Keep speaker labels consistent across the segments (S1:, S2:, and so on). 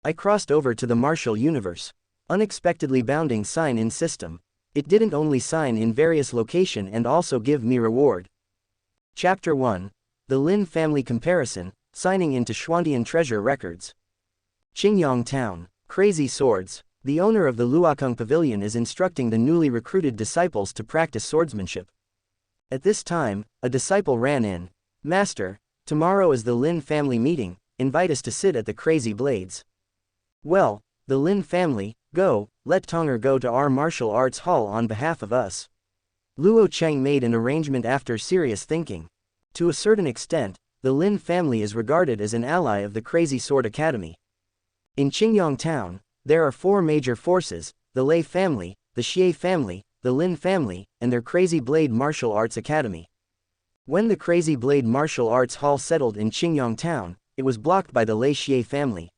S1: I crossed over to the martial universe. Unexpectedly bounding sign in system. It didn't only sign in various location and also give me reward. Chapter 1. The Lin Family Comparison, signing into Xuantian Treasure Records. Qingyang Town. Crazy Swords. The owner of the Luokung Pavilion is instructing the newly recruited disciples to practice swordsmanship. At this time, a disciple ran in. Master, tomorrow is the Lin family meeting, invite us to sit at the Crazy Blades. Well, the Lin family, go, let Tonger go to our martial arts hall on behalf of us. Luo Cheng made an arrangement after serious thinking. To a certain extent, the Lin family is regarded as an ally of the Crazy Sword Academy. In Qingyang Town, there are 4 major forces, the Lei family, the Xie family, the Lin family, and their Crazy Blade Martial Arts Academy. When the Crazy Blade Martial Arts Hall settled in Qingyang Town, it was blocked by the Lei Xie family.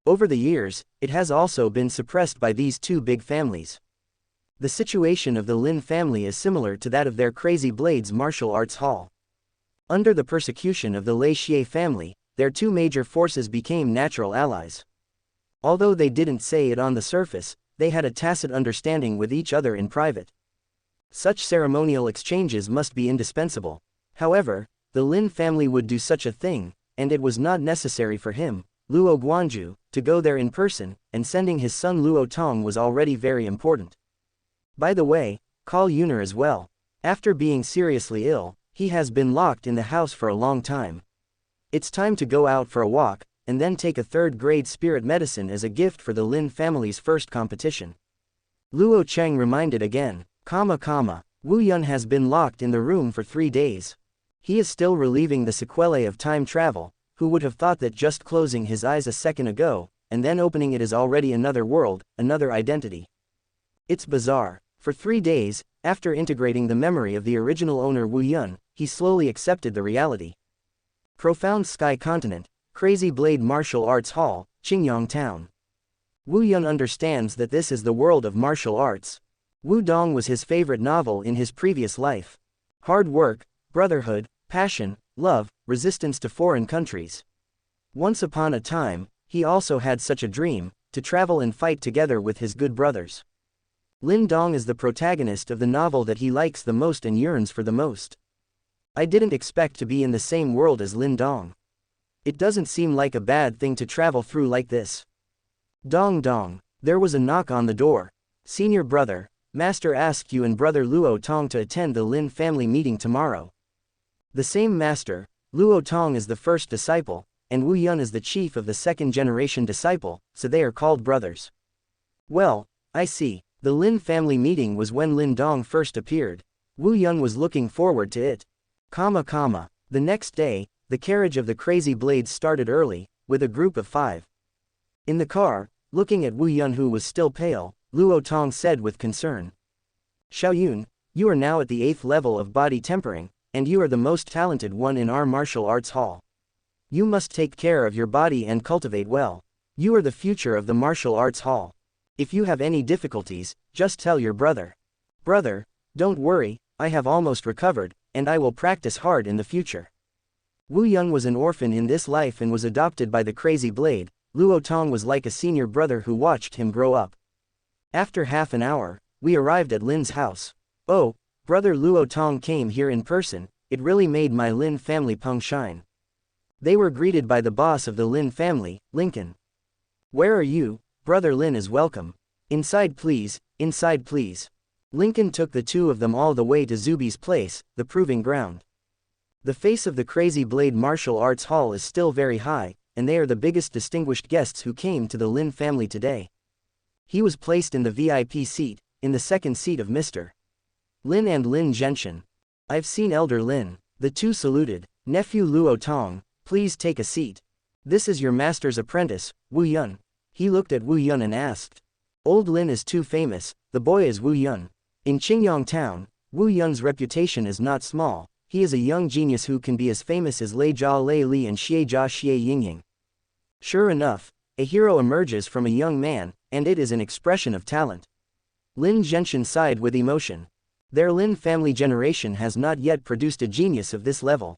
S1: Over the years, it has also been suppressed by these 2 big families. The situation of the Lin family is similar to that of their Crazy Blades Martial Arts Hall. Under the persecution of the Lei Xie family, their 2 major forces became natural allies. Although they didn't say it on the surface, they had a tacit understanding with each other in private. Such ceremonial exchanges must be indispensable. However, the Lin family would do such a thing, and it was not necessary for him, Luo Guanju, to go there in person, and sending his son Luo Tong was already very important. By the way, call Yuner as well. After being seriously ill, he has been locked in the house for a long time. It's time to go out for a walk, and then take a 3rd-grade spirit medicine as a gift for the Lin family's first competition. Luo Cheng reminded again, Wu Yun has been locked in the room for 3 days. He is still relieving the sequelae of time travel. Who would have thought that just closing his eyes a second ago, and then opening it is already another world, another identity. It's bizarre. For 3 days, after integrating the memory of the original owner Wu Yun, he slowly accepted the reality. Profound Sky Continent, Crazy Blade Martial Arts Hall, Qingyang Town. Wu Yun understands that this is the world of martial arts. Wu Dong was his favorite novel in his previous life. Hard work, brotherhood, passion, love, resistance to foreign countries. Once upon a time, he also had such a dream, to travel and fight together with his good brothers. Lin Dong is the protagonist of the novel that he likes the most and yearns for the most. I didn't expect to be in the same world as Lin Dong. It doesn't seem like a bad thing to travel through like this. Dong Dong, there was a knock on the door. Senior brother, Master asked you and brother Luo Tong to attend the Lin family meeting tomorrow. The same master, Luo Tong is the first disciple, and Wu Yun is the chief of the 2nd-generation disciple, so they are called brothers. Well, I see. The Lin family meeting was when Lin Dong first appeared. Wu Yun was looking forward to it. The next day, the carriage of the Crazy Blades started early, with a group of 5. In the car, looking at Wu Yun who was still pale, Luo Tong said with concern. Xiaoyun, you are now at the 8th level of body tempering, and you are the most talented one in our martial arts hall. You must take care of your body and cultivate well. You are the future of the martial arts hall. If you have any difficulties, just tell your brother. Brother, don't worry, I have almost recovered, and I will practice hard in the future. Wu Yun was an orphan in this life and was adopted by the Crazy Blade. Luo Tong was like a senior brother who watched him grow up. After half an hour, we arrived at Lin's house. Oh, brother Luo Tong came here in person, it really made my Lin family peng shine. They were greeted by the boss of the Lin family, Lincoln. Where are you? Brother Lin is welcome. Inside please, inside please. Lincoln took the 2 of them all the way to Zubi's place, the proving ground. The face of the Crazy Blade Martial Arts Hall is still very high, and they are the biggest distinguished guests who came to the Lin family today. He was placed in the VIP seat, in the 2nd seat of Mr. Lin and Lin Zhenshin. I've seen Elder Lin. The 2 saluted. Nephew Luo Tong, please take a seat. This is your master's apprentice, Wu Yun. He looked at Wu Yun and asked. Old Lin is too famous, the boy is Wu Yun. In Qingyang Town, Wu Yun's reputation is not small. He is a young genius who can be as famous as Lei Jia Lei Li and Xie Jia Xie Yingying. Sure enough, a hero emerges from a young man, and it is an expression of talent. Lin Zhenshin sighed with emotion. Their Lin family generation has not yet produced a genius of this level.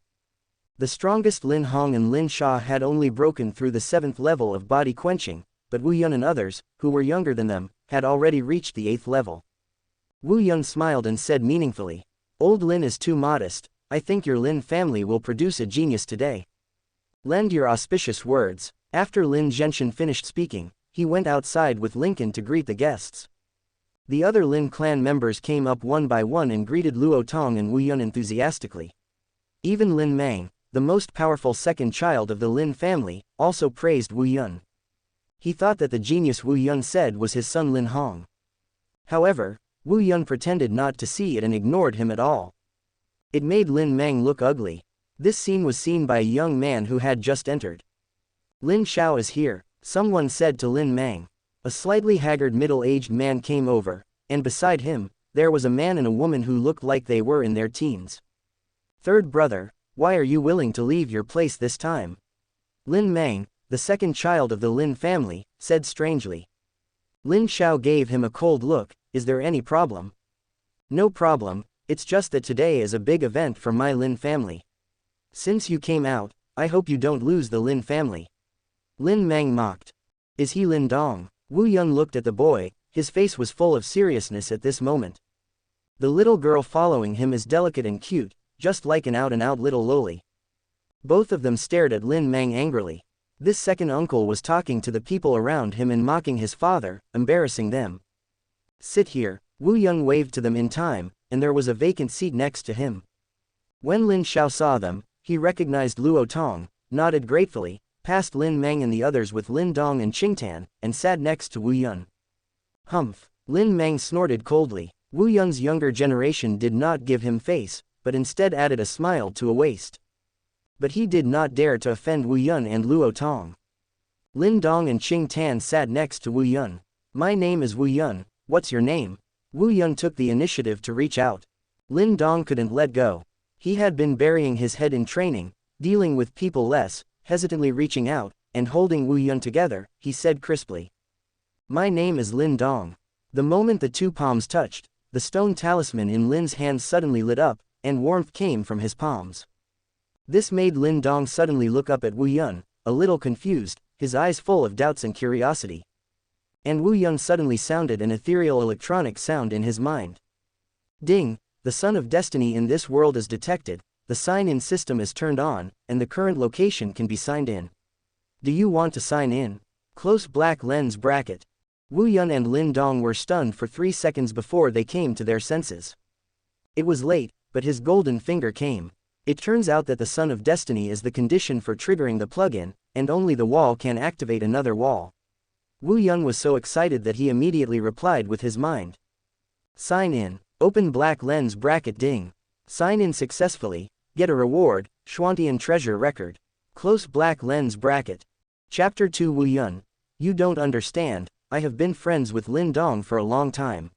S1: The strongest Lin Hong and Lin Sha had only broken through the 7th level of body quenching, but Wu Yun and others, who were younger than them, had already reached the 8th level. Wu Yun smiled and said meaningfully, "Old Lin is too modest, I think your Lin family will produce a genius today. Lend your auspicious words." After Lin Zhenshin finished speaking, he went outside with Lincoln to greet the guests. The other Lin clan members came up one by one and greeted Luo Tong and Wu Yun enthusiastically. Even Lin Mang, the most powerful second child of the Lin family, also praised Wu Yun. He thought that the genius Wu Yun said was his son Lin Hong. However, Wu Yun pretended not to see it and ignored him at all. It made Lin Mang look ugly. This scene was seen by a young man who had just entered. "Lin Xiao is here," someone said to Lin Mang. A slightly haggard middle-aged man came over, and beside him, there was a man and a woman who looked like they were in their teens. "Third brother, why are you willing to leave your place this time?" Lin Mang, the second child of the Lin family, said strangely. Lin Xiao gave him a cold look. "Is there any problem?" "No problem, it's just that today is a big event for my Lin family. Since you came out, I hope you don't lose the Lin family." Lin Mang mocked. "Is he Lin Dong?" Wu Yun looked at the boy, his face was full of seriousness at this moment. The little girl following him is delicate and cute, just like an out-and-out little loli. Both of them stared at Lin Mang angrily. This second uncle was talking to the people around him and mocking his father, embarrassing them. "Sit here," Wu Yun waved to them in time, and there was a vacant seat next to him. When Lin Xiao saw them, he recognized Luo Tong, nodded gratefully, passed Lin Mang and the others with Lin Dong and Qingtan, and sat next to Wu Yun. "Humph," Lin Mang snorted coldly. Wu Yun's younger generation did not give him face, but instead added a smile to a waist. But he did not dare to offend Wu Yun and Luo Tong. Lin Dong and Qingtan sat next to Wu Yun. "My name is Wu Yun, what's your name?" Wu Yun took the initiative to reach out. Lin Dong couldn't let go. He had been burying his head in training, dealing with people less, hesitantly reaching out, and holding Wu Yun together, he said crisply. "My name is Lin Dong." The moment the two palms touched, the stone talisman in Lin's hand suddenly lit up, and warmth came from his palms. This made Lin Dong suddenly look up at Wu Yun, a little confused, his eyes full of doubts and curiosity. And Wu Yun suddenly sounded an ethereal electronic sound in his mind. "Ding, the Sun of Destiny in this world is detected, the sign-in system is turned on, and the current location can be signed in. Do you want to sign in?" Close black lens bracket. Wu Yun and Lin Dong were stunned for 3 seconds before they came to their senses. It was late, but his golden finger came. It turns out that the Sun of Destiny is the condition for triggering the plugin, and only the wall can activate another wall. Wu Yun was so excited that he immediately replied with his mind. "Sign in, open black lens bracket ding. Sign in successfully, get a reward, Xuantian treasure record. Close black lens bracket." Chapter 2 Wu Yun. "You don't understand, I have been friends with Lin Dong for a long time.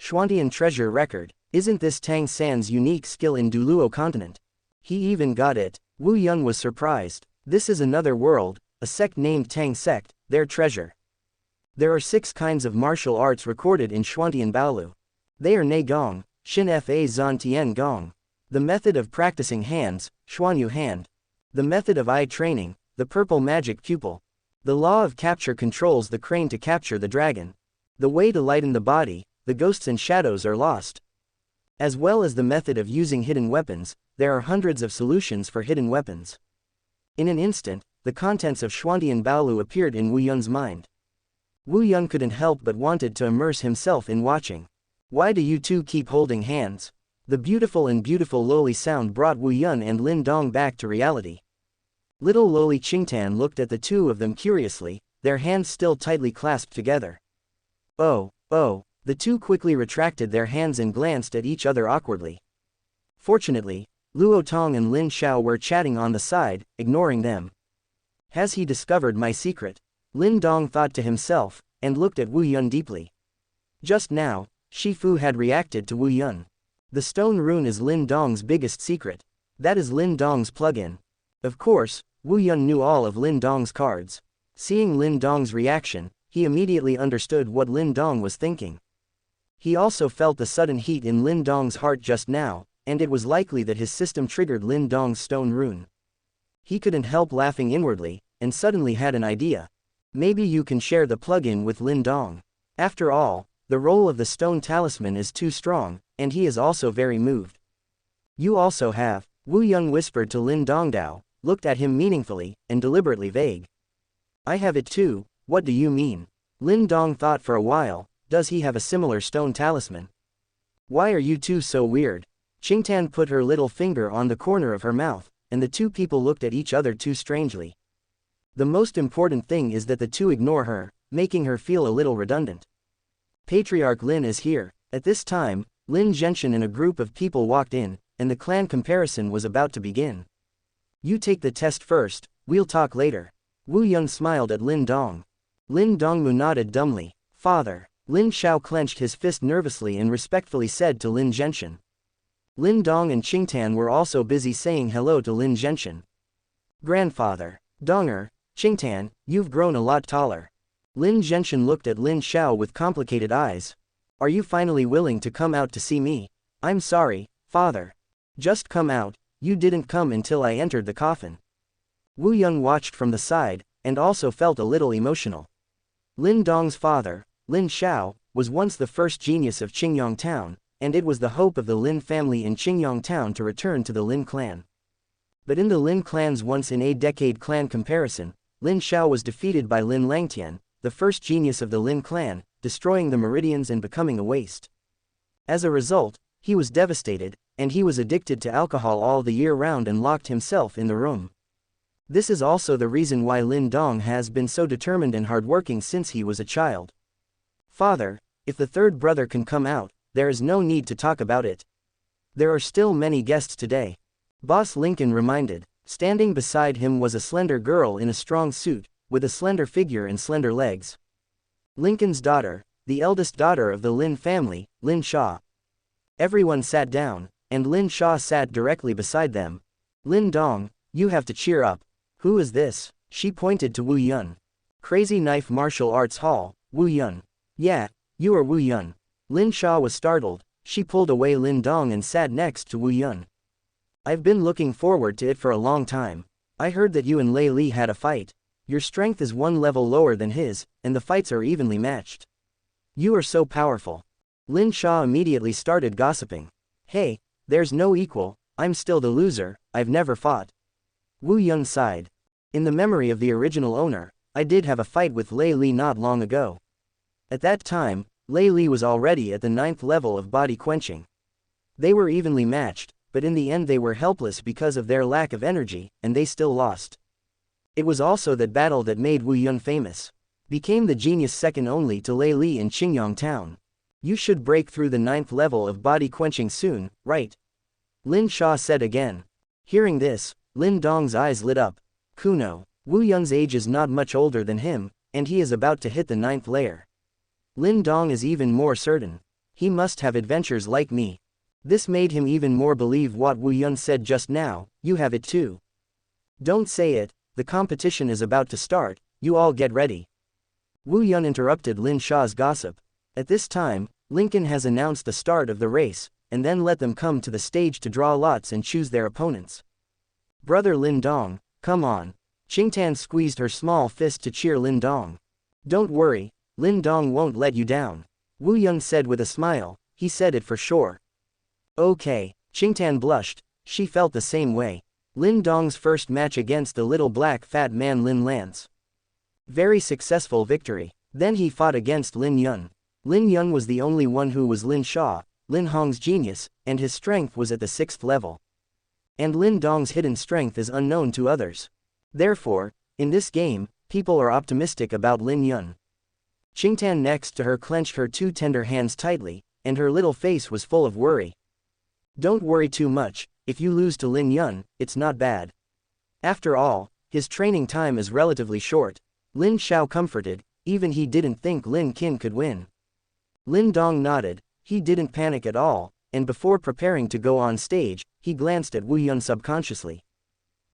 S1: Xuantian treasure record, isn't this Tang San's unique skill in Duluo continent? He even got it." Wu Yun was surprised. This is another world, a sect named Tang sect, their treasure. There are 6 kinds of martial arts recorded in Xuantian Baolu. They are Nei Gong, Xin Fa Zan Tian Gong. The method of practicing hands, Xuanyu hand. The method of eye training, the purple magic pupil. The law of capture controls the crane to capture the dragon. The way to lighten the body, the ghosts and shadows are lost. As well as the method of using hidden weapons, there are hundreds of solutions for hidden weapons. In an instant, the contents of Xuantian Baolu appeared in Wu Yun's mind. Wu Yun couldn't help but wanted to immerse himself in watching. "Why do you two keep holding hands?" The beautiful loli sound brought Wu Yun and Lin Dong back to reality. Little loli Qingtan looked at the two of them curiously, their hands still tightly clasped together. Oh, the two quickly retracted their hands and glanced at each other awkwardly. Fortunately, Luo Tong and Lin Xiao were chatting on the side, ignoring them. Has he discovered my secret? Lin Dong thought to himself, and looked at Wu Yun deeply. Just now, Shifu had reacted to Wu Yun. The stone rune is Lin Dong's biggest secret. That is Lin Dong's plug-in. Of course, Wu Yun knew all of Lin Dong's cards. Seeing Lin Dong's reaction, he immediately understood what Lin Dong was thinking. He also felt the sudden heat in Lin Dong's heart just now, and it was likely that his system triggered Lin Dong's stone rune. He couldn't help laughing inwardly, and suddenly had an idea. Maybe you can share the plug-in with Lin Dong. After all, the role of the stone talisman is too strong, and he is also very moved. You also have, Wu Yun whispered to Lin Dongdao, looked at him meaningfully, and deliberately vague. I have it too, what do you mean? Lin Dong thought for a while, does he have a similar stone talisman? Why are you two so weird? Qingtan put her little finger on the corner of her mouth, and the two people looked at each other too strangely. The most important thing is that the two ignore her, making her feel a little redundant. Patriarch Lin is here. At this time, Lin Zhenshin and a group of people walked in, and the clan comparison was about to begin. You take the test first, we'll talk later. Wu Yun smiled at Lin Dong. Lin Dongmu nodded dumbly. Father. Lin Xiao clenched his fist nervously and respectfully said to Lin Zhenshin. Lin Dong and Qingtan were also busy saying hello to Lin Zhenshin. Grandfather. Donger, Qingtan, you've grown a lot taller. Lin Zhenshin looked at Lin Xiao with complicated eyes. Are you finally willing to come out to see me? I'm sorry, father. Just come out, you didn't come until I entered the coffin. Wu Yun watched from the side, and also felt a little emotional. Lin Dong's father, Lin Xiao, was once the first genius of Qingyang Town, and it was the hope of the Lin family in Qingyang Town to return to the Lin clan. But in the Lin clan's once-in-a-decade clan comparison, Lin Xiao was defeated by Lin Langtian, the first genius of the Lin clan, destroying the meridians and becoming a waste. As a result, he was devastated, and he was addicted to alcohol all the year round and locked himself in the room. This is also the reason why Lin Dong has been so determined and hardworking since he was a child. Father, if the third brother can come out, there is no need to talk about it. There are still many guests today. Boss Lincoln reminded. Standing beside him was a slender girl in a strong suit, with a slender figure and slender legs. Lincoln's daughter, the eldest daughter of the Lin family, Lin Sha. Everyone sat down, and Lin Sha sat directly beside them. Lin Dong, you have to cheer up. Who is this? She pointed to Wu Yun. Crazy Knife Martial Arts Hall, Wu Yun. Yeah, you are Wu Yun. Lin Sha was startled. She pulled away Lin Dong and sat next to Wu Yun. I've been looking forward to it for a long time. I heard that you and Lei Li had a fight. Your strength is one level lower than his, and the fights are evenly matched. You are so powerful. Lin Sha immediately started gossiping. Hey, there's no equal, I'm still the loser, I've never fought. Wu Yun sighed. In the memory of the original owner, I did have a fight with Lei Li not long ago. At that time, Lei Li was already at the 9th level of body quenching. They were evenly matched, but in the end they were helpless because of their lack of energy, and they still lost. It was also that battle that made Wu Yun famous. Became the genius second only to Lei Li in Qingyang Town. You should break through the 9th level of body quenching soon, right? Lin Sha said again. Hearing this, Lin Dong's eyes lit up. Kuno, Wu Yun's age is not much older than him, and he is about to hit the 9th layer. Lin Dong is even more certain. He must have adventures like me. This made him even more believe what Wu Yun said just now, you have it too. Don't say it, the competition is about to start, you all get ready. Wu Yun interrupted Lin Sha's gossip. At this time, Lincoln has announced the start of the race, and then let them come to the stage to draw lots and choose their opponents. Brother Lin Dong, come on. Qingtan squeezed her small fist to cheer Lin Dong. Don't worry, Lin Dong won't let you down. Wu Yun said with a smile, he said it for sure. Okay, Qingtan blushed, she felt the same way. Lin Dong's first match against the little black fat man Lin Lance. Very successful victory. Then he fought against Lin Yun. Lin Yun was the only one who was Lin Sha, Lin Hong's genius, and his strength was at the 6th level. And Lin Dong's hidden strength is unknown to others. Therefore, in this game, people are optimistic about Lin Yun. Qingtan next to her clenched her two tender hands tightly, and her little face was full of worry. Don't worry too much, if you lose to Lin Yun, it's not bad. After all, his training time is relatively short. Lin Xiao comforted, even he didn't think Lin Qin could win. Lin Dong nodded, he didn't panic at all, and before preparing to go on stage, he glanced at Wu Yun subconsciously.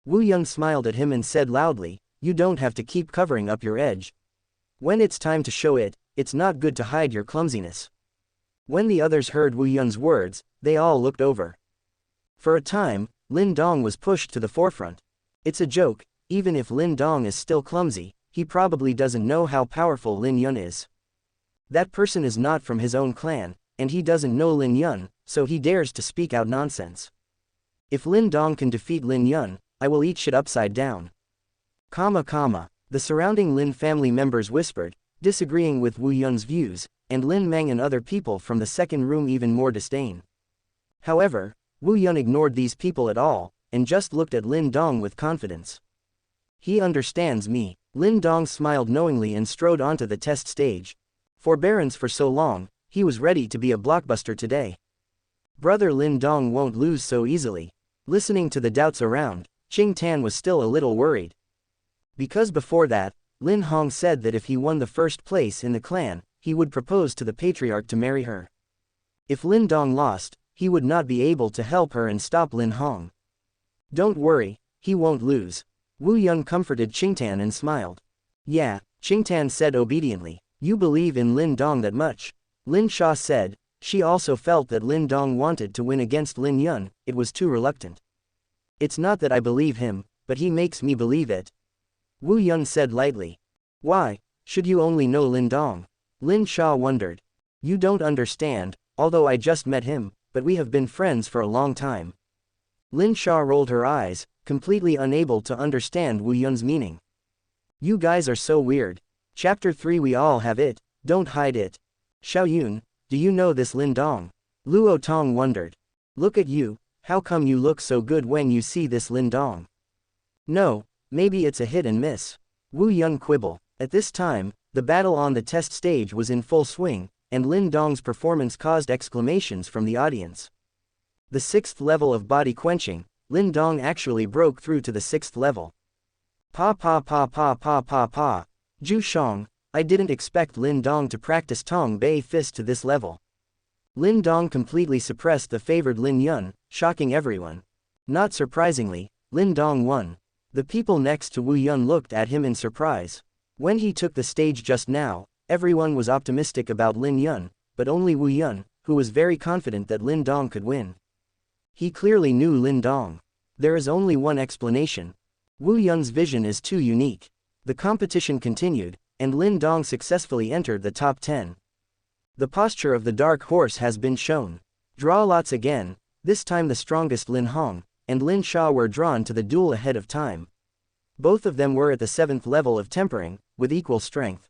S1: Wu Yun smiled at him and said loudly, you don't have to keep covering up your edge. When it's time to show it, it's not good to hide your clumsiness. When the others heard Wu Yun's words, they all looked over. For a time, Lin Dong was pushed to the forefront. It's a joke, even if Lin Dong is still clumsy, he probably doesn't know how powerful Lin Yun is. That person is not from his own clan, and he doesn't know Lin Yun, so he dares to speak out nonsense. If Lin Dong can defeat Lin Yun, I will eat shit upside down. The surrounding Lin family members whispered, disagreeing with Wu Yun's views, and Lin Meng and other people from the second room even more disdain. However, Wu Yun ignored these people at all, and just looked at Lin Dong with confidence. He understands me. Lin Dong smiled knowingly and strode onto the test stage. Forbearance for so long, he was ready to be a blockbuster today. Brother Lin Dong won't lose so easily. Listening to the doubts around, Qing Tan was still a little worried. Because before that, Lin Hong said that if he won the first place in the clan, he would propose to the patriarch to marry her. If Lin Dong lost, he would not be able to help her and stop Lin Hong. Don't worry, he won't lose. Wu Yun comforted Qing Tan and smiled. Yeah, Qing Tan said obediently. You believe in Lin Dong that much? Lin Sha said. She also felt that Lin Dong wanted to win against Lin Yun, it was too reluctant. It's not that I believe him, but he makes me believe it. Wu Yun said lightly. Why should you only know Lin Dong? Lin Sha wondered. You don't understand, although I just met him, but we have been friends for a long time. Lin Sha rolled her eyes, completely unable to understand Wu Yun's meaning. You guys are so weird. Chapter 3 We all have it, don't hide it. Xiao Yun, do you know this Lin Dong? Luo Tong wondered. Look at you, how come you look so good when you see this Lin Dong? No, maybe it's a hit and miss. Wu Yun quibble. At this time, the battle on the test stage was in full swing, and Lin Dong's performance caused exclamations from the audience. The 6th level of body quenching, Lin Dong actually broke through to the 6th level. Pa. Zhu Shang, I didn't expect Lin Dong to practice Tong Bei Fist to this level. Lin Dong completely suppressed the favored Lin Yun, shocking everyone. Not surprisingly, Lin Dong won. The people next to Wu Yun looked at him in surprise. When he took the stage just now, everyone was optimistic about Lin Yun, but only Wu Yun, who was very confident that Lin Dong could win. He clearly knew Lin Dong. There is only one explanation. Wu Yun's vision is too unique. The competition continued, and Lin Dong successfully entered the top 10. The posture of the dark horse has been shown. Draw lots again, this time the strongest Lin Hong and Lin Sha were drawn to the duel ahead of time. Both of them were at the 7th level of tempering, with equal strength.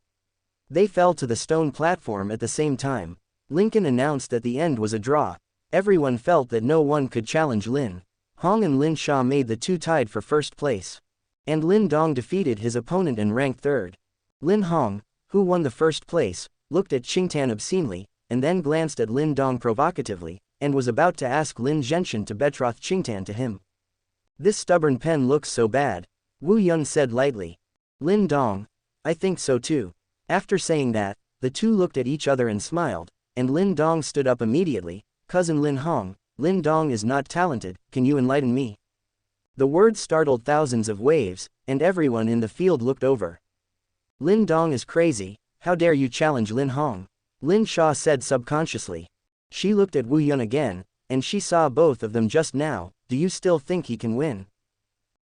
S1: They fell to the stone platform at the same time. Lincoln announced that the end was a draw. Everyone felt that no one could challenge Lin Hong, and Lin Sha made the two tied for first place. And Lin Dong defeated his opponent and ranked 3rd. Lin Hong, who won the first place, looked at Qing Tan obscenely, and then glanced at Lin Dong provocatively, and was about to ask Lin Zhenshin to betroth Qing Tan to him. This stubborn pen looks so bad, Wu Yun said lightly. Lin Dong, I think so too. After saying that, the two looked at each other and smiled, and Lin Dong stood up immediately. Cousin Lin Hong, Lin Dong is not talented, can you enlighten me? The words startled thousands of waves, and everyone in the field looked over. Lin Dong is crazy, how dare you challenge Lin Hong? Lin Sha said subconsciously. She looked at Wu Yun again, and she saw both of them just now. Do you still think he can win?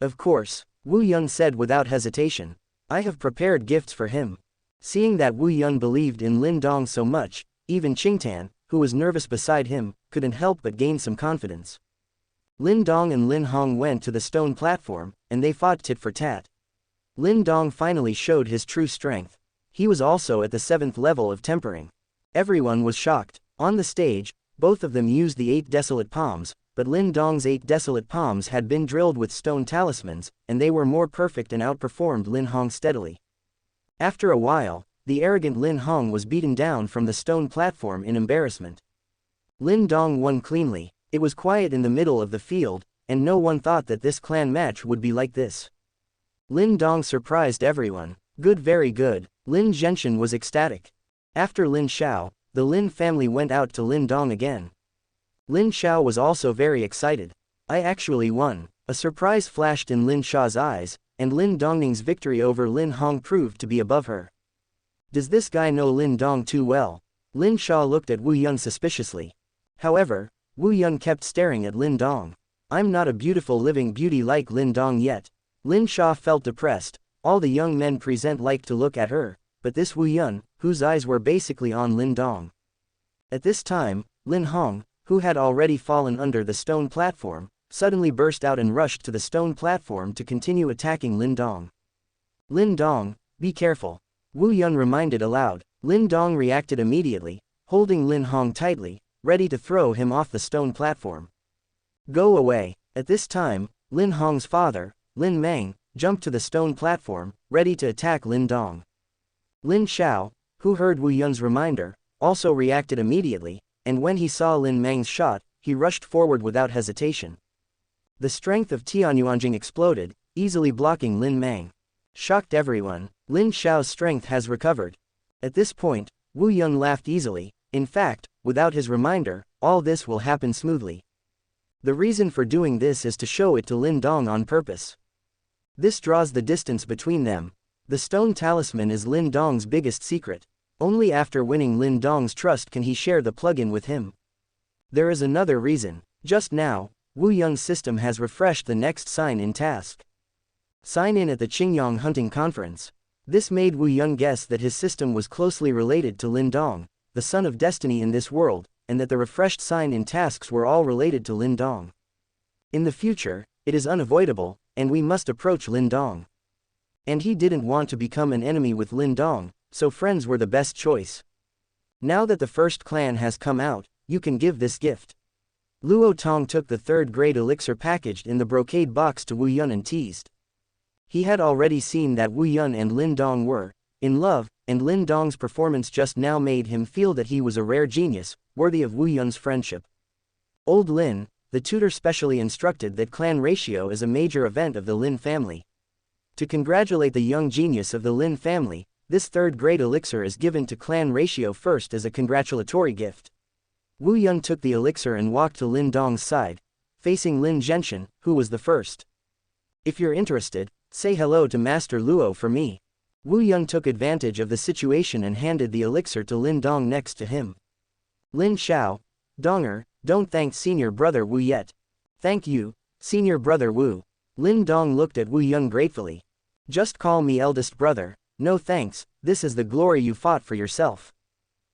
S1: Of course, Wu Yun said without hesitation. I have prepared gifts for him. Seeing that Wu Yun believed in Lin Dong so much, even Qing Tan, who was nervous beside him, couldn't help but gain some confidence. Lin Dong and Lin Hong went to the stone platform, and they fought tit for tat. Lin Dong finally showed his true strength. He was also at the 7th level of tempering. Everyone was shocked. On the stage, both of them used the 8 desolate palms, but Lin Dong's 8 desolate palms had been drilled with stone talismans, and they were more perfect and outperformed Lin Hong steadily. After a while, the arrogant Lin Hong was beaten down from the stone platform in embarrassment. Lin Dong won cleanly. It was quiet in the middle of the field, and no one thought that this clan match would be like this. Lin Dong surprised everyone. Good, very good. Lin Zhenshin was ecstatic. After Lin Xiao, the Lin family went out to Lin Dong again. Lin Xiao was also very excited. I actually won. A surprise flashed in Lin Xiao's eyes, and Lin Dongning's victory over Lin Hong proved to be above her. Does this guy know Lin Dong too well? Lin Xia looked at Wu Yun suspiciously. However, Wu Yun kept staring at Lin Dong. I'm not a beautiful living beauty like Lin Dong yet. Lin Sha felt depressed. All the young men present liked to look at her, but this Wu Yun, whose eyes were basically on Lin Dong. At this time, Lin Hong, who had already fallen under the stone platform, suddenly burst out and rushed to the stone platform to continue attacking Lin Dong. Lin Dong, be careful. Wu Yun reminded aloud. Lin Dong reacted immediately, holding Lin Hong tightly, ready to throw him off the stone platform. Go away. At this time, Lin Hong's father, Lin Mang, jumped to the stone platform, ready to attack Lin Dong. Lin Xiao, who heard Wu Yun's reminder, also reacted immediately, and when he saw Lin Mang's shot, he rushed forward without hesitation. The strength of Tianyuanjing exploded, easily blocking Lin Mang. Shocked everyone, Lin Xiao's strength has recovered. At this point, Wu Yun laughed easily. In fact, without his reminder, all this will happen smoothly. The reason for doing this is to show it to Lin Dong on purpose. This draws the distance between them. The stone talisman is Lin Dong's biggest secret. Only after winning Lin Dong's trust can he share the plugin with him. There is another reason. Just now, Wu Yun's system has refreshed the next sign-in task. Sign in at the Qingyang hunting conference. This made Wu Yun guess that his system was closely related to Lin Dong, the son of destiny in this world, and that the refreshed sign-in tasks were all related to Lin Dong. In the future, it is unavoidable, and we must approach Lin Dong. And he didn't want to become an enemy with Lin Dong, so friends were the best choice. Now that the first clan has come out, you can give this gift. Luo Tong took the third-grade elixir packaged in the brocade box to Wu Yun and teased. He had already seen that Wu Yun and Lin Dong were in love, and Lin Dong's performance just now made him feel that he was a rare genius, worthy of Wu Yun's friendship. Old Lin, the tutor specially instructed that clan ratio is a major event of the Lin family. To congratulate the young genius of the Lin family, this third-grade elixir is given to clan ratio first as a congratulatory gift. Wu Yun took the elixir and walked to Lin Dong's side, facing Lin Zhenshin, who was the first. If you're interested, say hello to Master Luo for me. Wu Yun took advantage of the situation and handed the elixir to Lin Dong next to him. Lin Xiao, Donger, don't thank senior brother Wu yet. Thank you, senior brother Wu. Lin Dong looked at Wu Yun gratefully. Just call me eldest brother. No thanks, this is the glory you fought for yourself.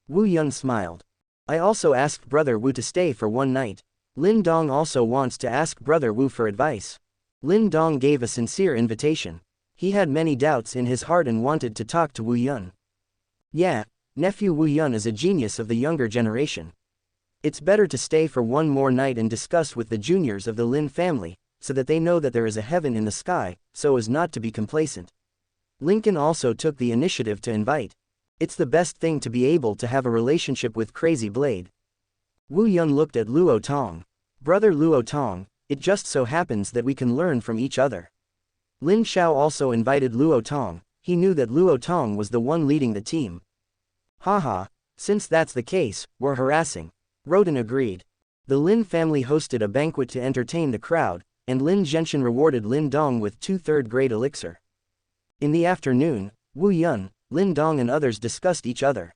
S1: Wu Yun smiled. I also asked brother Wu to stay for one night. Lin Dong also wants to ask brother Wu for advice. Lin Dong gave a sincere invitation. He had many doubts in his heart and wanted to talk to Wu Yun. Yeah, nephew Wu Yun is a genius of the younger generation. It's better to stay for one more night and discuss with the juniors of the Lin family, so that they know that there is a heaven in the sky, so as not to be complacent. Lincoln also took the initiative to invite. It's the best thing to be able to have a relationship with Crazy Blade. Wu Yun looked at Luo Tong. Brother Luo Tong, it just so happens that we can learn from each other. Lin Xiao also invited Luo Tong. He knew that Luo Tong was the one leading the team. Haha, since that's the case, we're harassing. Roden agreed. The Lin family hosted a banquet to entertain the crowd, and Lin Zhenshin rewarded Lin Dong with 2 third-grade elixir. In the afternoon, Wu Yun, Lin Dong and others discussed each other.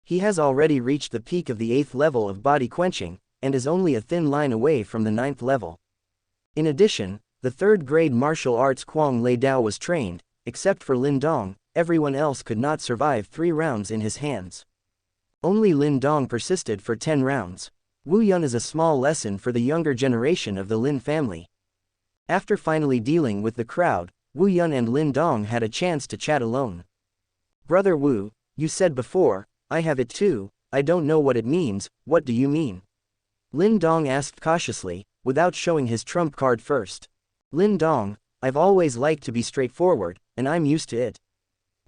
S1: He has already reached the peak of the 8th level of body quenching, and is only a thin line away from the 9th level. In addition, the third-grade martial arts Kuang Lei Dao was trained. Except for Lin Dong, everyone else could not survive 3 rounds in his hands. Only Lin Dong persisted for 10 rounds. Wu Yun is a small lesson for the younger generation of the Lin family. After finally dealing with the crowd, Wu Yun and Lin Dong had a chance to chat alone. Brother Wu, you said before, I have it too, I don't know what it means, what do you mean? Lin Dong asked cautiously, without showing his trump card first. Lin Dong, I've always liked to be straightforward, and I'm used to it.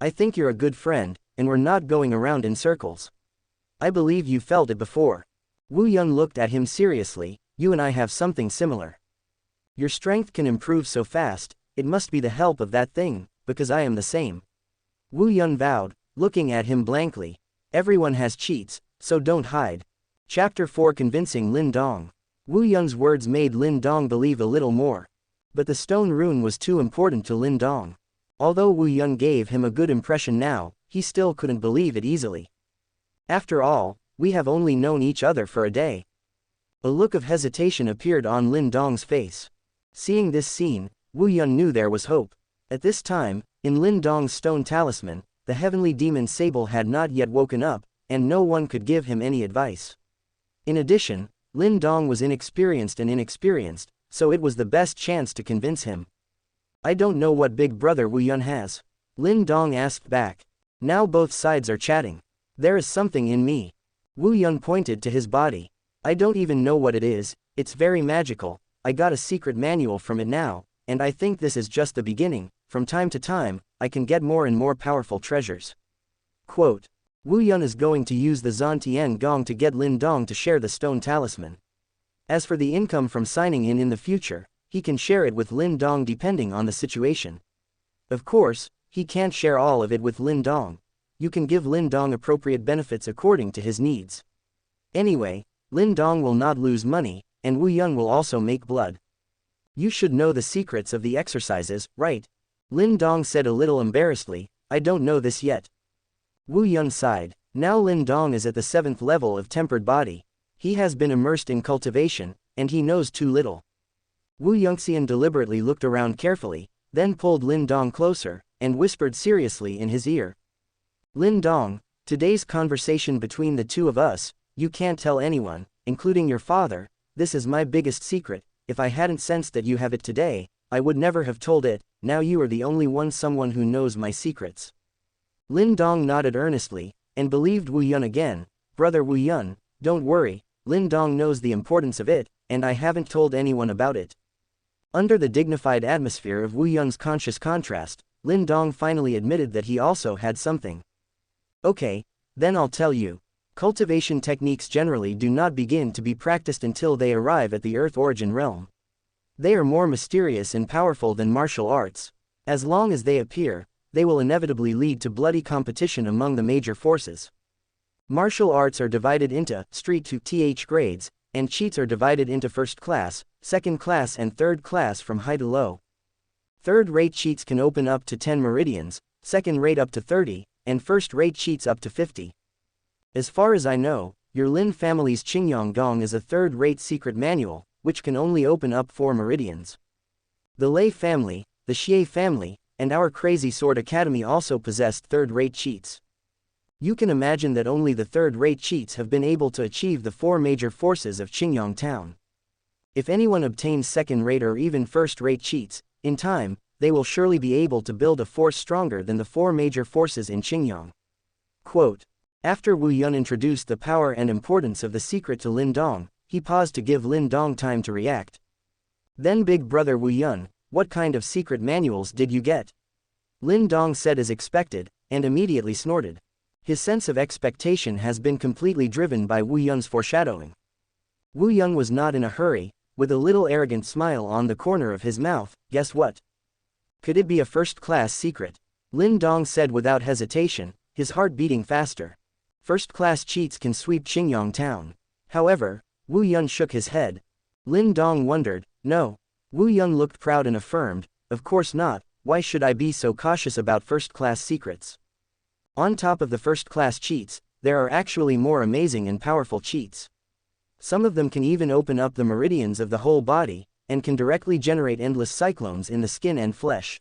S1: I think you're a good friend, and we're not going around in circles. I believe you felt it before. Wu Yun looked at him seriously. You and I have something similar. Your strength can improve so fast, it must be the help of that thing, because I am the same. Wu Yun vowed, looking at him blankly. Everyone has cheats, so don't hide. Chapter 4 Convincing Lin Dong. Wu Yun's words made Lin Dong believe a little more. But the stone rune was too important to Lin Dong. Although Wu Yun gave him a good impression now, he still couldn't believe it easily. After all, we have only known each other for a day. A look of hesitation appeared on Lin Dong's face. Seeing this scene, Wu Yun knew there was hope. At this time, in Lin Dong's stone talisman, the heavenly demon Sable had not yet woken up, and no one could give him any advice. In addition, Lin Dong was inexperienced, so it was the best chance to convince him. I don't know what big brother Wu Yun has. Lin Dong asked back. Now both sides are chatting. There is something in me. Wu Yun pointed to his body. I don't even know what it is, it's very magical, I got a secret manual from it now, and I think this is just the beginning, from time to time, I can get more and more powerful treasures. Quote. Wu Yun is going to use the Zhantian Gong to get Lin Dong to share the stone talisman. As for the income from signing in the future, he can share it with Lin Dong depending on the situation. Of course, he can't share all of it with Lin Dong. You can give Lin Dong appropriate benefits according to his needs. Anyway, Lin Dong will not lose money, and Wu Yun will also make blood. You should know the secrets of the exercises, right? Lin Dong said a little embarrassedly, I don't know this yet. Wu Yun sighed. Now Lin Dong is at the 7th level of tempered body. He has been immersed in cultivation, and he knows too little. Wu Yunxian deliberately looked around carefully, then pulled Lin Dong closer, and whispered seriously in his ear. Lin Dong, today's conversation between the two of us, you can't tell anyone, including your father, this is my biggest secret, if I hadn't sensed that you have it today, I would never have told it, now you are the only someone who knows my secrets. Lin Dong nodded earnestly, and believed Wu Yun again, brother Wu Yun, don't worry, Lin Dong knows the importance of it, and I haven't told anyone about it. Under the dignified atmosphere of Wu Yun's conscious contrast, Lin Dong finally admitted that he also had something. Okay, then I'll tell you. Cultivation techniques generally do not begin to be practiced until they arrive at the Earth Origin realm. They are more mysterious and powerful than martial arts. As long as they appear, they will inevitably lead to bloody competition among the major forces. Martial arts are divided into street to th grades, and cheats are divided into first class, second class and third class from high to low. Third-rate cheats can open up to 10 meridians, second-rate up to 30, and first-rate cheats up to 50. As far as I know, your Lin family's Qingyang Gong is a third-rate secret manual, which can only open up 4 meridians. The Lei family, the Xie family, and our Crazy Sword Academy also possessed third-rate cheats. You can imagine that only the third-rate cheats have been able to achieve the 4 major forces of Qingyang Town. If anyone obtains second-rate or even first-rate cheats, in time, they will surely be able to build a force stronger than the 4 major forces in Qingyang. Quote. After Wu Yun introduced the power and importance of the secret to Lin Dong, he paused to give Lin Dong time to react. Then big brother Wu Yun, what kind of secret manuals did you get? Lin Dong said as expected, and immediately snorted. His sense of expectation has been completely driven by Wu Yun's foreshadowing. Wu Yun was not in a hurry, with a little arrogant smile on the corner of his mouth, guess what? Could it be a first-class secret? Lin Dong said without hesitation, his heart beating faster. First-class cheats can sweep Qingyang Town. However, Wu Yun shook his head. Lin Dong wondered, no. Wu Yun looked proud and affirmed, of course not, why should I be so cautious about first-class secrets? On top of the first-class cheats, there are actually more amazing and powerful cheats. Some of them can even open up the meridians of the whole body, and can directly generate endless cyclones in the skin and flesh.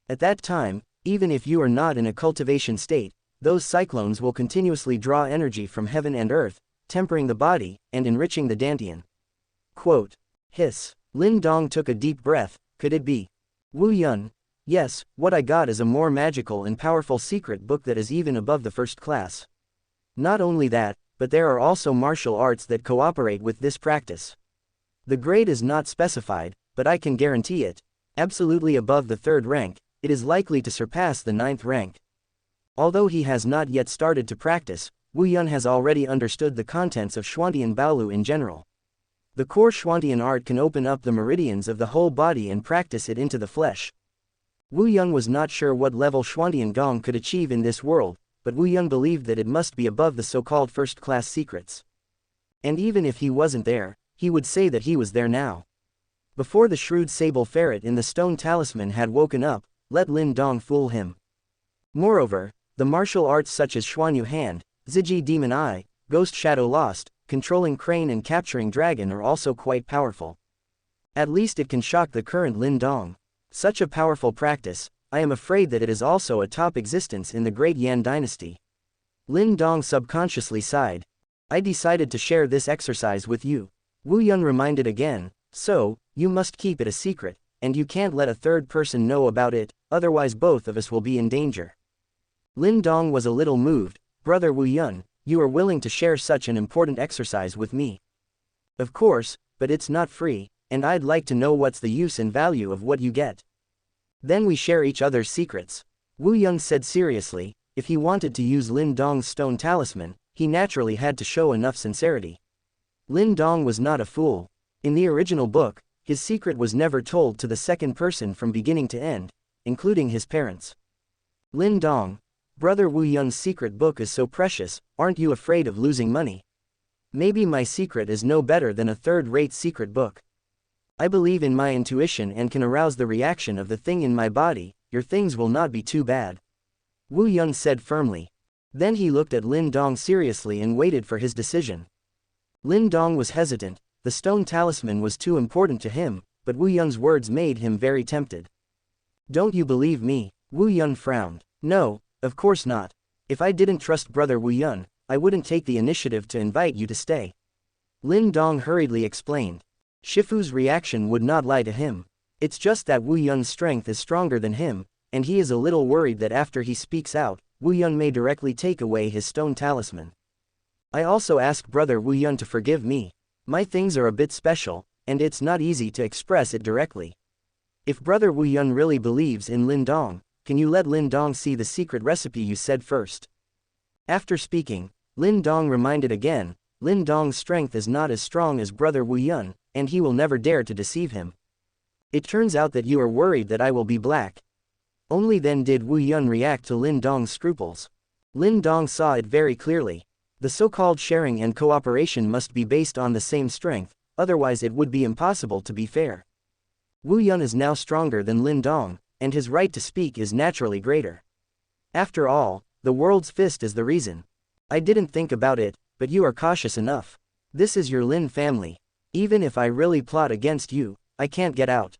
S1: At that time, even if you are not in a cultivation state, those cyclones will continuously draw energy from heaven and earth, tempering the body, and enriching the dantian. Quote. Hiss. Lin Dong took a deep breath, could it be? Wu Yun. Yes, what I got is a more magical and powerful secret book that is even above the first class. Not only that, but there are also martial arts that cooperate with this practice. The grade is not specified, but I can guarantee it. Absolutely above the 3rd rank, it is likely to surpass the 9th rank. Although he has not yet started to practice, Wu Yun has already understood the contents of Xuantian Baolu in general. The core Xuantian art can open up the meridians of the whole body and practice it into the flesh. Wu Yun was not sure what level Xuantian Gong could achieve in this world, but Wu Yun believed that it must be above the so-called first-class secrets. And even if he wasn't there, he would say that he was there now. Before the shrewd sable ferret in the stone talisman had woken up, let Lin Dong fool him. Moreover, the martial arts such as Xuanyu Hand, Ziji Demon Eye, Ghost Shadow Lost, Controlling Crane and Capturing Dragon are also quite powerful. At least it can shock the current Lin Dong. Such a powerful practice, I am afraid that it is also a top existence in the Great Yan dynasty. Lin Dong subconsciously sighed. I decided to share this exercise with you. Wu Yun reminded again, so, you must keep it a secret, and you can't let a third person know about it, otherwise both of us will be in danger. Lin Dong was a little moved. Brother Wu Yun, you are willing to share such an important exercise with me. Of course, but it's not free, and I'd like to know what's the use and value of what you get. Then we share each other's secrets. Wu Yun said seriously. If he wanted to use Lin Dong's stone talisman, he naturally had to show enough sincerity. Lin Dong was not a fool. In the original book, his secret was never told to the second person from beginning to end, including his parents. Lin Dong, Brother Wu Yun's secret book is so precious, aren't you afraid of losing money? Maybe my secret is no better than a third-rate secret book. I believe in my intuition and can arouse the reaction of the thing in my body. Your things will not be too bad. Wu Yun said firmly. Then he looked at Lin Dong seriously and waited for his decision. Lin Dong was hesitant. The stone talisman was too important to him, but Wu Yun's words made him very tempted. Don't you believe me? Wu Yun frowned. No, of course not. If I didn't trust Brother Wu Yun, I wouldn't take the initiative to invite you to stay. Lin Dong hurriedly explained. Shifu's reaction would not lie to him. It's just that Wu Yun's strength is stronger than him, and he is a little worried that after he speaks out, Wu Yun may directly take away his stone talisman. I also ask Brother Wu Yun to forgive me. My things are a bit special, and it's not easy to express it directly. If Brother Wu Yun really believes in Lin Dong, can you let Lin Dong see the secret recipe you said first? After speaking, Lin Dong reminded again, Lin Dong's strength is not as strong as Brother Wu Yun, and he will never dare to deceive him. It turns out that you are worried that I will be black. Only then did Wu Yun react to Lin Dong's scruples. Lin Dong saw it very clearly. The so-called sharing and cooperation must be based on the same strength, otherwise it would be impossible to be fair. Wu Yun is now stronger than Lin Dong, and his right to speak is naturally greater. After all, the world's fist is the reason. I didn't think about it, but you are cautious enough. This is your Lin family. Even if I really plot against you, I can't get out.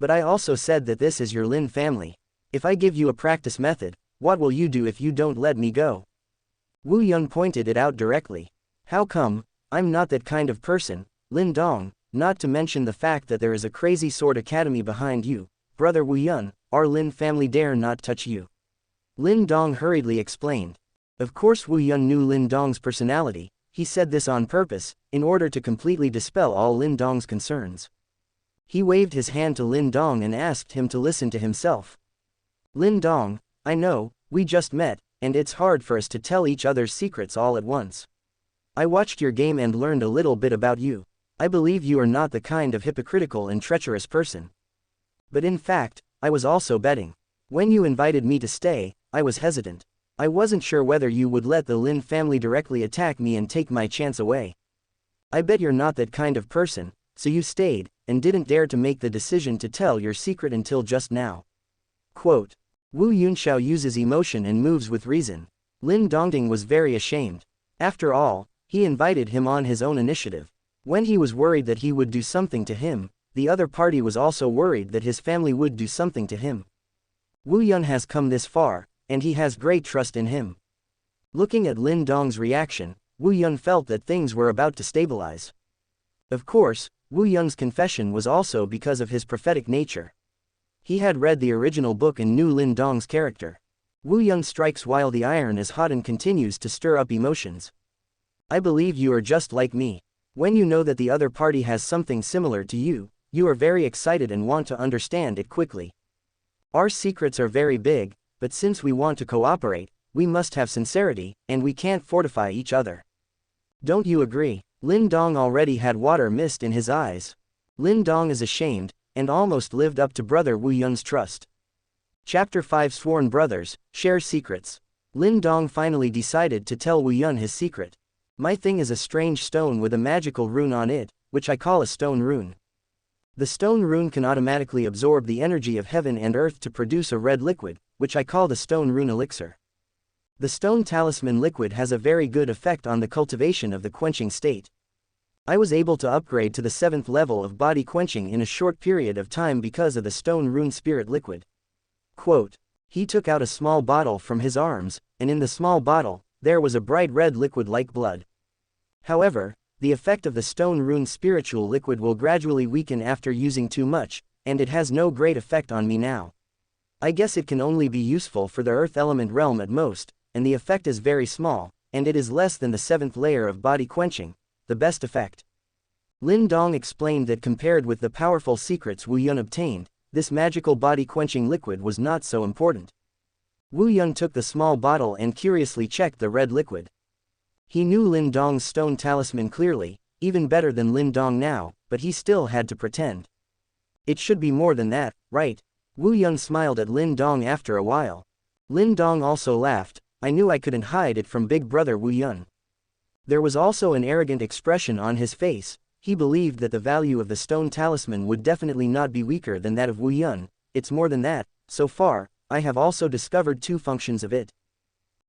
S1: But I also said that this is your Lin family. If I give you a practice method, what will you do if you don't let me go? Wu Yun pointed it out directly. How come? I'm not that kind of person, Lin Dong, not to mention the fact that there is a crazy sword academy behind you. Brother Wu Yun, our Lin family dare not touch you. Lin Dong hurriedly explained. Of course Wu Yun knew Lin Dong's personality. He said this on purpose, in order to completely dispel all Lin Dong's concerns. He waved his hand to Lin Dong and asked him to listen to himself. Lin Dong, I know, we just met, and it's hard for us to tell each other's secrets all at once. I watched your game and learned a little bit about you. I believe you are not the kind of hypocritical and treacherous person. But in fact, I was also betting. When you invited me to stay, I was hesitant. I wasn't sure whether you would let the Lin family directly attack me and take my chance away. I bet you're not that kind of person, so you stayed, and didn't dare to make the decision to tell your secret until just now. Quote. Wu Yunxiao uses emotion and moves with reason. Lin Dongding was very ashamed. After all, he invited him on his own initiative. When he was worried that he would do something to him, the other party was also worried that his family would do something to him. Wu Yun has come this far, and he has great trust in him. Looking at Lin Dong's reaction, Wu Yun felt that things were about to stabilize. Of course, Wu Yun's confession was also because of his prophetic nature. He had read the original book and knew Lin Dong's character. Wu Yun strikes while the iron is hot and continues to stir up emotions. I believe you are just like me. When you know that the other party has something similar to you, you are very excited and want to understand it quickly. Our secrets are very big, but since we want to cooperate, we must have sincerity, and we can't fortify each other. Don't you agree? Lin Dong already had water mist in his eyes. Lin Dong is ashamed, and almost lived up to Brother Wu Yun's trust. Chapter 5 Sworn Brothers, Share Secrets. Lin Dong finally decided to tell Wu Yun his secret. My thing is a strange stone with a magical rune on it, which I call a stone rune. The stone rune can automatically absorb the energy of heaven and earth to produce a red liquid, which I call the stone rune elixir. The stone talisman liquid has a very good effect on the cultivation of the quenching state. I was able to upgrade to the 7th level of body quenching in a short period of time because of the stone rune spirit liquid. Quote. He took out a small bottle from his arms, and in the small bottle, there was a bright red liquid like blood. However, the effect of the stone rune spiritual liquid will gradually weaken after using too much, and it has no great effect on me now. I guess it can only be useful for the earth element realm at most, and the effect is very small, and it is less than the 7th layer of body quenching, the best effect. Lin Dong explained that compared with the powerful secrets Wu Yun obtained, this magical body quenching liquid was not so important. Wu Yun took the small bottle and curiously checked the red liquid. He knew Lin Dong's stone talisman clearly, even better than Lin Dong now, but he still had to pretend. It should be more than that, right? Wu Yun smiled at Lin Dong after a while. Lin Dong also laughed. I knew I couldn't hide it from big brother Wu Yun. There was also an arrogant expression on his face. He believed that the value of the stone talisman would definitely not be weaker than that of Wu Yun. It's more than that. So far, I have also discovered 2 functions of it.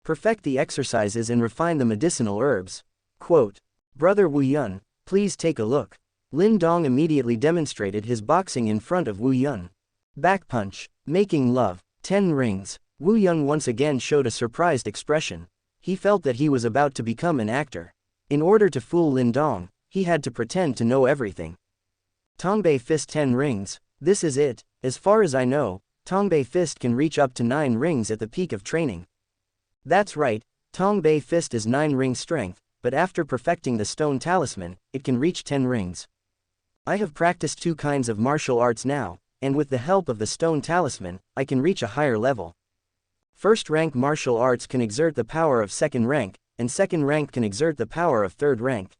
S1: Perfect the exercises and refine the medicinal herbs. Quote. Brother Wu Yun, please take a look. Lin Dong immediately demonstrated his boxing in front of Wu Yun. Back punch, making love, 10 rings. Wu Yun once again showed a surprised expression. He felt that he was about to become an actor. In order to fool Lin Dong, he had to pretend to know everything. Tongbei Fist 10 rings, this is it. As far as I know, Tongbei Fist can reach up to 9 rings at the peak of training. That's right, Tongbei Fist is 9 ring strength, but after perfecting the stone talisman, it can reach 10 rings. I have practiced 2 kinds of martial arts now, and with the help of the stone talisman, I can reach a higher level. First rank martial arts can exert the power of 2nd rank, and 2nd rank can exert the power of 3rd rank.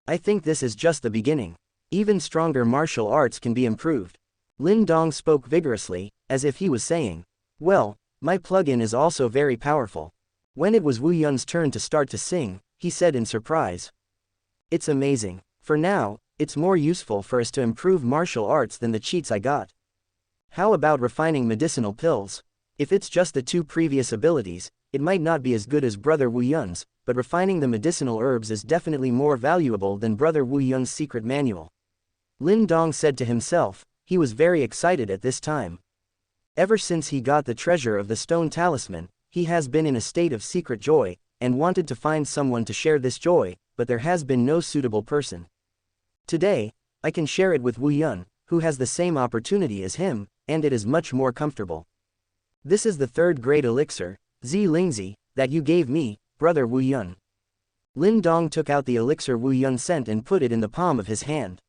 S1: I think this is just the beginning. Even stronger martial arts can be improved. Lin Dong spoke vigorously, as if he was saying, well, my plug-in is also very powerful. When it was Wu Yun's turn to start to sing, he said in surprise. It's amazing. For now, it's more useful for us to improve martial arts than the cheats I got. How about refining medicinal pills? If it's just the 2 previous abilities, it might not be as good as Brother Wu Yun's, but refining the medicinal herbs is definitely more valuable than Brother Wu Yun's secret manual. Lin Dong said to himself. He was very excited at this time. Ever since he got the treasure of the stone talisman, he has been in a state of secret joy, and wanted to find someone to share this joy, but there has been no suitable person. Today, I can share it with Wu Yun, who has the same opportunity as him, and it is much more comfortable. This is the 3rd grade elixir, Lingzi, that you gave me, brother Wu Yun. Lin Dong took out the elixir Wu Yun sent and put it in the palm of his hand.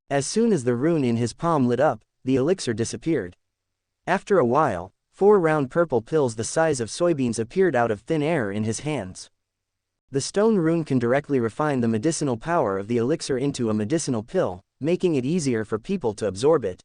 S1: As soon as the rune in his palm lit up, the elixir disappeared. After a while, 4 round purple pills the size of soybeans appeared out of thin air in his hands. The stone rune can directly refine the medicinal power of the elixir into a medicinal pill, making it easier for people to absorb it.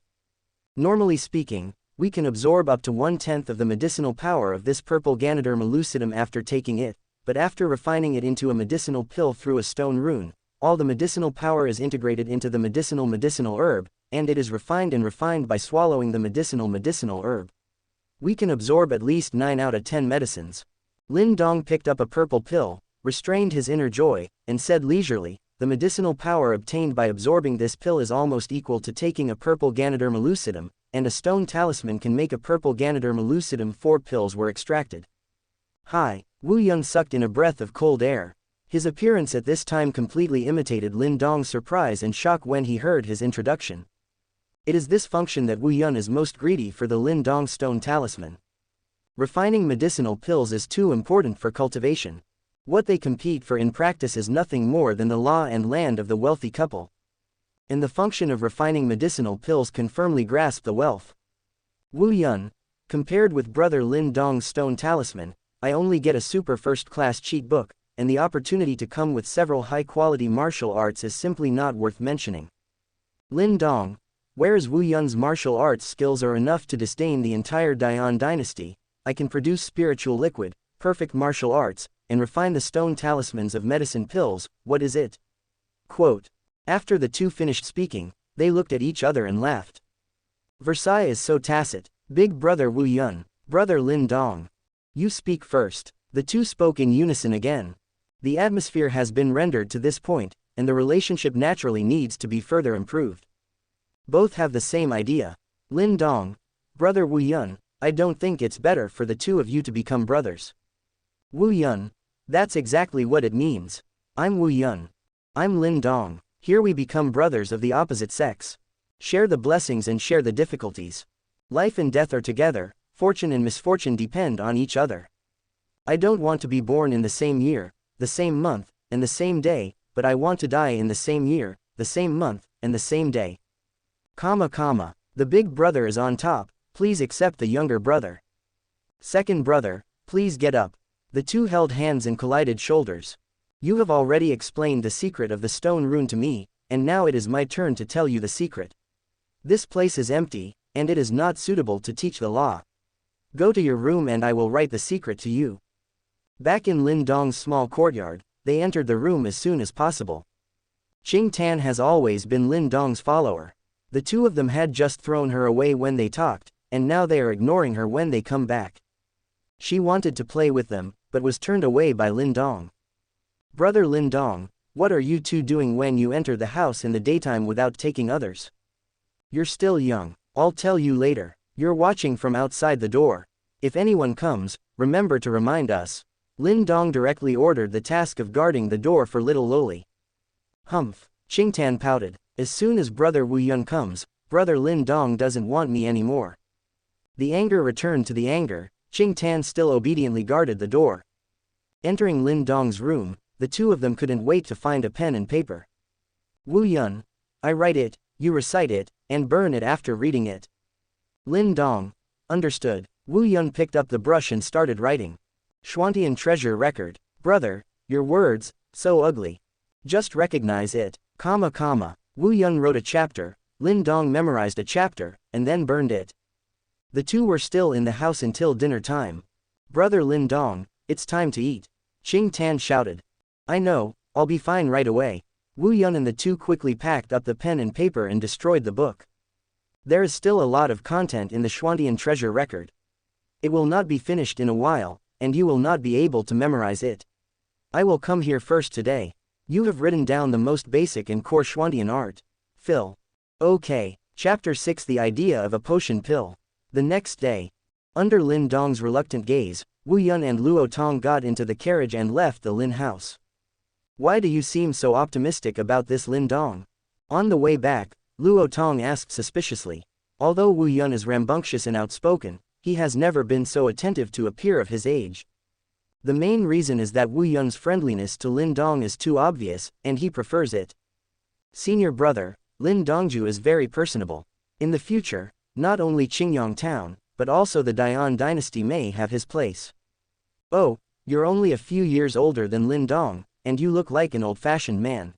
S1: Normally speaking, we can absorb up to 1/10 of the medicinal power of this purple Ganoderma lucidum after taking it, but after refining it into a medicinal pill through a stone rune, all the medicinal power is integrated into the medicinal herb, and it is refined by swallowing the medicinal herb. We can absorb at least 9 out of 10 medicines. Lin Dong picked up a purple pill, restrained his inner joy, and said leisurely, the medicinal power obtained by absorbing this pill is almost equal to taking a purple Ganoderma lucidum, and a stone talisman can make a purple Ganoderma lucidum. 4 pills were extracted. Hi, Wu Yun sucked in a breath of cold air. His appearance at this time completely imitated Lin Dong's surprise and shock when he heard his introduction. It is this function that Wu Yun is most greedy for the Lin Dong stone talisman. Refining medicinal pills is too important for cultivation. What they compete for in practice is nothing more than the law and land of the wealthy couple. And the function of refining medicinal pills can firmly grasp the wealth. Wu Yun, compared with brother Lin Dong's stone talisman, I only get a super first-class cheat book, and the opportunity to come with several high-quality martial arts is simply not worth mentioning. Lin Dong, whereas Wu Yun's martial arts skills are enough to disdain the entire Dian dynasty, I can produce spiritual liquid, perfect martial arts, and refine the stone talismans of medicine pills. What is it? Quote. After the 2 finished speaking, they looked at each other and laughed. Versailles is so tacit. Big brother Wu Yun, brother Lin Dong. You speak first. The 2 spoke in unison again. The atmosphere has been rendered to this point, and the relationship naturally needs to be further improved. Both have the same idea. Lin Dong, brother Wu Yun, I don't think it's better for the two of you to become brothers. Wu Yun, that's exactly what it means. I'm Wu Yun. I'm Lin Dong. Here we become brothers of the opposite sex. Share the blessings and share the difficulties. Life and death are together, fortune and misfortune depend on each other. I don't want to be born in the same year, the same month, and the same day, but I want to die in the same year, the same month, and the same day. The big brother is on top, please accept the younger brother. Second brother, please get up. The two held hands and collided shoulders. You have already explained the secret of the stone rune to me, and now it is my turn to tell you the secret. This place is empty, and it is not suitable to teach the law. Go to your room and I will write the secret to you. Back in Lin Dong's small courtyard, they entered the room as soon as possible. Qing Tan has always been Lin Dong's follower. The two of them had just thrown her away when they talked, and now they are ignoring her when they come back. She wanted to play with them, but was turned away by Lin Dong. Brother Lin Dong, what are you two doing when you enter the house in the daytime without taking others? You're still young, I'll tell you later. You're watching from outside the door. If anyone comes, remember to remind us. Lin Dong directly ordered the task of guarding the door for little Loli. Humph, Qing Tan pouted. As soon as brother Wu Yun comes, brother Lin Dong doesn't want me anymore. The anger returned to the anger, Qing Tan still obediently guarded the door. Entering Lin Dong's room, the two of them couldn't wait to find a pen and paper. Wu Yun, I write it, you recite it, and burn it after reading it. Lin Dong, understood. Wu Yun picked up the brush and started writing. Xuantian treasure record, brother, your words, so ugly. Just recognize it, Wu Yun wrote a chapter, Lin Dong memorized a chapter, and then burned it. The two were still in the house until dinner time. Brother Lin Dong, it's time to eat. Qing Tan shouted. I know, I'll be fine right away. Wu Yun and the two quickly packed up the pen and paper and destroyed the book. There is still a lot of content in the Xuantian treasure record. It will not be finished in a while, and you will not be able to memorize it. I will come here first today. You have written down the most basic and core Xuantian art. Phil. Okay. Chapter 6 The Idea of a Potion Pill. The next day. Under Lin Dong's reluctant gaze, Wu Yun and Luo Tong got into the carriage and left the Lin house. Why do you seem so optimistic about this Lin Dong? On the way back, Luo Tong asked suspiciously. Although Wu Yun is rambunctious and outspoken, he has never been so attentive to a peer of his age. The main reason is that Wu Yun's friendliness to Lin Dong is too obvious, and he prefers it. Senior brother, Lin Dongju is very personable. In the future, not only Qingyang Town, but also the Dian dynasty may have his place. Oh, you're only a few years older than Lin Dong, and you look like an old-fashioned man.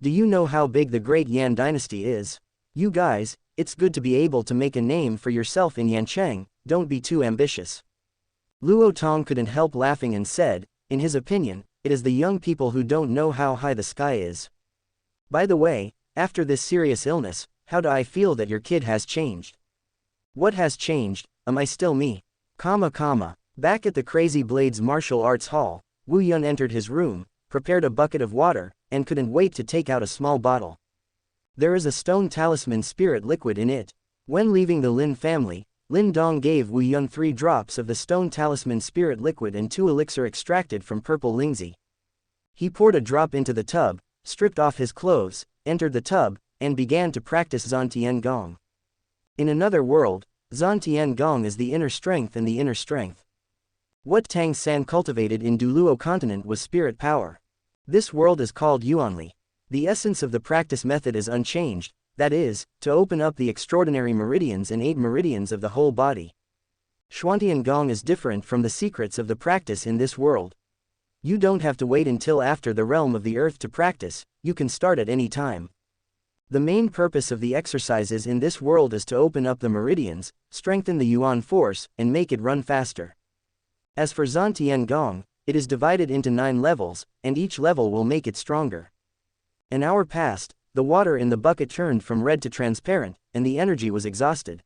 S1: Do you know how big the great Yan dynasty is? You guys, it's good to be able to make a name for yourself in Yancheng, don't be too ambitious. Luo Tong couldn't help laughing and said, in his opinion, it is the young people who don't know how high the sky is. By the way, after this serious illness, how do I feel that your kid has changed? What has changed? Am I still me? Back at the Crazy Blades martial arts hall, Wu Yun entered his room, prepared a bucket of water, and couldn't wait to take out a small bottle. There is a stone talisman spirit liquid in it. When leaving the Lin family, Lin Dong gave Wu Yun 3 drops of the stone talisman spirit liquid and 2 elixir extracted from purple lingzi. He poured a drop into the tub, stripped off his clothes, entered the tub, and began to practice Zantian Gong. In another world, Zantian Gong is the inner strength and the inner strength. What Tang San cultivated in Duluo continent was spirit power. This world is called Yuanli. The essence of the practice method is unchanged, that is, to open up the extraordinary meridians and 8 meridians of the whole body. Xuantian Gong is different from the secrets of the practice in this world. You don't have to wait until after the realm of the earth to practice, you can start at any time. The main purpose of the exercises in this world is to open up the meridians, strengthen the Yuan force, and make it run faster. As for Zantian Gong, it is divided into 9 levels, and each level will make it stronger. An hour passed, the water in the bucket turned from red to transparent, and the energy was exhausted.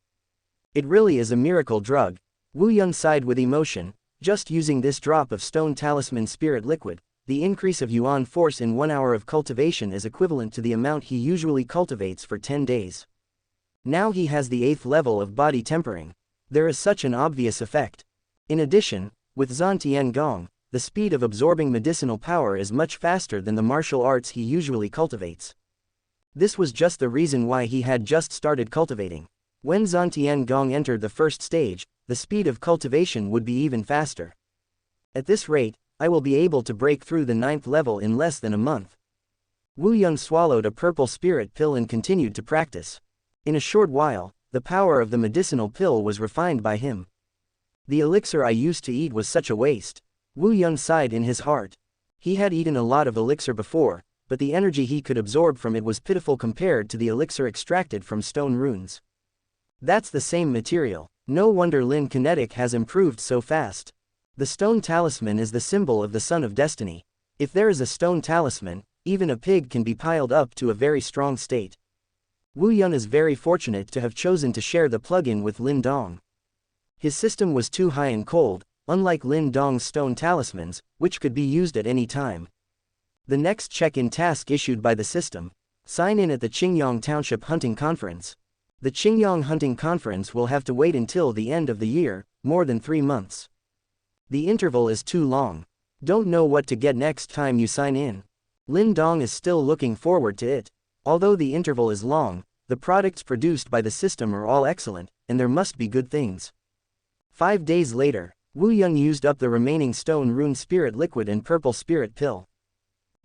S1: It really is a miracle drug. Wu Yun sighed with emotion. Just using this drop of stone talisman spirit liquid, The increase of Yuan force in 1 hour of cultivation is equivalent to the amount he usually cultivates for 10 days. Now he has the 8th level of body tempering. There is such an obvious effect. In addition, with Zantian Gong, the speed of absorbing medicinal power is much faster than the martial arts he usually cultivates. This was just the reason why he had just started cultivating. When Zantian Gong entered the first stage, the speed of cultivation would be even faster. At this rate, I will be able to break through the 9th level in less than a month. Wu Yun swallowed a purple spirit pill and continued to practice. In a short while, the power of the medicinal pill was refined by him. The elixir I used to eat was such a waste. Wu Yun sighed in his heart. He had eaten a lot of elixir before, but the energy he could absorb from it was pitiful compared to the elixir extracted from stone runes. That's the same material. No wonder Lin Kinetic has improved so fast. The stone talisman is the symbol of the Son of Destiny. If there is a stone talisman, even a pig can be piled up to a very strong state. Wu Yun is very fortunate to have chosen to share the plugin with Lin Dong. His system was too high and cold, unlike Lin Dong's stone talismans, which could be used at any time. The next check-in task issued by the system: sign in at the Qingyang Township Hunting Conference. The Qingyang Hunting Conference will have to wait until the end of the year, more than 3 months. The interval is too long. Don't know what to get next time you sign in. Lin Dong is still looking forward to it. Although the interval is long, the products produced by the system are all excellent, and there must be good things. 5 days later, Wu Yun used up the remaining stone rune spirit liquid and purple spirit pill.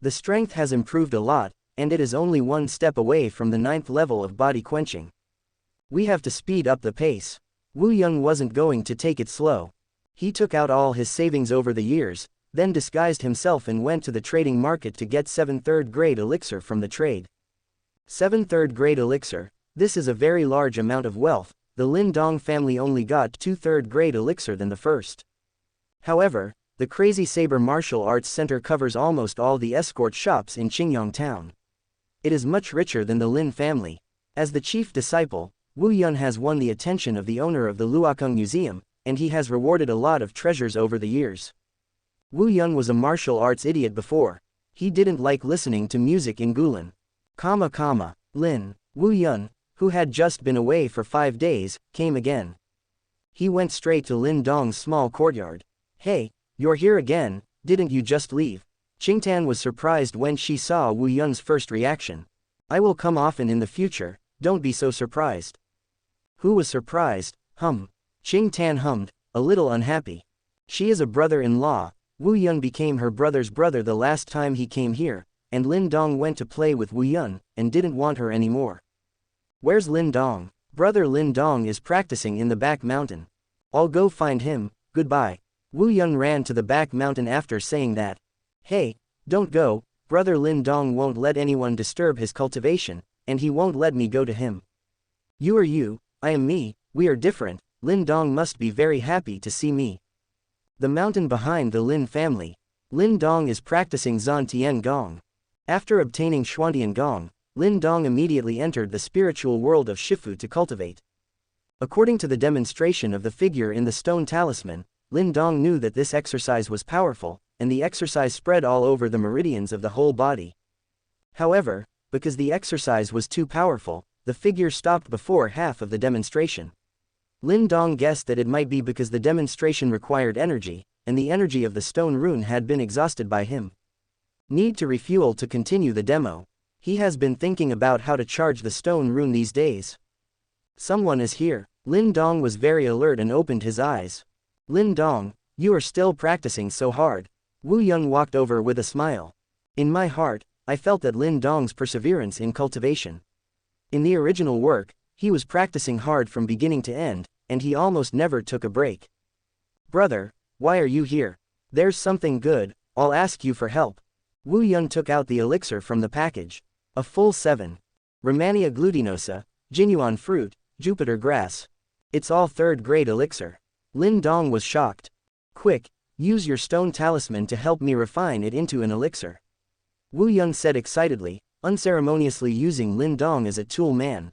S1: The strength has improved a lot, and it is only 1 step away from the 9th level of body quenching. We have to speed up the pace. Wu Yun wasn't going to take it slow. He took out all his savings over the years, then disguised himself and went to the trading market to get 7 3rd-grade elixir from the trade. 7 3rd-grade elixir, this is a very large amount of wealth. The Lin Dong family only got 2 3rd-grade elixir than the first. However, the Crazy Saber Martial Arts Center covers almost all the escort shops in Qingyang Town. It is much richer than the Lin family. As the chief disciple, Wu Yun has won the attention of the owner of the Luokung Museum, and he has rewarded a lot of treasures over the years. Wu Yun was a martial arts idiot before. He didn't like listening to music in Gulan. Lin, Wu Yun, who had just been away for 5 days, came again. He went straight to Lin Dong's small courtyard. Hey, you're here again, didn't you just leave? Qingtan was surprised when she saw Wu Yun's first reaction. I will come often in the future, don't be so surprised. Who was surprised? Qingtan hummed, a little unhappy. She is a brother-in-law. Wu Yun became her brother's brother the last time he came here, and Lin Dong went to play with Wu Yun, and didn't want her anymore. Where's Lin Dong? Brother Lin Dong is practicing in the back mountain. I'll go find him, goodbye. Wu Yun ran to the back mountain after saying that. Hey, don't go, brother Lin Dong won't let anyone disturb his cultivation, and he won't let me go to him. You are you, I am me, we are different. Lin Dong must be very happy to see me. The mountain behind the Lin family. Lin Dong is practicing Zantian Gong. After obtaining Xuantian Gong, Lin Dong immediately entered the spiritual world of Shifu to cultivate. According to the demonstration of the figure in the stone talisman, Lin Dong knew that this exercise was powerful, and the exercise spread all over the meridians of the whole body. However, because the exercise was too powerful, the figure stopped before half of the demonstration. Lin Dong guessed that it might be because the demonstration required energy, and the energy of the stone rune had been exhausted by him. Need to refuel to continue the demo. He has been thinking about how to charge the stone rune these days. Someone is here. Lin Dong was very alert and opened his eyes. Lin Dong, you are still practicing so hard. Wu Yun walked over with a smile. In my heart, I felt that Lin Dong's perseverance in cultivation. In the original work, he was practicing hard from beginning to end, and he almost never took a break. Brother, why are you here? There's something good, I'll ask you for help. Wu Yun took out the elixir from the package. A full 7. Rhamania glutinosa, Jinyuan fruit, Jupiter grass. It's all 3rd-grade elixir. Lin Dong was shocked. Quick, use your stone talisman to help me refine it into an elixir. Wu Yun said excitedly, unceremoniously using Lin Dong as a tool man.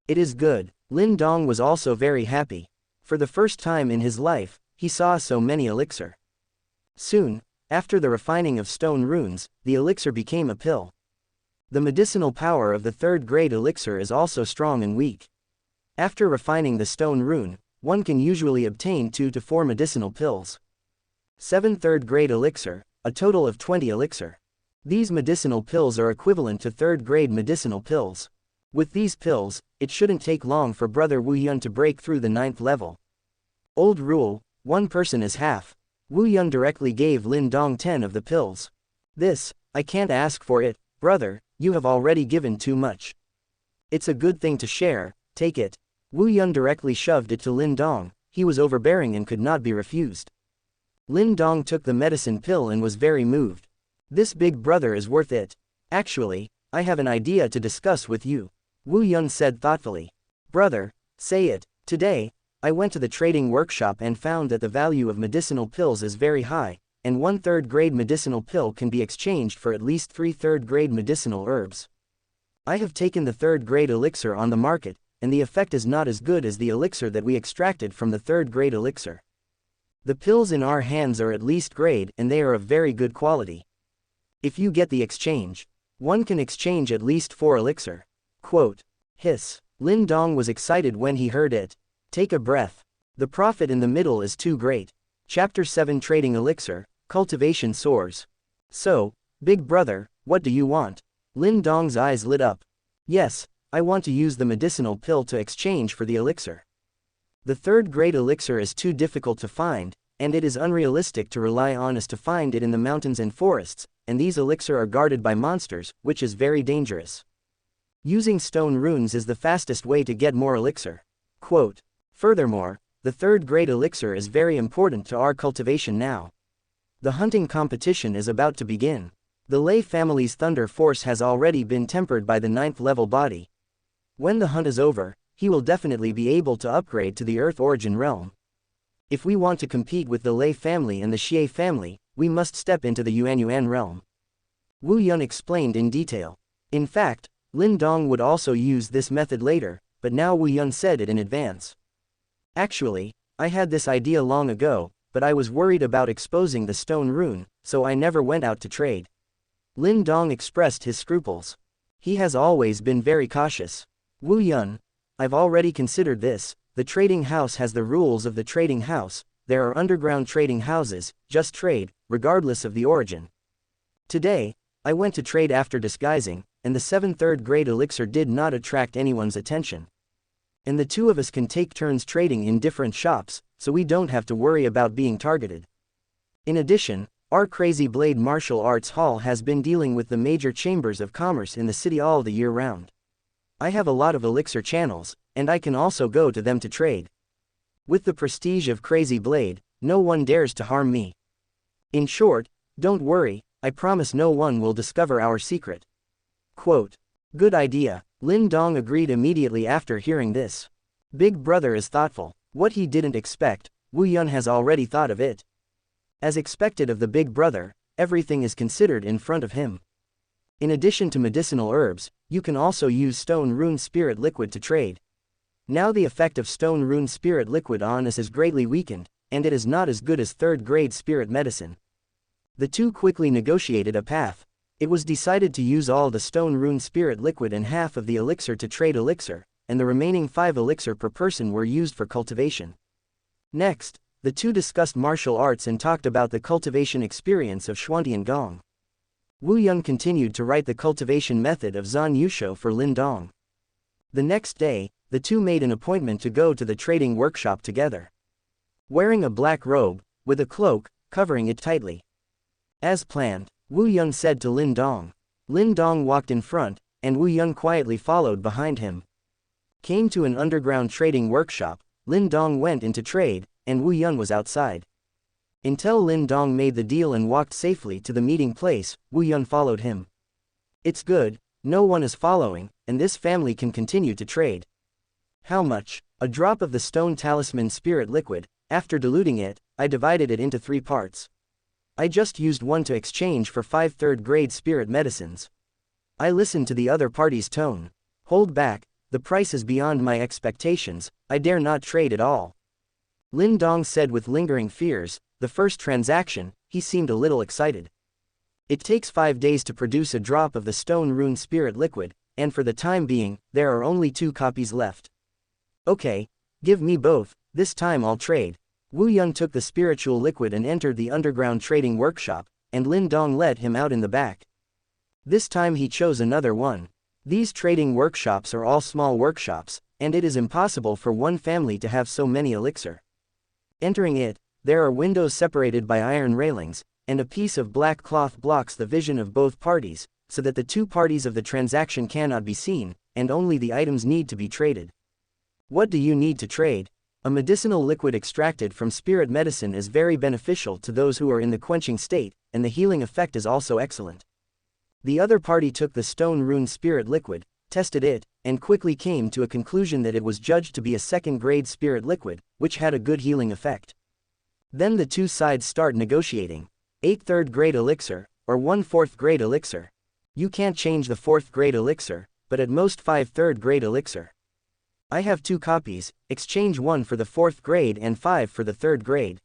S1: It is good. Lin Dong was also very happy. For the first time in his life, he saw so many elixir. Soon, After the refining of stone runes, the elixir became a pill. The medicinal power of the third-grade elixir is also strong and weak. After refining the stone rune, one can usually obtain 2 to 4 medicinal pills. 7 third-grade elixir, a total of 20 elixir. These medicinal pills are equivalent to third-grade medicinal pills. With these pills, it shouldn't take long for Brother Wu Yun to break through the 9th level. Old rule, one person is half. Wu Yun directly gave Lin Dong 10 of the pills. This, I can't ask for it, brother, you have already given too much. It's a good thing to share, take it. Wu Yun directly shoved it to Lin Dong, he was overbearing and could not be refused. Lin Dong took the medicine pill and was very moved. This big brother is worth it. Actually, I have an idea to discuss with you. Wu Yun said thoughtfully. Brother, say it. Today, I went to the trading workshop and found that the value of medicinal pills is very high, and 1 third-grade medicinal pill can be exchanged for at least 3 third-grade medicinal herbs. I have taken the third-grade elixir on the market, and the effect is not as good as the elixir that we extracted from the third-grade elixir. The pills in our hands are at least grade and they are of very good quality. If you get the exchange, one can exchange at least 4 elixir. Quote. Hiss. Lin Dong was excited when he heard it. Take a breath. The profit in the middle is too great. Chapter 7 Trading Elixir, Cultivation Soars. So, big brother, what do you want? Lin Dong's eyes lit up. Yes, I want to use the medicinal pill to exchange for the elixir. The third-grade elixir is too difficult to find, and it is unrealistic to rely on us to find it in the mountains and forests, and these elixir are guarded by monsters, which is very dangerous. Using stone runes is the fastest way to get more elixir. Quote. Furthermore, the third-grade elixir is very important to our cultivation now. The hunting competition is about to begin. The Lei family's thunder force has already been tempered by the 9th level body. When the hunt is over, he will definitely be able to upgrade to the Earth Origin realm. If we want to compete with the Lei family and the Xie family, we must step into the Yuanyuan realm. Wu Yun explained in detail. In fact, Lin Dong would also use this method later, but now Wu Yun said it in advance. Actually, I had this idea long ago, but I was worried about exposing the stone rune, so I never went out to trade. Lin Dong expressed his scruples. He has always been very cautious. Wu Yun, I've already considered this. The trading house has the rules of the trading house. There are underground trading houses, just trade, regardless of the origin. Today, I went to trade after disguising, and the 7th third-grade elixir did not attract anyone's attention. And the two of us can take turns trading in different shops, so we don't have to worry about being targeted. In addition, our Crazy Blade Martial Arts Hall has been dealing with the major chambers of commerce in the city all the year round. I have a lot of elixir channels, and I can also go to them to trade. With the prestige of Crazy Blade, no one dares to harm me. In short, don't worry, I promise no one will discover our secret. Quote. Good idea, Lin Dong agreed immediately after hearing this. Big brother is thoughtful. What he didn't expect, Wu Yun has already thought of it. As expected of the big brother, everything is considered in front of him. In addition to medicinal herbs, you can also use stone rune spirit liquid to trade. Now the effect of stone rune spirit liquid on us is greatly weakened, and it is not as good as third-grade spirit medicine. The two quickly negotiated a path. It was decided to use all the stone rune spirit liquid and half of the elixir to trade elixir, and the remaining 5 elixir per person were used for cultivation. Next, the two discussed martial arts and talked about the cultivation experience of Xuantian Gong. Wu Yun continued to write the cultivation method of Zan Yusho for Lin Dong. The next day, the two made an appointment to go to the trading workshop together. Wearing a black robe, with a cloak, covering it tightly. As planned, Wu Yun said to Lin Dong. Lin Dong walked in front, and Wu Yun quietly followed behind him. Came to an underground trading workshop, Lin Dong went into trade, and Wu Yun was outside. Until Lin Dong made the deal and walked safely to the meeting place, Wu Yun followed him. It's good, no one is following, and this family can continue to trade. How much? A drop of the stone talisman spirit liquid. After diluting it, I divided it into 3 parts. I just used one to exchange for 5 third-grade spirit medicines. I listened to the other party's tone. Hold back, the price is beyond my expectations, I dare not trade at all. Lin Dong said with lingering fears, the first transaction, he seemed a little excited. It takes 5 days to produce a drop of the stone rune spirit liquid, and for the time being, there are only 2 copies left. Okay, give me both, this time I'll trade. Wu Yun took the spiritual liquid and entered the underground trading workshop, and Lin Dong led him out in the back. This time he chose another one. These trading workshops are all small workshops, and it is impossible for one family to have so many elixir. Entering it, there are windows separated by iron railings, and a piece of black cloth blocks the vision of both parties, so that the 2 parties of the transaction cannot be seen, and only the items need to be traded. What do you need to trade? A medicinal liquid extracted from spirit medicine is very beneficial to those who are in the quenching state, and the healing effect is also excellent. The other party took the stone rune spirit liquid, tested it, and quickly came to a conclusion that it was judged to be a second-grade spirit liquid, which had a good healing effect. Then the 2 sides start negotiating. 8 third-grade elixir, or 1 4th-grade elixir. You can't change the 4th-grade elixir, but at most 5 third-grade elixir. I have 2 copies, exchange 1 for the 4th grade and 5 for the 3rd grade.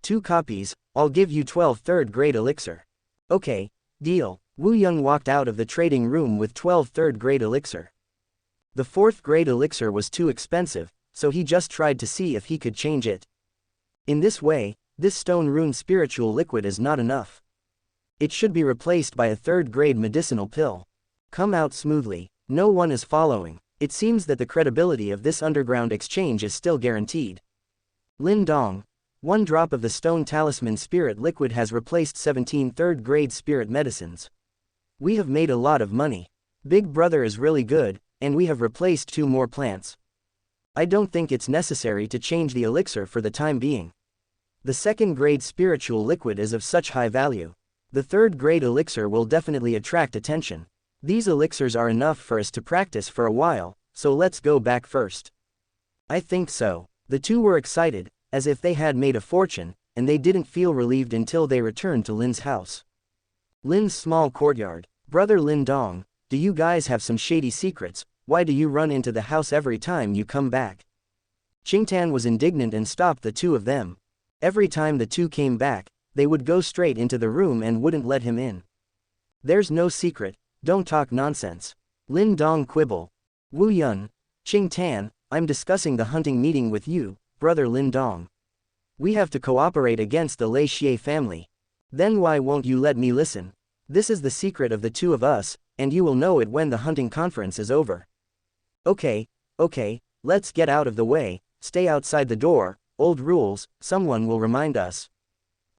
S1: 2 copies, I'll give you 12 third-grade elixir. Okay, deal. Wu Yun walked out of the trading room with 12 third-grade elixir. The 4th-grade elixir was too expensive, so he just tried to see if he could change it. In this way, this stone rune spiritual liquid is not enough. It should be replaced by a 3rd-grade medicinal pill. Come out smoothly, no one is following. It seems that the credibility of this underground exchange is still guaranteed. Lin Dong, 1 drop of the stone talisman spirit liquid has replaced 17 third-grade spirit medicines. We have made a lot of money. Big Brother is really good, and we have replaced 2 more plants. I don't think it's necessary to change the elixir for the time being. The 2nd-grade spiritual liquid is of such high value. The 3rd-grade elixir will definitely attract attention. These elixirs are enough for us to practice for a while, so let's go back first. I think so. The 2 were excited, as if they had made a fortune, and they didn't feel relieved until they returned to Lin's house. Lin's small courtyard. Brother Lin Dong, do you guys have some shady secrets? Why do you run into the house every time you come back? Qingtan was indignant and stopped the 2 of them. Every time the 2 came back, they would go straight into the room and wouldn't let him in. There's no secret, don't talk nonsense. Lin Dong quibble. Wu Yun, Qingtan, I'm discussing the hunting meeting with you, brother Lin Dong. We have to cooperate against the Lei Xie family. Then why won't you let me listen? This is the secret of the 2 of us, and you will know it when the hunting conference is over. Okay, let's get out of the way, stay outside the door, old rules, someone will remind us.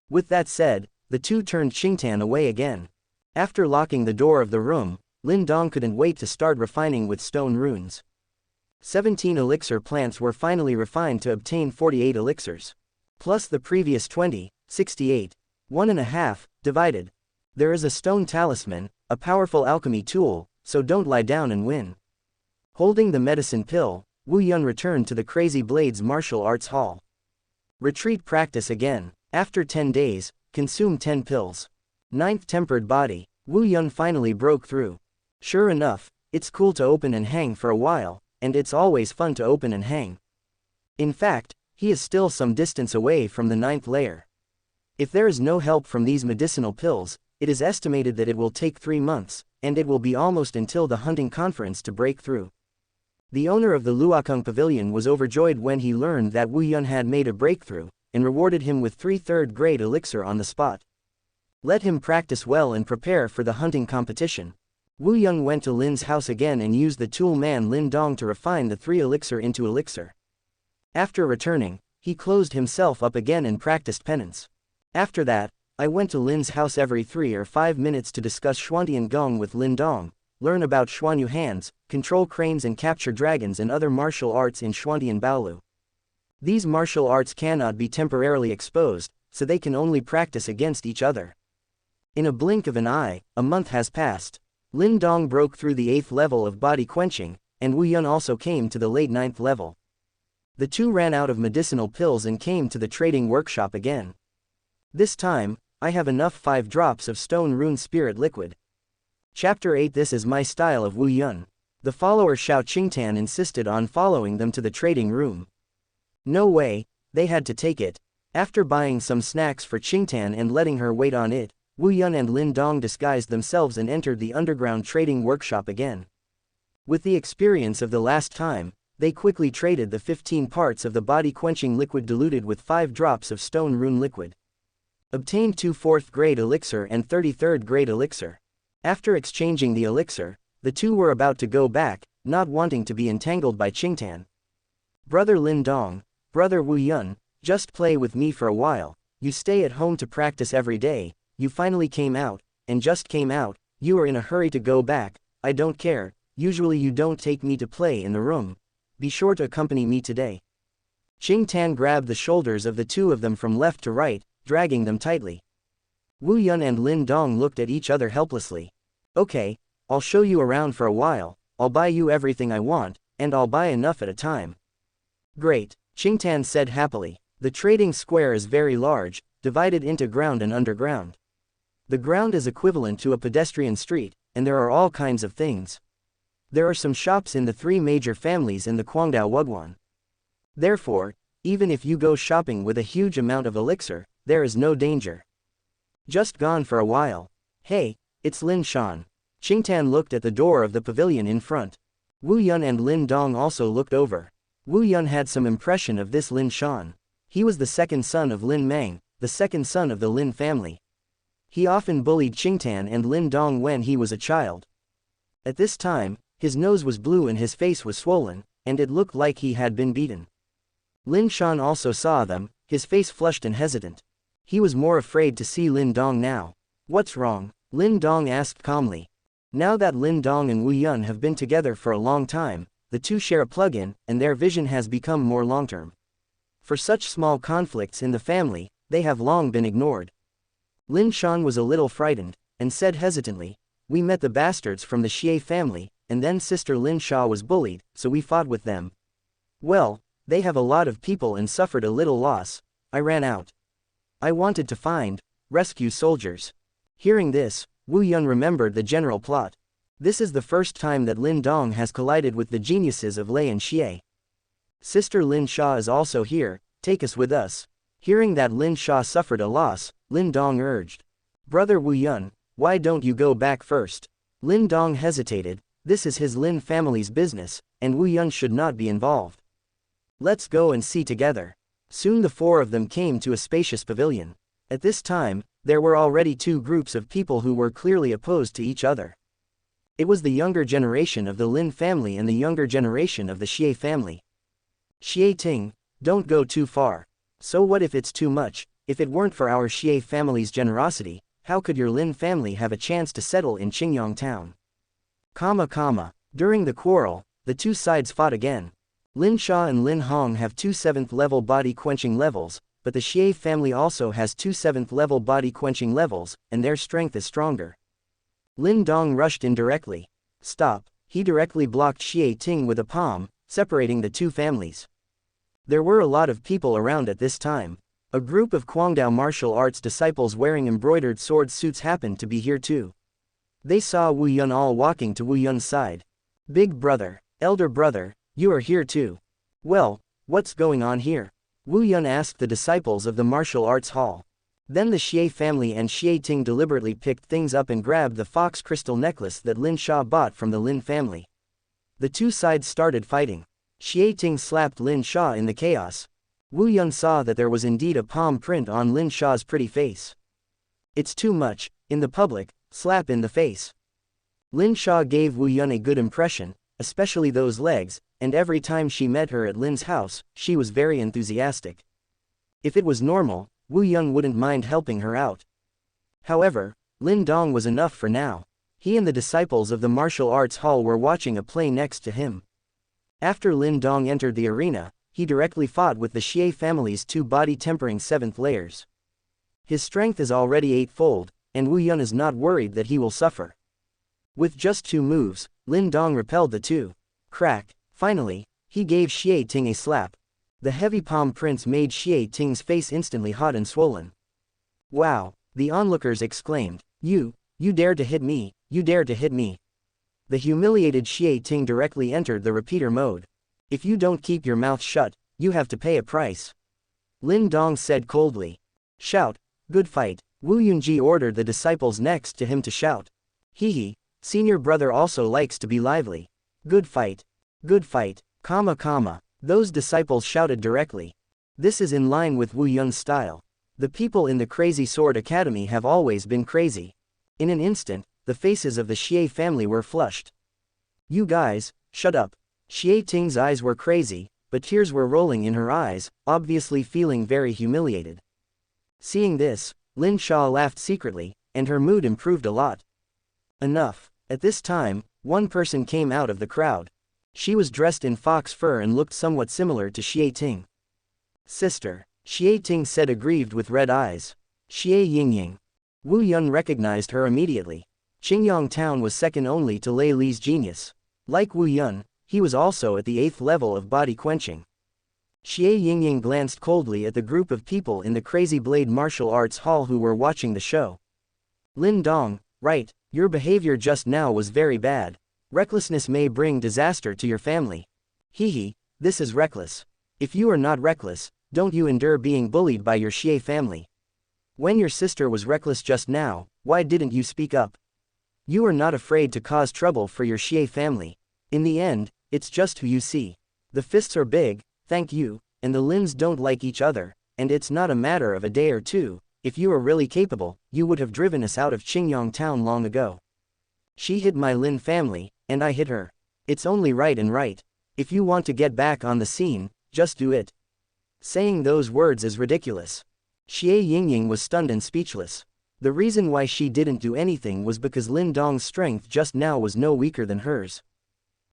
S1: With that said, the 2 turned Qingtan away again. After locking the door of the room, Lin Dong couldn't wait to start refining with stone runes. 17 elixir plants were finally refined to obtain 48 elixirs. Plus the previous 20, 68. 1.5, divided. There is a stone talisman, a powerful alchemy tool, so don't lie down and win. Holding the medicine pill, Wu Yun returned to the Crazy Blades martial arts hall. Retreat practice again. After 10 days, consume 10 pills. 9th tempered body, Wu Yun finally broke through. Sure enough, it's cool to open and hang for a while, and it's always fun to open and hang. In fact, he is still some distance away from the 9th layer. If there is no help from these medicinal pills, it is estimated that it will take 3 months, and it will be almost until the hunting conference to break through. The owner of the Luokung Pavilion was overjoyed when he learned that Wu Yun had made a breakthrough, and rewarded him with 3 third-grade elixir on the spot. Let him practice well and prepare for the hunting competition. Wu Yun went to Lin's house again and used the tool man Lin Dong to refine the 3 elixir into elixir. After returning, he closed himself up again and practiced penance. After that, I went to Lin's house every 3 or 5 minutes to discuss Xuantian Gong with Lin Dong, learn about Xuanyu hands, control cranes and capture dragons and other martial arts in Xuantian Baolu. These martial arts cannot be temporarily exposed, so they can only practice against each other. In a blink of an eye, a month has passed. Lin Dong broke through the 8th level of body quenching, and Wu Yun also came to the late 9th level. The 2 ran out of medicinal pills and came to the trading workshop again. This time, I have enough 5 drops of stone rune spirit liquid. Chapter 8. This is my style of Wu Yun. The follower Xiao Qingtan insisted on following them to the trading room. No way, they had to take it. After buying some snacks for Qingtan and letting her wait on it, Wu Yun and Lin Dong disguised themselves and entered the underground trading workshop again. With the experience of the last time, they quickly traded the 15 parts of the body-quenching liquid diluted with 5 drops of stone rune liquid. Obtained 2 4th grade elixir and 33rd grade elixir. After exchanging the elixir, the two were about to go back, not wanting to be entangled by Qingtan. Brother Lin Dong, brother Wu Yun, just play with me for a while. You stay at home to practice every day. You finally came out, and just came out. You are in a hurry to go back. I don't care. Usually you don't take me to play in the room. Be sure to accompany me today. Qingtan grabbed the shoulders of the two of them from left to right, dragging them tightly. Wu Yun and Lin Dong looked at each other helplessly. Okay, I'll show you around for a while. I'll buy you everything I want, and I'll buy enough at a time. Great, Qingtan said happily. The trading square is very large, divided into ground and underground. The ground is equivalent to a pedestrian street, and there are all kinds of things. There are some shops in the 3 major families in the Guangdao Wugwan. Therefore, even if you go shopping with a huge amount of elixir, there is no danger. Just gone for a while. Hey, it's Lin Shan. Qingtan looked at the door of the pavilion in front. Wu Yun and Lin Dong also looked over. Wu Yun had some impression of this Lin Shan. He was the second son of Lin Mang, the second son of the Lin family. He often bullied Qingtan and Lin Dong when he was a child. At this time, his nose was blue and his face was swollen, and it looked like he had been beaten. Lin Shan also saw them, his face flushed and hesitant. He was more afraid to see Lin Dong now. What's wrong? Lin Dong asked calmly. Now that Lin Dong and Wu Yun have been together for a long time, the two share a plug-in, and their vision has become more long-term. For such small conflicts in the family, they have long been ignored. Lin Shan was a little frightened, and said hesitantly, "We met the bastards from the Xie family, and then sister Lin Sha was bullied, so we fought with them. Well, they have a lot of people and suffered a little loss. I ran out. I wanted to find, rescue soldiers." Hearing this, Wu Yun remembered the general plot. This is the first time that Lin Dong has collided with the geniuses of Lei and Xie. Sister Lin Sha is also here, take us with us. Hearing that Lin Sha suffered a loss, Lin Dong urged. Brother Wu Yun, why don't you go back first? Lin Dong hesitated. This is his Lin family's business, and Wu Yun should not be involved. Let's go and see together. Soon the 4 of them came to a spacious pavilion. At this time, there were already 2 groups of people who were clearly opposed to each other. It was the younger generation of the Lin family and the younger generation of the Xie family. Xie Ting, don't go too far. So what if it's too much? If it weren't for our Xie family's generosity, how could your Lin family have a chance to settle in Qingyang town? During the quarrel, the 2 sides fought again. Lin Sha and Lin Hong have 2 7th level body quenching levels, but the Xie family also has 2 7th level body quenching levels, and their strength is stronger. Lin Dong rushed in directly. Stop, he directly blocked Xie Ting with a palm, separating the 2 families. There were a lot of people around at this time. A group of Guangdao martial arts disciples wearing embroidered sword suits happened to be here too. They saw Wu Yun all walking to Wu Yun's side. Big brother, elder brother, you are here too. Well, what's going on here? Wu Yun asked the disciples of the martial arts hall. Then the Xie family and Xie Ting deliberately picked things up and grabbed the fox crystal necklace that Lin Sha bought from the Lin family. The 2 sides started fighting. Xie Ting slapped Lin Sha in the chaos. Wu Yun saw that there was indeed a palm print on Lin Sha's pretty face. It's too much, in the public, slap in the face. Lin Sha gave Wu Yun a good impression, especially those legs, and every time she met her at Lin's house, she was very enthusiastic. If it was normal, Wu Yun wouldn't mind helping her out. However, Lin Dong was enough for now. He and the disciples of the martial arts hall were watching a play next to him. After Lin Dong entered the arena, he directly fought with the Xie family's 2 body-tempering 7th layers. His strength is already 8-fold, and Wu Yun is not worried that he will suffer. With just 2 moves, Lin Dong repelled the 2. Crack. Finally, he gave Xie Ting a slap. The heavy palm prints made Xie Ting's face instantly hot and swollen. Wow, the onlookers exclaimed. You dared to hit me, you dared to hit me. The humiliated Xie Ting directly entered the repeater mode. If you don't keep your mouth shut, you have to pay a price. Lin Dong said coldly. Shout, good fight. Wu Yunji ordered the disciples next to him to shout. Hehe, senior brother also likes to be lively. Good fight. Good fight, comma. Those disciples shouted directly. This is in line with Wu Yun's style. The people in the Crazy Sword Academy have always been crazy. In an instant, the faces of the Xie family were flushed. You guys, shut up. Xie Ting's eyes were crazy, but tears were rolling in her eyes, obviously feeling very humiliated. Seeing this, Lin Sha laughed secretly, and her mood improved a lot. Enough. At this time, one person came out of the crowd. She was dressed in fox fur and looked somewhat similar to Xie Ting. Sister, Xie Ting said aggrieved with red eyes. Xie Yingying. Wu Yun recognized her immediately. Qingyang Town was second only to Lei Li's genius. Like Wu Yun, he was also at the 8th level of body quenching. Xie Yingying glanced coldly at the group of people in the Crazy Blade Martial Arts Hall who were watching the show. Lin Dong, right, your behavior just now was very bad. Recklessness may bring disaster to your family. Hehe, this is reckless. If you are not reckless, don't you endure being bullied by your Xie family? When your sister was reckless just now, why didn't you speak up? You are not afraid to cause trouble for your Xie family. In the end, it's just who you see. The fists are big, thank you, and the Lins don't like each other, and it's not a matter of a day or two. If you are really capable, you would have driven us out of Qingyang Town long ago. She hit my Lin family, and I hit her. It's only right and right. If you want to get back on the scene, just do it. Saying those words is ridiculous. Xie Yingying was stunned and speechless. The reason why she didn't do anything was because Lin Dong's strength just now was no weaker than hers.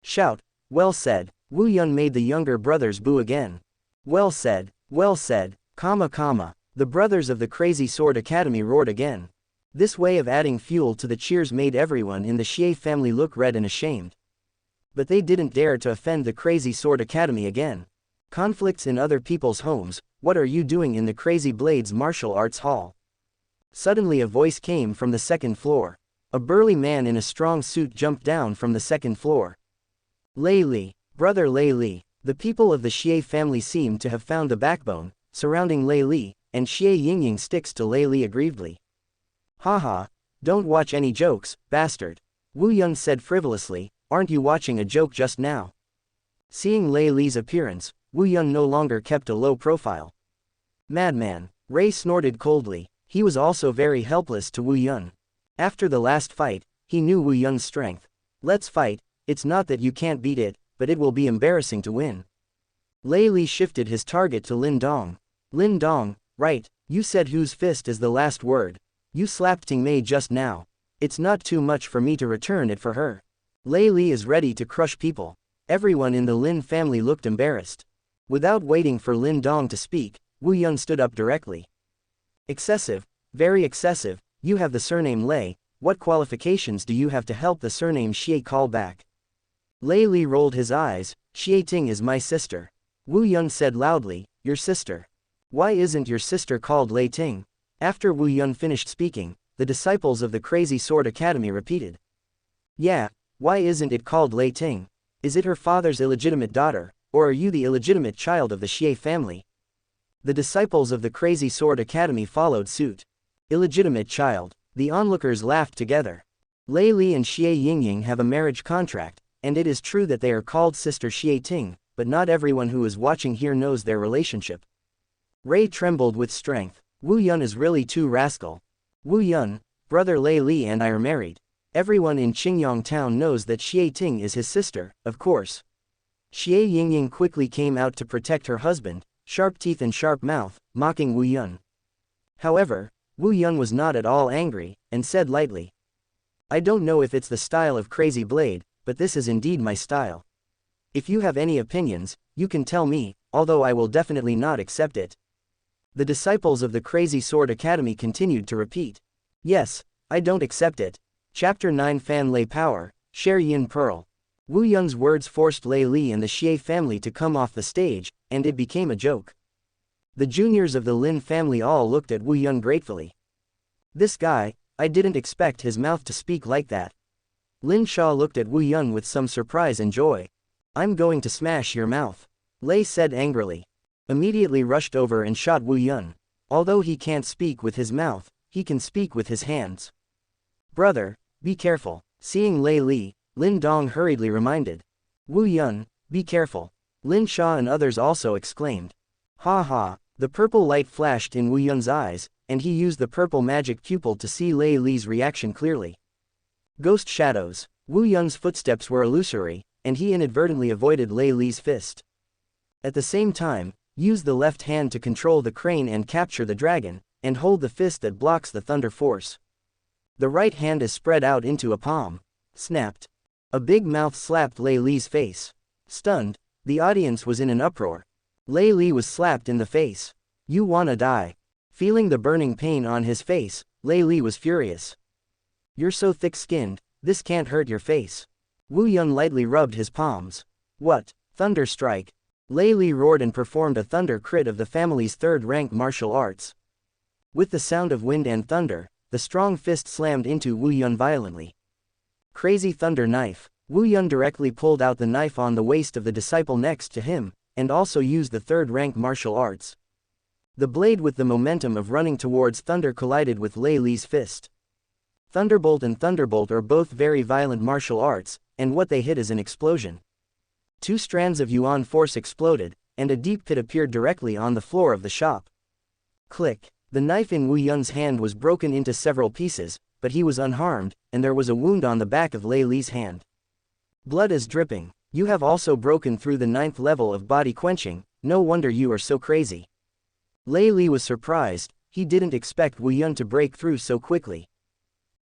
S1: Shout, well said. Wu Yun made the younger brothers boo again. Well said, comma. The brothers of the Crazy Sword Academy roared again. This way of adding fuel to the cheers made everyone in the Xie family look red and ashamed. But they didn't dare to offend the Crazy Sword Academy again. Conflicts in other people's homes, what are you doing in the Crazy Blades Martial Arts Hall? Suddenly a voice came from the second floor. A burly man in a strong suit jumped down from the second floor. Lei Li, brother Lei Li. The people of the Xie family seemed to have found a backbone, surrounding Lei Li, and Xie Yingying sticks to Lei Li aggrievedly. Haha, don't watch any jokes, bastard. Wu Yun said frivolously, aren't you watching a joke just now? Seeing Lei Li's appearance, Wu Yun no longer kept a low profile. Madman, Ray snorted coldly. He was also very helpless to Wu Yun. After the last fight, he knew Wu Yun's strength. Let's fight, it's not that you can't beat it, but it will be embarrassing to win. Lei Li shifted his target to Lin Dong. Lin Dong, right, you said whose fist is the last word. You slapped Ting Mei just now. It's not too much for me to return it for her. Lei Li is ready to crush people. Everyone in the Lin family looked embarrassed. Without waiting for Lin Dong to speak, Wu Yun stood up directly. Excessive, very excessive, you have the surname Lei, what qualifications do you have to help the surname Xie call back? Lei Li rolled his eyes, Xie Ting is my sister. Wu Yun said loudly, your sister. Why isn't your sister called Lei Ting? After Wu Yun finished speaking, the disciples of the Crazy Sword Academy repeated. Yeah, why isn't it called Lei Ting? Is it her father's illegitimate daughter, or are you the illegitimate child of the Xie family? The disciples of the Crazy Sword Academy followed suit. Illegitimate child. The onlookers laughed together. Lei Li and Xie Yingying have a marriage contract, and it is true that they are called Sister Xie Ting, but not everyone who is watching here knows their relationship. Ray trembled with strength. Wu Yun is really too rascal. Wu Yun, brother Lei Li and I are married. Everyone in Qingyang Town knows that Xie Ting is his sister, of course. Xie Yingying quickly came out to protect her husband, sharp teeth and sharp mouth, mocking Wu Yun. However, Wu Yun was not at all angry, and said lightly. I don't know if it's the style of Crazy Blade, but this is indeed my style. If you have any opinions, you can tell me, although I will definitely not accept it. The disciples of the Crazy Sword Academy continued to repeat. Yes, I don't accept it. Chapter 9 Fan Lei Power, Share Yin Pearl. Wu Yun's words forced Lei Li and the Xie family to come off the stage, and it became a joke. The juniors of the Lin family all looked at Wu Yun gratefully. This guy, I didn't expect his mouth to speak like that. Lin Sha looked at Wu Yun with some surprise and joy. I'm going to smash your mouth. Lei said angrily. immediately rushed over and shot Wu Yun. Although he can't speak with his mouth, he can speak with his hands. Brother, be careful. Seeing Lei Li, Lin Dong hurriedly reminded. Wu Yun, be careful. Lin Sha and others also exclaimed. Ha ha, the purple light flashed in Wu Yun's eyes, and he used the purple magic pupil to see Lei Li's reaction clearly. Ghost shadows. Wu Yun's footsteps were illusory, and he inadvertently avoided Lei Li's fist. At the same time, use the left hand to control the crane and capture the dragon, and hold the fist that blocks the thunder force. The right hand is spread out into a palm. Snapped. A big mouth slapped Lei Li's face. Stunned, the audience was in an uproar. Lei Li was slapped in the face. You wanna die. Feeling the burning pain on his face, Lei Li was furious. You're so thick-skinned, this can't hurt your face. Wu Yun lightly rubbed his palms. What? Thunder strike. Lei Li roared and performed a thunder crit of the family's third-rank martial arts. With the sound of wind and thunder, the strong fist slammed into Wu Yun violently. Crazy thunder knife. Wu Yun directly pulled out the knife on the waist of the disciple next to him, and also used the third-rank martial arts. The blade with the momentum of running towards thunder collided with Lei Li's fist. Thunderbolt and Thunderbolt are both very violent martial arts, and what they hit is an explosion. Two strands of Yuan force exploded, and a deep pit appeared directly on the floor of the shop. Click. The knife in Wu Yun's hand was broken into several pieces, but he was unharmed, and there was a wound on the back of Lei Li's hand. Blood is dripping. You have also broken through the 9th level of body quenching, no wonder you are so crazy. Lei Li was surprised, he didn't expect Wu Yun to break through so quickly.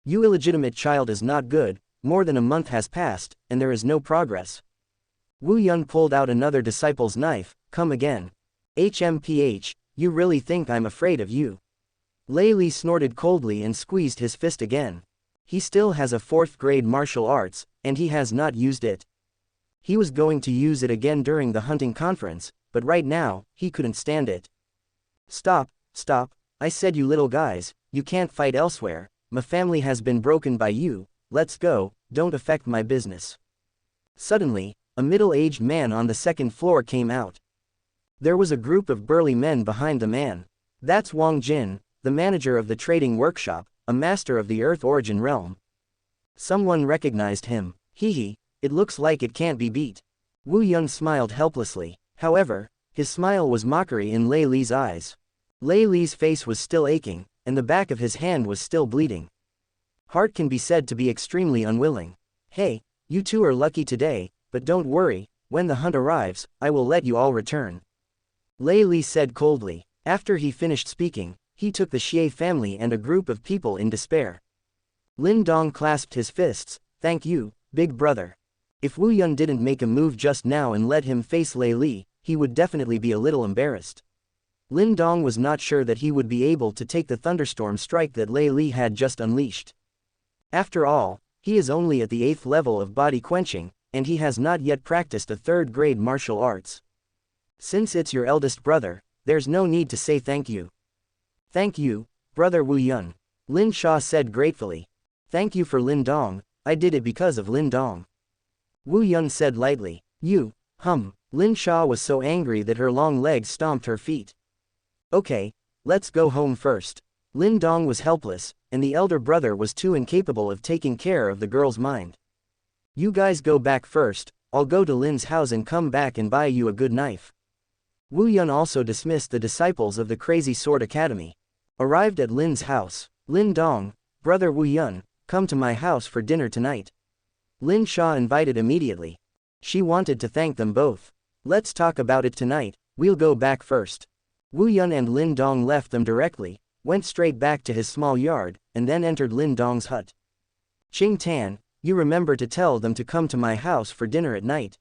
S1: You illegitimate child is not good, more than a month has passed, and there is no progress. Wu Yun pulled out another disciple's knife. Come again. HMPH, you really think I'm afraid of you? Lei Li snorted coldly and squeezed his fist again. He still has a 4th grade martial arts, and he has not used it. He was going to use it again during the hunting conference, but right now, he couldn't stand it. Stop, stop, I said you little guys, you can't fight elsewhere, my family has been broken by you, let's go, don't affect my business. Suddenly, a middle-aged man on the 2nd floor came out. There was a group of burly men behind the man. That's Wang Jin, the manager of the trading workshop, a master of the Earth Origin realm. Someone recognized him. Hee, it looks like it can't be beat. Wu Yun smiled helplessly. However, his smile was mockery in Lei Li's eyes. Lei Li's face was still aching, and the back of his hand was still bleeding. Heart can be said to be extremely unwilling. Hey, you two are lucky today, but don't worry, when the hunt arrives, I will let you all return. Lei Li said coldly. After he finished speaking, he took the Xie family and a group of people in despair. Lin Dong clasped his fists. Thank you, big brother. If Wu Yun didn't make a move just now and let him face Lei Li, he would definitely be a little embarrassed. Lin Dong was not sure that he would be able to take the thunderstorm strike that Lei Li had just unleashed. After all, he is only at the 8th level of body quenching, and he has not yet practiced a 3rd grade martial arts. Since it's your eldest brother, there's no need to say thank you. Thank you, brother Wu Yun. Lin Sha said gratefully. Thank you for Lin Dong, I did it because of Lin Dong. Wu Yun said lightly. You, Lin Sha was so angry that her long legs stomped her feet. Okay, let's go home first. Lin Dong was helpless, and the elder brother was too incapable of taking care of the girl's mind. You guys go back first, I'll go to Lin's house and come back and buy you a good knife. Wu Yun also dismissed the disciples of the Crazy Sword Academy. Arrived at Lin's house. Lin Dong, brother Wu Yun, come to my house for dinner tonight. Lin Sha invited immediately. She wanted to thank them both. Let's talk about it tonight, we'll go back first. Wu Yun and Lin Dong left them directly, went straight back to his small yard, and then entered Lin Dong's hut. Qing Tan, you remember to tell them to come to my house for dinner at night.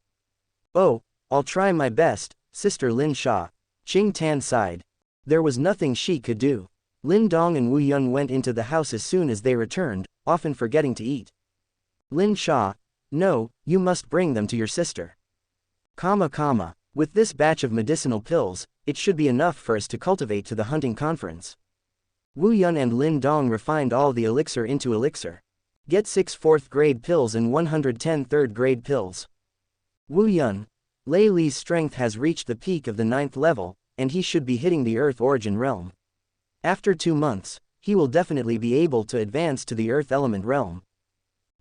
S1: Oh, I'll try my best, Sister Lin Sha. Qing Tan sighed. There was nothing she could do. Lin Dong and Wu Yun went into the house as soon as they returned, often forgetting to eat. Lin Sha, no, you must bring them to your sister. With this batch of medicinal pills, it should be enough for us to cultivate to the hunting conference. Wu Yun and Lin Dong refined all the elixir into elixir. Get 6 4th grade pills and 110 3rd grade pills. Wu Yun, Lei Li's strength has reached the peak of the 9th level, and he should be hitting the Earth Origin realm. After 2 months, he will definitely be able to advance to the Earth Element realm.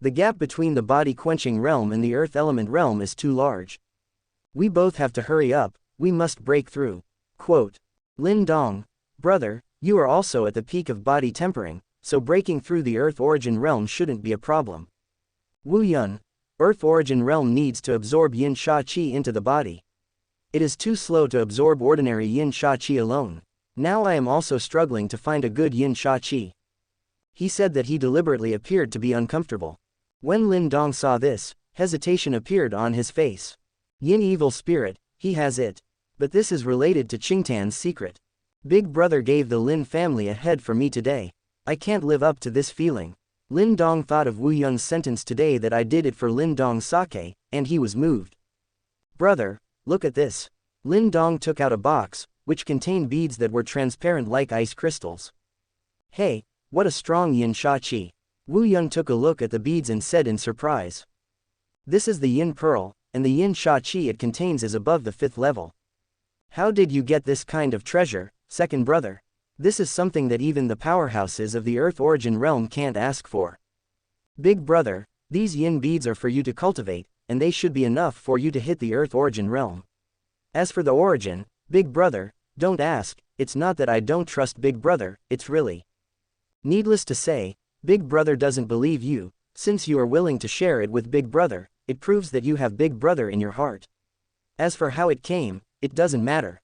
S1: The gap between the Body Quenching realm and the Earth Element realm is too large. We both have to hurry up, we must break through. Quote. Lin Dong, brother, you are also at the peak of body tempering, so breaking through the Earth Origin realm shouldn't be a problem. Wu Yun, Earth Origin realm needs to absorb Yin Sha Qi into the body. It is too slow to absorb ordinary Yin Sha Qi alone. Now I am also struggling to find a good Yin Sha Qi. He said that he deliberately appeared to be uncomfortable. When Lin Dong saw this, hesitation appeared on his face. Yin evil spirit, he has it. But this is related to Qingtan's secret. Big brother gave the Lin family a head for me today. I can't live up to this feeling. Lin Dong thought of Wu Yun's sentence today that I did it for Lin Dong's sake, and he was moved. Brother, look at this. Lin Dong took out a box, which contained beads that were transparent like ice crystals. Hey, what a strong Yin Sha Qi. Wu Yun took a look at the beads and said in surprise. This is the Yin Pearl, and the Yin Sha Qi it contains is above the 5th level. How did you get this kind of treasure, second brother? This is something that even the powerhouses of the Earth Origin realm can't ask for. Big brother, these Yin beads are for you to cultivate, and they should be enough for you to hit the Earth Origin realm. As for the origin, big brother, don't ask, it's not that I don't trust big brother, it's really. Needless to say, big brother doesn't believe you, since you are willing to share it with big brother, it proves that you have big brother in your heart. As for how it came, it doesn't matter.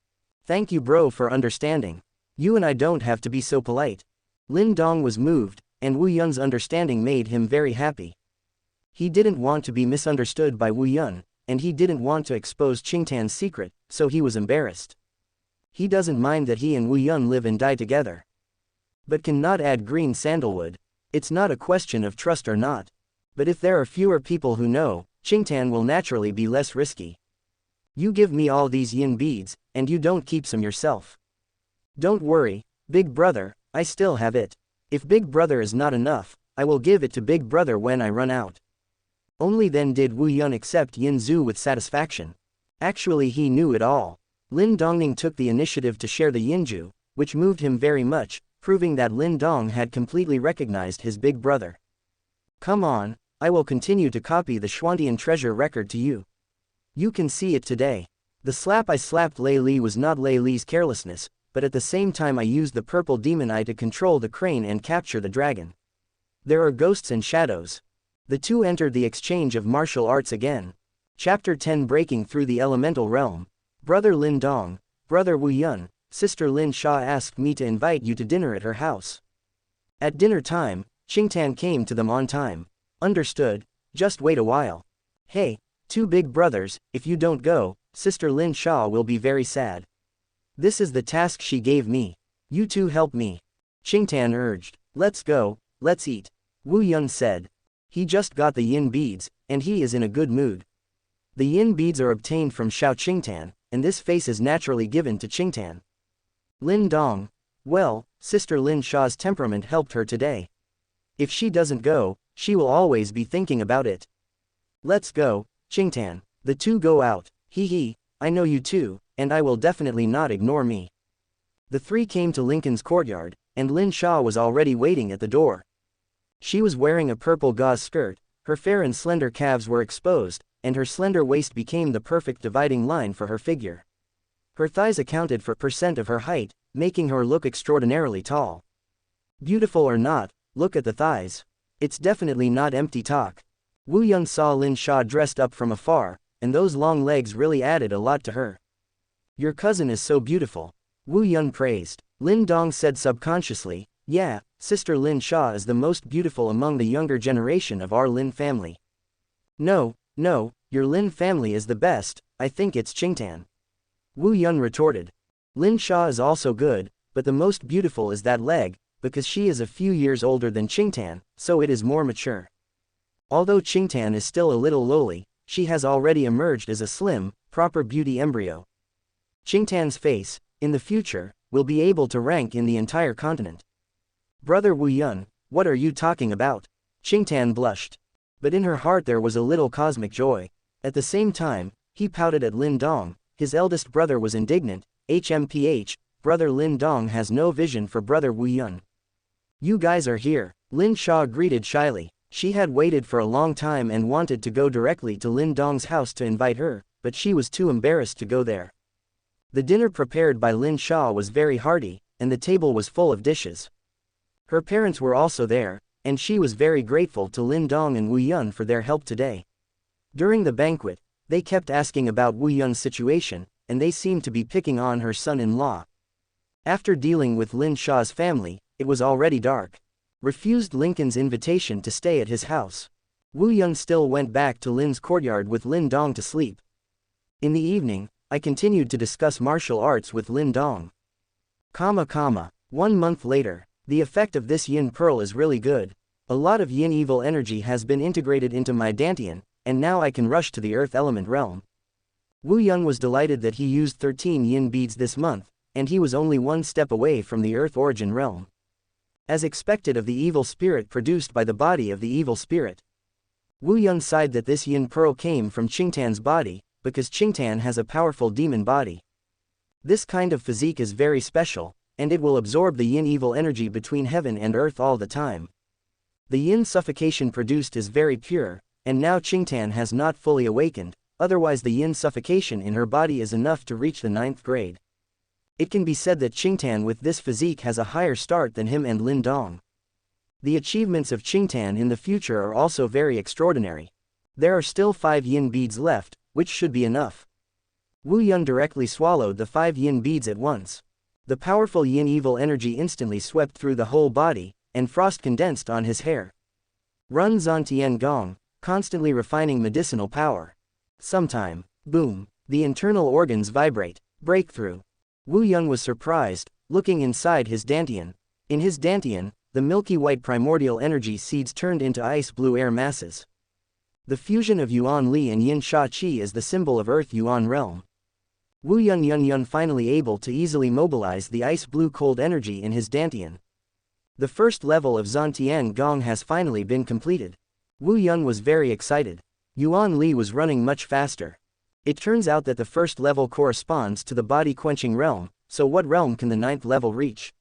S1: Thank you bro for understanding. You and I don't have to be so polite. Lin Dong was moved, and Wu Yun's understanding made him very happy. He didn't want to be misunderstood by Wu Yun, and he didn't want to expose Qingtan's secret, so he was embarrassed. He doesn't mind that he and Wu Yun live and die together. But cannot add green sandalwood. It's not a question of trust or not. But if there are fewer people who know, Qingtan will naturally be less risky. You give me all these yin beads, and you don't keep some yourself. Don't worry, big brother, I still have it. If big brother is not enough, I will give it to big brother when I run out. Only then did Wu Yun accept Yin Zhu with satisfaction. Actually he knew it all. Lin Dongning took the initiative to share the Yinju, which moved him very much, proving that Lin Dong had completely recognized his big brother. Come on, I will continue to copy the Xuantian treasure record to you. You can see it today. The slap I slapped Lei Li was not Lei Li's carelessness, but at the same time I used the purple demon eye to control the crane and capture the dragon. There are ghosts and shadows. The two entered the exchange of martial arts again. Chapter 10 Breaking Through the Elemental Realm. Brother Lin Dong, Brother Wu Yun, Sister Lin Sha asked me to invite you to dinner at her house. At dinner time, Qingtan came to them on time. Understood, just wait a while. Hey, two big brothers, if you don't go, Sister Lin Sha will be very sad. This is the task she gave me. You two help me. Qingtan urged. Let's go, let's eat. Wu Yun said. He just got the yin beads, and he is in a good mood. The yin beads are obtained from Xiao Qingtan, and this face is naturally given to Qingtan. Lin Dong. Well, Sister Lin Sha's temperament helped her today. If she doesn't go, she will always be thinking about it. Let's go, Qingtan. The two go out. Hee hee, I know you too, and I will definitely not ignore me. The three came to Lincoln's courtyard, and Lin Sha was already waiting at the door. She was wearing a purple gauze skirt, her fair and slender calves were exposed, and her slender waist became the perfect dividing line for her figure. Her thighs accounted for % of her height, making her look extraordinarily tall. Beautiful or not, look at the thighs. It's definitely not empty talk. Wu Yun saw Lin Sha dressed up from afar, and those long legs really added a lot to her. Your cousin is so beautiful. Wu Yun praised. Lin Dong said subconsciously, yeah, Sister Lin Sha is the most beautiful among the younger generation of our Lin family. No, your Lin family is the best, I think it's Qingtan. Wu Yun retorted. Lin Sha is also good, but the most beautiful is that leg, because she is a few years older than Qingtan, so it is more mature. Although Qingtan is still a little lowly, she has already emerged as a slim, proper beauty embryo. Qingtan's face, in the future, will be able to rank in the entire continent. Brother Wu Yun, what are you talking about? Qingtan blushed. But in her heart there was a little cosmic joy. At the same time, he pouted at Lin Dong, his eldest brother was indignant, HMPH, brother Lin Dong has no vision for brother Wu Yun. You guys are here, Lin Sha greeted shyly. She had waited for a long time and wanted to go directly to Lin Dong's house to invite her, but she was too embarrassed to go there. The dinner prepared by Lin Sha was very hearty, and the table was full of dishes. Her parents were also there, and she was very grateful to Lin Dong and Wu Yun for their help today. During the banquet, they kept asking about Wu Yun's situation, and they seemed to be picking on her son-in-law. After dealing with Lin Sha's family, it was already dark. Refused Lincoln's invitation to stay at his house. Wu Yun still went back to Lin's courtyard with Lin Dong to sleep. In the evening, I continued to discuss martial arts with Lin Dong. 1 month later, the effect of this yin pearl is really good. A lot of yin evil energy has been integrated into my dantian, and now I can rush to the earth element realm. Wu Yun was delighted that he used 13 yin beads this month, and he was only one step away from the earth origin realm. As expected of the evil spirit produced by the body of the evil spirit. Wu Yun sighed that this yin pearl came from Qingtan's body, because Qingtan has a powerful demon body. This kind of physique is very special, and it will absorb the yin evil energy between heaven and earth all the time. The yin suffocation produced is very pure, and now Qingtan has not fully awakened, otherwise the yin suffocation in her body is enough to reach the 9th grade. It can be said that Qingtan with this physique has a higher start than him and Lin Dong. The achievements of Qingtan in the future are also very extraordinary. There are still 5 yin beads left, which should be enough. Wu Yun directly swallowed the 5 yin beads at once. The powerful yin evil energy instantly swept through the whole body, and frost condensed on his hair. Run Zantian Gong, constantly refining medicinal power. Sometime, boom, the internal organs vibrate, breakthrough. Wu Yun was surprised, looking inside his dantian. In his dantian, the milky white primordial energy seeds turned into ice blue air masses. The fusion of Yuan Li and Yin Sha Qi is the symbol of Earth Yuan realm. Wu Yun finally able to easily mobilize the ice blue cold energy in his dantian. The first level of Zantian Gong has finally been completed. Wu Yun was very excited. Yuan Li was running much faster. It turns out that the first level corresponds to the body-quenching realm, so what realm can the 9th level reach?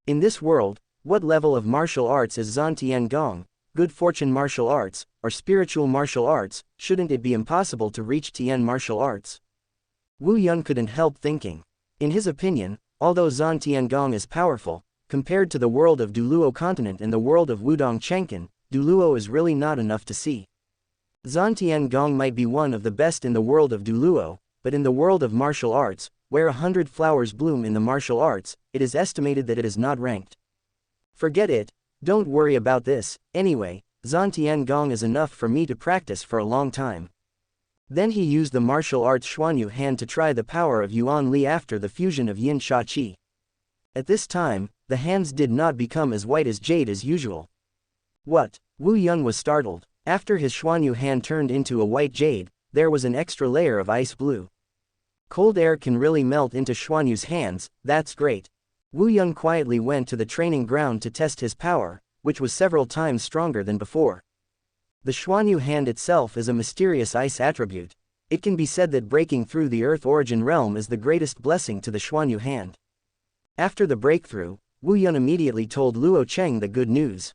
S1: In this world, what level of martial arts is Zantian Gong, good fortune martial arts, or spiritual martial arts? Shouldn't it be impossible to reach Tian martial arts? Wu Yun couldn't help thinking. In his opinion, although Zantian Gong is powerful, compared to the world of Duluo continent and the world of Wudong Chenkin, Duluo is really not enough to see. Zantian Gong might be one of the best in the world of Duluo, but in the world of martial arts, where 100 flowers bloom in the martial arts, it is estimated that it is not ranked. Forget it, don't worry about this, anyway, Zantian Gong is enough for me to practice for a long time. Then he used the martial arts Xuanyu hand to try the power of Yuan Li after the fusion of Yin Sha Qi. At this time, the hands did not become as white as jade as usual. What? Wu Yun was startled. After his Xuanyu hand turned into a white jade, there was an extra layer of ice blue. Cold air can really melt into Xuanyu's hands, that's great. Wu Yun quietly went to the training ground to test his power, which was several times stronger than before. The Xuanyu hand itself is a mysterious ice attribute. It can be said that breaking through the Earth origin realm is the greatest blessing to the Xuanyu hand. After the breakthrough, Wu Yun immediately told Luo Cheng the good news.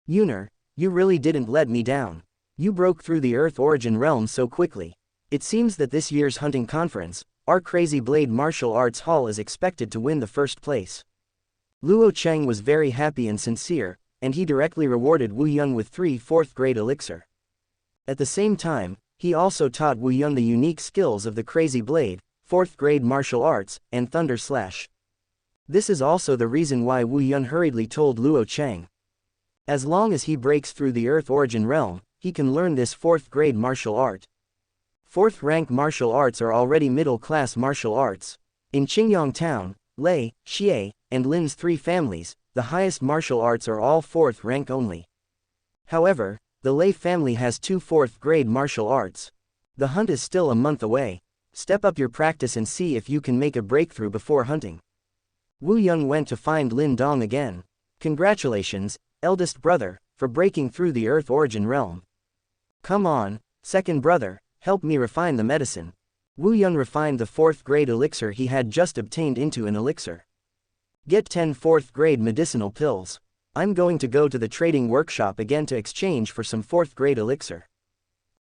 S1: Yuner, you really didn't let me down. You broke through the Earth origin realm so quickly. It seems that this year's hunting conference, our Crazy Blade Martial Arts Hall is expected to win the first place. Luo Cheng was very happy and sincere, and he directly rewarded Wu Yun with 3 4th grade elixir. At the same time, he also taught Wu Yun the unique skills of the Crazy Blade, 4th grade martial arts, and Thunder Slash. This is also the reason why Wu Yun hurriedly told Luo Cheng. As long as he breaks through the Earth origin realm, he can learn this 4th grade martial art. 4th rank martial arts are already middle-class martial arts. In Qingyang Town, Lei, Xie, and Lin's 3 families, the highest martial arts are all 4th rank only. However, the Lei family has 2 4th grade martial arts. The hunt is still a month away. Step up your practice and see if you can make a breakthrough before hunting. Wu Yun went to find Lin Dong again. Congratulations, eldest brother, for breaking through the Earth origin realm. Come on, second brother, help me refine the medicine. Wu Yun refined the 4th grade elixir he had just obtained into an elixir. Get 10 4th grade medicinal pills. I'm going to go to the trading workshop again to exchange for some 4th grade elixir.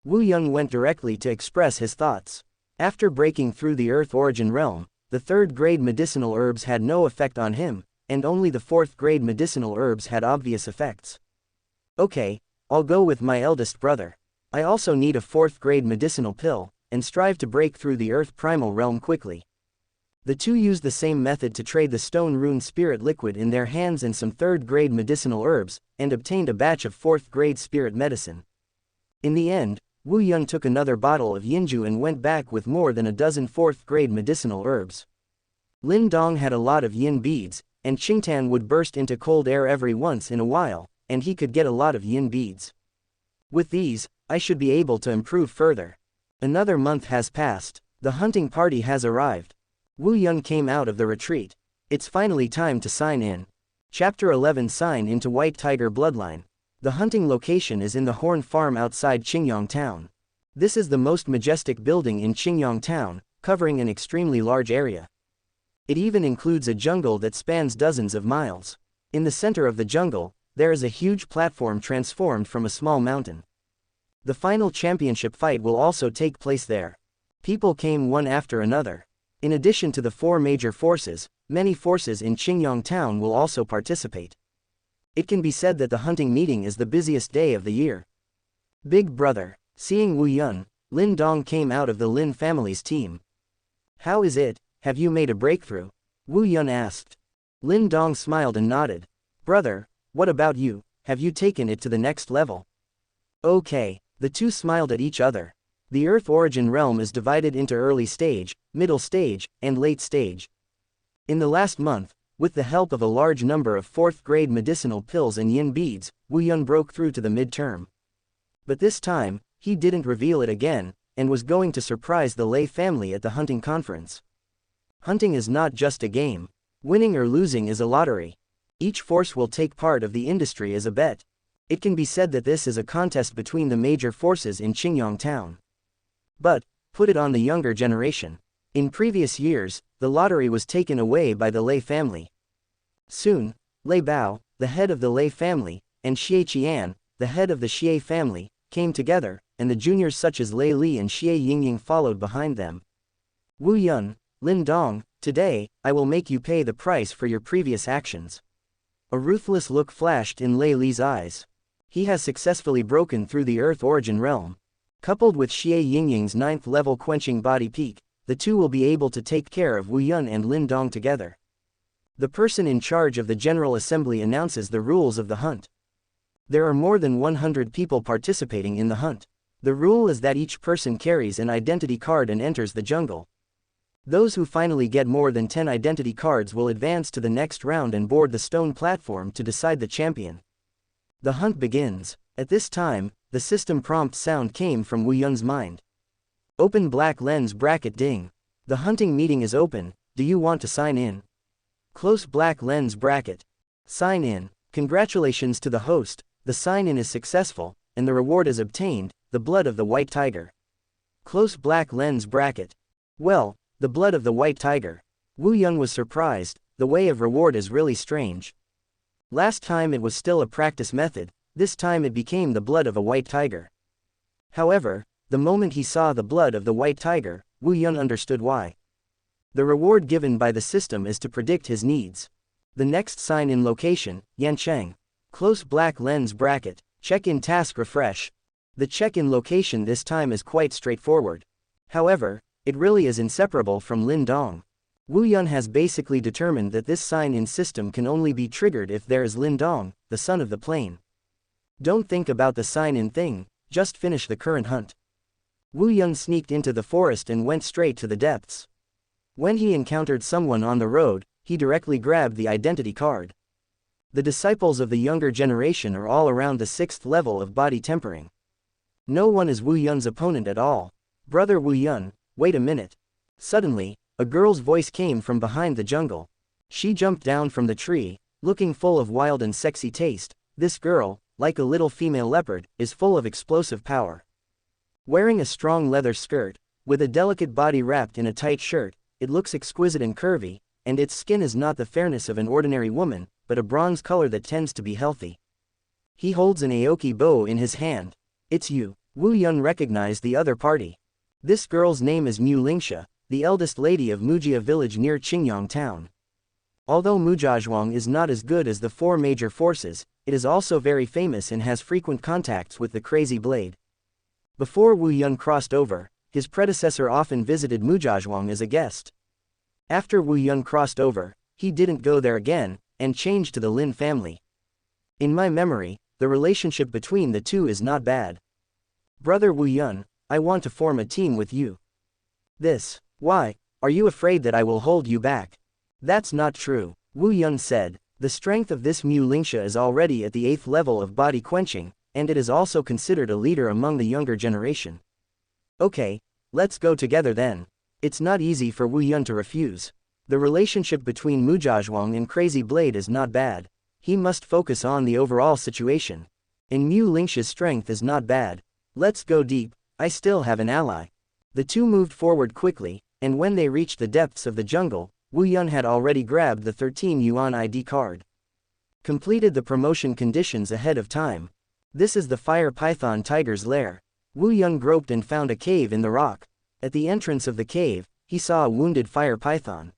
S1: Wu Yun went directly to express his thoughts. After breaking through the Earth Origin realm, the 3rd grade medicinal herbs had no effect on him, and only the 4th grade medicinal herbs had obvious effects. Okay, I'll go with my eldest brother. I also need a 4th grade medicinal pill, and strive to break through the Earth Primal realm quickly. The two used the same method to trade the Stone Rune Spirit Liquid in their hands and some 3rd grade medicinal herbs, and obtained a batch of 4th grade spirit medicine. In the end, Wu Yun took another bottle of Yinju and went back with more than a dozen 4th grade medicinal herbs. Lin Dong had a lot of yin beads, and Qingtan would burst into cold air every once in a while, and he could get a lot of yin beads. With these, I should be able to improve further. Another month has passed. The hunting party has arrived. Wu Yun came out of the retreat. It's finally time to sign in. Chapter 11 Sign into White Tiger Bloodline. The hunting location is in the Horn Farm outside Qingyang Town. This is the most majestic building in Qingyang Town, covering an extremely large area. It even includes a jungle that spans dozens of miles. In the center of the jungle, there is a huge platform transformed from a small mountain. The final championship fight will also take place there. People came one after another. In addition to the 4 major forces, many forces in Qingyang Town will also participate. It can be said that the hunting meeting is the busiest day of the year. Big brother, seeing Wu Yun, Lin Dong came out of the Lin family's team. How is it, have you made a breakthrough? Wu Yun asked. Lin Dong smiled and nodded. Brother, what about you, have you taken it to the next level? Okay, the two smiled at each other. The Earth Origin realm is divided into early stage, middle stage, and late stage. In the last month, with the help of a large number of 4th grade medicinal pills and yin beads, Wu Yun broke through to the mid-term. But this time, he didn't reveal it again, and was going to surprise the Lei family at the hunting conference. Hunting is not just a game. Winning or losing is a lottery. Each force will take part of the industry as a bet. It can be said that this is a contest between the major forces in Qingyang Town. But, put it on the younger generation. In previous years, the lottery was taken away by the Lei family. Soon, Lei Bao, the head of the Lei family, and Xie Qian, the head of the Xie family, came together, and the juniors such as Lei Li and Xie Yingying followed behind them. Wu Yun, Lin Dong, today, I will make you pay the price for your previous actions. A ruthless look flashed in Lei Li's eyes. He has successfully broken through the Earth Origin realm. Coupled with Xie Yingying's 9th level quenching body peak, the two will be able to take care of Wu Yun and Lin Dong together. The person in charge of the General Assembly announces the rules of the hunt. There are more than 100 people participating in the hunt. The rule is that each person carries an identity card and enters the jungle. Those who finally get more than 10 identity cards will advance to the next round and board the stone platform to decide the champion. The hunt begins. At this time, the system prompt sound came from Wu Yun's mind. Open black lens bracket ding. The hunting meeting is open, do you want to sign in? Close black lens bracket. Sign in. Congratulations to the host, the sign-in is successful, and the reward is obtained, the blood of the white tiger. Close black lens bracket. Well, the blood of the white tiger. Wu Yun was surprised, the way of reward is really strange. Last time it was still a practice method, this time it became the blood of a white tiger. However, the moment he saw the blood of the white tiger, Wu Yun understood why. The reward given by the system is to predict his needs. The next sign-in location, Yancheng. Close black lens bracket. Check-in task refresh. The check-in location this time is quite straightforward. However, it really is inseparable from Lin Dong. Wu Yun has basically determined that this sign-in system can only be triggered if there is Lin Dong, the son of the plane. Don't think about the sign-in thing, just finish the current hunt. Wu Yun sneaked into the forest and went straight to the depths. When he encountered someone on the road, he directly grabbed the identity card. The disciples of the younger generation are all around the 6th level of body tempering. No one is Wu Yun's opponent at all. Brother Wu Yun, wait a minute. Suddenly, a girl's voice came from behind the jungle. She jumped down from the tree, looking full of wild and sexy taste. This girl, like a little female leopard, is full of explosive power. Wearing a strong leather skirt, With a delicate body wrapped in a tight shirt, it looks exquisite and curvy, and its skin is not the fairness of an ordinary woman, but a bronze color that tends to be healthy. He holds an Aoki bow in his hand. It's you. Wu Yun recognized the other party. This girl's name is Xianxia, the eldest lady of Mujia village near Qingyang town. Although Mujia is not as good as the four major forces, it is also very famous and has frequent contacts with the Crazy Blade. Before Wu Yun crossed over, his predecessor often visited Mujia as a guest. After Wu Yun crossed over, he didn't go there again, and changed to the Lin family. In my memory, the relationship between the two is not bad. Brother Wu Yun, I want to form a team with you. This. Why, are you afraid that I will hold you back? That's not true, Wu Yun said. The strength of this Xianxia is already at the 8th level of body quenching, and it is also considered a leader among the younger generation. Okay, let's go together then. It's not easy for Wu Yun to refuse. The relationship between Mujia and Crazy Blade is not bad. He must focus on the overall situation. And Xianxia's strength is not bad. Let's go deep, I still have an ally. The two moved forward quickly, and when they reached the depths of the jungle, Wu Yun had already grabbed the 13 yuan ID card. Completed the promotion conditions ahead of time. This is the fire python tiger's lair. Wu Yun groped and found a cave in the rock. At the entrance of the cave, he saw a wounded fire python.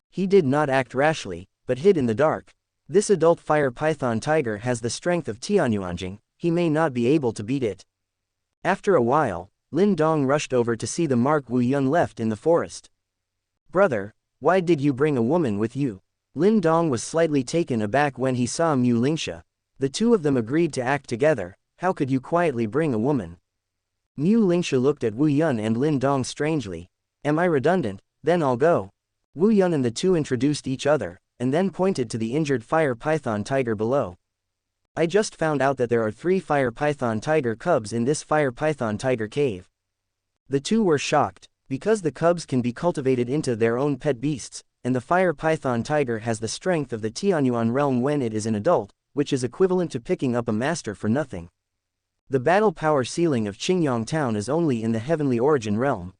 S1: He did not act rashly, but hid in the dark. This adult fire python tiger has the strength of Tianyuanjing, he may not be able to beat it. After a while, Lin Dong rushed over to see the mark Wu Yun left in the forest. Brother, why did you bring a woman with you? Lin Dong was slightly taken aback when he saw Xianxia. The two of them agreed to act together. How could you quietly bring a woman? Xianxia looked at Wu Yun and Lin Dong strangely. Am I redundant? Then I'll go. Wu Yun and the two introduced each other, and then pointed to the injured fire python tiger below. I just found out that there are 3 fire python tiger cubs in this fire python tiger cave. The two were shocked, because the cubs can be cultivated into their own pet beasts, and the fire python tiger has the strength of the Tianyuan realm when it is an adult, which is equivalent to picking up a master for nothing. The battle power ceiling of Qingyang town is only in the heavenly origin realm.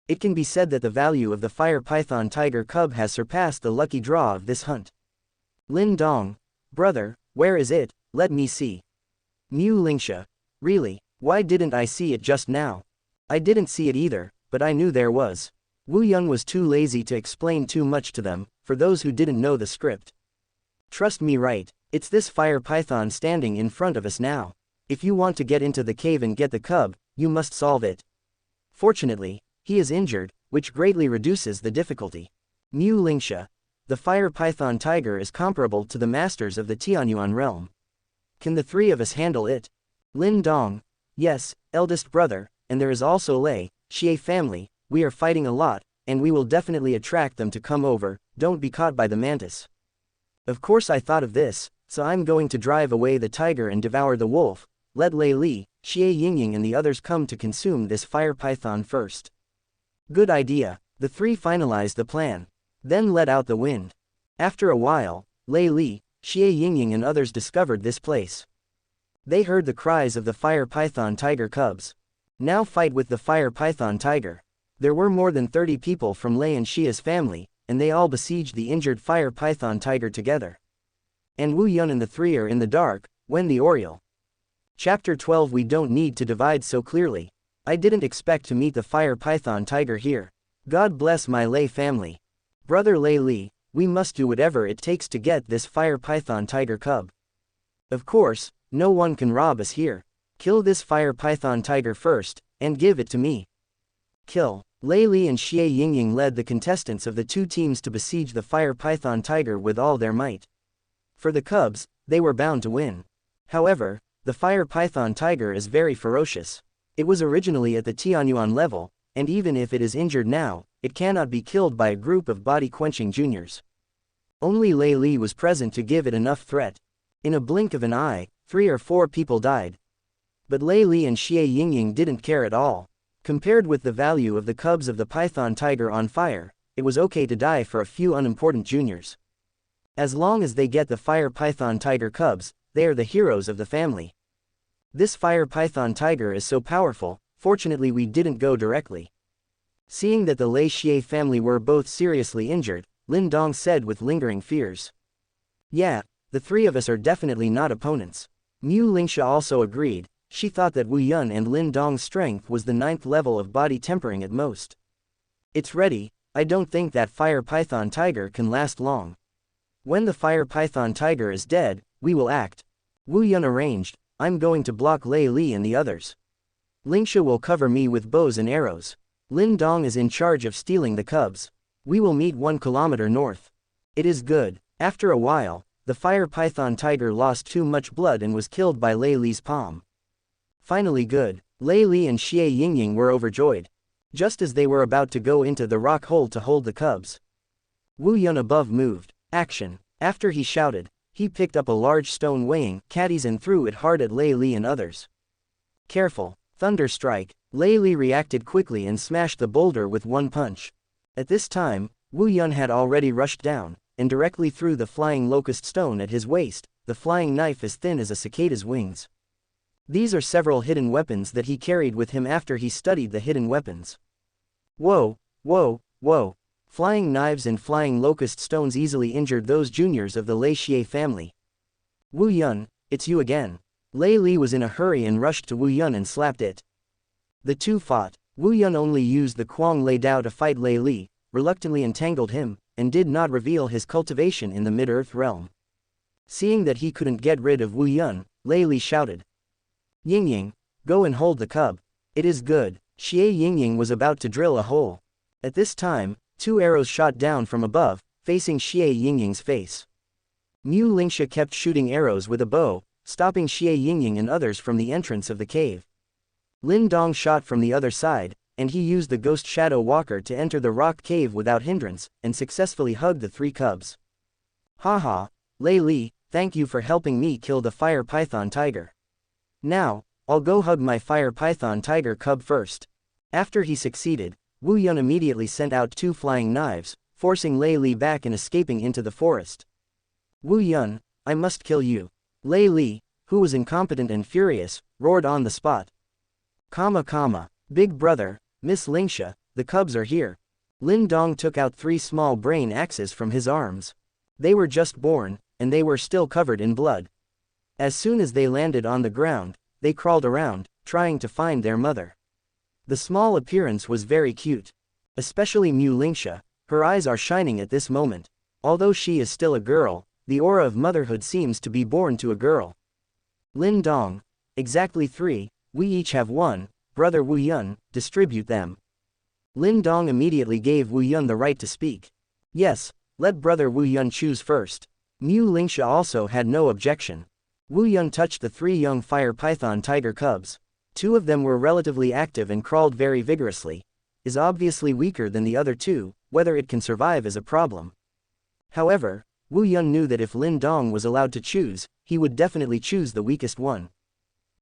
S1: It can be said that the value of the fire python tiger cub has surpassed the lucky draw of this hunt. Lin Dong, brother, where is it? Let me see. Xianxia, really, why didn't I see it just now? I didn't see it either, but I knew there was. Wu Yun was too lazy to explain too much to them, for those who didn't know the script. Trust me, right, it's this fire python standing in front of us now. If you want to get into the cave and get the cub, you must solve it. Fortunately, he is injured, which greatly reduces the difficulty. Xianxia, the fire python tiger is comparable to the masters of the Tianyuan realm. Can the 3 of us handle it? Lin Dong, yes, eldest brother, and there is also Lei, Xie family. We are fighting a lot, and we will definitely attract them to come over. Don't be caught by the mantis. Of course I thought of this, so I'm going to drive away the tiger and devour the wolf. Let Lei Li, Xie Yingying and the others come to consume this fire python first. Good idea. The 3 finalized the plan. Then let out the wind. After a while, Lei Li, Xie Yingying and others discovered this place. They heard the cries of the fire python tiger cubs. Now fight with the fire python tiger. There were more than 30 people from Lei and Xia's family, and they all besieged the injured fire python tiger together. And Wu Yun and the 3 are in the dark, when the Oriole. Chapter 12. We don't need to divide so clearly. I didn't expect to meet the fire python tiger here. God bless my Lei family. Brother Lei Li, we must do whatever it takes to get this fire python tiger cub. Of course, no one can rob us here. Kill this fire python tiger first, and give it to me. Kill. Lei Li and Xie Yingying led the contestants of the 2 teams to besiege the fire python tiger with all their might. For the cubs, they were bound to win. However, the fire python tiger is very ferocious. It was originally at the Tianyuan level, and even if it is injured now, it cannot be killed by a group of body-quenching juniors. Only Lei Li was present to give it enough threat. In a blink of an eye, 3 or 4 people died. But Lei Li and Xie Yingying didn't care at all. Compared with the value of the cubs of the python tiger on fire, it was okay to die for a few unimportant juniors. As long as they get the fire python tiger cubs, they are the heroes of the family. This fire python tiger is so powerful, fortunately we didn't go directly. Seeing that the Lei Xie family were both seriously injured, Lin Dong said with lingering fears. Yeah, the three of us are definitely not opponents. Mu Lingxia also agreed. She thought that Wu Yun and Lin Dong's strength was the 9th level of body tempering at most. It's ready. I don't think that fire python tiger can last long. When the fire python tiger is dead, we will act. Wu Yun arranged. I'm going to block Lei Li and the others. Lingxia will cover me with bows and arrows. Lin Dong is in charge of stealing the cubs. We will meet 1 kilometer north. It is good. After a while, the fire python tiger lost too much blood and was killed by Lei Li's palm. Finally good. Lei Li and Xie Yingying were overjoyed. Just as they were about to go into the rock hole to hold the cubs, Wu Yun above moved. Action. After he shouted, he picked up a large stone weighing caddies and threw it hard at Lei Li and others. Careful. Thunder strike. Lei Li reacted quickly and smashed the boulder with one punch. At this time, Wu Yun had already rushed down, and directly threw the flying locust stone at his waist, the flying knife as thin as a cicada's wings. These are several hidden weapons that he carried with him after he studied the hidden weapons. Whoa, whoa, whoa. Flying knives and flying locust stones easily injured those juniors of the Lei Xie family. Wu Yun, it's you again. Lei Li was in a hurry and rushed to Wu Yun and slapped it. The two fought. Wu Yun only used the Kuang Lei Dao to fight Lei Li, reluctantly entangled him, and did not reveal his cultivation in the mid-earth realm. Seeing that he couldn't get rid of Wu Yun, Lei Li shouted. Yingying, go and hold the cub. It is good. Xie Yingying was about to drill a hole. At this time, 2 arrows shot down from above, facing Xie Yingying's face. Mu Lingxia kept shooting arrows with a bow, stopping Xie Yingying and others from the entrance of the cave. Lin Dong shot from the other side, and he used the ghost shadow walker to enter the rock cave without hindrance, and successfully hugged the 3 cubs. Haha, Lei Li, thank you for helping me kill the fire python tiger. Now, I'll go hug my fire python tiger cub first. After he succeeded, Wu Yun immediately sent out 2 flying knives, forcing Lei Li back and escaping into the forest. Wu Yun, I must kill you. Lei Li, who was incompetent and furious, roared on the spot. Big brother, Miss Lingxia, the cubs are here. Lin Dong took out 3 small brain axes from his arms. They were just born, and they were still covered in blood. As soon as they landed on the ground, they crawled around, trying to find their mother. The small appearance was very cute. Especially Mu Lingxia, her eyes are shining at this moment. Although she is still a girl, the aura of motherhood seems to be born to a girl. Lin Dong, exactly 3, we each have 1, brother Wu Yun, distribute them. Lin Dong immediately gave Wu Yun the right to speak. Yes, let brother Wu Yun choose first. Mu Lingxia also had no objection. Wu Yun touched the 3 young fire python tiger cubs. 2 of them were relatively active and crawled very vigorously. Is obviously weaker than the other 2, whether it can survive is a problem. However, Wu Yun knew that if Lin Dong was allowed to choose, he would definitely choose the weakest one.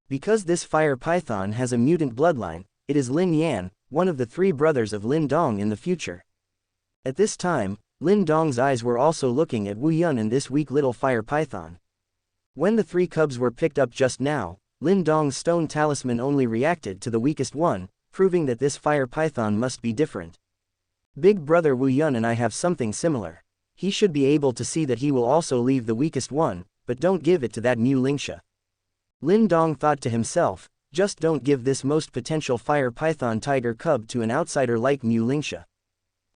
S1: Because this fire python has a mutant bloodline, it is Lin Yan, one of the 3 brothers of Lin Dong in the future. At this time, Lin Dong's eyes were also looking at Wu Yun and this weak little fire python. When the 3 cubs were picked up just now, Lin Dong's stone talisman only reacted to the weakest one, proving that this fire python must be different. Big brother Wu Yun and I have something similar. He should be able to see that he will also leave the weakest one, but don't give it to that Mu Lingxia. Lin Dong thought to himself, just don't give this most potential fire python tiger cub to an outsider like Mu Lingxia.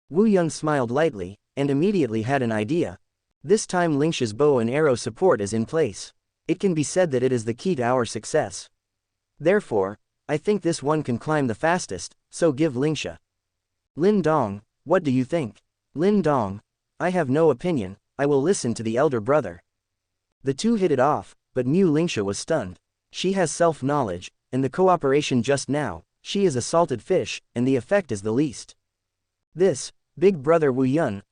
S1: Wu Yun smiled lightly, and immediately had an idea. This time Lingxia's bow and arrow support is in place. It can be said that it is the key to our success. Therefore, I think this one can climb the fastest, so give Lingxia. Lin Dong, what do you think? Lin Dong, I have no opinion, I will listen to the elder brother. The 2 hit it off, but Mu Lingxia was stunned. She has self-knowledge, and the cooperation just now, she is a salted fish, and the effect is the least. This, big brother Wu Yun,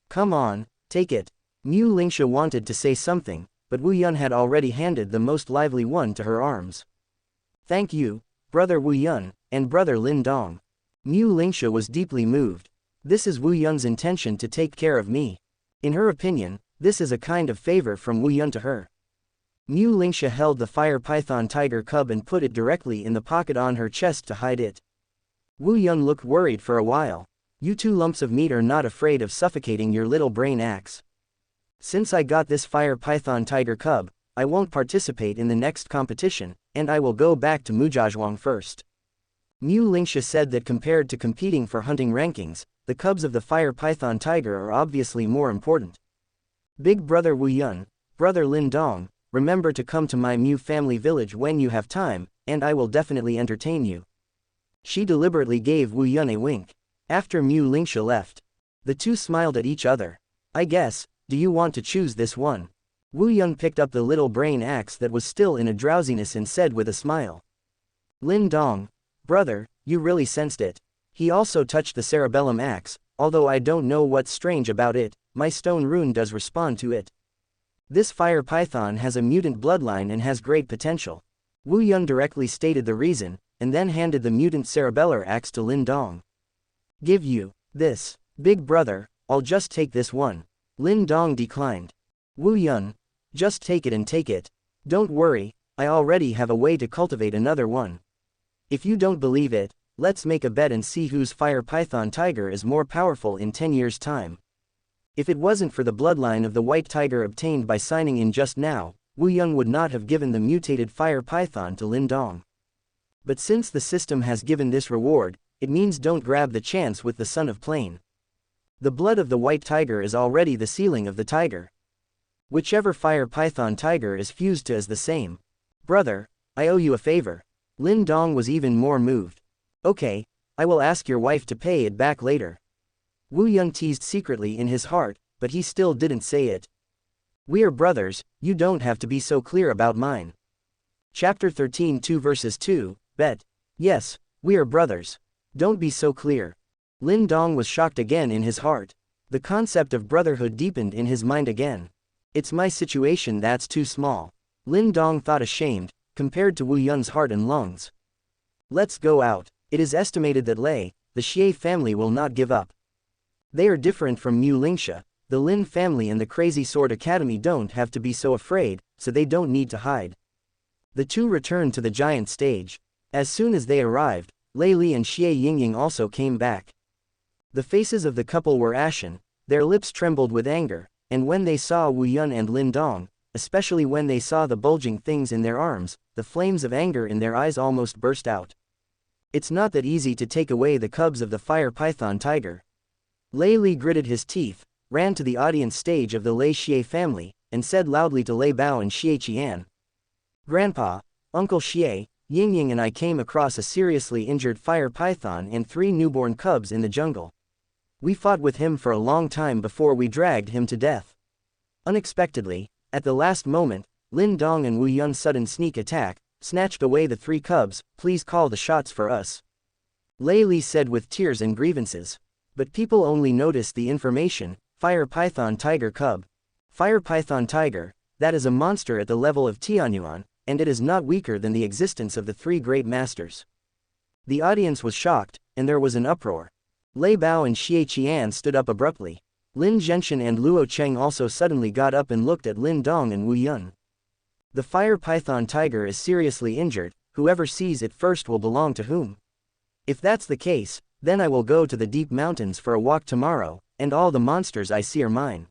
S1: come on, take it. Mu Lingxia wanted to say something, but Wu Yun had already handed the most lively one to her arms. Thank you, brother Wu Yun, and brother Lin Dong. Mu Lingxia was deeply moved. This is Wu Yun's intention to take care of me. In her opinion, this is a kind of favor from Wu Yun to her. Mu Lingxia held the fire python tiger cub and put it directly in the pocket on her chest to hide it. Wu Yun looked worried for a while. You two lumps of meat are not afraid of suffocating your little brain axe. Since I got this fire python tiger cub, I won't participate in the next competition, and I will go back to Mujajwang first. Mu Lingxia said that compared to competing for hunting rankings, the cubs of the fire python tiger are obviously more important. Big brother Wu Yun, brother Lin Dong, remember to come to my Mu family village when you have time, and I will definitely entertain you. She deliberately gave Wu Yun a wink. After Mu Lingxia left, the two smiled at each other. I guess, do you want to choose this one? Wu Yun picked up the little brain axe that was still in a drowsiness and said with a smile. Lin Dong, brother, you really sensed it. He also touched the cerebellum axe, although I don't know what's strange about it, my stone rune does respond to it. This fire python has a mutant bloodline and has great potential. Wu Yun directly stated the reason, and then handed the mutant cerebellar axe to Lin Dong. Give you this, big brother, I'll just take this one. Lin Dong declined. Wu Yun, just take it and take it. Don't worry, I already have a way to cultivate another one. If you don't believe it, let's make a bet and see whose fire python tiger is more powerful in 10 years' time. If it wasn't for the bloodline of the white tiger obtained by signing in just now, Wu Yun would not have given the mutated fire python to Lin Dong. But since the system has given this reward, it means don't grab the chance with the son of Plain. The blood of the white tiger is already the ceiling of the tiger. Whichever fire python tiger is fused to is the same. Brother, I owe you a favor. Lin Dong was even more moved. Okay, I will ask your wife to pay it back later. Wu Yun teased secretly in his heart, but he still didn't say it. We are brothers, you don't have to be so clear about mine. Chapter 13 2 verses 2, Bet. Yes, we are brothers. Don't be so clear. Lin Dong was shocked again in his heart. The concept of brotherhood deepened in his mind again. It's my situation that's too small. Lin Dong thought ashamed, compared to Wu Yun's heart and lungs. Let's go out. It is estimated that Lei, the Xie family will not give up. They are different from Mu Lingxia. The Lin family and the Crazy Sword Academy don't have to be so afraid, so they don't need to hide. The two returned to the giant stage. As soon as they arrived, Lei Li and Xie Yingying also came back. The faces of the couple were ashen, their lips trembled with anger, and when they saw Wu Yun and Lin Dong, especially when they saw the bulging things in their arms, the flames of anger in their eyes almost burst out. It's not that easy to take away the cubs of the fire python tiger. Lei Li gritted his teeth, ran to the audience stage of the Lei Xie family, and said loudly to Lei Bao and Xie Qian. Grandpa, Uncle Xie, Yingying and I came across a seriously injured fire python and 3 newborn cubs in the jungle. We fought with him for a long time before we dragged him to death. Unexpectedly, at the last moment, Lin Dong and Wu Yun's sudden sneak attack snatched away the 3 cubs. Please call the shots for us. Lei Li said with tears and grievances. But people only noticed the information, fire python tiger cub. Fire python tiger, that is a monster at the level of Tianyuan, and it is not weaker than the existence of the 3 great masters. The audience was shocked, and there was an uproar. Lei Bao and Xie Qian stood up abruptly. Lin Zhenshan and Luo Cheng also suddenly got up and looked at Lin Dong and Wu Yun. The fire python tiger is seriously injured, whoever sees it first will belong to whom? If that's the case, then I will go to the deep mountains for a walk tomorrow, and all the monsters I see are mine.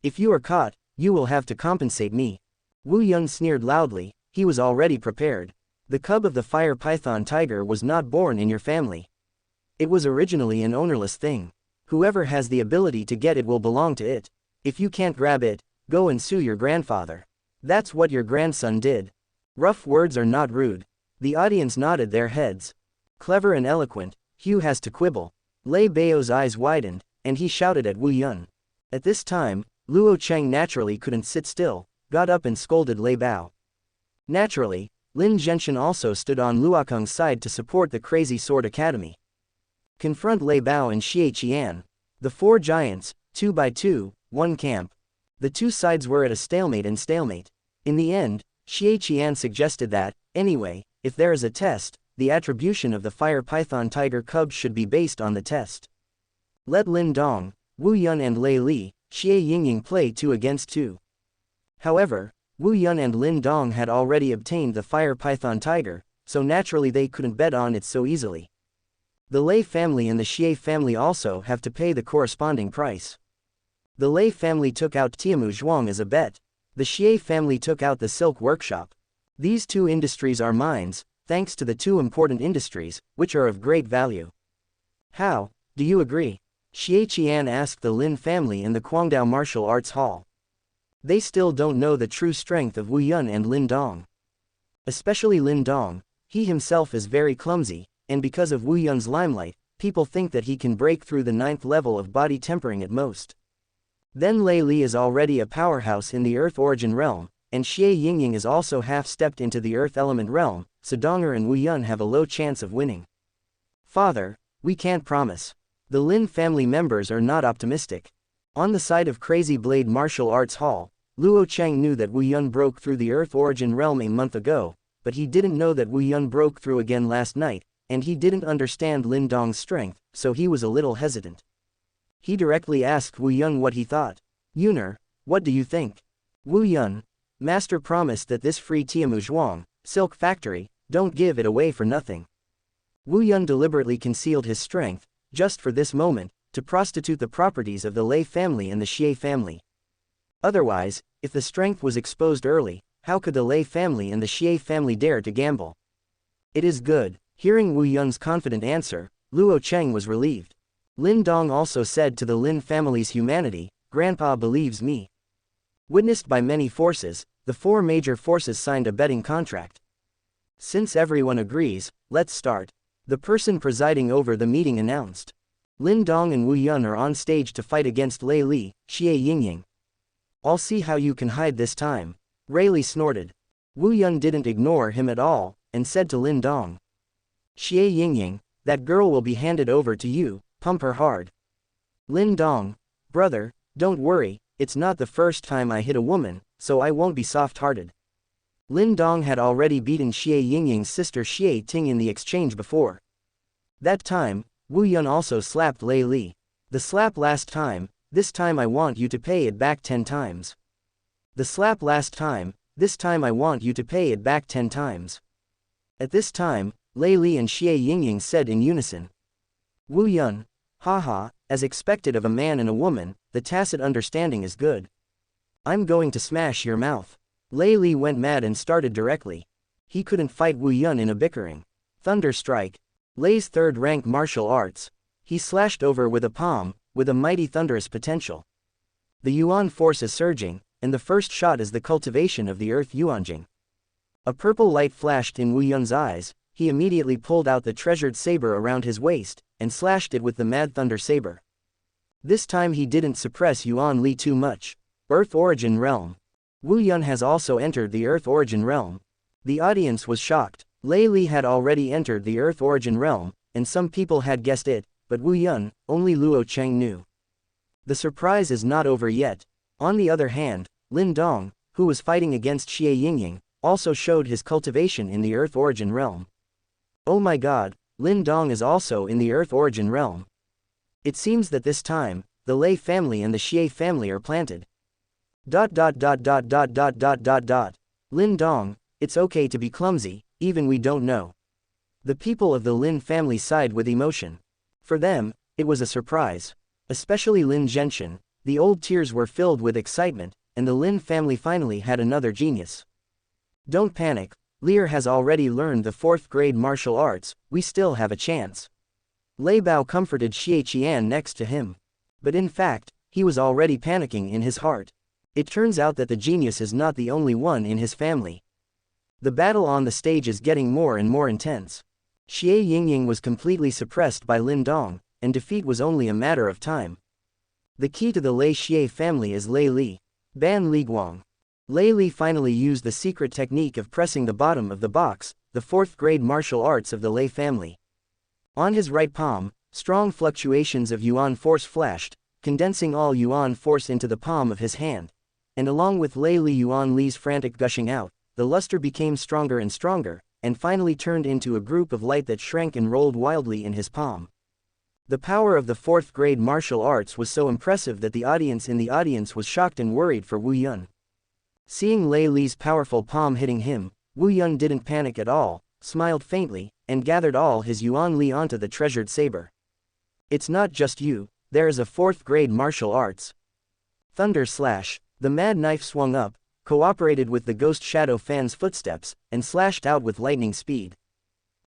S1: If you are caught, you will have to compensate me. Wu Yun sneered loudly, he was already prepared. The cub of the fire python tiger was not born in your family. It was originally an ownerless thing. Whoever has the ability to get it will belong to it. If you can't grab it, go and sue your grandfather. That's what your grandson did. Rough words are not rude. The audience nodded their heads. Clever and eloquent, Hugh has to quibble. Lei Bao's eyes widened, and he shouted at Wu Yun. At this time, Luo Cheng naturally couldn't sit still, got up and scolded Lei Bao. Naturally, Lin Zhenshan also stood on Luokung's side to support the Crazy Sword Academy. Confront Lei Bao and Xie Qian. The 4 giants, 2 by 2, 1 camp. The 2 sides were at a stalemate and stalemate. In the end, Xie Qian suggested that, anyway, if there is a test, the attribution of the fire python tiger cubs should be based on the test. Let Lin Dong, Wu Yun and Lei Li, Xie Yingying play 2 against 2. However, Wu Yun and Lin Dong had already obtained the fire python tiger, so naturally they couldn't bet on it so easily. The Lei family and the Xie family also have to pay the corresponding price. The Lei family took out Tiamu Zhuang as a bet. The Xie family took out the silk workshop. These two industries are mines, thanks to the two important industries, which are of great value. How, do you agree? Xie Qian asked the Lin family in the Guangdao Martial Arts Hall. They still don't know the true strength of Wu Yun and Lin Dong. Especially Lin Dong, he himself is very clumsy, and because of Wu Yun's limelight, people think that he can break through the 9th level of body tempering at most. Then Lei Li is already a powerhouse in the Earth Origin realm, and Xie Yingying is also half-stepped into the Earth Element realm, so Donger and Wu Yun have a low chance of winning. Father, we can't promise. The Lin family members are not optimistic. On the side of Crazy Blade Martial Arts Hall, Luo Cheng knew that Wu Yun broke through the Earth Origin realm a month ago, but he didn't know that Wu Yun broke through again last night, and he didn't understand Lin Dong's strength, so he was a little hesitant. He directly asked Wu Yun what he thought. Yuner, what do you think? Wu Yun, Master promised that this free Tiamu Zhuang, silk factory, don't give it away for nothing. Wu Yun deliberately concealed his strength, just for this moment, to prostitute the properties of the Lei family and the Xie family. Otherwise, if the strength was exposed early, how could the Lei family and the Xie family dare to gamble? It is good. Hearing Wu Yun's confident answer, Luo Cheng was relieved. Lin Dong also said to the Lin family's humanity, Grandpa believes me. Witnessed by many forces, the 4 major forces signed a betting contract. Since everyone agrees, let's start. The person presiding over the meeting announced. Lin Dong and Wu Yun are on stage to fight against Lei Li, Xie Yingying. I'll see how you can hide this time. Lei Li snorted. Wu Yun didn't ignore him at all, and said to Lin Dong. Xie Yingying, that girl will be handed over to you, pump her hard. Lin Dong, brother, don't worry, it's not the first time I hit a woman, so I won't be soft-hearted. Lin Dong had already beaten Xie Yingying's sister Xie Ting in the exchange before. That time, Wu Yun also slapped Lei Li. The slap last time, this time I want you to pay it back 10 times. The slap last time, this time I want you to pay it back 10 times. At this time, Lei Li and Xie Yingying said in unison. Wu Yun, haha, as expected of a man and a woman, the tacit understanding is good. I'm going to smash your mouth. Lei Li went mad and started directly. He couldn't fight Wu Yun in a bickering. Thunder Strike. Lei's 3rd rank martial arts. He slashed over with a palm, with a mighty thunderous potential. The Yuan force is surging, and the first shot is the cultivation of the Earth Yuanjing. A purple light flashed in Wu Yun's eyes. He immediately pulled out the treasured saber around his waist, and slashed it with the Mad Thunder Saber. This time he didn't suppress Yuan Li too much. Earth Origin Realm. Wu Yun has also entered the Earth Origin Realm. The audience was shocked. Lei Li had already entered the Earth Origin Realm, and some people had guessed it, but Wu Yun, only Luo Cheng knew. The surprise is not over yet. On the other hand, Lin Dong, who was fighting against Xie Yingying, also showed his cultivation in the Earth Origin Realm. Oh my god, Lin Dong is also in the Earth Origin Realm. It seems that this time, the Lei family and the Xie family are planted. Lin Dong, it's okay to be clumsy, even we don't know. The people of the Lin family sighed with emotion. For them, it was a surprise. Especially Lin Zhenshin, the old tears were filled with excitement, and the Lin family finally had another genius. Don't panic, Lear has already learned the 4th grade martial arts, we still have a chance. Lei Bao comforted Xie Qian next to him. But in fact, he was already panicking in his heart. It turns out that the genius is not the only one in his family. The battle on the stage is getting more and more intense. Xie Yingying was completely suppressed by Lin Dong, and defeat was only a matter of time. The key to the Lei Xie family is Lei Li. Ban Li Guang. Lei Li finally used the secret technique of pressing the bottom of the box, the 4th grade martial arts of the Lei family. On his right palm, strong fluctuations of Yuan force flashed, condensing all Yuan force into the palm of his hand. And along with Lei Li Yuan Li's frantic gushing out, the luster became stronger and stronger, and finally turned into a group of light that shrank and rolled wildly in his palm. The power of the 4th grade martial arts was so impressive that the audience was shocked and worried for Wu Yun. Seeing Lei Li's powerful palm hitting him, Wu Yun didn't panic at all, smiled faintly, and gathered all his Yuan Li onto the treasured saber. It's not just you, there is a 4th grade martial arts. Thunder slash. The mad knife swung up, cooperated with the ghost shadow fan's footsteps, and slashed out with lightning speed.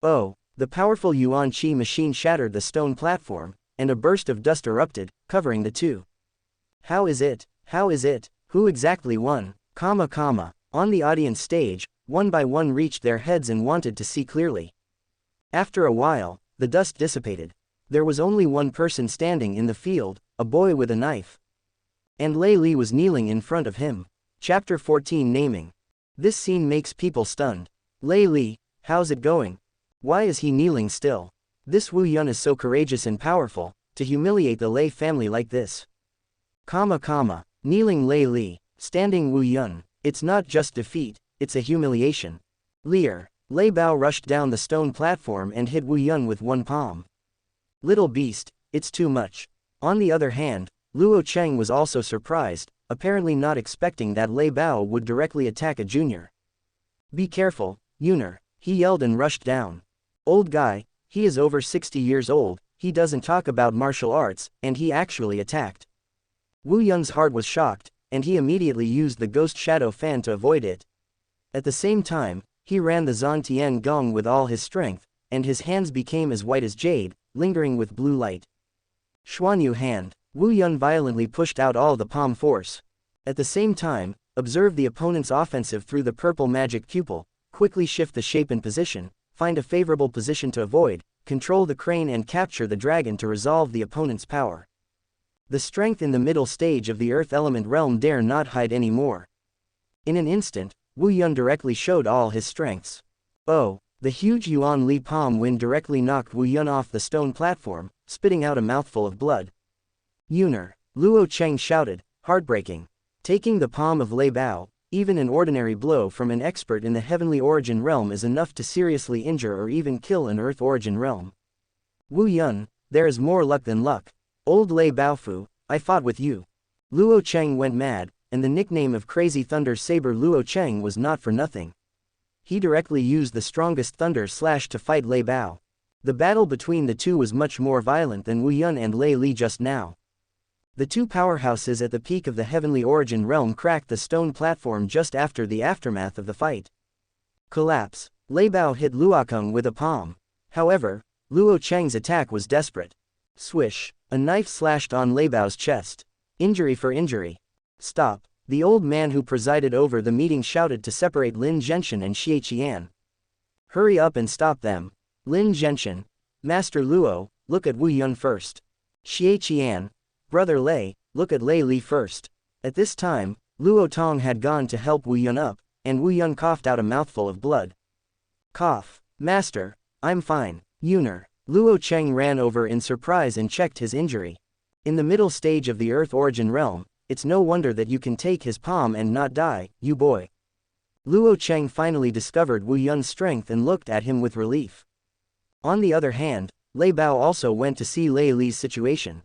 S1: Oh, the powerful Yuan Qi machine shattered the stone platform, and a burst of dust erupted, covering the two. How is it? How is it? Who exactly won? On the audience stage, one by one reached their heads and wanted to see clearly. After a while, the dust dissipated. There was only one person standing in the field, a boy with a knife. And Lei Li was kneeling in front of him. Chapter 14 Naming. This scene makes people stunned. Lei Li, how's it going? Why is he kneeling still? This Wu Yun is so courageous and powerful, to humiliate the Lei family like this. Kneeling Lei Li, standing Wu Yun, it's not just defeat, it's a humiliation. Leer. Lei Bao rushed down the stone platform and hit Wu Yun with one palm. Little beast, it's too much. On the other hand, Luo Cheng was also surprised, apparently not expecting that Lei Bao would directly attack a junior. Be careful, Yuner, he yelled and rushed down. Old guy, he is over 60 years old, he doesn't talk about martial arts, and he actually attacked. Wu Yun's heart was shocked, and he immediately used the ghost shadow fan to avoid it. At the same time, he ran the Zhan Tian Gong with all his strength, and his hands became as white as jade, lingering with blue light. Xuanyu hand. Wu Yun violently pushed out all the palm force. At the same time, observe the opponent's offensive through the purple magic pupil, quickly shift the shape and position, find a favorable position to avoid, control the crane and capture the dragon to resolve the opponent's power. The strength in the middle stage of the earth element realm dare not hide any more. In an instant, Wu Yun directly showed all his strengths. Oh, the huge Yuan Li palm wind directly knocked Wu Yun off the stone platform, spitting out a mouthful of blood. Yuner, Luo Cheng shouted, heartbreaking. Taking the palm of Lei Bao, even an ordinary blow from an expert in the heavenly origin realm is enough to seriously injure or even kill an earth origin realm. Wu Yun, there is more luck than luck. Old Lei Baofu, I fought with you. Luo Cheng went mad, and the nickname of Crazy Thunder Saber Luo Cheng was not for nothing. He directly used the strongest thunder slash to fight Lei Bao. The battle between the two was much more violent than Wu Yun and Lei Li just now. The two powerhouses at the peak of the heavenly origin realm cracked the stone platform just after the aftermath of the fight. Collapse. Lei Bao hit Luokung with a palm. However, Luo Cheng's attack was desperate. Swish. A knife slashed on Lei Bao's chest. Injury for injury. Stop. The old man who presided over the meeting shouted to separate Lin Zhenshin and Xie Qian. Hurry up and stop them. Lin Zhenshin. Master Luo, look at Wu Yun first. Xie Qian. Brother Lei, look at Lei Li first. At this time, Luo Tong had gone to help Wu Yun up, and Wu Yun coughed out a mouthful of blood. Cough. Master, I'm fine. Yuner. Luo Cheng ran over in surprise and checked his injury. In the middle stage of the Earth origin realm, it's no wonder that you can take his palm and not die, you boy. Luo Cheng finally discovered Wu Yun's strength and looked at him with relief. On the other hand, Lei Bao also went to see Lei Li's situation.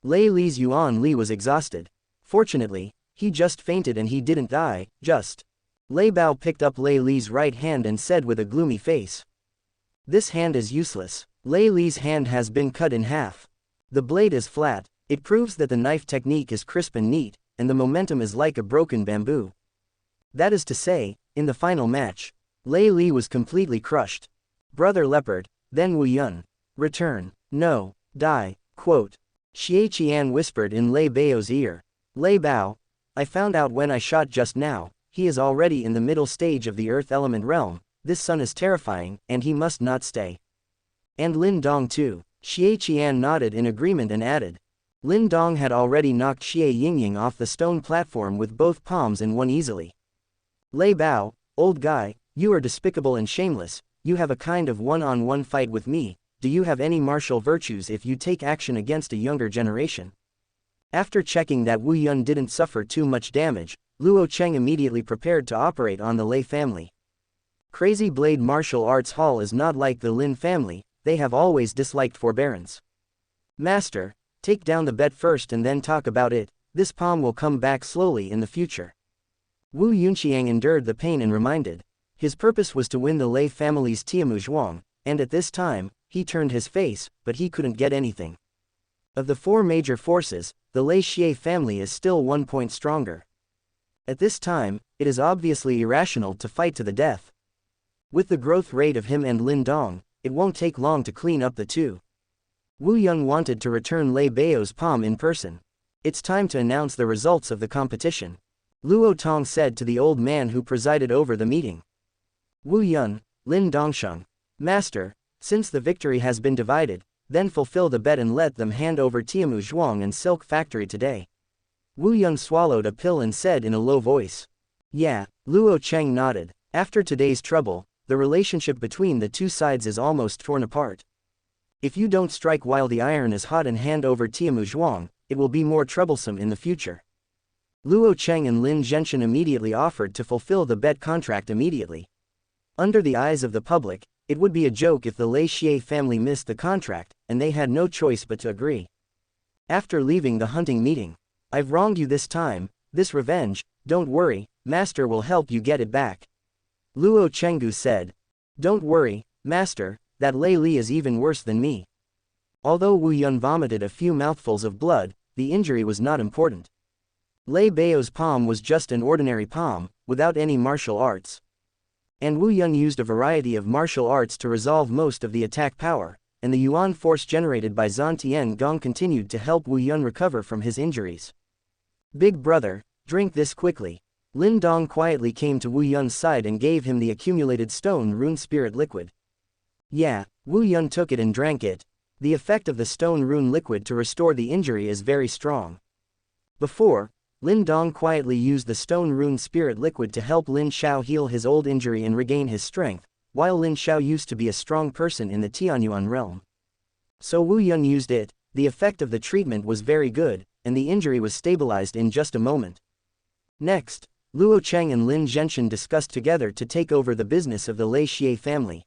S1: Lei Li's Yuan Li was exhausted. Fortunately, he just fainted and he didn't die, just. Lei Bao picked up Lei Li's right hand and said with a gloomy face. This hand is useless. Lei Li's hand has been cut in half. The blade is flat, it proves that the knife technique is crisp and neat, and the momentum is like a broken bamboo. That is to say, in the final match, Lei Li was completely crushed. Brother Leopard, then Wu Yun. Return. No. Die. Quote. Xie Qian whispered in Lei Bao's ear. Lei Bao, I found out when I shot just now, he is already in the middle stage of the earth element realm, this sun is terrifying, and he must not stay. And Lin Dong too. Xie Qian nodded in agreement and added. Lin Dong had already knocked Xie Yingying off the stone platform with both palms and won easily. Lei Bao, old guy, you are despicable and shameless, you have a kind of one-on-one fight with me. Do you have any martial virtues if you take action against a younger generation? After checking that Wu Yun didn't suffer too much damage, Luo Cheng immediately prepared to operate on the Lei family. Crazy Blade Martial Arts Hall is not like the Lin family, they have always disliked forbearance. Master, take down the bet first and then talk about it, this palm will come back slowly in the future. Wu Yunqiang endured the pain and reminded. His purpose was to win the Lei family's Tiamu Zhuang, and at this time, he turned his face, but he couldn't get anything. Of the 4 major forces, the Lei Xie family is still 1 point stronger. At this time, it is obviously irrational to fight to the death. With the growth rate of him and Lin Dong, it won't take long to clean up the two. Wu Yun wanted to return Lei Bao's palm in person. It's time to announce the results of the competition, Luo Tong said to the old man who presided over the meeting. Wu Yun, Lin Dongsheng, Master, since the victory has been divided, then fulfill the bet and let them hand over Tiamu Zhuang and Silk Factory today. Wu Yun swallowed a pill and said in a low voice. Yeah, Luo Cheng nodded. After today's trouble, the relationship between the two sides is almost torn apart. If you don't strike while the iron is hot and hand over Tiamu Zhuang, it will be more troublesome in the future. Luo Cheng and Lin Zhenshin immediately offered to fulfill the bet contract immediately. Under the eyes of the public, it would be a joke if the Lei Xie family missed the contract, and they had no choice but to agree. After leaving the hunting meeting, I've wronged you this time, this revenge, don't worry, Master will help you get it back. Luo Chenggu said. Don't worry, Master, that Lei Li is even worse than me. Although Wu Yun vomited a few mouthfuls of blood, the injury was not important. Lei Bao's palm was just an ordinary palm, without any martial arts. And Wu Yun used a variety of martial arts to resolve most of the attack power, and the Yuan force generated by Zhan Tian Gong continued to help Wu Yun recover from his injuries. Big brother, drink this quickly. Lin Dong quietly came to Wu Yun's side and gave him the accumulated stone rune spirit liquid. Yeah, Wu Yun took it and drank it. The effect of the stone rune liquid to restore the injury is very strong. Before, Lin Dong quietly used the stone rune spirit liquid to help Lin Xiao heal his old injury and regain his strength, while Lin Xiao used to be a strong person in the Tianyuan realm. So Wu Yun used it, the effect of the treatment was very good, and the injury was stabilized in just a moment. Next, Luo Cheng and Lin Zhenshin discussed together to take over the business of the Lei Xie family.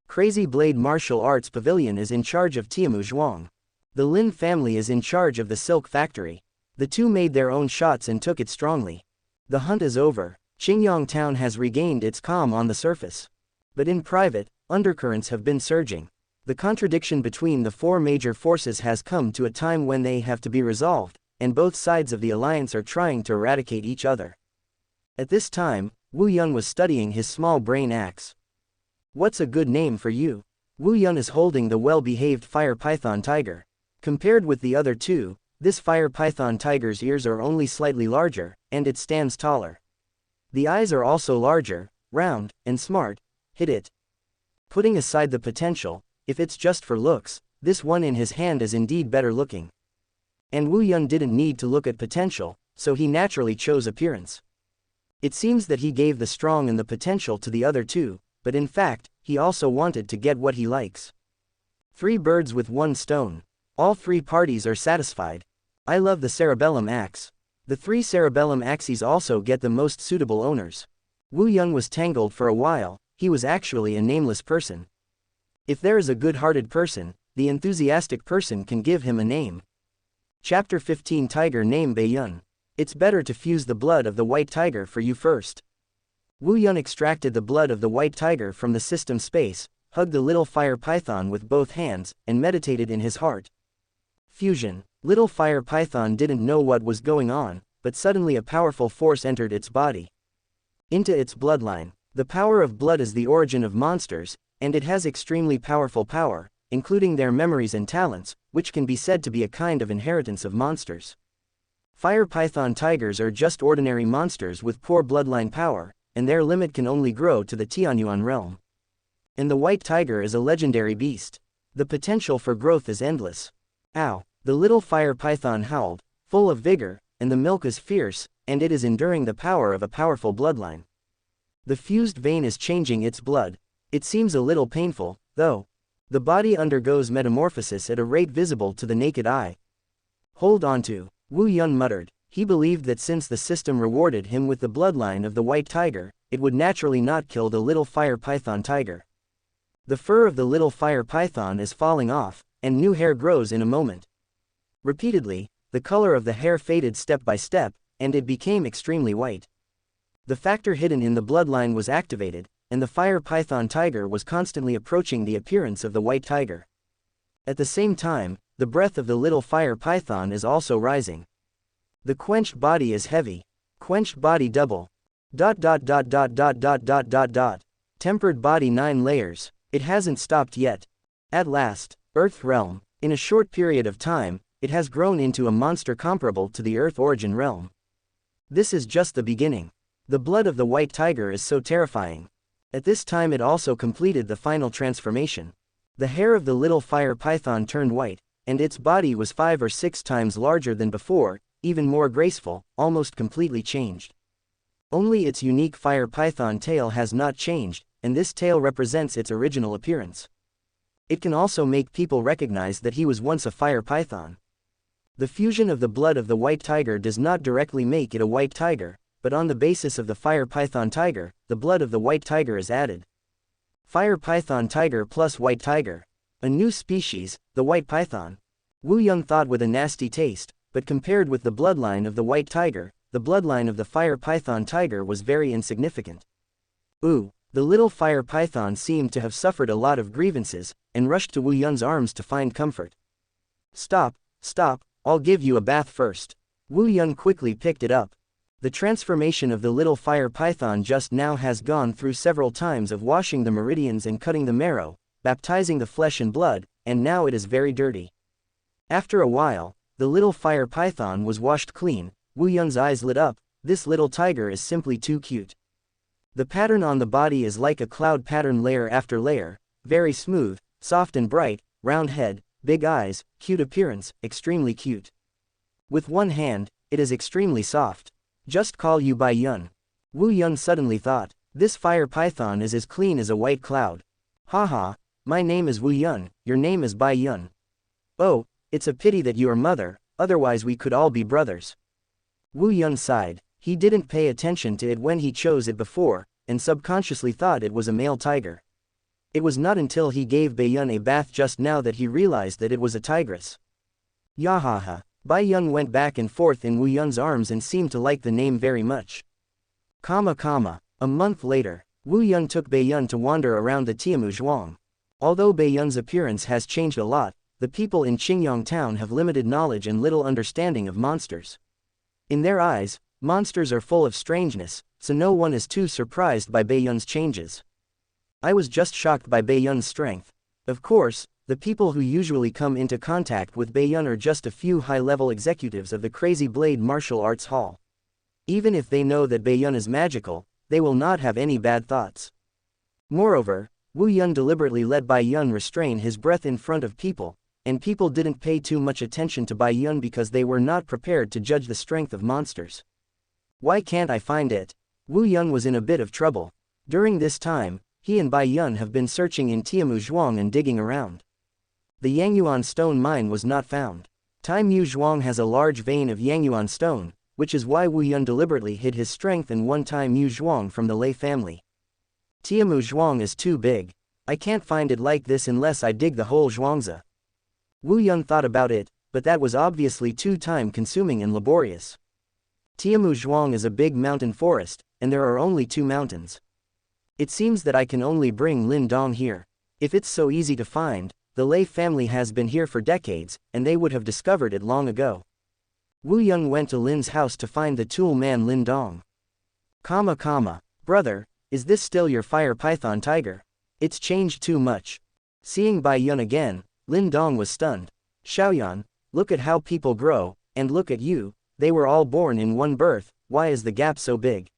S1: Crazy Blade Martial Arts Pavilion is in charge of Tiamu Zhuang. The Lin family is in charge of the Silk Factory. The two made their own shots and took it strongly. The hunt is over. Qingyang town has regained its calm on the surface. But in private, undercurrents have been surging. The contradiction between the 4 major forces has come to a time when they have to be resolved, and both sides of the alliance are trying to eradicate each other. At this time, Wu Yun was studying his small brain axe. What's a good name for you? Wu Yun is holding the well-behaved fire python tiger. Compared with the other two, this fire python tiger's ears are only slightly larger, and it stands taller. The eyes are also larger, round, and smart. Hit it. Putting aside the potential, if it's just for looks, this one in his hand is indeed better looking. And Wu Yun didn't need to look at potential, so he naturally chose appearance. It seems that he gave the strong and the potential to the other two, but in fact, he also wanted to get what he likes. 3 birds with 1 stone. All 3 parties are satisfied. I love the cerebellum axe. The 3 cerebellum axes also get the most suitable owners. Wu Yun was tangled for a while, he was actually a nameless person. If there is a good-hearted person, the enthusiastic person can give him a name. Chapter 15 Tiger Name Baiyun. It's better to fuse the blood of the white tiger for you first. Wu Yun extracted the blood of the white tiger from the system space, hugged the little fire python with both hands, and meditated in his heart. Fusion. Little fire python didn't know what was going on, but suddenly a powerful force entered its body. Into its bloodline. The power of blood is the origin of monsters, and it has extremely powerful power, including their memories and talents, which can be said to be a kind of inheritance of monsters. Fire python tigers are just ordinary monsters with poor bloodline power, and their limit can only grow to the Tianyuan realm. And the white tiger is a legendary beast. The potential for growth is endless. Ow! The little fire python howled, full of vigor, and the milk is fierce, and it is enduring the power of a powerful bloodline. The fused vein is changing its blood. It seems a little painful, though. The body undergoes metamorphosis at a rate visible to the naked eye. Hold on to. Wu Yun muttered. He believed that since the system rewarded him with the bloodline of the white tiger, it would naturally not kill the little fire python tiger. The fur of the little fire python is falling off, and new hair grows in a moment. Repeatedly, the color of the hair faded step by step, and it became extremely white. The factor hidden in the bloodline was activated, and the fire python tiger was constantly approaching the appearance of the white tiger. At the same time, the breath of the little fire python is also rising. The quenched body is heavy. Quenched body double. ... Tempered body 9 layers. It hasn't stopped yet. At last, Earth realm. In a short period of time, it has grown into a monster comparable to the Earth origin realm. This is just the beginning. The blood of the white tiger is so terrifying. At this time it also completed the final transformation. The hair of the little fire python turned white, and its body was 5 or 6 times larger than before, even more graceful, almost completely changed. Only its unique fire python tail has not changed, and this tail represents its original appearance. It can also make people recognize that he was once a fire python. The fusion of the blood of the white tiger does not directly make it a white tiger, but on the basis of the fire python tiger, the blood of the white tiger is added. Fire python tiger plus white tiger. A new species, the white python. Wu Yun thought with a nasty taste, but compared with the bloodline of the white tiger, the bloodline of the fire python tiger was very insignificant. Ooh, the little fire python seemed to have suffered a lot of grievances, and rushed to Wu Yun's arms to find comfort. Stop, stop, I'll give you a bath first. Wu Yun quickly picked it up. The transformation of the little fire python just now has gone through several times of washing the meridians and cutting the marrow, baptizing the flesh and blood, and now it is very dirty. After a while, the little fire python was washed clean. Wu Yun's eyes lit up. This little tiger is simply too cute. The pattern on the body is like a cloud pattern layer after layer, very smooth, soft and bright, round head, big eyes, cute appearance, extremely cute. With one hand, it is extremely soft. Just call you Bai Yun. Wu Yun suddenly thought, this fire python is as clean as a white cloud. Haha, my name is Wu Yun, your name is Bai Yun. Oh, it's a pity that you are mother, otherwise we could all be brothers. Wu Yun sighed. He didn't pay attention to it when he chose it before, and subconsciously thought it was a male tiger. It was not until he gave Bai Yun a bath just now that he realized that it was a tigress. Yahaha. Bai Yun went back and forth in Wu Yun's arms and seemed to like the name very much. A month later, Wu Yun took Bai Yun to wander around the Tiamu Zhuang. Although Bai Yun's appearance has changed a lot, the people in Qingyang town have limited knowledge and little understanding of monsters. In their eyes, monsters are full of strangeness, so no one is too surprised by Bai Yun's changes. I was just shocked by Bai Yun's strength. Of course, the people who usually come into contact with Bai Yun are just a few high-level executives of the Crazy Blade Martial Arts Hall. Even if they know that Bai Yun is magical, they will not have any bad thoughts. Moreover, Wu Yun deliberately let Bai Yun restrain his breath in front of people, and people didn't pay too much attention to Bai Yun because they were not prepared to judge the strength of monsters. Why can't I find it? Wu Yun was in a bit of trouble. During this time, he and Bai Yun have been searching in Tiamu Zhuang and digging around. The Yangyuan stone mine was not found. Tiamu Zhuang has a large vein of Yangyuan stone, which is why Wu Yun deliberately hid his strength in one Tiamu Zhuang from the Lei family. Tiamu Zhuang is too big. I can't find it like this unless I dig the whole Zhuangzi. Wu Yun thought about it, but that was obviously too time-consuming and laborious. Tiamu Zhuang is a big mountain forest, and there are only 2 mountains. It seems that I can only bring Lin Dong here. If it's so easy to find, the Lei family has been here for decades, and they would have discovered it long ago. Wu Yun went to Lin's house to find the tool man Lin Dong. Brother, is this still your fire python tiger? It's changed too much. Seeing Bai Yun again, Lin Dong was stunned. Xiaoyan, look at how people grow, and look at you, they were all born in one birth, why is the gap so big?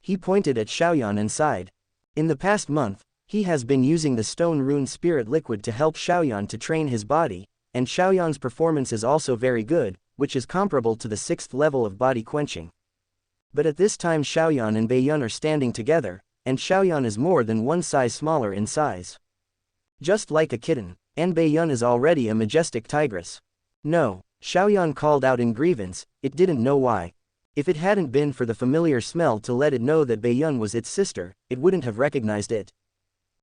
S1: He pointed at Xiaoyan and sighed. In the past month, he has been using the stone rune spirit liquid to help Xiaoyan to train his body, and Xiaoyan's performance is also very good, which is comparable to the 6th level of body quenching. But at this time Xiaoyan and Bai Yun are standing together, and Xiaoyan is more than 1 size smaller in size. Just like a kitten, and Bai Yun is already a majestic tigress. No, Xiaoyan called out in grievance, it didn't know why. If it hadn't been for the familiar smell to let it know that Bai Yun was its sister, it wouldn't have recognized it.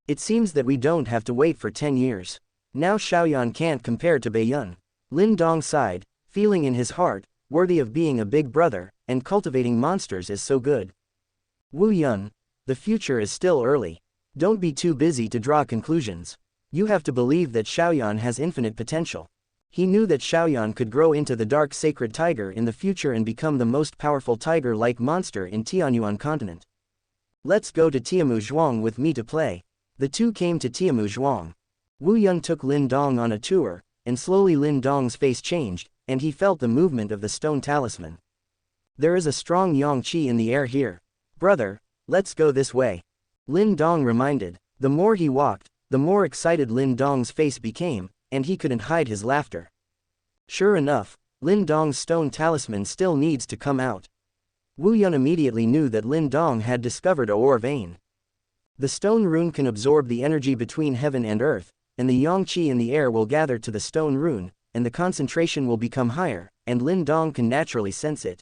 S1: It seems that we don't have to wait for 10 years. Now Xiaoyan can't compare to Bai Yun. Lin Dong sighed, feeling in his heart, worthy of being a big brother, and cultivating monsters is so good. Wu Yun, the future is still early. Don't be too busy to draw conclusions. You have to believe that Xiaoyan has infinite potential. He knew that Xiaoyan could grow into the dark sacred tiger in the future and become the most powerful tiger-like monster in Tianyuan continent. Let's go to Tiamu Zhuang with me to play. The two came to Tiamu Zhuang. Wu Yun took Lin Dong on a tour, and slowly Lin Dong's face changed, and he felt the movement of the stone talisman. There is a strong yang qi in the air here. Brother, let's go this way. Lin Dong reminded. The more he walked, the more excited Lin Dong's face became, and he couldn't hide his laughter. Sure enough, Lin Dong's stone talisman still needs to come out. Wu Yun immediately knew that Lin Dong had discovered a ore vein. The stone rune can absorb the energy between heaven and earth, and the yang qi in the air will gather to the stone rune, and the concentration will become higher, and Lin Dong can naturally sense it.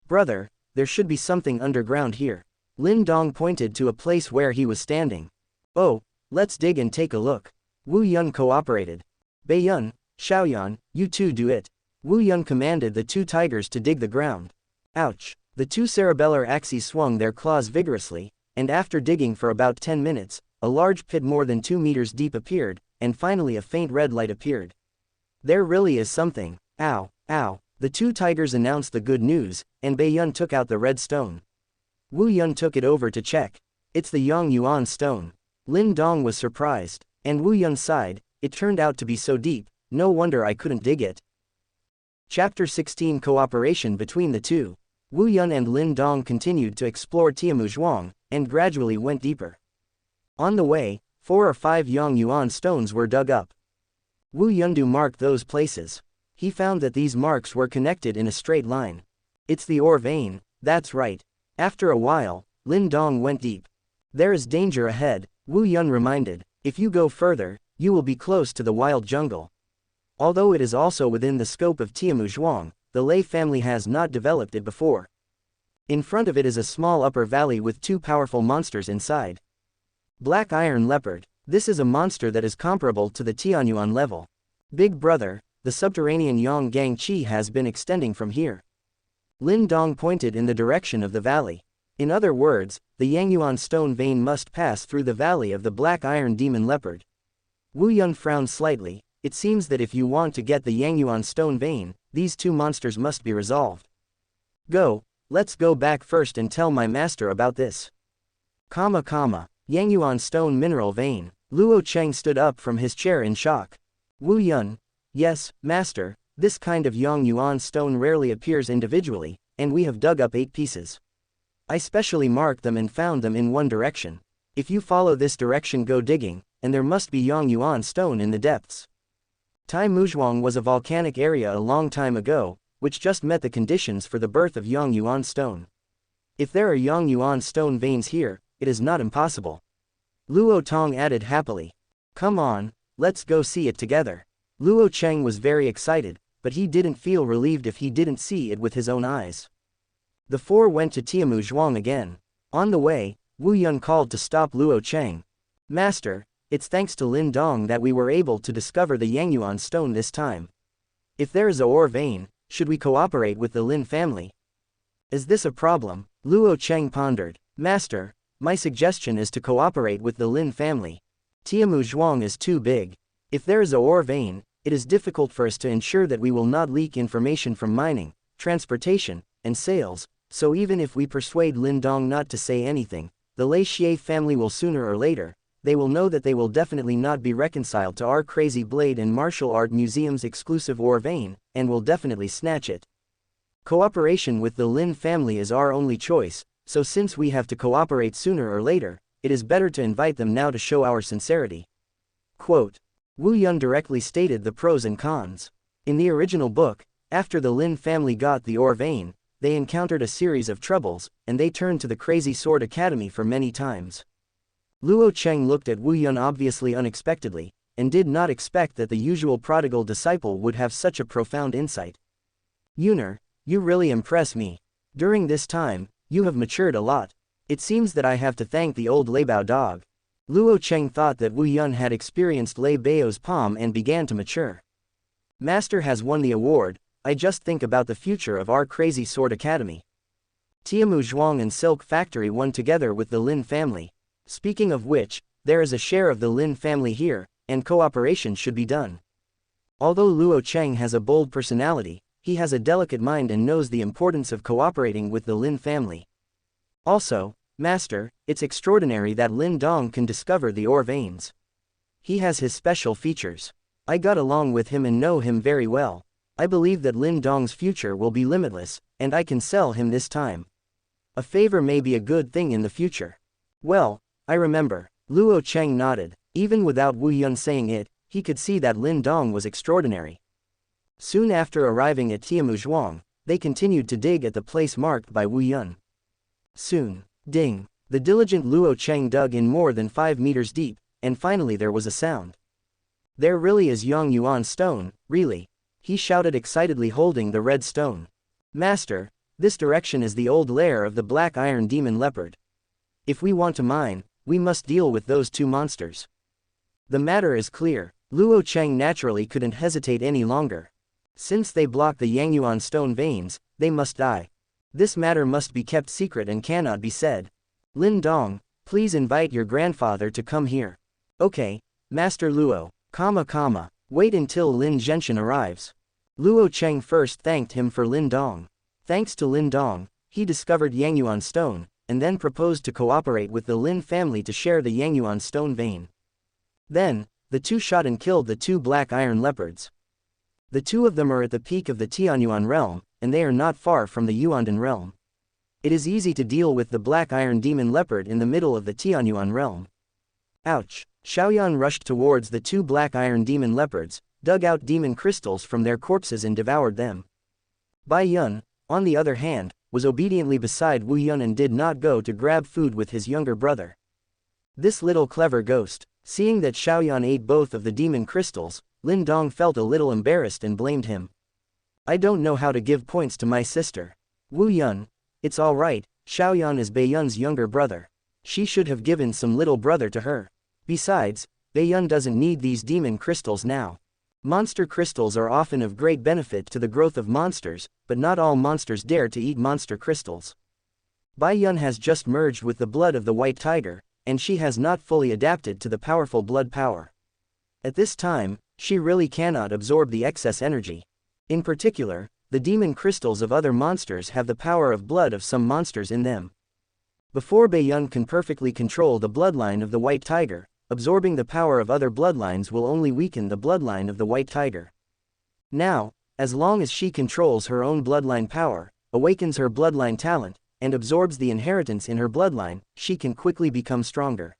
S1: Brother, there should be something underground here. Lin Dong pointed to a place where he was standing. Oh, let's dig and take a look. Wu Yun cooperated. Baiyun, Xiaoyan, you two do it. Wu Yun commanded the two tigers to dig the ground. Ouch! The two cerebellar axes swung their claws vigorously, and after digging for about 10 minutes, a large pit more than 2 meters deep appeared, and finally a faint red light appeared. There really is something. Ow, ow. The two tigers announced the good news, and Baiyun took out the red stone. Wu Yun took it over to check. It's the Yang Yuan stone. Lin Dong was surprised, and Wu Yun sighed. It turned out to be so deep, no wonder I couldn't dig it. Chapter 16 Cooperation between the two. Wu Yun and Lin Dong continued to explore Tiamu Zhuang, and gradually went deeper. On the way, 4 or 5 Yang Yuan stones were dug up. Wu Yundu marked those places. He found that these marks were connected in a straight line. It's the ore vein, that's right. After a while, Lin Dong went deep. There is danger ahead, Wu Yun reminded. If you go further, you will be close to the wild jungle. Although it is also within the scope of Tiamu Zhuang, the Lei family has not developed it before. In front of it is a small upper valley with 2 powerful monsters inside. Black Iron Leopard. This is a monster that is comparable to the Tianyuan level. Big brother, the subterranean Yang Gang Qi has been extending from here. Lin Dong pointed in the direction of the valley. In other words, the Yangyuan stone vein must pass through the valley of the Black Iron Demon Leopard. Wu Yun frowned slightly. It seems that if you want to get the Yangyuan stone vein, these 2 monsters must be resolved. Go, let's go back first and tell my master about this. Yangyuan stone mineral vein. Luo Cheng stood up from his chair in shock. Wu Yun. Yes, master, this kind of Yangyuan stone rarely appears individually, and we have dug up 8 pieces. I specially marked them and found them in one direction. If you follow this direction, go digging, and there must be Yangyuan stone in the depths. Tai Muzhuang was a volcanic area a long time ago, which just met the conditions for the birth of Yangyuan stone. If there are Yangyuan stone veins here, it is not impossible. Luo Tong added happily. Come on, let's go see it together. Luo Cheng was very excited, but he didn't feel relieved if he didn't see it with his own eyes. The 4 went to Tiamu Zhuang again. On the way, Wu Yun called to stop Luo Cheng. Master, it's thanks to Lin Dong that we were able to discover the Yangyuan stone this time. If there is a ore vein, should we cooperate with the Lin family? Is this a problem? Luo Cheng pondered. Master, my suggestion is to cooperate with the Lin family. Tiamu Zhuang is too big. If there is a ore vein, it is difficult for us to ensure that we will not leak information from mining, transportation, and sales, so even if we persuade Lin Dong not to say anything, the Lei Xie family will sooner or later, they will know that they will definitely not be reconciled to our Crazy Blade and Martial Art Museum's exclusive ore vein, and will definitely snatch it. Cooperation with the Lin family is our only choice, so since we have to cooperate sooner or later, it is better to invite them now to show our sincerity. Quote. Wu Yun directly stated the pros and cons. In the original book, after the Lin family got the ore vein, they encountered a series of troubles, and they turned to the Crazy Sword Academy for many times. Luo Cheng looked at Wu Yun obviously unexpectedly, and did not expect that the usual prodigal disciple would have such a profound insight. Yuner, you really impress me. During this time, you have matured a lot. It seems that I have to thank the old Lei Bao dog. Luo Cheng thought that Wu Yun had experienced Lei Bao's palm and began to mature. Master has won the award. I just think about the future of our Crazy Sword Academy. Tiamu Zhuang and Silk Factory won together with the Lin family. Speaking of which, there is a share of the Lin family here, and cooperation should be done. Although Luo Cheng has a bold personality, he has a delicate mind and knows the importance of cooperating with the Lin family. Also, Master, it's extraordinary that Lin Dong can discover the ore veins. He has his special features. I got along with him and know him very well. I believe that Lin Dong's future will be limitless, and I can sell him this time. A favor may be a good thing in the future. Well, I remember. Luo Cheng nodded. Even without Wu Yun saying it, he could see that Lin Dong was extraordinary. Soon after arriving at Tiamuzhuang, they continued to dig at the place marked by Wu Yun. Soon, ding, the diligent Luo Cheng dug in more than 5 meters deep, and finally there was a sound. There really is Yang Yuan stone, really. He shouted excitedly holding the red stone. Master, this direction is the old lair of the black iron demon leopard. If we want to mine, we must deal with those 2 monsters. The matter is clear. Luo Cheng naturally couldn't hesitate any longer. Since they block the Yangyuan stone veins, they must die. This matter must be kept secret and cannot be said. Lin Dong, please invite your grandfather to come here. Okay, Master Luo, wait until Lin Zhenshin arrives. Luo Cheng first thanked him for Lin Dong. Thanks to Lin Dong, he discovered Yangyuan stone, and then proposed to cooperate with the Lin family to share the Yangyuan stone vein. Then, the 2 shot and killed the 2 black iron leopards. The 2 of them are at the peak of the Tianyuan realm, and they are not far from the Yuandan realm. It is easy to deal with the black iron demon leopard in the middle of the Tianyuan realm. Ouch! Xiaoyan rushed towards the 2 black iron demon leopards, dug out demon crystals from their corpses and devoured them. Bai Yun, on the other hand, was obediently beside Wu Yun and did not go to grab food with his younger brother. This little clever ghost, seeing that Xiaoyan ate both of the demon crystals, Lin Dong felt a little embarrassed and blamed him. I don't know how to give points to my sister. Wu Yun, it's alright, Xiaoyan is Bai Yun's younger brother. She should have given some little brother to her. Besides, Bai Yun doesn't need these demon crystals now. Monster crystals are often of great benefit to the growth of monsters, but not all monsters dare to eat monster crystals. Bai Yun has just merged with the blood of the white tiger, and she has not fully adapted to the powerful blood power. At this time, she really cannot absorb the excess energy. In particular, the demon crystals of other monsters have the power of blood of some monsters in them. Before Bai Yun can perfectly control the bloodline of the white tiger, absorbing the power of other bloodlines will only weaken the bloodline of the white tiger. Now, as long as she controls her own bloodline power, awakens her bloodline talent, and absorbs the inheritance in her bloodline, she can quickly become stronger.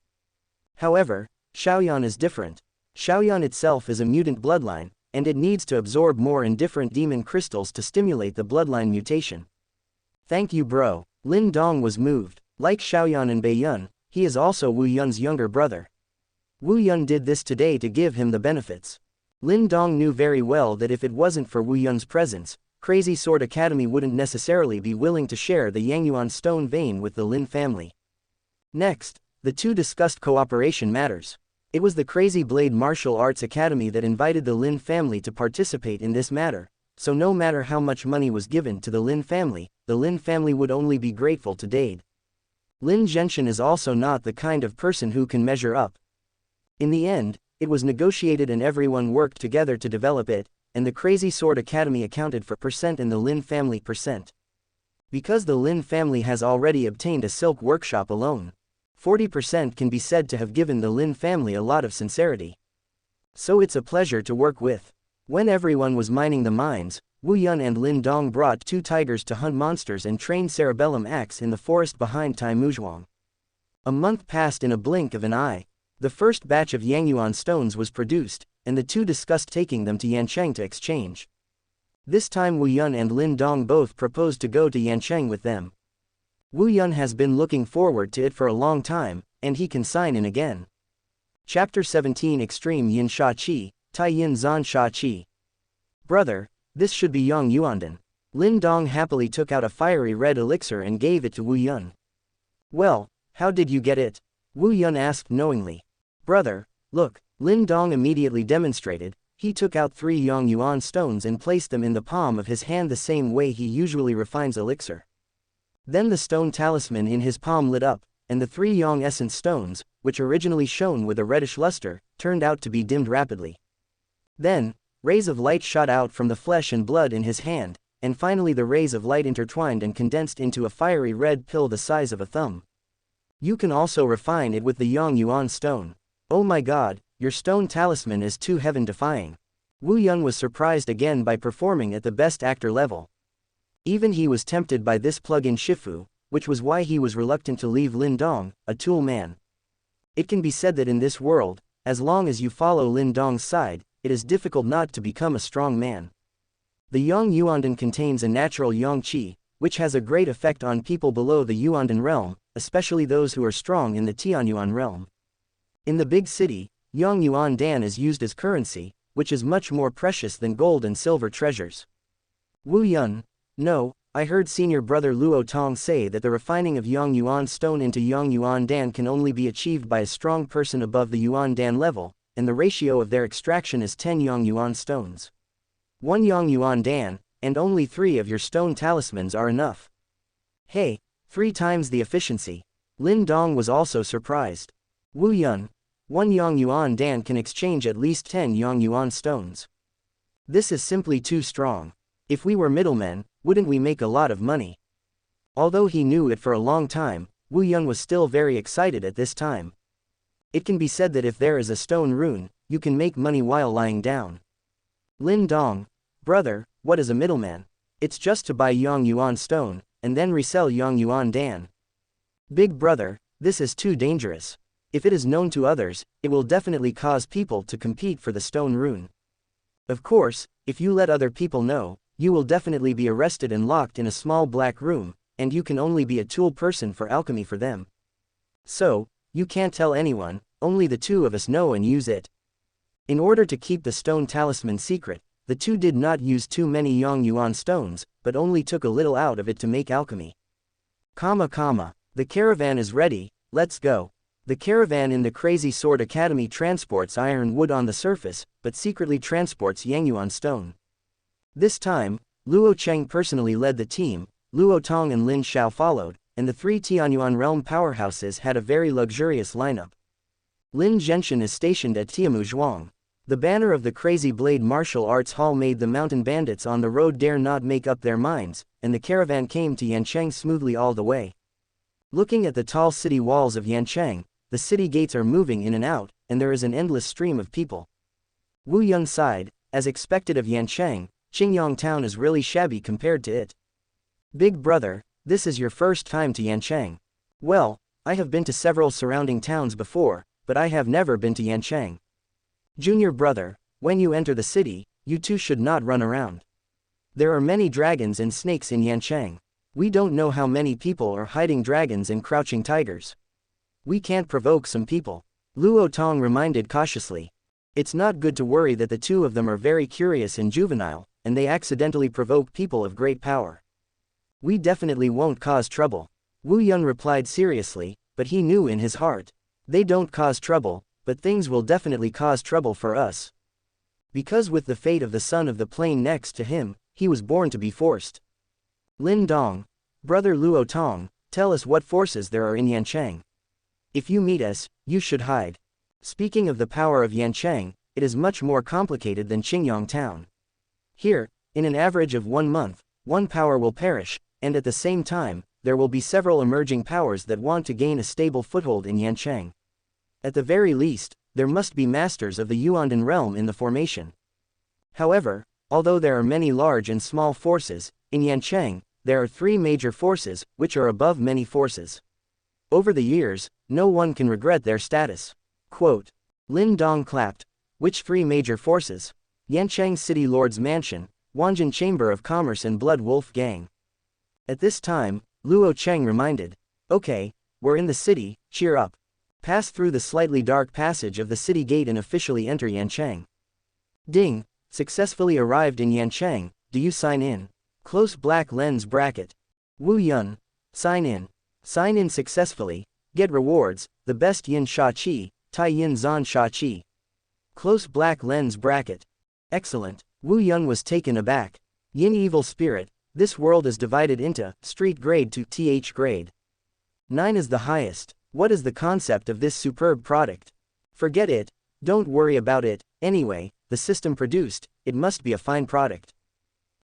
S1: However, Xiaoyan is different. Xiaoyan itself is a mutant bloodline, and it needs to absorb more and different demon crystals to stimulate the bloodline mutation. Thank you bro. Lin Dong was moved. Like Xiaoyan and Bai Yun, he is also Wu Yun's younger brother. Wu Yun did this today to give him the benefits. Lin Dong knew very well that if it wasn't for Wu Yun's presence, Crazy Sword Academy wouldn't necessarily be willing to share the Yangyuan stone vein with the Lin family. Next, the 2 discussed cooperation matters. It was the Crazy Blade Martial Arts Academy that invited the Lin family to participate in this matter, so no matter how much money was given to the Lin family would only be grateful to Dade. Lin Zhenshin is also not the kind of person who can measure up. In the end, it was negotiated and everyone worked together to develop it, and the Crazy Sword Academy accounted for % and the Lin family %. Because the Lin family has already obtained a silk workshop alone, 40% can be said to have given the Lin family a lot of sincerity. So it's a pleasure to work with. When everyone was mining the mines, Wu Yun and Lin Dong brought 2 tigers to hunt monsters and train Cerebellum Axe in the forest behind Taimuzhuang. A month passed in a blink of an eye. The first batch of Yangyuan stones was produced, and the 2 discussed taking them to Yancheng to exchange. This time Wu Yun and Lin Dong both proposed to go to Yancheng with them. Wu Yun has been looking forward to it for a long time, and he can sign in again. Chapter 17 Extreme Yin Sha Qi, Tai Yin Zan Sha Qi. Brother, this should be Yang Yuanden. Lin Dong happily took out a fiery red elixir and gave it to Wu Yun. Well, how did you get it? Wu Yun asked knowingly. Brother, look, Lin Dong immediately demonstrated. He took out 3 Yang Yuan stones and placed them in the palm of his hand the same way he usually refines elixir. Then the stone talisman in his palm lit up, and the 3 Yang essence stones, which originally shone with a reddish luster, turned out to be dimmed rapidly. Then, rays of light shot out from the flesh and blood in his hand, and finally the rays of light intertwined and condensed into a fiery red pill the size of a thumb. You can also refine it with the Yang Yuan stone. Oh my god, your stone talisman is too heaven-defying. Wu Yun was surprised again by performing at the best actor level. Even he was tempted by this plug-in Shifu, which was why he was reluctant to leave Lin Dong, a tool man. It can be said that in this world, as long as you follow Lin Dong's side, it is difficult not to become a strong man. The Yang Yuandan contains a natural Yang Qi, which has a great effect on people below the Yuandan realm, especially those who are strong in the Tianyuan realm. In the big city, Yang Yuan Dan is used as currency, which is much more precious than gold and silver treasures. Wu Yun, no, I heard senior brother Luo Tong say that the refining of Yang Yuan stone into Yang Yuan Dan can only be achieved by a strong person above the Yuan Dan level, and the ratio of their extraction is 10 Yang Yuan stones. 1 Yang Yuan Dan, and only 3 of your stone talismans are enough. Hey, 3 times the efficiency. Lin Dong was also surprised. Wu Yun, 1 Yang Yuan Dan can exchange at least 10 Yang Yuan stones. This is simply too strong. If we were middlemen, wouldn't we make a lot of money? Although he knew it for a long time, Wu Yun was still very excited at this time. It can be said that if there is a stone rune, you can make money while lying down. Lin Dong, brother, what is a middleman? It's just to buy Yang Yuan stone, and then resell Yang Yuan Dan. Big brother, this is too dangerous. If it is known to others, it will definitely cause people to compete for the stone rune. Of course, if you let other people know, you will definitely be arrested and locked in a small black room, and you can only be a tool person for alchemy for them. So, you can't tell anyone, only the 2 of us know and use it. In order to keep the stone talisman secret, the 2 did not use too many Yang Yuan stones, but only took a little out of it to make alchemy. The caravan is ready, let's go. The caravan in the Crazy Sword Academy transports iron wood on the surface, but secretly transports Yang Yuan stone. This time, Luo Cheng personally led the team, Luo Tong and Lin Xiao followed, and the 3 Tianyuan realm powerhouses had a very luxurious lineup. Lin Zhenshan is stationed at Tiamu Zhuang. The banner of the Crazy Blade Martial Arts Hall made the mountain bandits on the road dare not make up their minds, and the caravan came to Yancheng smoothly all the way. Looking at the tall city walls of Yancheng, the city gates are moving in and out, and there is an endless stream of people. Wu Yun sighed, as expected of Yancheng, Qingyang town is really shabby compared to it. Big brother, this is your first time to Yancheng. Well, I have been to several surrounding towns before, but I have never been to Yancheng. Junior brother, when you enter the city, you 2 should not run around. There are many dragons and snakes in Yancheng. We don't know how many people are hiding dragons and crouching tigers. We can't provoke some people. Luo Tong reminded cautiously. It's not good to worry that the 2 of them are very curious and juvenile, and they accidentally provoke people of great power. We definitely won't cause trouble. Wu Yun replied seriously, but he knew in his heart. They don't cause trouble, but things will definitely cause trouble for us. Because with the fate of the son of the plain next to him, he was born to be forced. Lin Dong, brother Luo Tong, tell us what forces there are in Yancheng. If you meet us, you should hide. Speaking of the power of Yancheng, it is much more complicated than Qingyang town. Here, in an average of 1 month, 1 power will perish, and at the same time, there will be several emerging powers that want to gain a stable foothold in Yancheng. At the very least, there must be masters of the Yuandan realm in the formation. However, although there are many large and small forces, in Yancheng, there are 3 major forces, which are above many forces. Over the years, no one can regret their status. Quote. Lin Dong clapped. Which 3 major forces? Yancheng City Lord's Mansion, Wanjin Chamber of Commerce and Blood Wolf Gang. At this time, Luo Cheng reminded. Okay, we're in the city, cheer up. Pass through the slightly dark passage of the city gate and officially enter Yancheng. Ding, successfully arrived in Yancheng, do you sign in? Close black lens bracket. Wu Yun, sign in. Sign in successfully, get rewards, the best yin sha qi, tai yin zan sha qi. Close black lens bracket. Excellent. Wu Yun was taken aback. Yin evil spirit, this world is divided into street grade to th grade. 9 is the highest. What is the concept of this superb product? Forget it. Don't worry about it. Anyway, the system produced, it must be a fine product.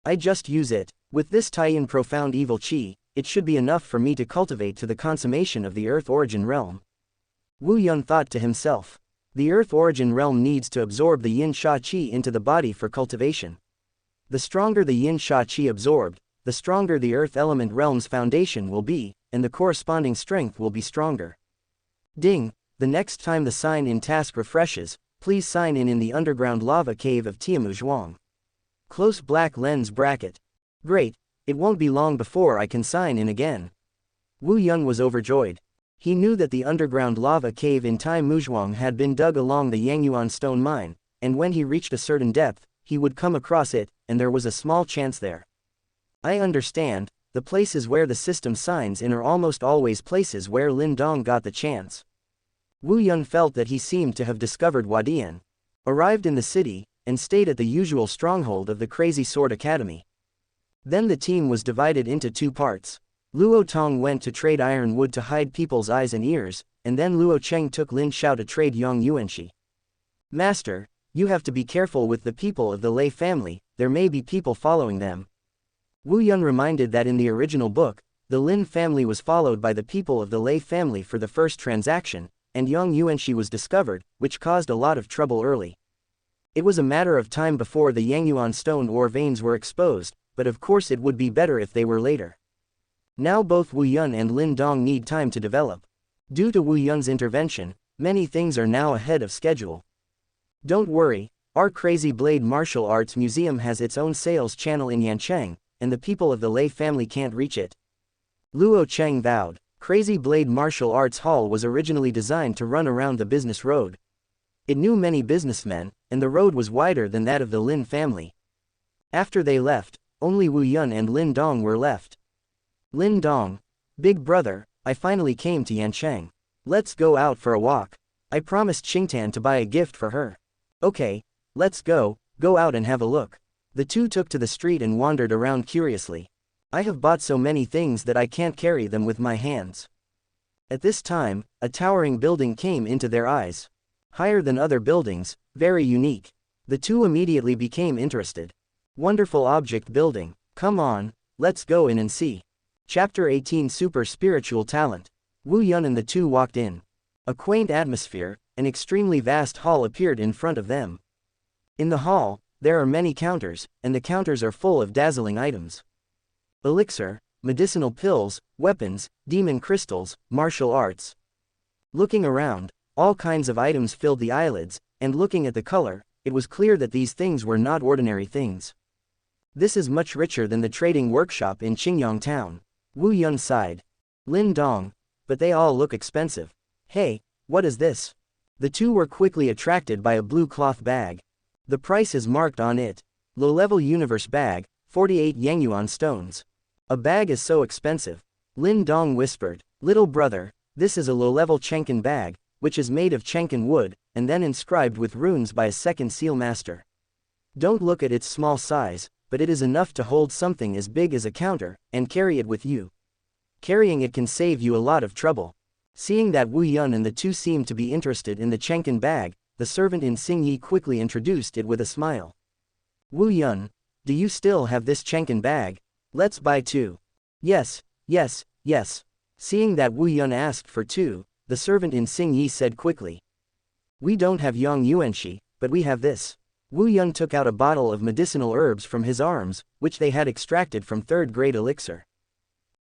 S1: I just use it. With this tie-in profound evil chi, it should be enough for me to cultivate to the consummation of the Earth Origin Realm. Wu Yun thought to himself. The Earth Origin Realm needs to absorb the Yin Sha Qi into the body for cultivation. The stronger the Yin Sha Qi absorbed, the stronger the Earth Element Realm's foundation will be, and the corresponding strength will be stronger. Ding, the next time the sign-in task refreshes, please sign in the underground lava cave of Tiamu Zhuang. Close black lens bracket. Great, it won't be long before I can sign in again. Wu Yun was overjoyed. He knew that the underground lava cave in Tai Muzhuang had been dug along the Yangyuan stone mine, and when he reached a certain depth, he would come across it, and there was a small chance there. I understand, the places where the system signs in are almost always places where Lin Dong got the chance. Wu Yun felt that he seemed to have discovered Huadian. Arrived in the city, and stayed at the usual stronghold of the Crazy Sword Academy. Then the team was divided into two parts. Luo Tong went to trade iron wood to hide people's eyes and ears, and then Luo Cheng took Lin Xiao to trade Yang Yuanxi. Master, you have to be careful with the people of the Lei family, there may be people following them. Wu Yun reminded that in the original book, the Lin family was followed by the people of the Lei family for the first transaction, and Yang Yuanxi was discovered, which caused a lot of trouble early. It was a matter of time before the Yangyuan stone ore veins were exposed, but of course it would be better if they were later. Now both Wu Yun and Lin Dong need time to develop. Due to Wu Yun's intervention, many things are now ahead of schedule. Don't worry, our Crazy Blade Martial Arts Museum has its own sales channel in Yancheng, and the people of the Lei family can't reach it. Luo Cheng vowed. Crazy Blade Martial Arts Hall was originally designed to run around the business road. It knew many businessmen, and the road was wider than that of the Lin family. After they left, only Wu Yun and Lin Dong were left. Lin Dong, big brother, I finally came to Yancheng. Let's go out for a walk. I promised Xingtan to buy a gift for her. Okay, let's go out and have a look. The two took to the street and wandered around curiously. I have bought so many things that I can't carry them with my hands. At this time, a towering building came into their eyes. Higher than other buildings, very unique. The two immediately became interested. Wonderful object building, come on, let's go in and see. Chapter 18 Super Spiritual Talent. Wu Yun and the two walked in. A quaint atmosphere, an extremely vast hall appeared in front of them. In the hall, there are many counters, and the counters are full of dazzling items. Elixir, medicinal pills, weapons, demon crystals, martial arts. Looking around, all kinds of items filled the eyelids, and looking at the color, it was clear that these things were not ordinary things. This is much richer than the trading workshop in Qingyang town. Wu Yun sighed. Lin Dong, but they all look expensive. Hey, what is this? The two were quickly attracted by a blue cloth bag. The price is marked on it. Low-level universe bag, 48 Yangyuan stones. A bag is so expensive. Lin Dong whispered, little brother, this is a low-level Chenkin bag, which is made of Chenkin wood, and then inscribed with runes by a second seal master. Don't look at its small size, but it is enough to hold something as big as a counter, and carry it with you. Carrying it can save you a lot of trouble. Seeing that Wu Yun and the two seemed to be interested in the Chenkin bag, the servant in Xingyi quickly introduced it with a smile. Wu Yun, do you still have this Chenkin bag? Let's buy two. Yes. Seeing that Wu Yun asked for two, the servant in Xingyi said quickly. We don't have Yang Yuanxi, but we have this. Wu Yun took out a bottle of medicinal herbs from his arms, which they had extracted from third-grade elixir.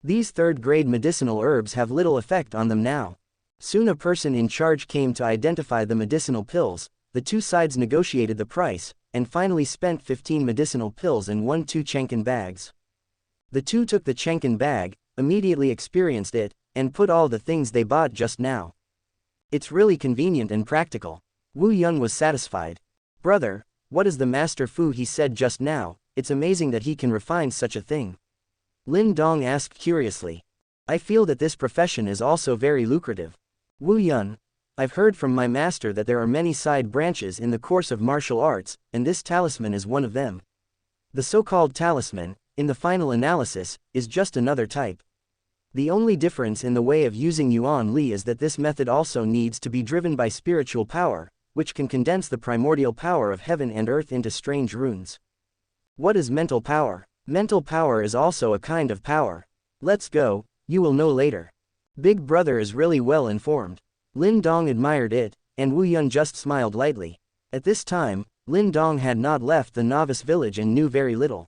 S1: These third-grade medicinal herbs have little effect on them now. Soon a person in charge came to identify the medicinal pills, the two sides negotiated the price, and finally spent 15 medicinal pills and won 2 Chenkin bags. The two took the Chenkin bag, immediately experienced it, and put all the things they bought just now. It's really convenient and practical. Wu Yun was satisfied. Brother, what is the master fu he said just now? It's amazing that he can refine such a thing. Lin Dong asked curiously. I feel that this profession is also very lucrative. Wu Yun, I've heard from my master that there are many side branches in the course of martial arts, and this talisman is one of them. The so-called talisman, in the final analysis, is just another type. The only difference in the way of using Yuan Li is that this method also needs to be driven by spiritual power, which can condense the primordial power of heaven and earth into strange runes. What is mental power? Mental power is also a kind of power. Let's go, you will know later. Big brother is really well informed. Lin Dong admired it, and Wu Yun just smiled lightly. At this time, Lin Dong had not left the novice village and knew very little.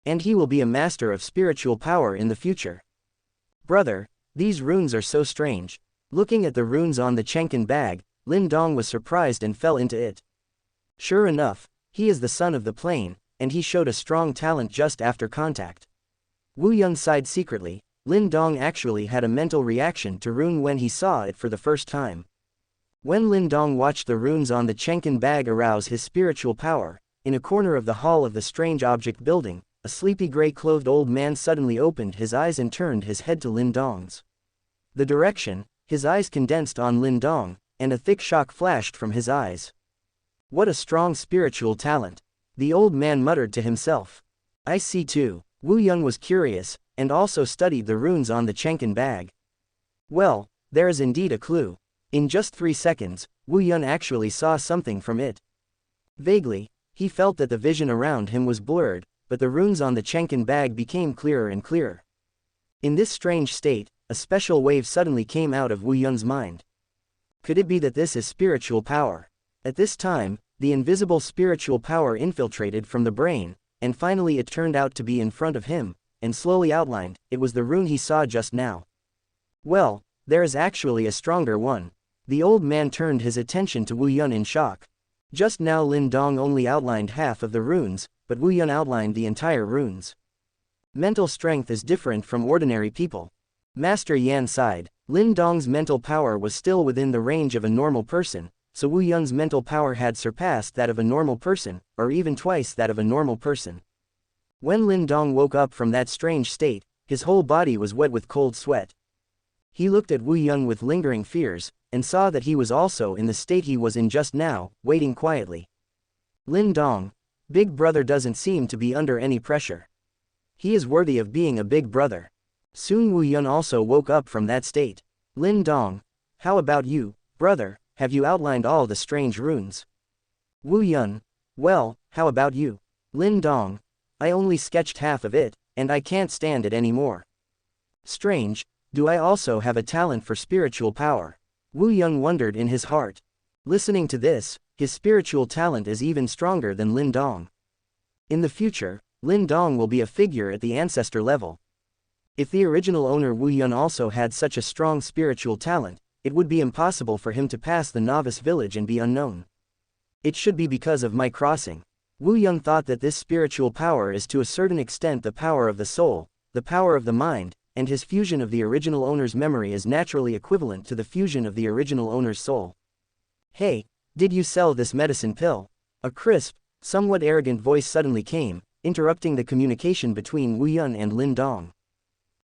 S1: And he will be a master of spiritual power in the future. Brother, these runes are so strange. Looking at the runes on the Chenkin bag, Lin Dong was surprised and fell into it. Sure enough, he is the son of the plane, and he showed a strong talent just after contact. Wu Yun sighed secretly. Lin Dong actually had a mental reaction to rune when he saw it for the first time. When Lin Dong watched the runes on the Chenkin bag arouse his spiritual power, in a corner of the hall of the strange object building, a sleepy gray-clothed old man suddenly opened his eyes and turned his head to Lin Dong's. The direction, his eyes condensed on Lin Dong, and a thick shock flashed from his eyes. What a strong spiritual talent! The old man muttered to himself. I see too. Wu Yun was curious, and also studied the runes on the Chenkin bag. Well, there is indeed a clue. In just 3 seconds, Wu Yun actually saw something from it. Vaguely, he felt that the vision around him was blurred, but the runes on the Chenkin bag became clearer and clearer. In this strange state, a special wave suddenly came out of Wu Yun's mind. Could it be that this is spiritual power? At this time, the invisible spiritual power infiltrated from the brain, and finally it turned out to be in front of him, and slowly outlined. It was the rune he saw just now. Well, there is actually a stronger one. The old man turned his attention to Wu Yun in shock. Just now Lin Dong only outlined half of the runes, but Wu Yun outlined the entire runes. Mental strength is different from ordinary people. Master Yan sighed. Lin Dong's mental power was still within the range of a normal person, so Wu Yun's mental power had surpassed that of a normal person, or even twice that of a normal person. When Lin Dong woke up from that strange state, his whole body was wet with cold sweat. He looked at Wu Yun with lingering fears, and saw that he was also in the state he was in just now, waiting quietly. Lin Dong, big brother doesn't seem to be under any pressure. He is worthy of being a big brother. Soon Wu Yun also woke up from that state. Lin Dong, how about you, brother, have you outlined all the strange runes? Wu Yun, well, how about you? Lin Dong, I only sketched half of it, and I can't stand it anymore. Strange, do I also have a talent for spiritual power? Wu Yun wondered in his heart. Listening to this, his spiritual talent is even stronger than Lin Dong. In the future, Lin Dong will be a figure at the ancestor level. If the original owner Wu Yun also had such a strong spiritual talent, it would be impossible for him to pass the novice village and be unknown. It should be because of my crossing. Wu Yun thought that this spiritual power is to a certain extent the power of the soul, the power of the mind, and his fusion of the original owner's memory is naturally equivalent to the fusion of the original owner's soul. Hey, did you sell this medicine pill? A crisp, somewhat arrogant voice suddenly came, interrupting the communication between Wu Yun and Lin Dong.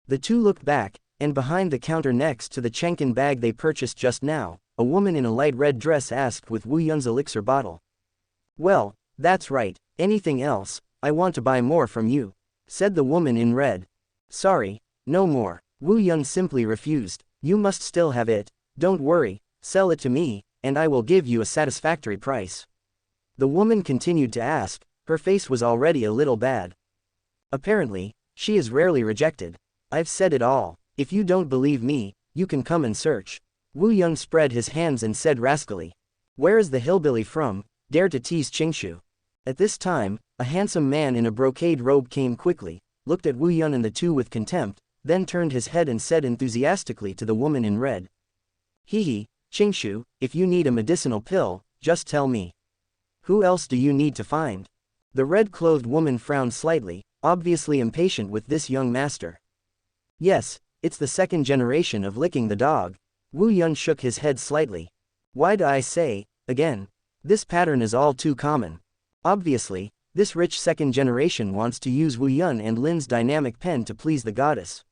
S1: The two looked back, and behind the counter next to the Chenkin bag they purchased just now, a woman in a light red dress asked with Wu Yun's elixir bottle. Well, that's right, anything else, I want to buy more from you, said the woman in red. Sorry, no more. Wu Yun simply refused. You must still have it, don't worry, sell it to me, and I will give you a satisfactory price. The woman continued to ask, her face was already a little bad. Apparently, she is rarely rejected. I've said it all. If you don't believe me, you can come and search. Wu Yun spread his hands and said rascally. Where is the hillbilly from, dare to tease Xianxia? At this time, a handsome man in a brocade robe came quickly, looked at Wu Yun and the two with contempt, then turned his head and said enthusiastically to the woman in red. Hee, Xianxia, if you need a medicinal pill, just tell me. Who else do you need to find? The red-clothed woman frowned slightly, obviously impatient with this young master. Yes, it's the second generation of licking the dog. Wu Yun shook his head slightly. Why do I say, again? This pattern is all too common. Obviously, this rich second generation wants to use Wu Yun and Lin's dynamic pen to please the goddess.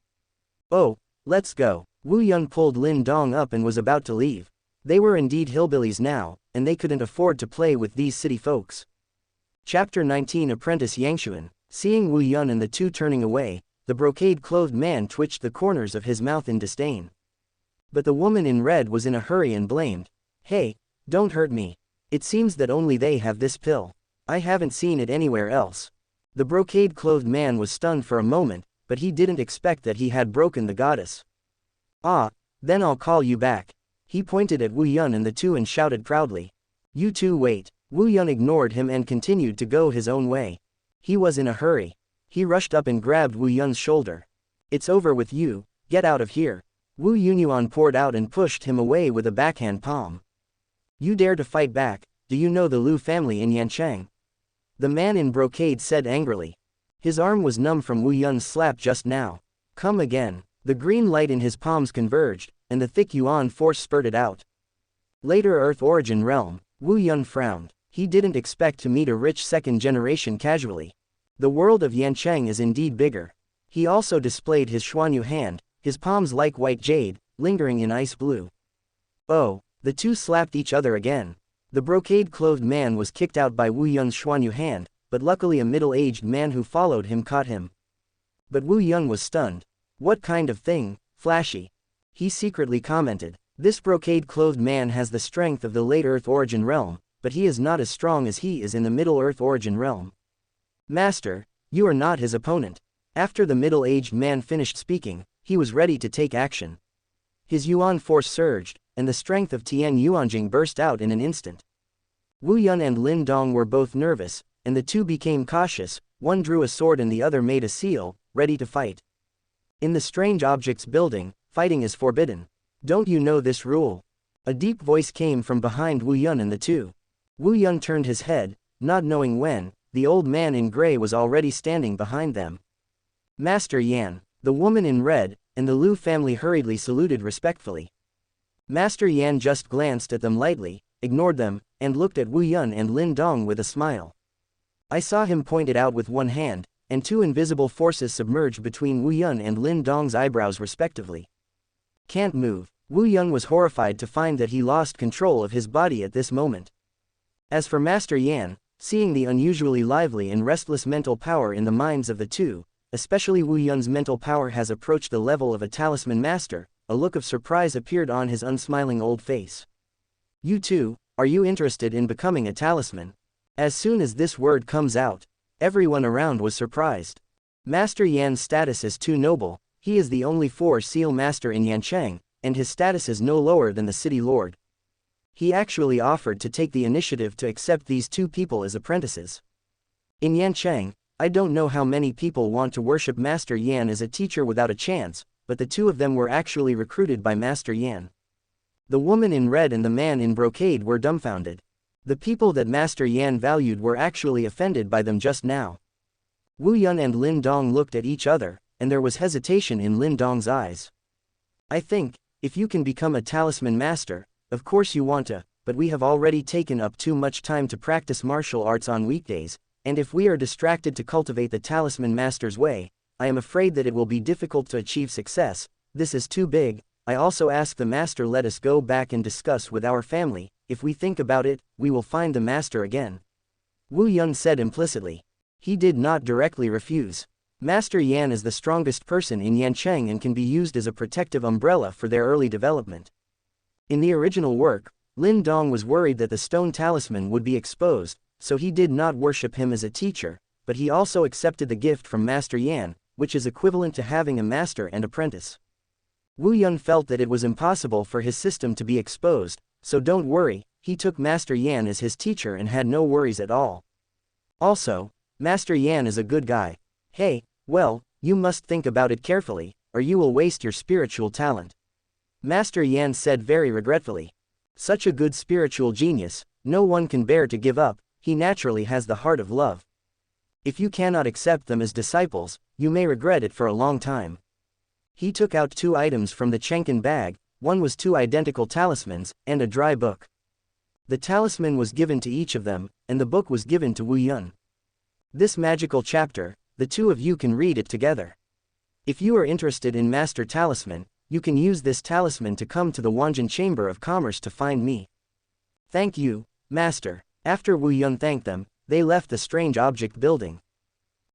S1: Oh, let's go. Wu Yun pulled Lin Dong up and was about to leave. They were indeed hillbillies now, and they couldn't afford to play with these city folks. Chapter 19 Apprentice Xianxia. Seeing Wu Yun and the two turning away, the brocade-clothed man twitched the corners of his mouth in disdain. But the woman in red was in a hurry and blamed. Hey, don't hurt me. It seems that only they have this pill. I haven't seen it anywhere else. The brocade-clothed man was stunned for a moment, but he didn't expect that he had broken the goddess. Ah, then I'll call you back. He pointed at Wu Yun and the two and shouted proudly. You two wait. Wu Yun ignored him and continued to go his own way. He was in a hurry. He rushed up and grabbed Wu Yun's shoulder. It's over with you, get out of here. Wu Yunyuan poured out and pushed him away with a backhand palm. You dare to fight back, do you know the Lu family in Yanchang? The man in brocade said angrily. His arm was numb from Wu Yun's slap just now. Come again. The green light in his palms converged, and the thick yuan force spurted out. Later Earth Origin Realm. Wu Yun frowned. He didn't expect to meet a rich second generation casually. The world of Yancheng is indeed bigger. He also displayed his Xuanyu hand, his palms like white jade, lingering in ice blue. Oh, the two slapped each other again. The brocade-clothed man was kicked out by Wu Yun's Xuanyu hand, but luckily a middle-aged man who followed him caught him. But Wu Yun was stunned. What kind of thing, flashy? He secretly commented. This brocade-clothed man has the strength of the late Earth Origin Realm, but he is not as strong as he is in the Middle Earth Origin Realm. Master, you are not his opponent. After the middle-aged man finished speaking, he was ready to take action. His yuan force surged, and the strength of Tian Yuanjing burst out in an instant. Wu Yun and Lin Dong were both nervous, and the two became cautious. One drew a sword and the other made a seal, ready to fight. In the Strange Objects building, fighting is forbidden. Don't you know this rule? A deep voice came from behind Wu Yun and the two. Wu Yun turned his head, not knowing when. The old man in gray was already standing behind them. Master Yan, the woman in red, and the Lu family hurriedly saluted respectfully. Master Yan just glanced at them lightly, ignored them, and looked at Wu Yun and Lin Dong with a smile. I saw him point it out with one hand, and two invisible forces submerged between Wu Yun and Lin Dong's eyebrows respectively. Can't move. Wu Yun was horrified to find that he lost control of his body at this moment. As for Master Yan, seeing the unusually lively and restless mental power in the minds of the two, especially Wu Yun's mental power has approached the level of a talisman master, a look of surprise appeared on his unsmiling old face. You two, are you interested in becoming a talisman? As soon as this word comes out, everyone around was surprised. Master Yan's status is too noble, he is the only four-seal master in Yancheng, and his status is no lower than the city lord. He actually offered to take the initiative to accept these two people as apprentices. In Yancheng, I don't know how many people want to worship Master Yan as a teacher without a chance, but the two of them were actually recruited by Master Yan. The woman in red and the man in brocade were dumbfounded. The people that Master Yan valued were actually offended by them just now. Wu Yun and Lin Dong looked at each other, and there was hesitation in Lin Dong's eyes. I think, if you can become a talisman master, of course you want to, but we have already taken up too much time to practice martial arts on weekdays, and if we are distracted to cultivate the talisman master's way, I am afraid that it will be difficult to achieve success. This is too big. I also ask the master let us go back and discuss with our family. If we think about it, we will find the master again. Wu Yun said implicitly. He did not directly refuse. Master Yan is the strongest person in Yancheng and can be used as a protective umbrella for their early development. In the original work, Lin Dong was worried that the stone talisman would be exposed, so he did not worship him as a teacher, but he also accepted the gift from Master Yan, which is equivalent to having a master and apprentice. Wu Yun felt that it was impossible for his system to be exposed, so don't worry, he took Master Yan as his teacher and had no worries at all. Also, Master Yan is a good guy. Hey, well, you must think about it carefully, or you will waste your spiritual talent. Master Yan said very regretfully. Such a good spiritual genius, no one can bear to give up, he naturally has the heart of love. If you cannot accept them as disciples, you may regret it for a long time. He took out two items from the Chenkin bag, one was two identical talismans, and a dry book. The talisman was given to each of them, and the book was given to Wu Yun. This magical chapter, the two of you can read it together. If you are interested in Master Talisman, you can use this talisman to come to the Wanjin Chamber of Commerce to find me. Thank you, Master. After Wu Yun thanked them, they left the Strange Object building.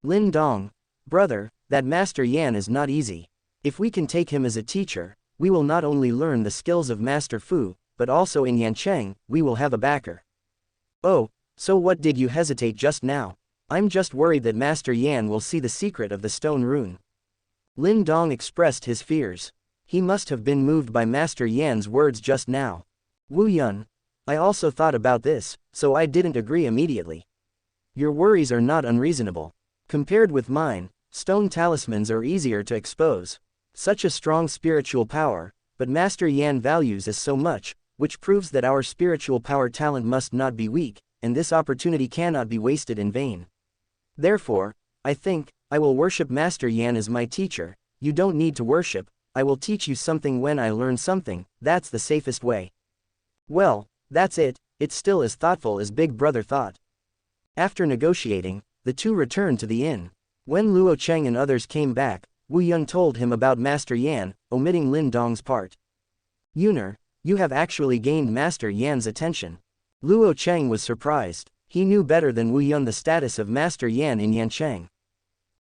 S1: Lin Dong, brother, That Master Yan is not easy. If we can take him as a teacher, we will not only learn the skills of Master Fu, but also in Yancheng, we will have a backer. Oh, so what did you hesitate just now? I'm just worried that Master Yan will see the secret of the stone rune. Lin Dong expressed his fears. He must have been moved by Master Yan's words just now. Wu Yun, I also thought about this, so I didn't agree immediately. Your worries are not unreasonable. Compared with mine, stone talismans are easier to expose. Such a strong spiritual power, but Master Yan values us so much, which proves that our spiritual power talent must not be weak, and this opportunity cannot be wasted in vain. Therefore, I think, I will worship Master Yan as my teacher. You don't need to worship, I will teach you something when I learn something, that's the safest way. Well, that's it, it's still as thoughtful as Big Brother thought. After negotiating, the two returned to the inn. When Luo Cheng and others came back, Wu Yun told him about Master Yan, omitting Lin Dong's part. Yuner, you have actually gained Master Yan's attention. Luo Cheng was surprised. He knew better than Wu Yun the status of Master Yan in Yancheng.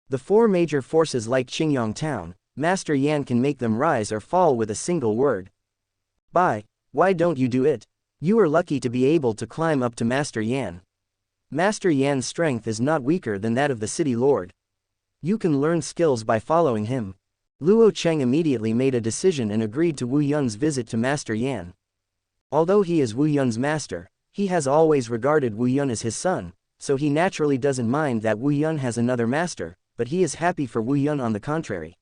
S1: The four major forces like Qingyang Town, Master Yan can make them rise or fall with a single word. Why don't you do it? You are lucky to be able to climb up to Master Yan. Master Yan's strength is not weaker than that of the city lord. You can learn skills by following him. Luo Cheng immediately made a decision and agreed to Wu Yun's visit to Master Yan. Although he is Wu Yun's master, he has always regarded Wu Yun as his son, so he naturally doesn't mind that Wu Yun has another master, but he is happy for Wu Yun on the contrary.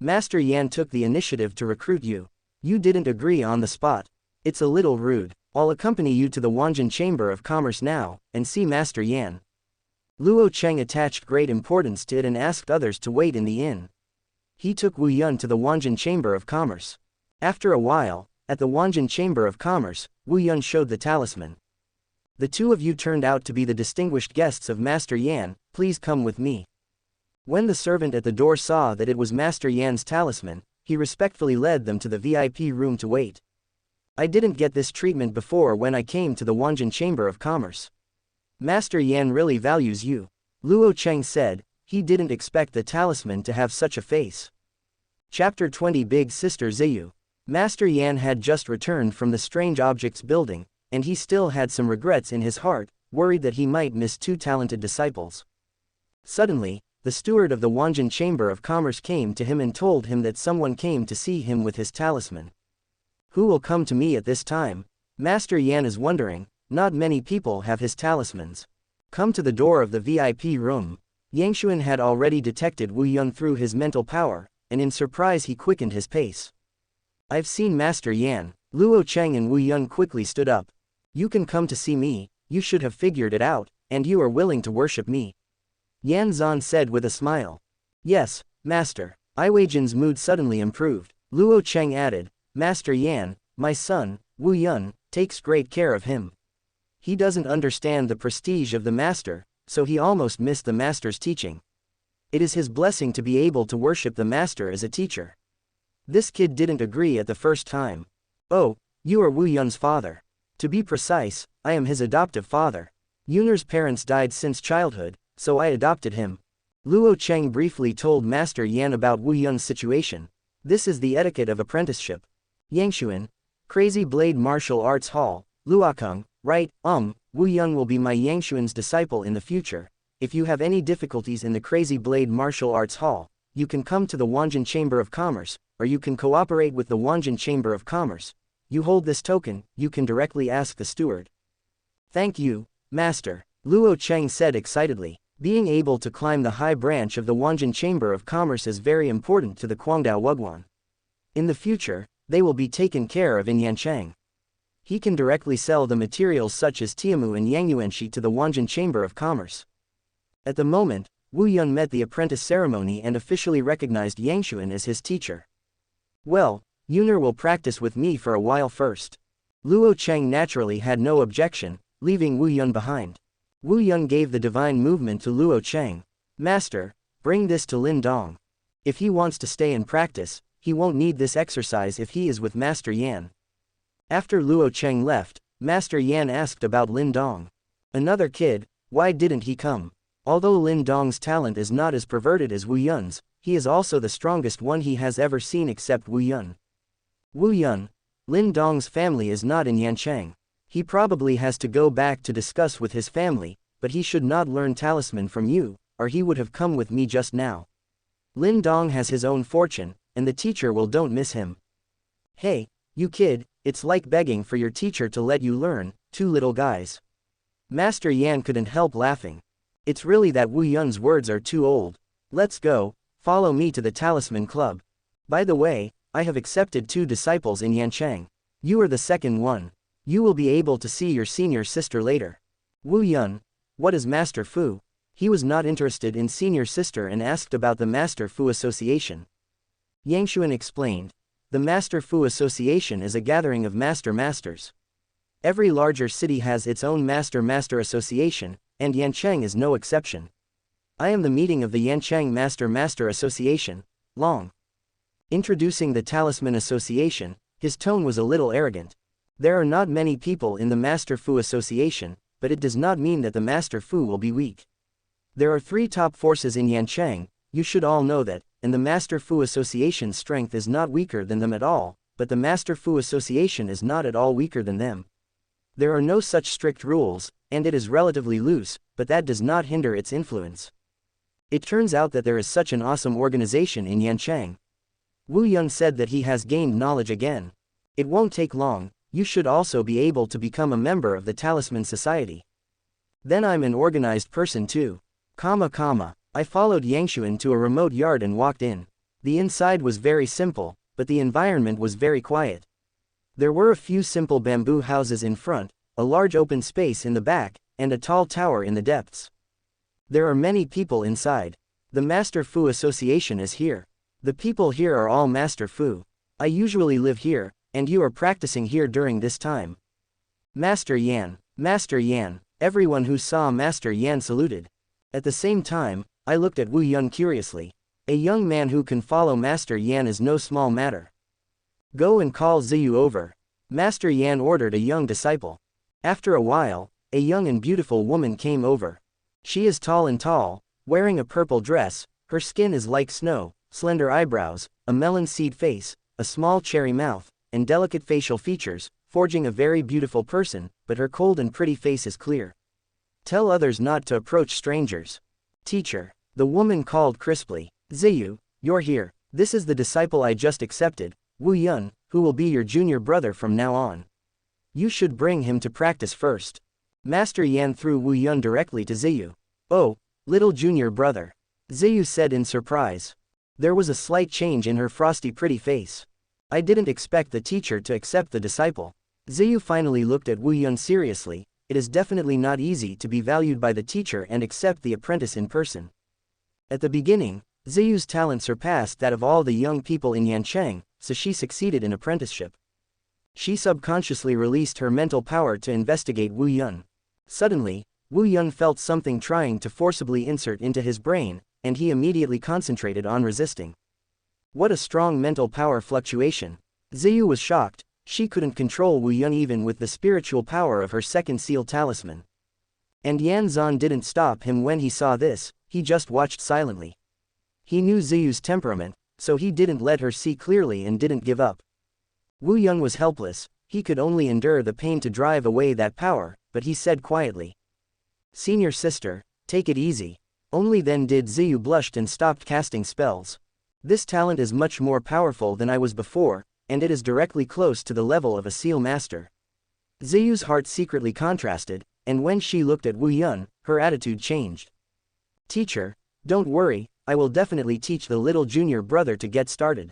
S1: Master Yan took the initiative to recruit you. You didn't agree on the spot. It's a little rude. I'll accompany you to the Wanjin Chamber of Commerce now, and see Master Yan. Luo Cheng attached great importance to it and asked others to wait in the inn. He took Wu Yun to the Wanjin Chamber of Commerce. After a while, at the Wanjin Chamber of Commerce, Wu Yun showed the talisman. The two of you turned out to be the distinguished guests of Master Yan, please come with me. When the servant at the door saw that it was Master Yan's talisman, he respectfully led them to the VIP room to wait. I didn't get this treatment before when I came to the Wanjin Chamber of Commerce. Master Yan really values you. Luo Cheng said. He didn't expect the talisman to have such a face. Chapter 20 Big Sister Ziyu. Master Yan had just returned from the Strange Objects building, and he still had some regrets in his heart, worried that he might miss two talented disciples. Suddenly, the steward of the Wanjin Chamber of Commerce came to him and told him that someone came to see him with his talisman. Who will come to me at this time? Master Yan is wondering. Not many people have his talismans. Come to the door of the VIP room. Yangshuan had already detected Wu Yun through his mental power, and in surprise he quickened his pace. I've seen Master Yan. Luo Cheng and Wu Yun quickly stood up. You can come to see me, you should have figured it out, and you are willing to worship me. Yan Zan said with a smile. Yes, Master. Iweijin's mood suddenly improved. Luo Cheng added, Master Yan, my son, Wu Yun, takes great care of him. He doesn't understand the prestige of the master, so he almost missed the master's teaching. It is his blessing to be able to worship the master as a teacher. This kid didn't agree at the first time. Oh, you are Wu Yun's father. To be precise, I am his adoptive father. Yuner's parents died since childhood, so I adopted him. Luo Cheng briefly told Master Yan about Wu Yun's situation. This is the etiquette of apprenticeship. Yangshuan, Crazy Blade Martial Arts Hall, Luokeng, right, Wu Yun will be my Yangshuan's disciple in the future. If you have any difficulties in the Crazy Blade Martial Arts Hall, you can come to the Wanjin Chamber of Commerce, or you can cooperate with the Wanjin Chamber of Commerce. You hold this token, you can directly ask the steward. Thank you, Master, Luo Cheng said excitedly. Being able to climb the high branch of the Wanjin Chamber of Commerce is very important to the Guangdao Wugwan. In the future, they will be taken care of in Yancheng. He can directly sell the materials such as Tiamu and Yangyuanshi to the Wanjin Chamber of Commerce. At the moment, Wu Yun met the apprentice ceremony and officially recognized Yangshuan as his teacher. Well, Yuner will practice with me for a while first. Luo Cheng naturally had no objection, leaving Wu Yun behind. Wu Yun gave the divine movement to Luo Cheng. Master, bring this to Lin Dong. If he wants to stay and practice, he won't need this exercise if he is with Master Yan. After Luo Cheng left, Master Yan asked about Lin Dong. Another kid, why didn't he come? Although Lin Dong's talent is not as perverted as Wu Yun's, he is also the strongest one he has ever seen except Wu Yun. Wu Yun, Lin Dong's family is not in Yancheng. He probably has to go back to discuss with his family, but he should not learn talisman from you, or he would have come with me just now. Lin Dong has his own fortune, and the teacher will don't miss him. Hey, you kid, it's like begging for your teacher to let you learn, two little guys. Master Yan couldn't help laughing. It's really that Wu Yun's words are too old. Let's go, follow me to the Talisman Club. By the way, I have accepted 2 disciples in Yancheng. You are the second one. You will be able to see your senior sister later. Wu Yun, what is Master Fu? He was not interested in senior sister and asked about the Master Fu Association. Yang Xuan explained. The Master Fu Association is a gathering of masters. Every larger city has its own master association, and Yancheng is no exception. I am the meeting of the Yancheng Master Association, Long. Introducing the Talisman Association, his tone was a little arrogant. There are not many people in the Master Fu Association, but it does not mean that the Master Fu will be weak. There are 3 top forces in Yancheng, you should all know that, and the Master Fu Association's strength is not weaker than them at all, but the Master Fu Association is not at all weaker than them. There are no such strict rules, and it is relatively loose, but that does not hinder its influence. It turns out that there is such an awesome organization in Yancheng. Wu Yun said that he has gained knowledge again. It won't take long, you should also be able to become a member of the Talisman Society. Then I'm an organized person too. I followed Yangshuan to a remote yard and walked in. The inside was very simple, but the environment was very quiet. There were a few simple bamboo houses in front, a large open space in the back, and a tall tower in the depths. There are many people inside. The Master Fu Association is here. The people here are all Master Fu. I usually live here, and you are practicing here during this time. Master Yan, everyone who saw Master Yan saluted. At the same time, I looked at Wu Yun curiously. A young man who can follow Master Yan is no small matter. Go and call Ziyu over. Master Yan ordered a young disciple. After a while, a young and beautiful woman came over. She is tall, wearing a purple dress, her skin is like snow, slender eyebrows, a melon seed face, a small cherry mouth, and delicate facial features, forging a very beautiful person, but her cold and pretty face is clear. Tell others not to approach strangers. Teacher, the woman called crisply. Ziyu, you're here. This is the disciple I just accepted, Wu Yun, who will be your junior brother from now on. You should bring him to practice first. Master Yan threw Wu Yun directly to Ziyu. Oh, little junior brother. Ziyu said in surprise. There was a slight change in her frosty pretty face. I didn't expect the teacher to accept the disciple. Ziyu finally looked at Wu Yun seriously. It is definitely not easy to be valued by the teacher and accept the apprentice in person. At the beginning, Ziyu's talent surpassed that of all the young people in Yancheng, so she succeeded in apprenticeship. She subconsciously released her mental power to investigate Wu Yun. Suddenly, Wu Yun felt something trying to forcibly insert into his brain, and he immediately concentrated on resisting. What a strong mental power fluctuation. Ziyu was shocked. She couldn't control Wu Yun even with the spiritual power of her second seal talisman. And Yan Zan didn't stop him when he saw this, he just watched silently. He knew Ziyu's temperament, so he didn't let her see clearly and didn't give up. Wu Yun was helpless, he could only endure the pain to drive away that power, but he said quietly. Senior sister, take it easy. Only then did Ziyu blushed and stopped casting spells. This talent is much more powerful than I was before, and it is directly close to the level of a seal master. Ziyu's heart secretly contrasted, and when she looked at Wu Yun, her attitude changed. Teacher, don't worry, I will definitely teach the little junior brother to get started.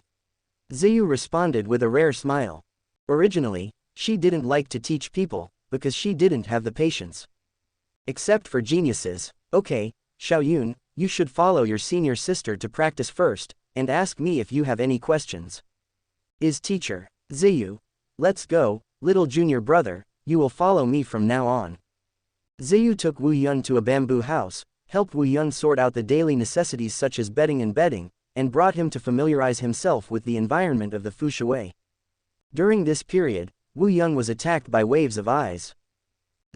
S1: Ziyu responded with a rare smile. Originally, she didn't like to teach people, because she didn't have the patience. Except for geniuses. Okay, Xiaoyun, you should follow your senior sister to practice first, and ask me if you have any questions. Is teacher. Ziyu. Let's go, little junior brother, you will follow me from now on. Ziyu took Wu Yun to a bamboo house, helped Wu Yun sort out the daily necessities such as bedding and bedding, and brought him to familiarize himself with the environment of the Fu Shui. During this period, Wu Yun was attacked by waves of eyes.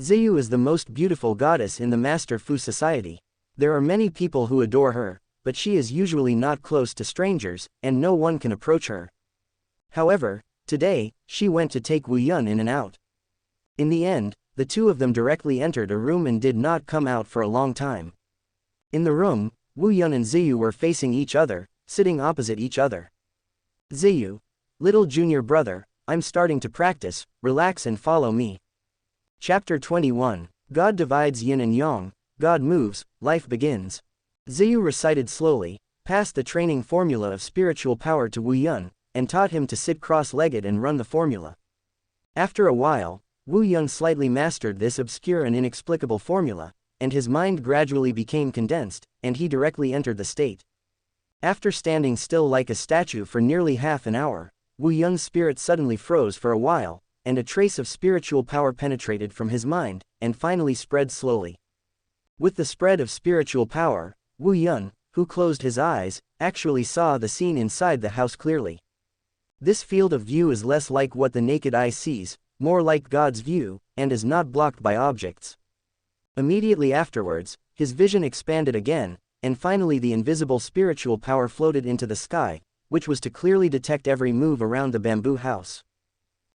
S1: Ziyu is the most beautiful goddess in the Master Fu Society. There are many people who adore her, but she is usually not close to strangers, and no one can approach her. However, today, she went to take Wu Yun in and out. In the end, the two of them directly entered a room and did not come out for a long time. In the room, Wu Yun and Ziyu were facing each other, sitting opposite each other. Ziyu, little junior brother, I'm starting to practice, relax and follow me. Chapter 21, God divides yin and yang, God moves, life begins. Ziyu recited slowly, passed the training formula of spiritual power to Wu Yun, and taught him to sit cross-legged and run the formula. After a while, Wu Yun slightly mastered this obscure and inexplicable formula, and his mind gradually became condensed, and he directly entered the state. After standing still like a statue for nearly half an hour, Wu Yun's spirit suddenly froze for a while, and a trace of spiritual power penetrated from his mind, and finally spread slowly. With the spread of spiritual power, Wu Yun, who closed his eyes, actually saw the scene inside the house clearly. This field of view is less like what the naked eye sees, more like God's view, and is not blocked by objects. Immediately afterwards, his vision expanded again, and finally the invisible spiritual power floated into the sky, which was to clearly detect every move around the bamboo house.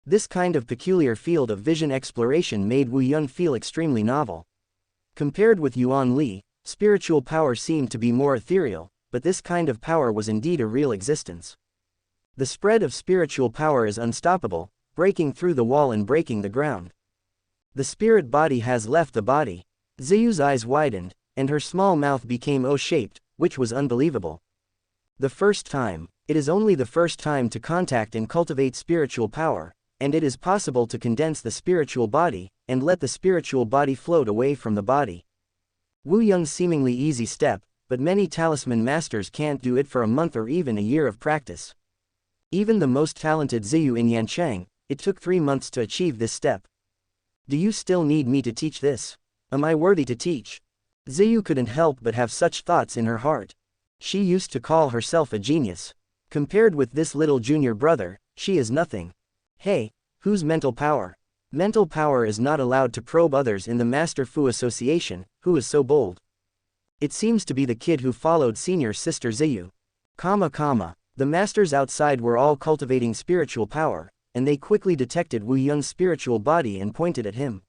S1: This kind of peculiar field of vision exploration made Wu Yun feel extremely novel. Compared with Yuan Li, spiritual power seemed to be more ethereal, but this kind of power was indeed a real existence. The spread of spiritual power is unstoppable, breaking through the wall and breaking the ground. The spirit body has left the body. Ziyu's eyes widened, and her small mouth became O-shaped, which was unbelievable. The first time, it is only the first time to contact and cultivate spiritual power, and it is possible to condense the spiritual body, and let the spiritual body float away from the body. Wu Yun's seemingly easy step, but many talisman masters can't do it for a month or even a year of practice. Even the most talented Ziyu in Yancheng, it took 3 months to achieve this step. Do you still need me to teach this? Am I worthy to teach? Ziyu couldn't help but have such thoughts in her heart. She used to call herself a genius. Compared with this little junior brother, she is nothing. Hey, who's mental power? Mental power is not allowed to probe others in the Master Fu Association, who is so bold. It seems to be the kid who followed senior sister Ziyu. The masters outside were all cultivating spiritual power, and they quickly detected Wu Yun's spiritual body and pointed at him.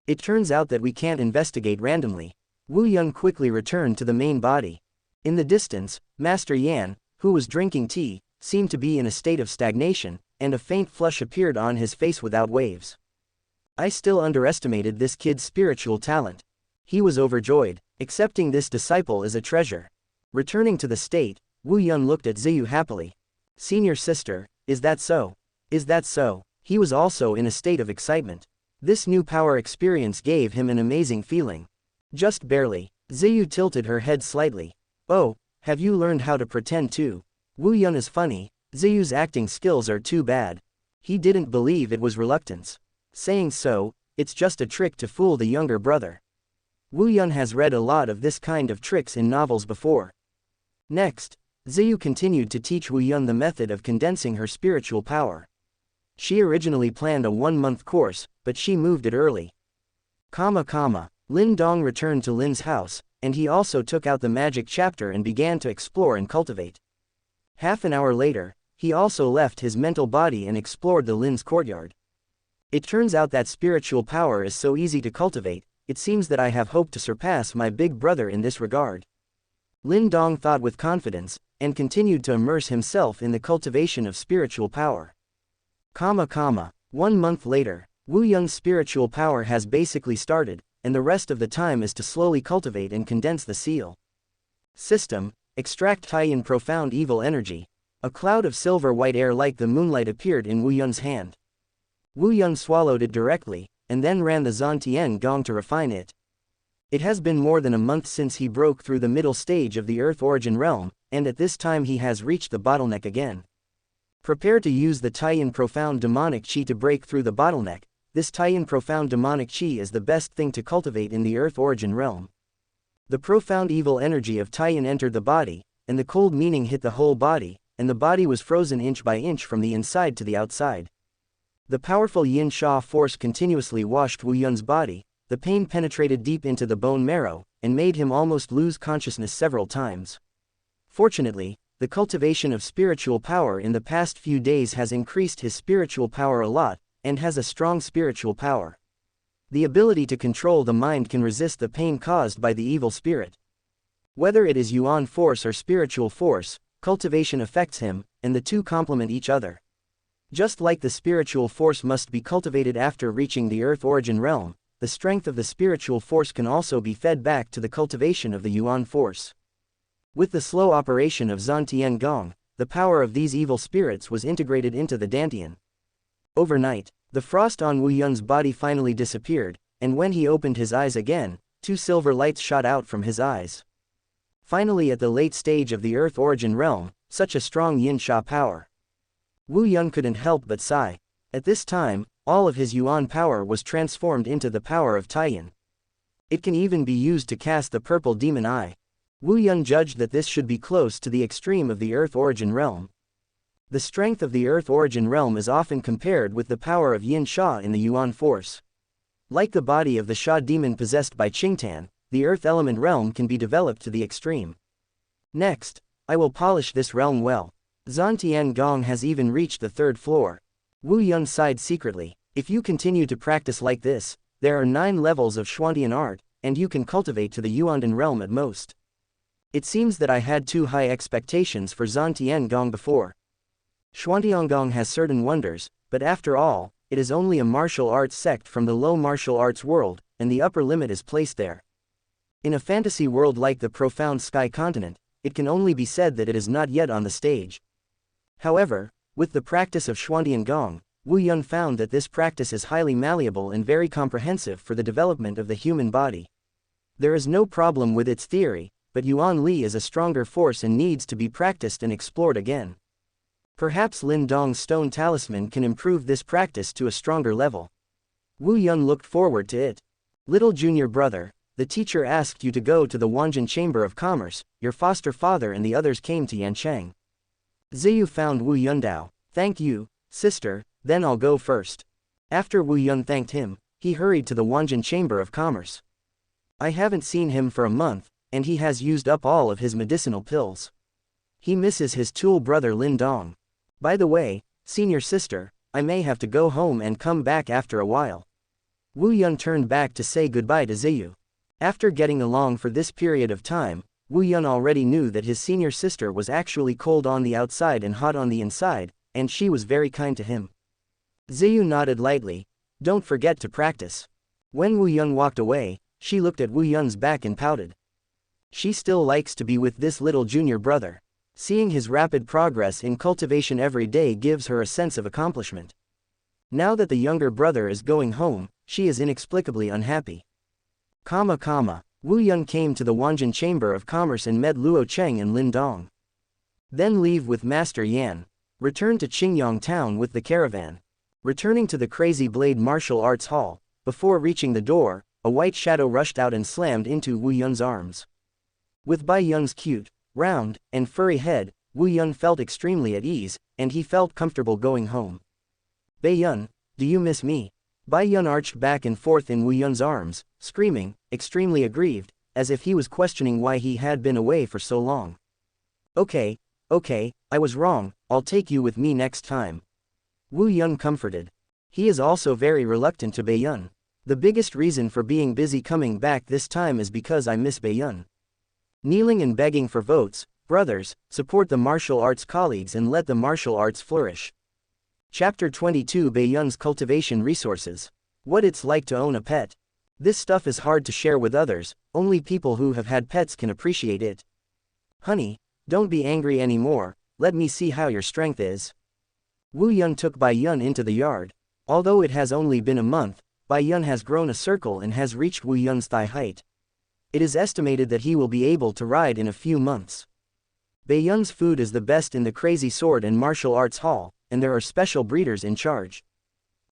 S1: It turns out that we can't investigate randomly. Wu Yun quickly returned to the main body. In the distance, Master Yan, who was drinking tea, seemed to be in a state of stagnation, and a faint flush appeared on his face without waves. I still underestimated this kid's spiritual talent. He was overjoyed, accepting this disciple as a treasure. Returning to the state, Wu Yun looked at Ziyu happily. Senior sister, is that so? Is that so? He was also in a state of excitement. This new power experience gave him an amazing feeling. Just barely, Ziyu tilted her head slightly. Oh, have you learned how to pretend too? Wu Yun is funny, Ziyu's acting skills are too bad. He didn't believe it was reluctance. Saying so, it's just a trick to fool the younger brother. Wu Yun has read a lot of this kind of tricks in novels before. Next, Ziyu continued to teach Wu Yun the method of condensing her spiritual power. She originally planned a 1-month course, but she moved it early. Lin Dong returned to Lin's house, and he also took out the magic chapter and began to explore and cultivate. Half an hour later, he also left his mental body and explored the Lin's courtyard. It turns out that spiritual power is so easy to cultivate, it seems that I have hope to surpass my big brother in this regard. Lin Dong thought with confidence, and continued to immerse himself in the cultivation of spiritual power. 1 month later, Wu Yun's spiritual power has basically started, and the rest of the time is to slowly cultivate and condense the seal. System, extract Taiyin profound evil energy. A cloud of silver-white air like the moonlight appeared in Wu Yun's hand. Wu Yun swallowed it directly, and then ran the Zhantian Gong to refine it. It has been more than a month since he broke through the middle stage of the Earth Origin realm, and at this time he has reached the bottleneck again. Prepare to use the Taiyin Profound Demonic Qi to break through the bottleneck. This Taiyin Profound Demonic Qi is the best thing to cultivate in the Earth Origin realm. The profound evil energy of Taiyin entered the body, and the cold meaning hit the whole body, and the body was frozen inch by inch from the inside to the outside. The powerful Yin Sha force continuously washed Wu Yun's body, the pain penetrated deep into the bone marrow, and made him almost lose consciousness several times. Fortunately, the cultivation of spiritual power in the past few days has increased his spiritual power a lot, and has a strong spiritual power. The ability to control the mind can resist the pain caused by the evil spirit. Whether it is Yuan force or spiritual force, cultivation affects him, and the two complement each other. Just like the spiritual force must be cultivated after reaching the Earth origin realm, the strength of the spiritual force can also be fed back to the cultivation of the Yuan force. With the slow operation of Zhantian Gong, the power of these evil spirits was integrated into the Dantian. Overnight, the frost on Wu Yun's body finally disappeared, and when he opened his eyes again, two silver lights shot out from his eyes. Finally, at the late stage of the Earth origin realm, such a strong yin-sha power. Wu Yun couldn't help but sigh. At this time, all of his Yuan power was transformed into the power of Taiyan. It can even be used to cast the purple demon eye. Wu Yun judged that this should be close to the extreme of the Earth origin realm. The strength of the Earth origin realm is often compared with the power of yin-sha in the Yuan force. Like the body of the Sha demon possessed by Qingtan, the Earth element realm can be developed to the extreme. Next, I will polish this realm well. Zhantian Gong has even reached the 3rd floor. Wu Yun sighed secretly. If you continue to practice like this, there are 9 levels of Xuantian art, and you can cultivate to the Yuandan realm at most. It seems that I had too high expectations for Zhantian Gong before. Xuantian Gong has certain wonders, but after all, it is only a martial arts sect from the low martial arts world, and the upper limit is placed there. In a fantasy world like the profound sky continent, it can only be said that it is not yet on the stage. However, with the practice of Xuantian Gong, Wu Yun found that this practice is highly malleable and very comprehensive for the development of the human body. There is no problem with its theory, but Yuan Li is a stronger force and needs to be practiced and explored again. Perhaps Lin Dong's stone talisman can improve this practice to a stronger level. Wu Yun looked forward to it. Little junior brother, the teacher asked you to go to the Wanjin Chamber of Commerce, your foster father and the others came to Yancheng. Ziyu found Wu Yundao. Thank you, sister, then I'll go first. After Wu Yun thanked him, he hurried to the Wanjin Chamber of Commerce. I haven't seen him for a month, and he has used up all of his medicinal pills. He misses his tool brother Lin Dong. By the way, senior sister, I may have to go home and come back after a while. Wu Yun turned back to say goodbye to Ziyu. After getting along for this period of time, Wu Yun already knew that his senior sister was actually cold on the outside and hot on the inside, and she was very kind to him. Ziyu nodded lightly. Don't forget to practice. When Wu Yun walked away, she looked at Wu Yun's back and pouted. She still likes to be with this little junior brother. Seeing his rapid progress in cultivation every day gives her a sense of accomplishment. Now that the younger brother is going home, she is inexplicably unhappy. Wu Yun came to the Wanjin Chamber of Commerce and met Luo Cheng and Lin Dong. Then leave with Master Yan. Return to Qingyang town with the caravan. Returning to the Crazy Blade Martial Arts Hall, before reaching the door, a white shadow rushed out and slammed into Wu Yun's arms. With Bai Yun's cute, round, and furry head, Wu Yun felt extremely at ease, and he felt comfortable going home. Bai Yun, do you miss me? Bai Yun arched back and forth in Wu Yun's arms, screaming, extremely aggrieved, as if he was questioning why he had been away for so long. Okay, I was wrong, I'll take you with me next time. Wu Yun comforted. He is also very reluctant to Bai Yun. The biggest reason for being busy coming back this time is because I miss Bai Yun. Kneeling and begging for votes, brothers, support the martial arts colleagues and let the martial arts flourish. Chapter 22 Bai Yun's Cultivation Resources. What it's like to own a pet. This stuff is hard to share with others, only people who have had pets can appreciate it. Honey, don't be angry anymore, let me see how your strength is. Wu Yun took Bai Yun into the yard. Although it has only been a month, Bai Yun has grown a circle and has reached Wu Yun's thigh height. It is estimated that he will be able to ride in a few months. Bai Yun's food is the best in the Crazy Sword and Martial Arts Hall, and there are special breeders in charge.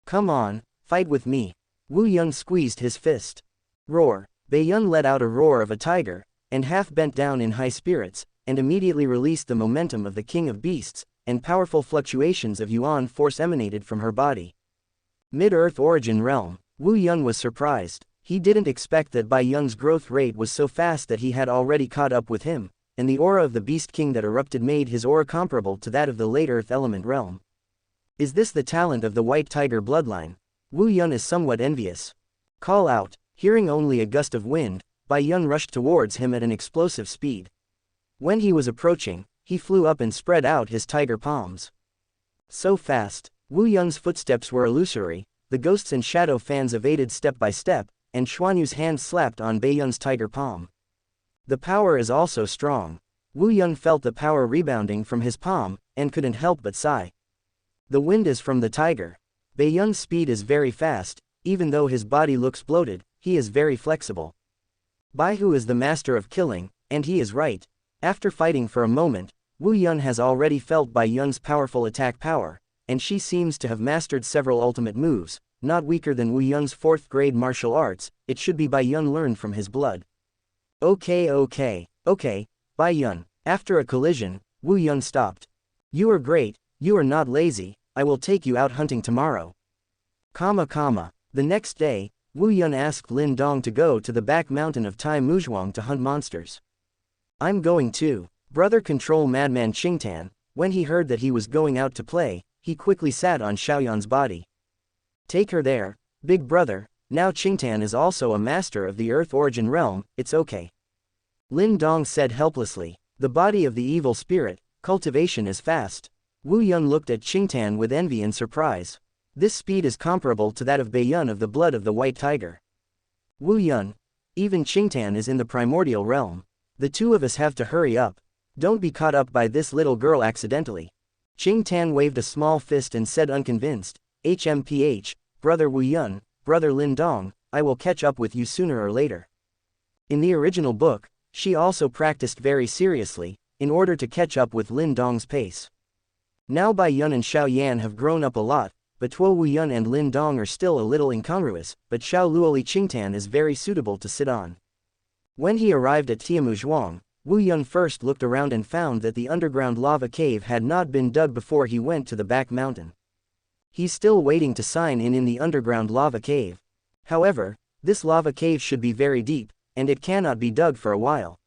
S1: Come on, fight with me. Wu Yun squeezed his fist. Roar. Bai Yun let out a roar of a tiger, and half bent down in high spirits, and immediately released the momentum of the King of Beasts, and powerful fluctuations of Yuan force emanated from her body. Mid-Earth Origin Realm. Wu Yun was surprised. He didn't expect that Bai Yun's growth rate was so fast that he had already caught up with him, and the aura of the Beast King that erupted made his aura comparable to that of the late Earth element realm. Is this the talent of the White Tiger bloodline? Wu Yun is somewhat envious. Call out. Hearing only a gust of wind, Bai Yun rushed towards him at an explosive speed. When he was approaching, he flew up and spread out his tiger palms. So fast, Wu Yun's footsteps were illusory, the ghosts and shadow fans evaded step by step, and Xuanyu's hand slapped on Bai Yun's tiger palm. The power is also strong. Wu Yun felt the power rebounding from his palm, and couldn't help but sigh. The wind is from the tiger. Bai Yun's speed is very fast, even though his body looks bloated, he is very flexible. Bai Hu is the master of killing, and he is right. After fighting for a moment, Wu Yun has already felt Bai Yun's powerful attack power, and she seems to have mastered several ultimate moves, not weaker than Wu Yun's 4th grade martial arts. It should be Bai Yun learned from his blood. Okay, Bai Yun. After a collision, Wu Yun stopped. You are great, you are not lazy, I will take you out hunting tomorrow. The next day, Wu Yun asked Lin Dong to go to the back mountain of Tai Muzhuang to hunt monsters. I'm going too. Brother Control Madman Qingtan. When he heard that he was going out to play, he quickly sat on Xiaoyan's body. Take her there, big brother. Now Qingtan is also a master of the Earth Origin realm, it's okay. Lin Dong said helplessly. The body of the evil spirit, cultivation is fast. Wu Yun looked at Qingtan with envy and surprise. This speed is comparable to that of Bai Yun of the blood of the White Tiger. Wu Yun. Even Qingtan is in the primordial realm. The two of us have to hurry up. Don't be caught up by this little girl accidentally. Qingtan waved a small fist and said unconvinced, HMPH, brother Wu Yun, brother Lin Dong, I will catch up with you sooner or later. In the original book, she also practiced very seriously, in order to catch up with Lin Dong's pace. Now Bai Yun and Xiao Yan have grown up a lot, but Tuo Wu Yun and Lin Dong are still a little incongruous, but Xiao Luoli Qingtan is very suitable to sit on. When he arrived at Tiamuzhuang, Wu Yun first looked around and found that the underground lava cave had not been dug before he went to the back mountain. He's still waiting to sign in the underground lava cave. However, this lava cave should be very deep, and it cannot be dug for a while.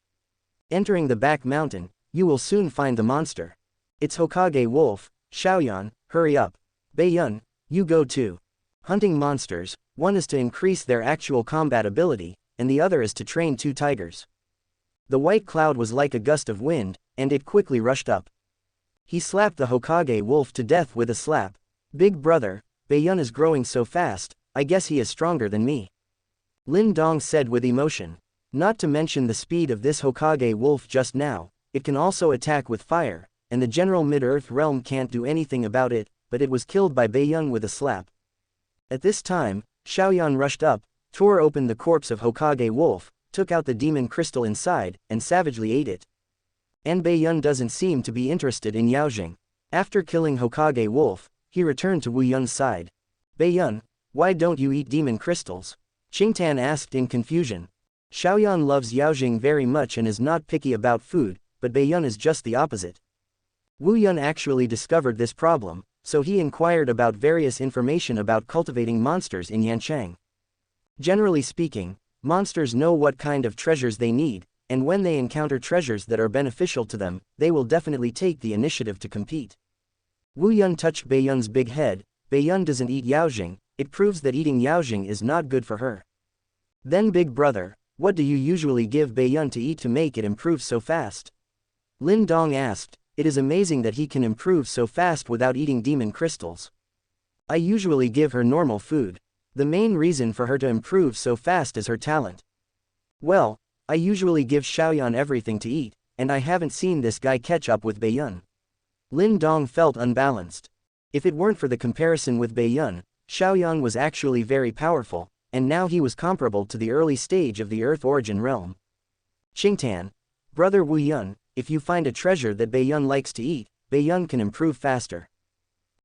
S1: Entering the back mountain, you will soon find the monster. It's Hokage Wolf. Xiaoyan, hurry up. Bai Yun, you go too. Hunting monsters, one is to increase their actual combat ability, and the other is to train 2 tigers. The white cloud was like a gust of wind, and it quickly rushed up. He slapped the Hokage Wolf to death with a slap. Big brother, Bai Yun is growing so fast, I guess he is stronger than me. Lin Dong said with emotion. Not to mention the speed of this Hokage Wolf just now, it can also attack with fire, and the general Mid-Earth realm can't do anything about it, but it was killed by Bai Yun with a slap. At this time, Xiaoyan rushed up, tore open the corpse of Hokage Wolf, took out the demon crystal inside, and savagely ate it. And Bai Yun doesn't seem to be interested in Yaojing. After killing Hokage Wolf, he returned to Wu Yun's side. Bai Yun, why don't you eat demon crystals? Qingtan asked in confusion. Xiaoyan loves Yaojing very much and is not picky about food, but Bai Yun is just the opposite. Wu Yun actually discovered this problem, so he inquired about various information about cultivating monsters in Yancheng. Generally speaking, monsters know what kind of treasures they need, and when they encounter treasures that are beneficial to them, they will definitely take the initiative to compete. Wu Yun touched Bai Yun's big head. Bai Yun doesn't eat Yaojing, it proves that eating Yaojing is not good for her. Then big brother, what do you usually give Bai Yun to eat to make it improve so fast? Lin Dong asked. It is amazing that he can improve so fast without eating demon crystals. I usually give her normal food. The main reason for her to improve so fast is her talent. Well, I usually give Xiaoyan everything to eat, and I haven't seen this guy catch up with Bai Yun. Lin Dong felt unbalanced. If it weren't for the comparison with Bai Yun, Xiaoyan was actually very powerful, and now he was comparable to the early stage of the Earth Origin realm. Qingtan, brother Wu Yun, if you find a treasure that Bai Yun likes to eat, Bai Yun can improve faster.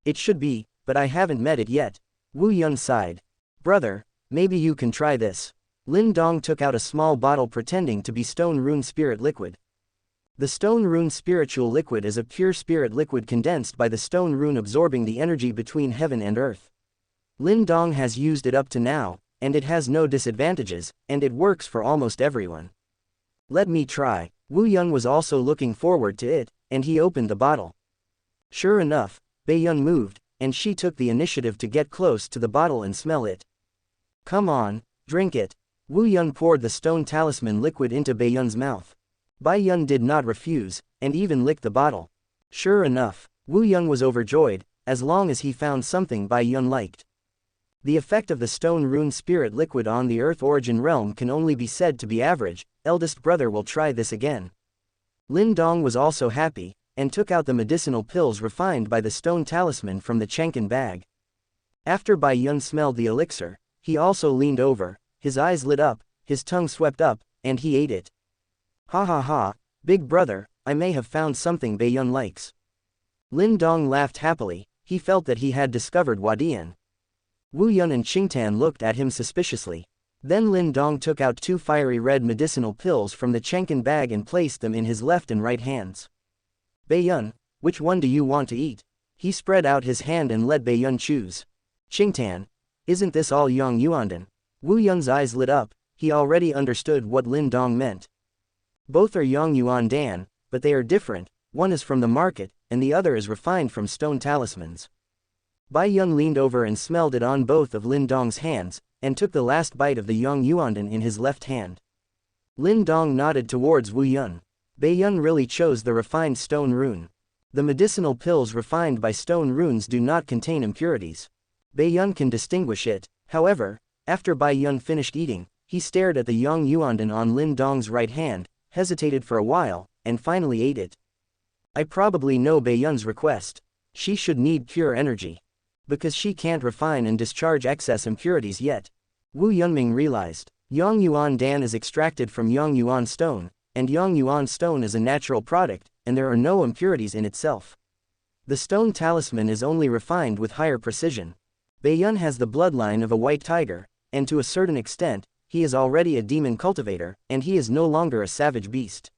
S1: It should be, but I haven't met it yet. Wu Yun sighed. Brother, maybe you can try this. Lin Dong took out a small bottle pretending to be stone rune spirit liquid. The stone rune spiritual liquid is a pure spirit liquid condensed by the stone rune absorbing the energy between heaven and earth. Lin Dong has used it up to now, and it has no disadvantages, and it works for almost everyone. Let me try. Wu Yun was also looking forward to it, and he opened the bottle. Sure enough, Bei Yun moved, and she took the initiative to get close to the bottle and smell it. Come on, drink it. Wu Yun poured the stone talisman liquid into Bei Yun's mouth. Bai Yun did not refuse, and even licked the bottle. Sure enough, Wu Yun was overjoyed, as long as he found something Bai Yun liked. The effect of the stone rune spirit liquid on the earth origin realm can only be said to be average. Eldest brother will try this again. Lin Dong was also happy, and took out the medicinal pills refined by the stone talisman from the Chenkin bag. After Bai Yun smelled the elixir, he also leaned over, his eyes lit up, his tongue swept up, and he ate it. Ha ha ha, big brother, I may have found something Bai Yun likes. Lin Dong laughed happily, he felt that he had discovered Wadian. Wu Yun and Qingtan looked at him suspiciously. Then Lin Dong took out 2 fiery red medicinal pills from the Chenkin bag and placed them in his left and right hands. Bei Yun, which one do you want to eat? He spread out his hand and let Bei Yun choose. Qingtan, isn't this all Yang Yuandan? Wu Yun's eyes lit up, he already understood what Lin Dong meant. Both are Yang Yuandan, but they are different, one is from the market, and the other is refined from stone talismans. Bai Yun leaned over and smelled it on both of Lin Dong's hands, and took the last bite of the Yang Yuandan in his left hand. Lin Dong nodded towards Wu Yun. Bei Yun really chose the refined stone rune. The medicinal pills refined by stone runes do not contain impurities. Bei Yun can distinguish it. However, after Bai Yun finished eating, he stared at the Yang Yuandan on Lin Dong's right hand, hesitated for a while, and finally ate it. I probably know Bei Yun's request. She should need pure energy. Because she can't refine and discharge excess impurities yet. Wu Yunming realized. Yang Yuan Dan is extracted from Yang Yuan stone, and Yang Yuan stone is a natural product, and there are no impurities in itself. The stone talisman is only refined with higher precision. Bei Yun has the bloodline of a white tiger, and to a certain extent, he is already a demon cultivator, and he is no longer a savage beast.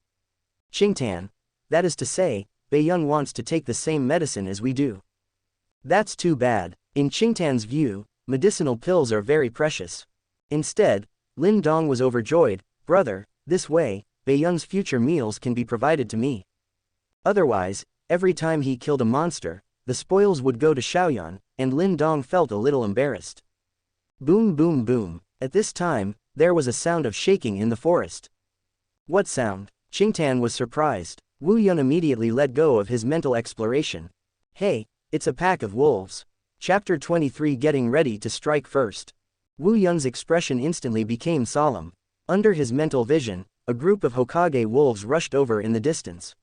S1: Qingtan, that is to say, Bei Yun wants to take the same medicine as we do. That's too bad. In Qingtan's view, medicinal pills are very precious. Instead, Lin Dong was overjoyed. Brother, this way, Bei Yun's future meals can be provided to me. Otherwise, every time he killed a monster, the spoils would go to Xiaoyan, and Lin Dong felt a little embarrassed. Boom boom boom. At this time, there was a sound of shaking in the forest. What sound? Qingtan was surprised. Wu Yun immediately let go of his mental exploration. Hey, it's a pack of wolves. Chapter 23 Getting Ready to Strike First. Wu Yun's expression instantly became solemn. Under his mental vision, a group of Hokage wolves rushed over in the distance.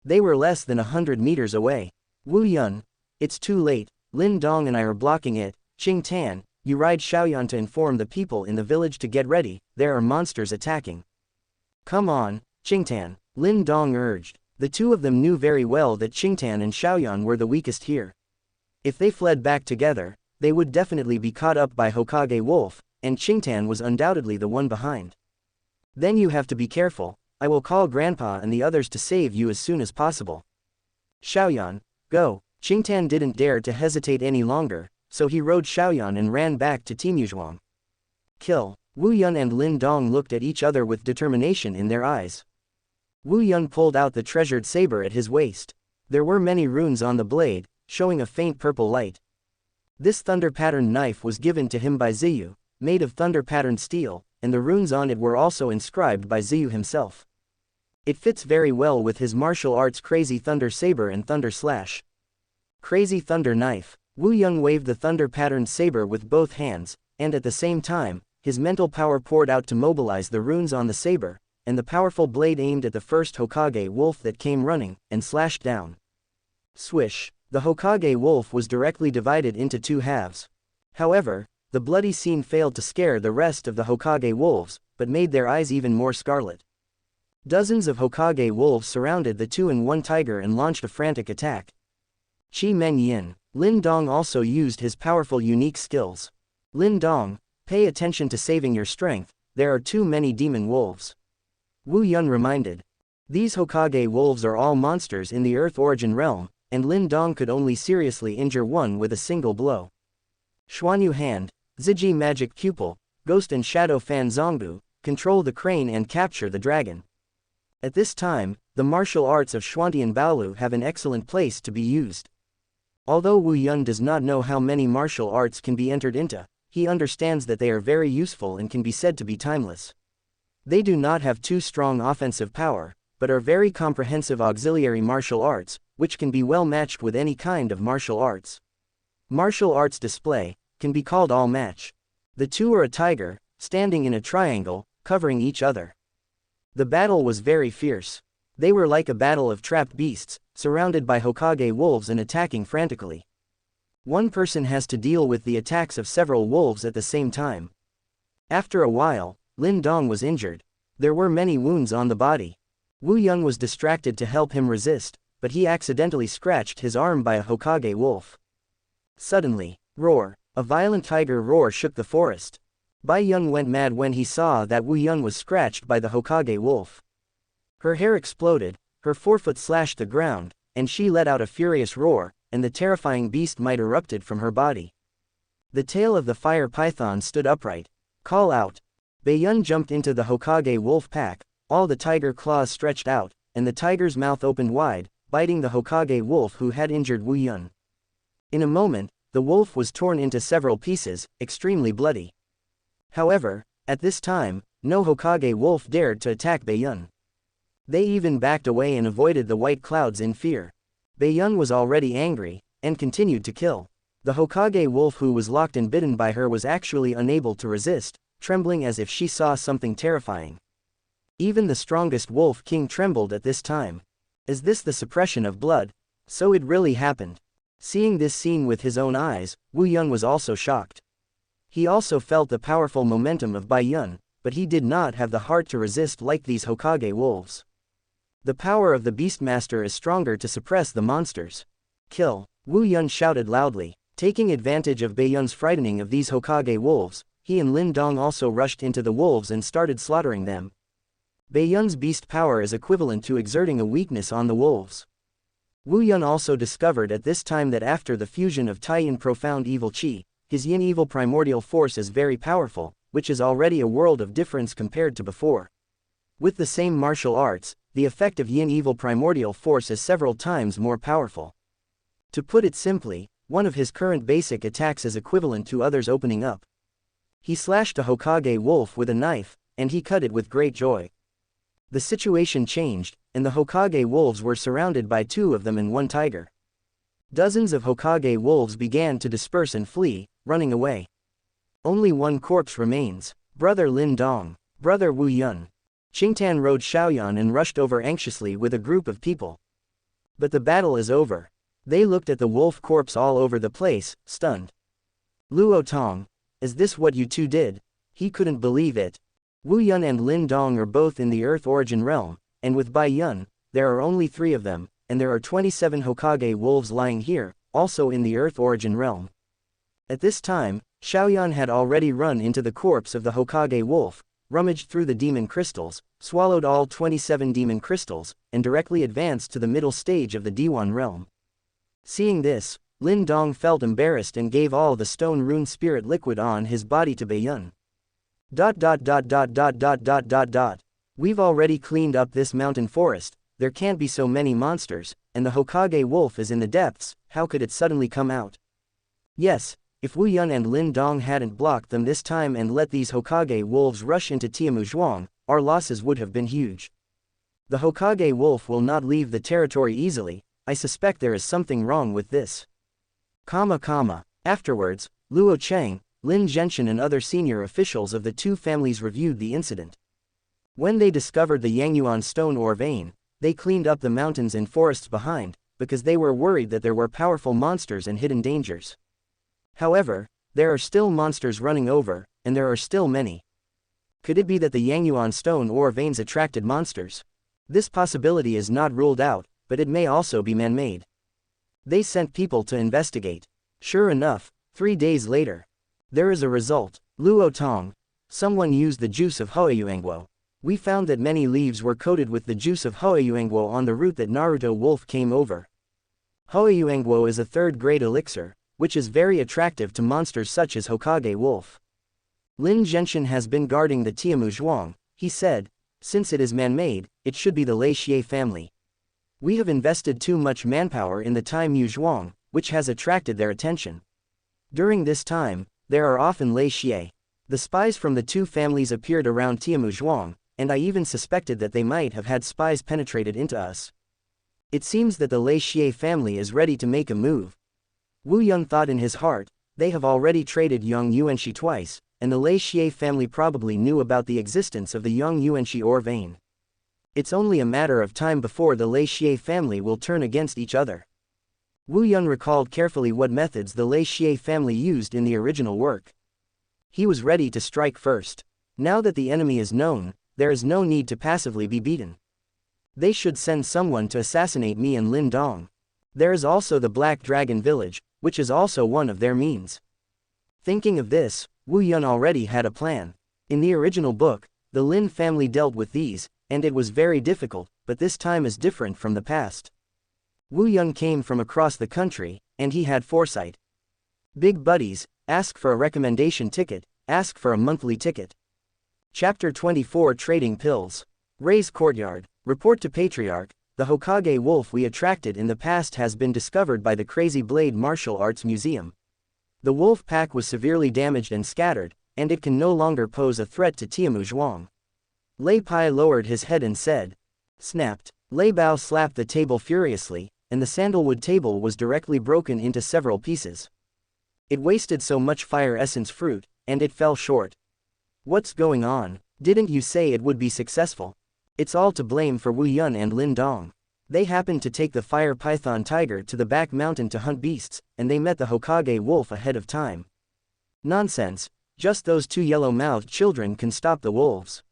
S1: They were less than 100 meters away. Wu Yun, it's too late, Lin Dong and I are blocking it. Qingtan, you ride Xiaoyan to inform the people in the village to get ready, there are monsters attacking. Come on, Qingtan, Lin Dong urged. The two of them knew very well that Qingtan and Xiaoyan were the weakest here. If they fled back together, they would definitely be caught up by Hokage Wolf, and Qingtan was undoubtedly the one behind. Then you have to be careful, I will call Grandpa and the others to save you as soon as possible. Xiaoyan, go. Qingtan didn't dare to hesitate any longer, so he rode Xiaoyan and ran back to Tingyuzhuang. Kill. Wu Yun and Lin Dong looked at each other with determination in their eyes. Wu Yun pulled out the treasured saber at his waist. There were many runes on the blade, showing a faint purple light. This thunder-patterned knife was given to him by Ziyu, made of thunder-patterned steel, and the runes on it were also inscribed by Ziyu himself. It fits very well with his martial arts Crazy Thunder Saber and Thunder Slash. Crazy Thunder Knife. Wu Yun waved the thunder-patterned saber with both hands, and at the same time, his mental power poured out to mobilize the runes on the saber, and the powerful blade aimed at the first Hokage wolf that came running, and slashed down. Swish. The Hokage wolf was directly divided into 2 halves. However, the bloody scene failed to scare the rest of the Hokage wolves, but made their eyes even more scarlet. Dozens of Hokage wolves surrounded the 2-in-1 tiger and launched a frantic attack. Qi Meng Yin. Lin Dong also used his powerful unique skills. Lin Dong, pay attention to saving your strength, there are too many demon wolves. Wu Yun reminded. These Hokage wolves are all monsters in the Earth Origin realm, and Lin Dong could only seriously injure one with a single blow. Xuanyu Hand, Ziji Magic Pupil, Ghost and Shadow Fan Zongbu, control the crane and capture the dragon. At this time, the martial arts of Xuantian Baolu have an excellent place to be used. Although Wu Yun does not know how many martial arts can be entered into, he understands that they are very useful and can be said to be timeless. They do not have too strong offensive power, but are very comprehensive auxiliary martial arts, which can be well matched with any kind of martial arts. Martial arts display can be called all match. The two are a tiger, standing in a triangle, covering each other. The battle was very fierce. They were like a battle of trapped beasts, surrounded by Hokage wolves and attacking frantically. One person has to deal with the attacks of several wolves at the same time. After a while, Lin Dong was injured. There were many wounds on the body. Wu Yun was distracted to help him resist, but he accidentally scratched his arm by a Hokage wolf. Suddenly, roar! A violent tiger roar shook the forest. Bai Yun went mad when he saw that Wu Yun was scratched by the Hokage wolf. Her hair exploded, her forefoot slashed the ground, and she let out a furious roar, and the terrifying beast might erupted from her body. The tail of the fire python stood upright. Call out! Bai Yun jumped into the Hokage wolf pack, all the tiger claws stretched out, and the tiger's mouth opened wide, biting the Hokage wolf who had injured Wu Yun. In a moment, the wolf was torn into several pieces, extremely bloody. However, at this time, no Hokage wolf dared to attack Bai Yun. They even backed away and avoided the white clouds in fear. Bai Yun was already angry, and continued to kill. The Hokage wolf who was locked and bitten by her was actually unable to resist, trembling as if she saw something terrifying. Even the strongest wolf king trembled at this time. Is this the suppression of blood? So it really happened. Seeing this scene with his own eyes, Wu Yun was also shocked. He also felt the powerful momentum of Bai Yun, but he did not have the heart to resist like these Hokage wolves. The power of the Beastmaster is stronger to suppress the monsters. Kill! Wu Yun shouted loudly. Taking advantage of Bai Yun's frightening of these Hokage wolves, he and Lin Dong also rushed into the wolves and started slaughtering them. Bai Yun's beast power is equivalent to exerting a weakness on the wolves. Wu Yun also discovered at this time that after the fusion of Taiyin profound evil Qi, his yin evil primordial force is very powerful, which is already a world of difference compared to before. With the same martial arts, the effect of yin evil primordial force is several times more powerful. To put it simply, one of his current basic attacks is equivalent to others opening up. He slashed a Hokage wolf with a knife, and he cut it with great joy. The situation changed, and the Hokage wolves were surrounded by two of them and one tiger. Dozens of Hokage wolves began to disperse and flee, running away. Only one corpse remains. Brother Lin Dong. Brother Wu Yun. Qingtan rode Xiaoyan and rushed over anxiously with a group of people. But the battle is over. They looked at the wolf corpse all over the place, stunned. Luo Tong. Is this what you two did? He couldn't believe it. Wu Yun and Lin Dong are both in the Earth Origin realm, and with Bai Yun, there are only 3 of them, and there are 27 Hokage wolves lying here, also in the Earth Origin realm. At this time, Xiaoyan had already run into the corpse of the Hokage wolf, rummaged through the demon crystals, swallowed all 27 demon crystals, and directly advanced to the middle stage of the Diwan realm. Seeing this, Lin Dong felt embarrassed and gave all the stone rune spirit liquid on his body to Bai Yun. We've already cleaned up this mountain forest, there can't be so many monsters, and the Hokage wolf is in the depths, how could it suddenly come out? Yes, if Wu Yun and Lin Dong hadn't blocked them this time and let these Hokage wolves rush into Tiamu Zhuang, our losses would have been huge. The Hokage wolf will not leave the territory easily, I suspect there is something wrong with this. Afterwards, Luo Cheng, Lin Zhenshin and other senior officials of the two families reviewed the incident. When they discovered the Yangyuan stone ore vein, they cleaned up the mountains and forests behind, because they were worried that there were powerful monsters and hidden dangers. However, there are still monsters running over, and there are still many. Could it be that the Yangyuan stone ore veins attracted monsters? This possibility is not ruled out, but it may also be man-made. They sent people to investigate. Sure enough, 3 days later, there is a result. Luo Tong. Someone used the juice of Hoayuangguo. We found that many leaves were coated with the juice of Hoayuangguo on the route that Naruto Wolf came over. Hoayuangguo is a 3rd-grade elixir, which is very attractive to monsters such as Hokage Wolf. Lin Zhenshan has been guarding the Tiamu Zhuang, he said. Since it is man-made, it should be the Lei Xie family. We have invested too much manpower in the Tiamu Zhuang, which has attracted their attention. During this time, there are often Lei Xie. The spies from the two families appeared around Tiamu Zhuang, and I even suspected that they might have had spies penetrated into us. It seems that the Lei Xie family is ready to make a move. Wu Yun thought in his heart, they have already traded Yang Yuanxi twice, and the Lei Xie family probably knew about the existence of the Yang Yuanxi ore vein. It's only a matter of time before the Lei Xie family will turn against each other. Wu Yun recalled carefully what methods the Lei Xie family used in the original work. He was ready to strike first. Now that the enemy is known, there is no need to passively be beaten. They should send someone to assassinate me and Lin Dong. There is also the Black Dragon Village, which is also one of their means. Thinking of this, Wu Yun already had a plan. In the original book, the Lin family dealt with these, and it was very difficult, but this time is different from the past. Wu Yun came from across the country, and he had foresight. Big buddies, ask for a recommendation ticket, ask for a monthly ticket. Chapter 24 Trading Pills. Rei's Courtyard. Report to Patriarch, the Hokage wolf we attracted in the past has been discovered by the Crazy Blade Martial Arts Museum. The wolf pack was severely damaged and scattered, and it can no longer pose a threat to Tiamu Zhuang. Lei Pai lowered his head and said. Snapped. Lei Bao slapped the table furiously, and the sandalwood table was directly broken into several pieces. It wasted so much fire essence fruit, and it fell short. What's going on? Didn't you say it would be successful? It's all to blame for Wu Yun and Lin Dong. They happened to take the fire python tiger to the back mountain to hunt beasts, and they met the Hokage wolf ahead of time. Nonsense, just those two yellow-mouthed children can stop the wolves.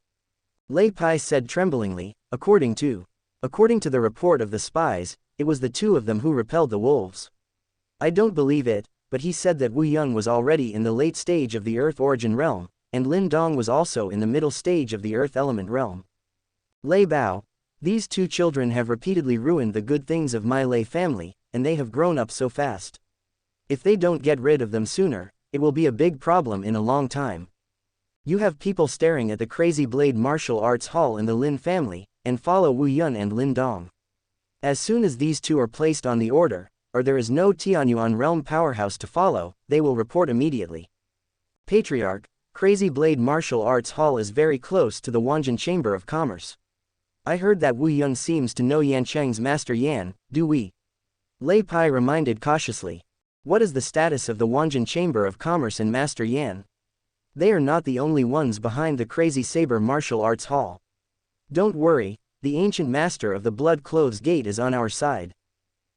S1: Lei Pai said tremblingly, according to the report of the spies, it was the two of them who repelled the wolves. I don't believe it, but he said that Wu Yun was already in the late stage of the Earth Origin realm, and Lin Dong was also in the middle stage of the Earth Element realm. Lei Bao, these two children have repeatedly ruined the good things of my Lei family, and they have grown up so fast. If they don't get rid of them sooner, it will be a big problem in a long time. You have people staring at the Crazy Blade Martial Arts Hall in the Lin family, and follow Wu Yun and Lin Dong. As soon as these two are placed on the order, or there is no Tianyuan realm powerhouse to follow, they will report immediately. Patriarch, Crazy Blade Martial Arts Hall is very close to the Wanjin Chamber of Commerce. I heard that Wu Yun seems to know Yancheng's Master Yan, do we? Lei Pai reminded cautiously. What is the status of the Wanjin Chamber of Commerce and Master Yan? They are not the only ones behind the Crazy Saber Martial Arts Hall. Don't worry, the ancient master of the Blood Clothes Gate is on our side.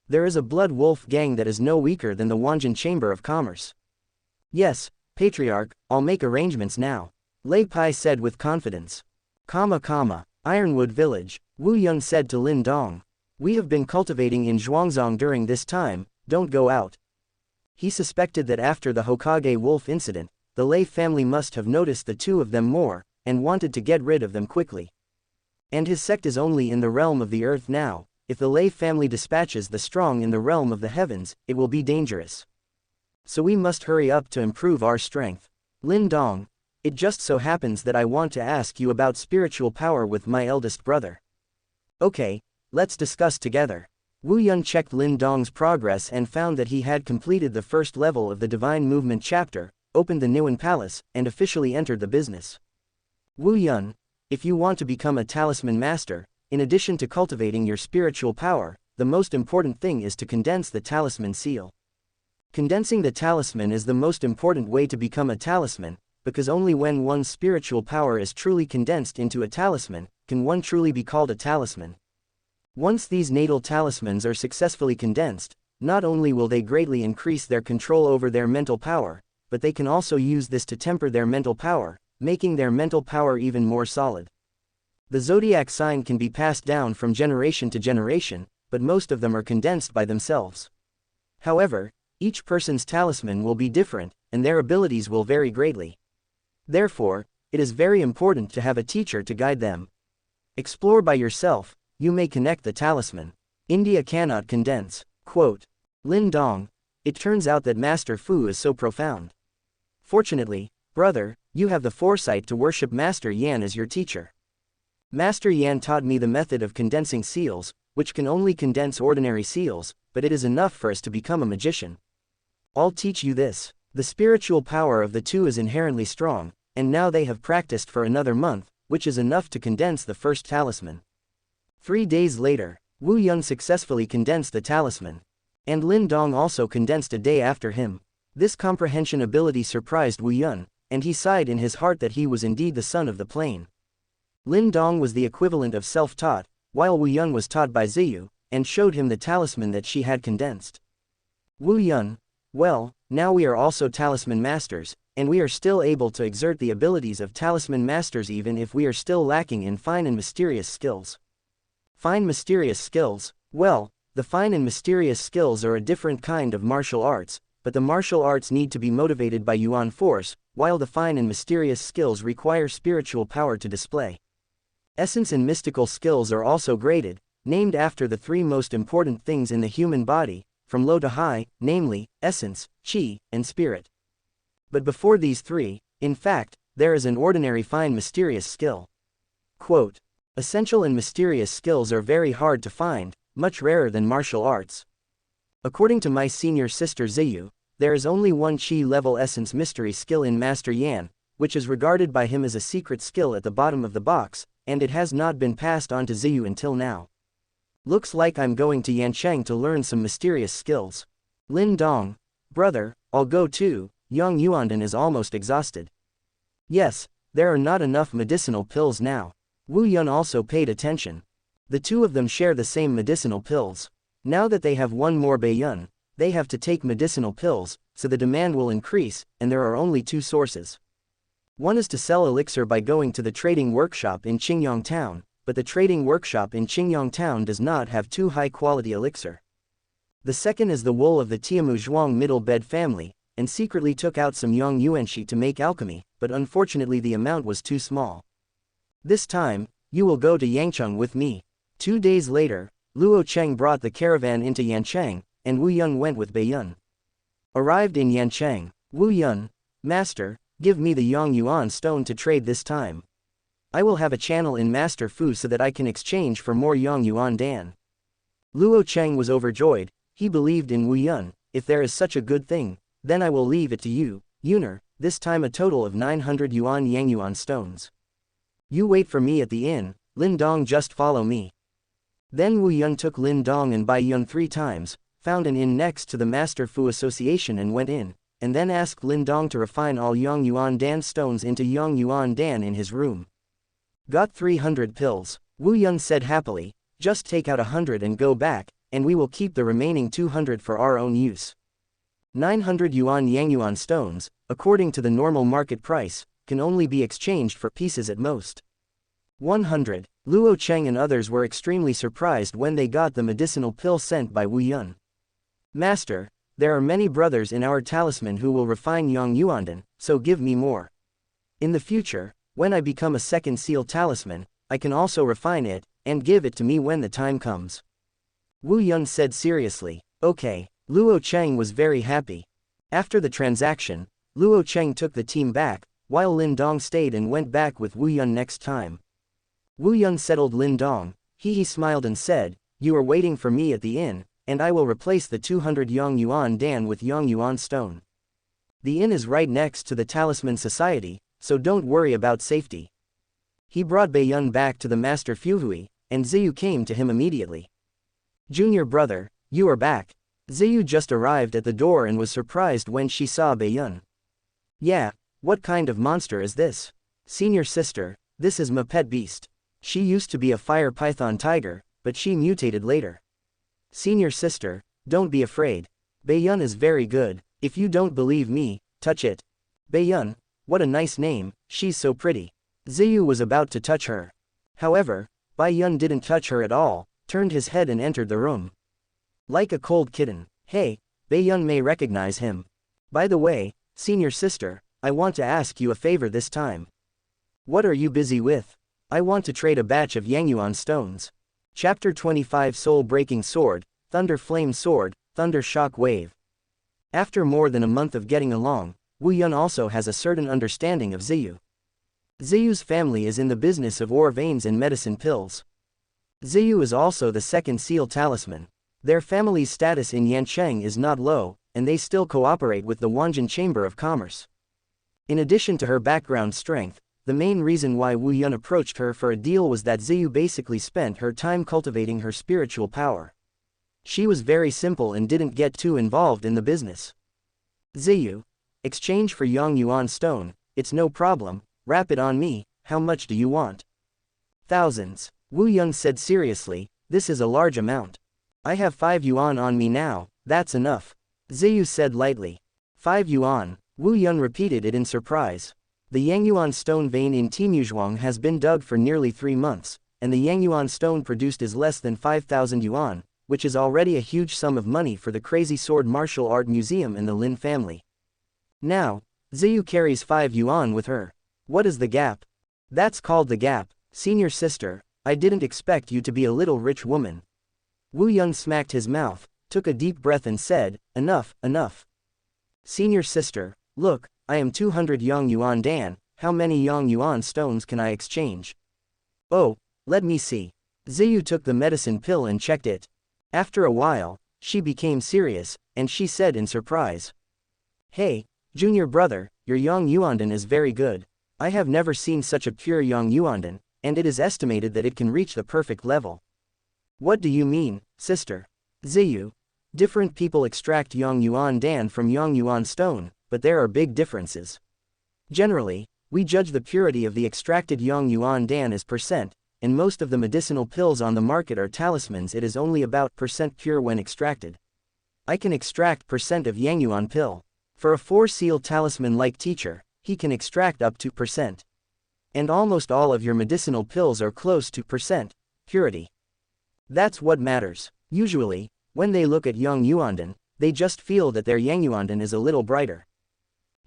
S1: There is a Blood Wolf gang that is no weaker than the Wanjin Chamber of Commerce. Yes, Patriarch, I'll make arrangements now. Lei Pai said with confidence. Ironwood Village, Wu Yun said to Lin Dong. We have been cultivating in Zhuangzong during this time, don't go out. He suspected that after the Hokage wolf incident, the Lei family must have noticed the two of them more, and wanted to get rid of them quickly. And his sect is only in the realm of the earth now. If the Lei family dispatches the strong in the realm of the heavens, it will be dangerous. So we must hurry up to improve our strength. Lin Dong, it just so happens that I want to ask you about spiritual power with my eldest brother. Okay, let's discuss together. Wu Yun checked Lin Dong's progress and found that he had completed the first level of the Divine Movement chapter, opened the Niwen Palace, and officially entered the business. Wu Yun, if you want to become a talisman master, in addition to cultivating your spiritual power, the most important thing is to condense the talisman seal. Condensing the talisman is the most important way to become a talisman, because only when one's spiritual power is truly condensed into a talisman, can one truly be called a talisman. Once these natal talismans are successfully condensed, not only will they greatly increase their control over their mental power, but they can also use this to temper their mental power, making their mental power even more solid. The zodiac sign can be passed down from generation to generation, but most of them are condensed by themselves. However, each person's talisman will be different, and their abilities will vary greatly. Therefore, it is very important to have a teacher to guide them. Explore by yourself, you may connect the talisman. India cannot condense. Quote. Lin Dong, it turns out that Master Fu is so profound. Fortunately, brother, You have the foresight to worship Master Yan as your teacher. Master Yan taught me the method of condensing seals, which can only condense ordinary seals, but it is enough for us to become a magician. I'll teach you this. The spiritual power of the two is inherently strong, and now they have practiced for another month, which is enough to condense the first talisman. 3 days later, Wu Yun successfully condensed the talisman. And Lin Dong also condensed a day after him. This comprehension ability surprised Wu Yun, and he sighed in his heart that he was indeed the son of the plane. Lin Dong was the equivalent of self-taught, while Wu Yun was taught by Ziyu, and showed him the talisman that she had condensed. Wu Yun, well, now we are also talisman masters, and we are still able to exert the abilities of talisman masters even if we are still lacking in fine and mysterious skills. Fine mysterious skills, well, the fine and mysterious skills are a different kind of martial arts, but the martial arts need to be motivated by yuan force, while the fine and mysterious skills require spiritual power to display. Essence and mystical skills are also graded, named after the 3 most important things in the human body, from low to high, namely, essence, qi, and spirit. But before these 3, in fact, there is an ordinary fine mysterious skill. Quote, essential and mysterious skills are very hard to find, much rarer than martial arts. According to my senior sister Ziyu, there is only one qi-level essence mystery skill in Master Yan, which is regarded by him as a secret skill at the bottom of the box, and it has not been passed on to Ziyu until now. Looks like I'm going to Yancheng to learn some mysterious skills. Lin Dong, brother, I'll go too. Yang Yuandan is almost exhausted. Yes, there are not enough medicinal pills now. Wu Yun also paid attention. The two of them share the same medicinal pills. Now that they have one more Baiyun, they have to take medicinal pills, so the demand will increase, and there are only 2 sources. One is to sell elixir by going to the trading workshop in Qingyang Town, but the trading workshop in Qingyang Town does not have 2 high-quality elixir. The second is the wool of the Tiamu Zhuang middle bed family, and secretly took out some Yang Yuanxi to make alchemy, but unfortunately the amount was too small. This time, you will go to Yangcheng with me. 2 days later, Luo Cheng brought the caravan into Yancheng, and Wu Yun went with Baiyun. Arrived in Yancheng, Wu Yun, master, give me the Yang Yuan stone to trade this time. I will have a channel in Master Fu so that I can exchange for more Yang Yuan Dan. Luo Cheng was overjoyed. He believed in Wu Yun. If there is such a good thing, then I will leave it to you, Yuner, this time a total of 900 yuan Yang Yuan stones. You wait for me at the inn, Lin Dong, just follow me. Then Wu Yun took Lin Dong and Bai Yun 3 times, found an inn next to the Master Fu Association and went in, and then asked Lin Dong to refine all Yang Yuan Dan stones into Yang Yuan Dan in his room. Got 300 pills, Wu Yun said happily, just take out 100 and go back, and we will keep the remaining 200 for our own use. 900 yuan Yang Yuan stones, according to the normal market price, can only be exchanged for pieces at most. 100. Luo Cheng and others were extremely surprised when they got the medicinal pill sent by Wu Yun. Master, there are many brothers in our talisman who will refine Yang Yuandan, so give me more. In the future, when I become a second seal talisman, I can also refine it, and give it to me when the time comes. Wu Yun said seriously, okay. Luo Cheng was very happy. After the transaction, Luo Cheng took the team back, while Lin Dong stayed and went back with Wu Yun next time. Wu Yun settled Lin Dong. He smiled and said, you are waiting for me at the inn, and I will replace the 200 Yang Yuan Dan with Yang Yuan stone. The inn is right next to the Talisman Society, so don't worry about safety. He brought Baiyun back to the Master Fuhui, and Ziyu came to him immediately. Junior brother, you are back. Ziyu just arrived at the door and was surprised when she saw Baiyun. Yeah, what kind of monster is this? Senior sister, this is my pet beast. She used to be a fire python tiger, but she mutated later. Senior sister, don't be afraid. Baiyun is very good. If you don't believe me, touch it. Baiyun, what a nice name, she's so pretty. Ziyu was about to touch her. However, Baiyun didn't touch her at all, turned his head and entered the room. Like a cold kitten. Hey, Baiyun may recognize him. By the way, senior sister, I want to ask you a favor this time. What are you busy with? I want to trade a batch of Yangyuan stones. Chapter 25 Soul Breaking Sword, Thunder Flame Sword, Thunder Shock Wave. After more than a month of getting along, Wu Yun also has a certain understanding of Ziyu. Ziyu's family is in the business of ore veins and medicine pills. Ziyu is also the second seal talisman. Their family's status in Yancheng is not low, and they still cooperate with the Wanjin Chamber of Commerce. In addition to her background strength, the main reason why Wu Yun approached her for a deal was that Ziyu basically spent her time cultivating her spiritual power. She was very simple and didn't get too involved in the business. Ziyu, exchange for Yang Yuan stone, it's no problem, wrap it on me, how much do you want? Thousands. Wu Yun said seriously, this is a large amount. I have 5 yuan on me now, that's enough. Ziyu said lightly. 5 yuan, Wu Yun repeated it in surprise. The Yangyuan stone vein in Timuzhuang has been dug for nearly 3 months, and the Yangyuan stone produced is less than 5,000 yuan, which is already a huge sum of money for the Crazy Sword Martial Art Museum and the Lin family. Now, Ziyu carries 5 yuan with her. What is the gap? That's called the gap, senior sister, I didn't expect you to be a little rich woman. Wu Yun smacked his mouth, took a deep breath and said, enough, enough. Senior sister, look, I am 200 Yang Yuan Dan, how many Yang Yuan stones can I exchange? Oh, let me see. Ziyu took the medicine pill and checked it. After a while, she became serious, and she said in surprise. Hey, junior brother, your Yang Yuandan is very good. I have never seen such a pure Yang Yuandan, and it is estimated that it can reach the perfect level. What do you mean, sister? Ziyu. Different people extract Yang Yuan Dan from Yang Yuan stone, but there are big differences. Generally, we judge the purity of the extracted Yang Yuan Dan as percent, and most of the medicinal pills on the market are talismans. It is only about percent pure when extracted. I can extract percent of Yang Yuan pill. For a 4-seal talisman-like teacher, he can extract up to percent. And almost all of your medicinal pills are close to percent purity. That's what matters. Usually, when they look at Yang Yuandan, they just feel that their Yang Yuandan is a little brighter.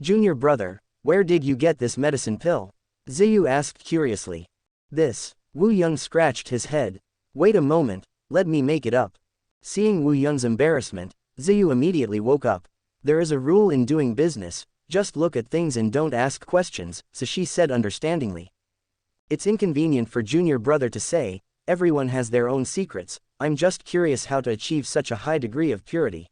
S1: Junior brother, where did you get this medicine pill? Ziyu asked curiously. This. Wu Yun scratched his head. Wait a moment, let me make it up. Seeing Wu Yun's embarrassment, Ziyu immediately woke up. There is a rule in doing business, just look at things and don't ask questions, so she said understandingly. It's inconvenient for junior brother to say, everyone has their own secrets, I'm just curious how to achieve such a high degree of purity.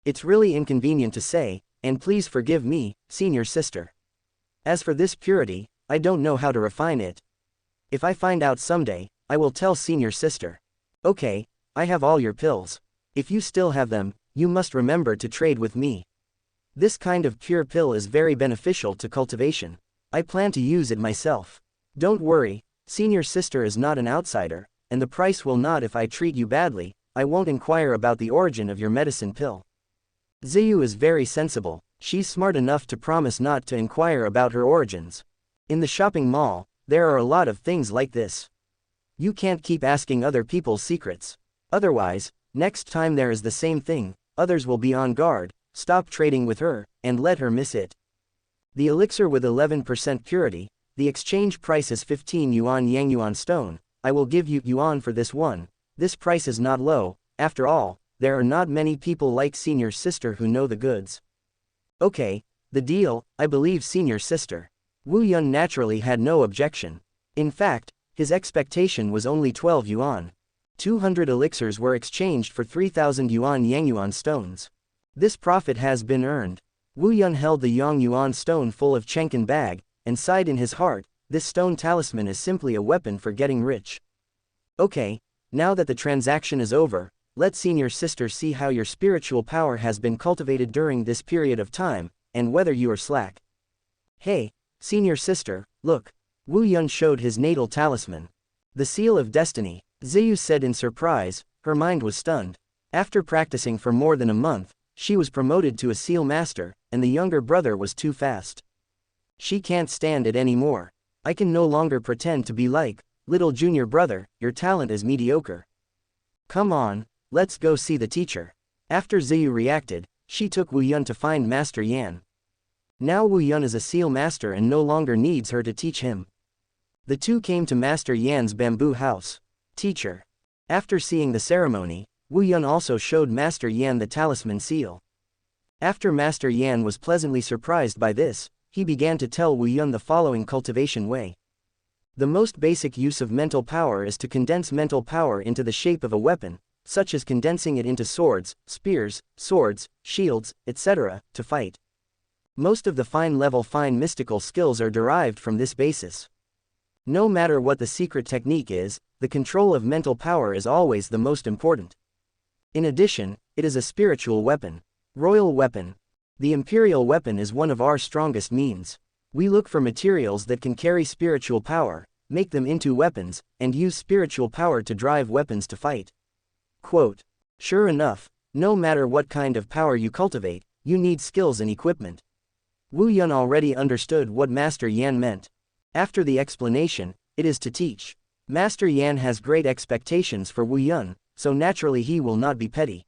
S1: It's really inconvenient to say, and please forgive me, senior sister. As for this purity, I don't know how to refine it. If I find out someday, I will tell senior sister. Okay, I have all your pills. If you still have them, you must remember to trade with me. This kind of pure pill is very beneficial to cultivation. I plan to use it myself. Don't worry, senior sister is not an outsider, and the price will not if I treat you badly. I won't inquire about the origin of your medicine pill. Ziyu is very sensible, she's smart enough to promise not to inquire about her origins. In the shopping mall, there are a lot of things like this. You can't keep asking other people's secrets. Otherwise, next time there is the same thing, others will be on guard. Stop trading with her, and let her miss it. The elixir with 11% purity, the exchange price is 15 yuan Yang Yuan stone, I will give you yuan for this one. This price is not low, after all, there are not many people like senior sister who know the goods. Okay, the deal, I believe senior sister. Wu Yun naturally had no objection. In fact, his expectation was only 12 yuan. 200 elixirs were exchanged for 3,000 yuan Yang Yuan stones. This profit has been earned. Wu Yun held the Yang Yuan stone full of Chenkin bag, and sighed in his heart, this stone talisman is simply a weapon for getting rich. Okay, now that the transaction is over, let senior sister see how your spiritual power has been cultivated during this period of time, and whether you are slack. Hey, senior sister, look. Wu Yun showed his natal talisman. The seal of destiny, Ziyu said in surprise, her mind was stunned. After practicing for more than a month, she was promoted to a seal master, and the younger brother was too fast. She can't stand it anymore. I can no longer pretend to be like, little junior brother, your talent is mediocre. Come on, let's go see the teacher. After Ziyu reacted, she took Wu Yun to find Master Yan. Now Wu Yun is a seal master and no longer needs her to teach him. The two came to Master Yan's bamboo house. Teacher. After seeing the ceremony, Wu Yun also showed Master Yan the talisman seal. After Master Yan was pleasantly surprised by this, he began to tell Wu Yun the following cultivation way. The most basic use of mental power is to condense mental power into the shape of a weapon, such as condensing it into swords, spears, swords, shields, etc., to fight. Most of the fine-level fine mystical skills are derived from this basis. No matter what the secret technique is, the control of mental power is always the most important. In addition, it is a spiritual weapon. Royal weapon. The imperial weapon is one of our strongest means. We look for materials that can carry spiritual power, make them into weapons, and use spiritual power to drive weapons to fight. Quote. Sure enough, no matter what kind of power you cultivate, you need skills and equipment. Wu Yun already understood what Master Yan meant. After the explanation, it is to teach. Master Yan has great expectations for Wu Yun, so naturally he will not be petty.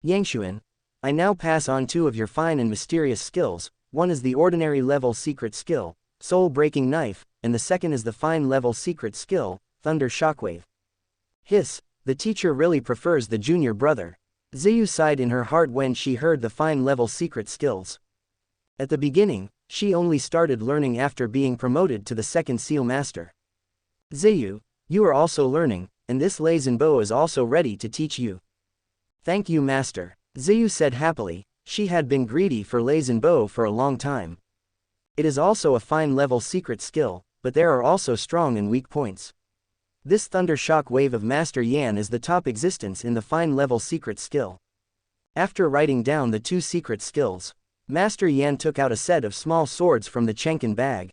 S1: Yangshuan, I now pass on two of your fine and mysterious skills. One is the ordinary level secret skill, Soul Breaking Knife, and the second is the fine level secret skill, Thunder Shockwave. Hiss, the teacher really prefers the junior brother. Ziyu sighed in her heart when she heard the fine level secret skills. At the beginning, she only started learning after being promoted to the second seal master. Ziyu, you are also learning, and this Lei Zhenbo is also ready to teach you. Thank you, master, Ziyu said happily. She had been greedy for Lei Zhenbo for a long time. It is also a fine level secret skill, but there are also strong and weak points. This thunder shock wave of Master Yan is the top existence in the fine level secret skill. After writing down the two secret skills, Master Yan took out a set of small swords from the Chenkin bag.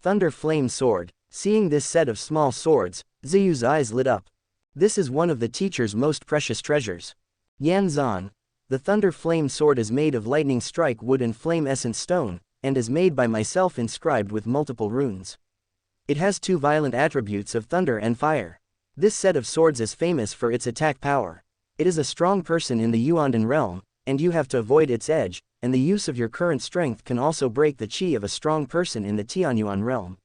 S1: Thunder Flame Sword. Seeing this set of small swords, Ziyu's eyes lit up. This is one of the teacher's most precious treasures. Yan Zan. The Thunder Flame Sword is made of lightning strike wood and flame essence stone, and is made by myself inscribed with multiple runes. It has two violent attributes of thunder and fire. This set of swords is famous for its attack power. It is a strong person in the Yuandan realm, and you have to avoid its edge, and the use of your current strength can also break the chi of a strong person in the Tianyuan realm.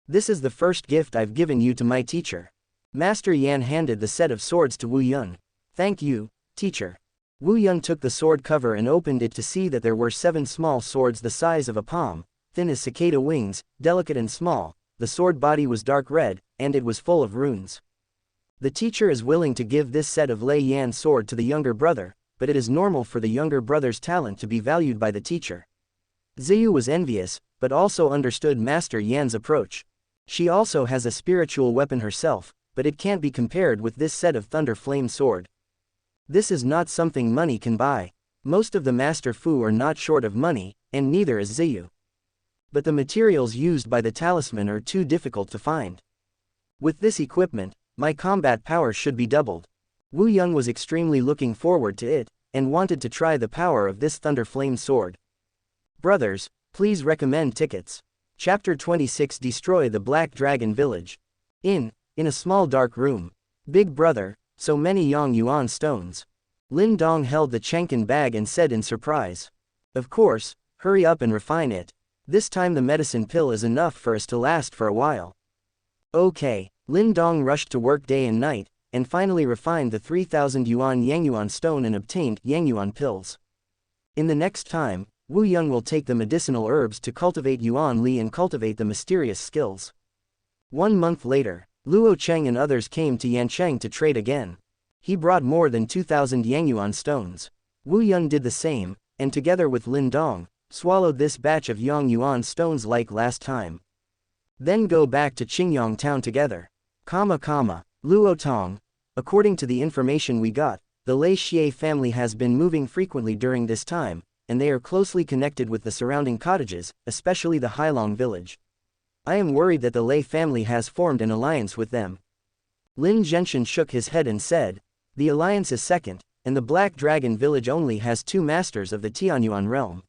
S1: This is the first gift I've given you to my teacher. Master Yan handed the set of swords to Wu Yun. Thank you, teacher. Wu Yun took the sword cover and opened it to see that there were 7 small swords the size of a palm, thin as cicada wings, delicate and small. The sword body was dark red, and it was full of runes. The teacher is willing to give this set of Lei Yan sword to the younger brother, but it is normal for the younger brother's talent to be valued by the teacher. Ziyu was envious, but also understood Master Yan's approach. She also has a spiritual weapon herself, but it can't be compared with this set of Thunder Flame Sword. This is not something money can buy. Most of the Master Fu are not short of money, and neither is Ziyu. But the materials used by the talisman are too difficult to find. With this equipment, my combat power should be doubled. Wu Yun was extremely looking forward to it, and wanted to try the power of this Thunder Flame Sword. Brothers, please recommend tickets. Chapter 26 Destroy the Black Dragon Village. In a small dark room. Big brother, so many Yang Yuan stones. Lin Dong held the Chenkin bag and said in surprise. Of course, hurry up and refine it. This time the medicine pill is enough for us to last for a while. Okay, Lin Dong rushed to work day and night, and finally refined the 3,000 yuan Yangyuan stone and obtained Yangyuan pills. In the next time, Wu Yun will take the medicinal herbs to cultivate Yuan Li and cultivate the mysterious skills. 1 month later, Luo Cheng and others came to Yancheng to trade again. He brought more than 2,000 Yangyuan stones. Wu Yun did the same, and together with Lin Dong, swallowed this batch of Yangyuan stones like last time. Then go back to Qingyang town together. Luo Tong. According to the information we got, the Lei Xie family has been moving frequently during this time, and they are closely connected with the surrounding cottages, especially the Hailong village. I am worried that the Lei family has formed an alliance with them. Lin Zhenshan shook his head and said, the alliance is second, and the Black Dragon village only has 2 masters of the Tianyuan realm.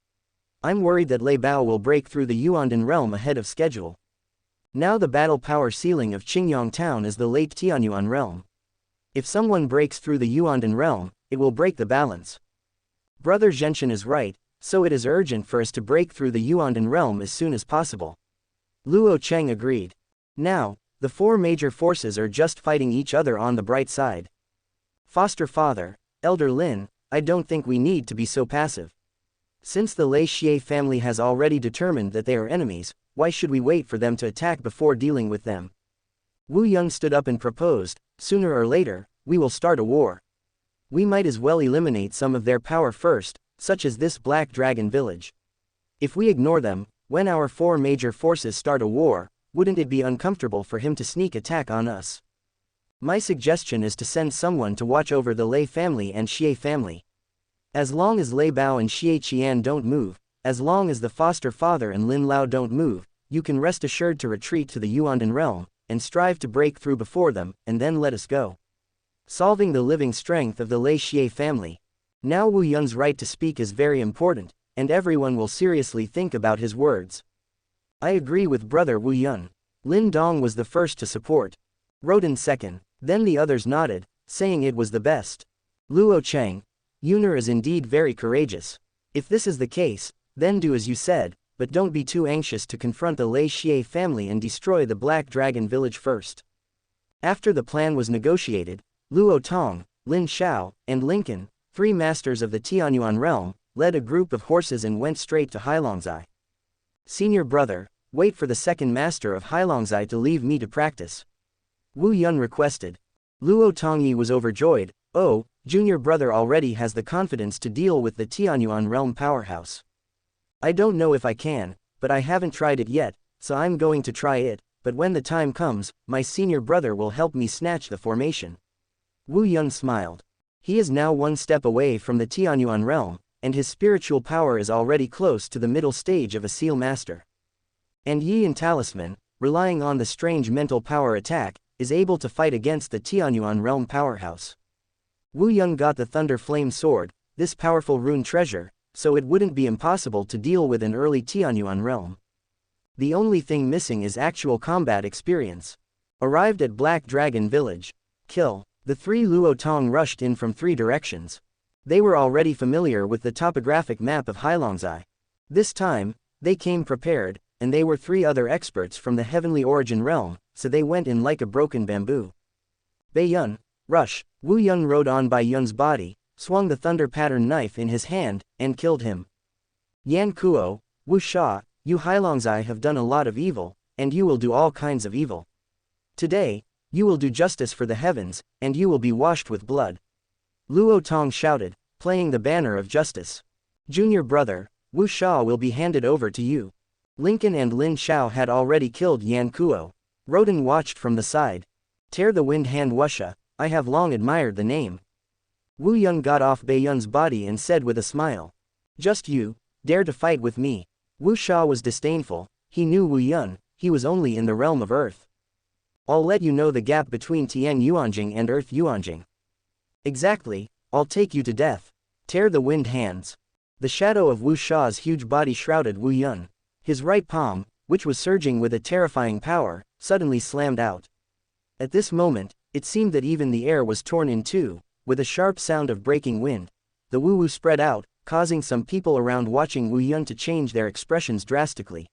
S1: I'm worried that Lei Bao will break through the Yuandan realm ahead of schedule. Now the battle power ceiling of Qingyang town is the late Tianyuan realm. If someone breaks through the Yuandan realm, it will break the balance. Brother Zhenshan is right, so it is urgent for us to break through the Yuandan realm as soon as possible. Luo Cheng agreed. Now, the 4 major forces are just fighting each other on the bright side. Foster father, Elder Lin, I don't think we need to be so passive. Since the Lei Xie family has already determined that they are enemies, why should we wait for them to attack before dealing with them? Wu Yun stood up and proposed, sooner or later, we will start a war. We might as well eliminate some of their power first, such as this Black Dragon village. If we ignore them, when our 4 major forces start a war, wouldn't it be uncomfortable for him to sneak attack on us? My suggestion is to send someone to watch over the Lei family and Xie family. As long as Lei Bao and Xie Qian don't move, as long as the foster father and Lin Lao don't move, you can rest assured to retreat to the Yuandan realm, and strive to break through before them, and then let us go. Solving the living strength of the Lei Xie family. Now Wu Yun's right to speak is very important, and everyone will seriously think about his words. I agree with brother Wu Yun. Lin Dong was the first to support. Roden second, then the others nodded, saying it was the best. Luo Cheng, Yuner is indeed very courageous. If this is the case, then do as you said, but don't be too anxious to confront the Lei Xie family and destroy the Black Dragon village first. After the plan was negotiated, Luo Tong, Lin Xiao, and Lincoln, 3 masters of the Tianyuan realm, led a group of horses and went straight to Hailongzai. Senior brother, wait for the second master of Hailongzai to leave me to practice. Wu Yun requested. Luo Tongyi was overjoyed. Oh, junior brother already has the confidence to deal with the Tianyuan realm powerhouse. I don't know if I can, but I haven't tried it yet, so I'm going to try it, but when the time comes, my senior brother will help me snatch the formation. Wu Yun smiled. He is now 1 step away from the Tianyuan realm, and his spiritual power is already close to the middle stage of a seal master. And Yi and Talisman, relying on the strange mental power attack, is able to fight against the Tianyuan realm powerhouse. Wu Yun got the Thunder Flame Sword, this powerful rune treasure, so it wouldn't be impossible to deal with an early Tianyuan realm. The only thing missing is actual combat experience. Arrived at Black Dragon Village. Kill. The 3 Luo Tong rushed in from 3 directions. They were already familiar with the topographic map of Hailongzai. This time, they came prepared, and they were 3 other experts from the Heavenly Origin realm, so they went in like a broken bamboo. Bei Yun, rush. Wu Yun rode on Bai Yun's body, swung the thunder pattern knife in his hand, and killed him. Yan Kuo, Wu Sha, you Hailongzai have done a lot of evil, and you will do all kinds of evil. Today, you will do justice for the heavens, and you will be washed with blood. Luo Tong shouted, playing the banner of justice. Junior brother, Wu Sha will be handed over to you. Lincoln and Lin Xiao had already killed Yan Kuo. Roden watched from the side. Tear the Wind Hand Wuxia, I have long admired the name. Wu Yun got off Bei Yun's body and said with a smile. Just you, dare to fight with me. Wu Sha was disdainful, he knew Wu Yun, he was only in the realm of earth. I'll let you know the gap between Tian Yuanjing and Earth Yuanjing. Exactly, I'll take you to death. Tear the wind hands. The shadow of Wu Sha's huge body shrouded Wu Yun. His right palm, which was surging with a terrifying power, suddenly slammed out. At this moment, it seemed that even the air was torn in 2, with a sharp sound of breaking wind. The Wu spread out, causing some people around watching Wu Yun to change their expressions drastically.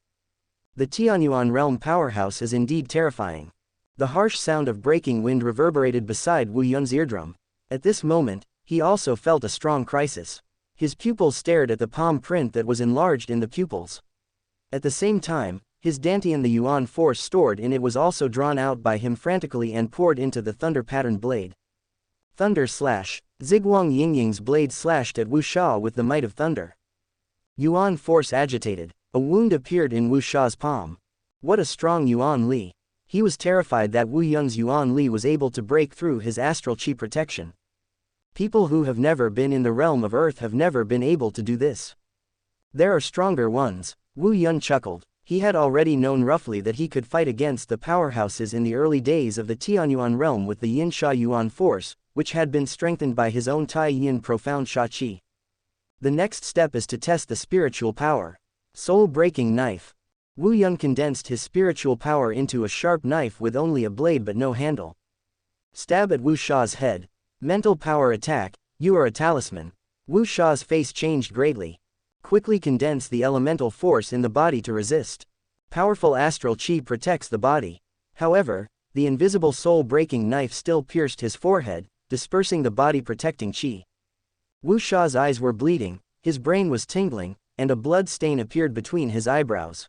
S1: The Tianyuan realm powerhouse is indeed terrifying. The harsh sound of breaking wind reverberated beside Wu Yun's eardrum. At this moment, he also felt a strong crisis. His pupils stared at the palm print that was enlarged in the pupils. At the same time, his dantian, the Yuan force stored in it, was also drawn out by him frantically and poured into the thunder pattern blade. Thunder slash. Ziguang Yingying's blade slashed at Wu Sha with the might of thunder. Yuan force agitated. A wound appeared in Wu Sha's palm. What a strong Yuan Li. He was terrified that Wu Yun's Yuan Li was able to break through his astral chi protection. People who have never been in the realm of earth have never been able to do this. There are stronger ones. Wu Yun chuckled. He had already known roughly that he could fight against the powerhouses in the early days of the Tianyuan realm with the Yinsha Yuan force, which had been strengthened by his own Tai Yin profound Sha Qi. The next step is to test the spiritual power. Soul-breaking knife. Wu Yun condensed his spiritual power into a sharp knife with only a blade but no handle. Stab at Wu Sha's head. Mental power attack, you are a talisman. Wu Sha's face changed greatly. Quickly condense the elemental force in the body to resist. Powerful astral chi protects the body. However, the invisible soul-breaking knife still pierced his forehead, dispersing the body-protecting chi. Wu Sha's eyes were bleeding, his brain was tingling, and a blood stain appeared between his eyebrows.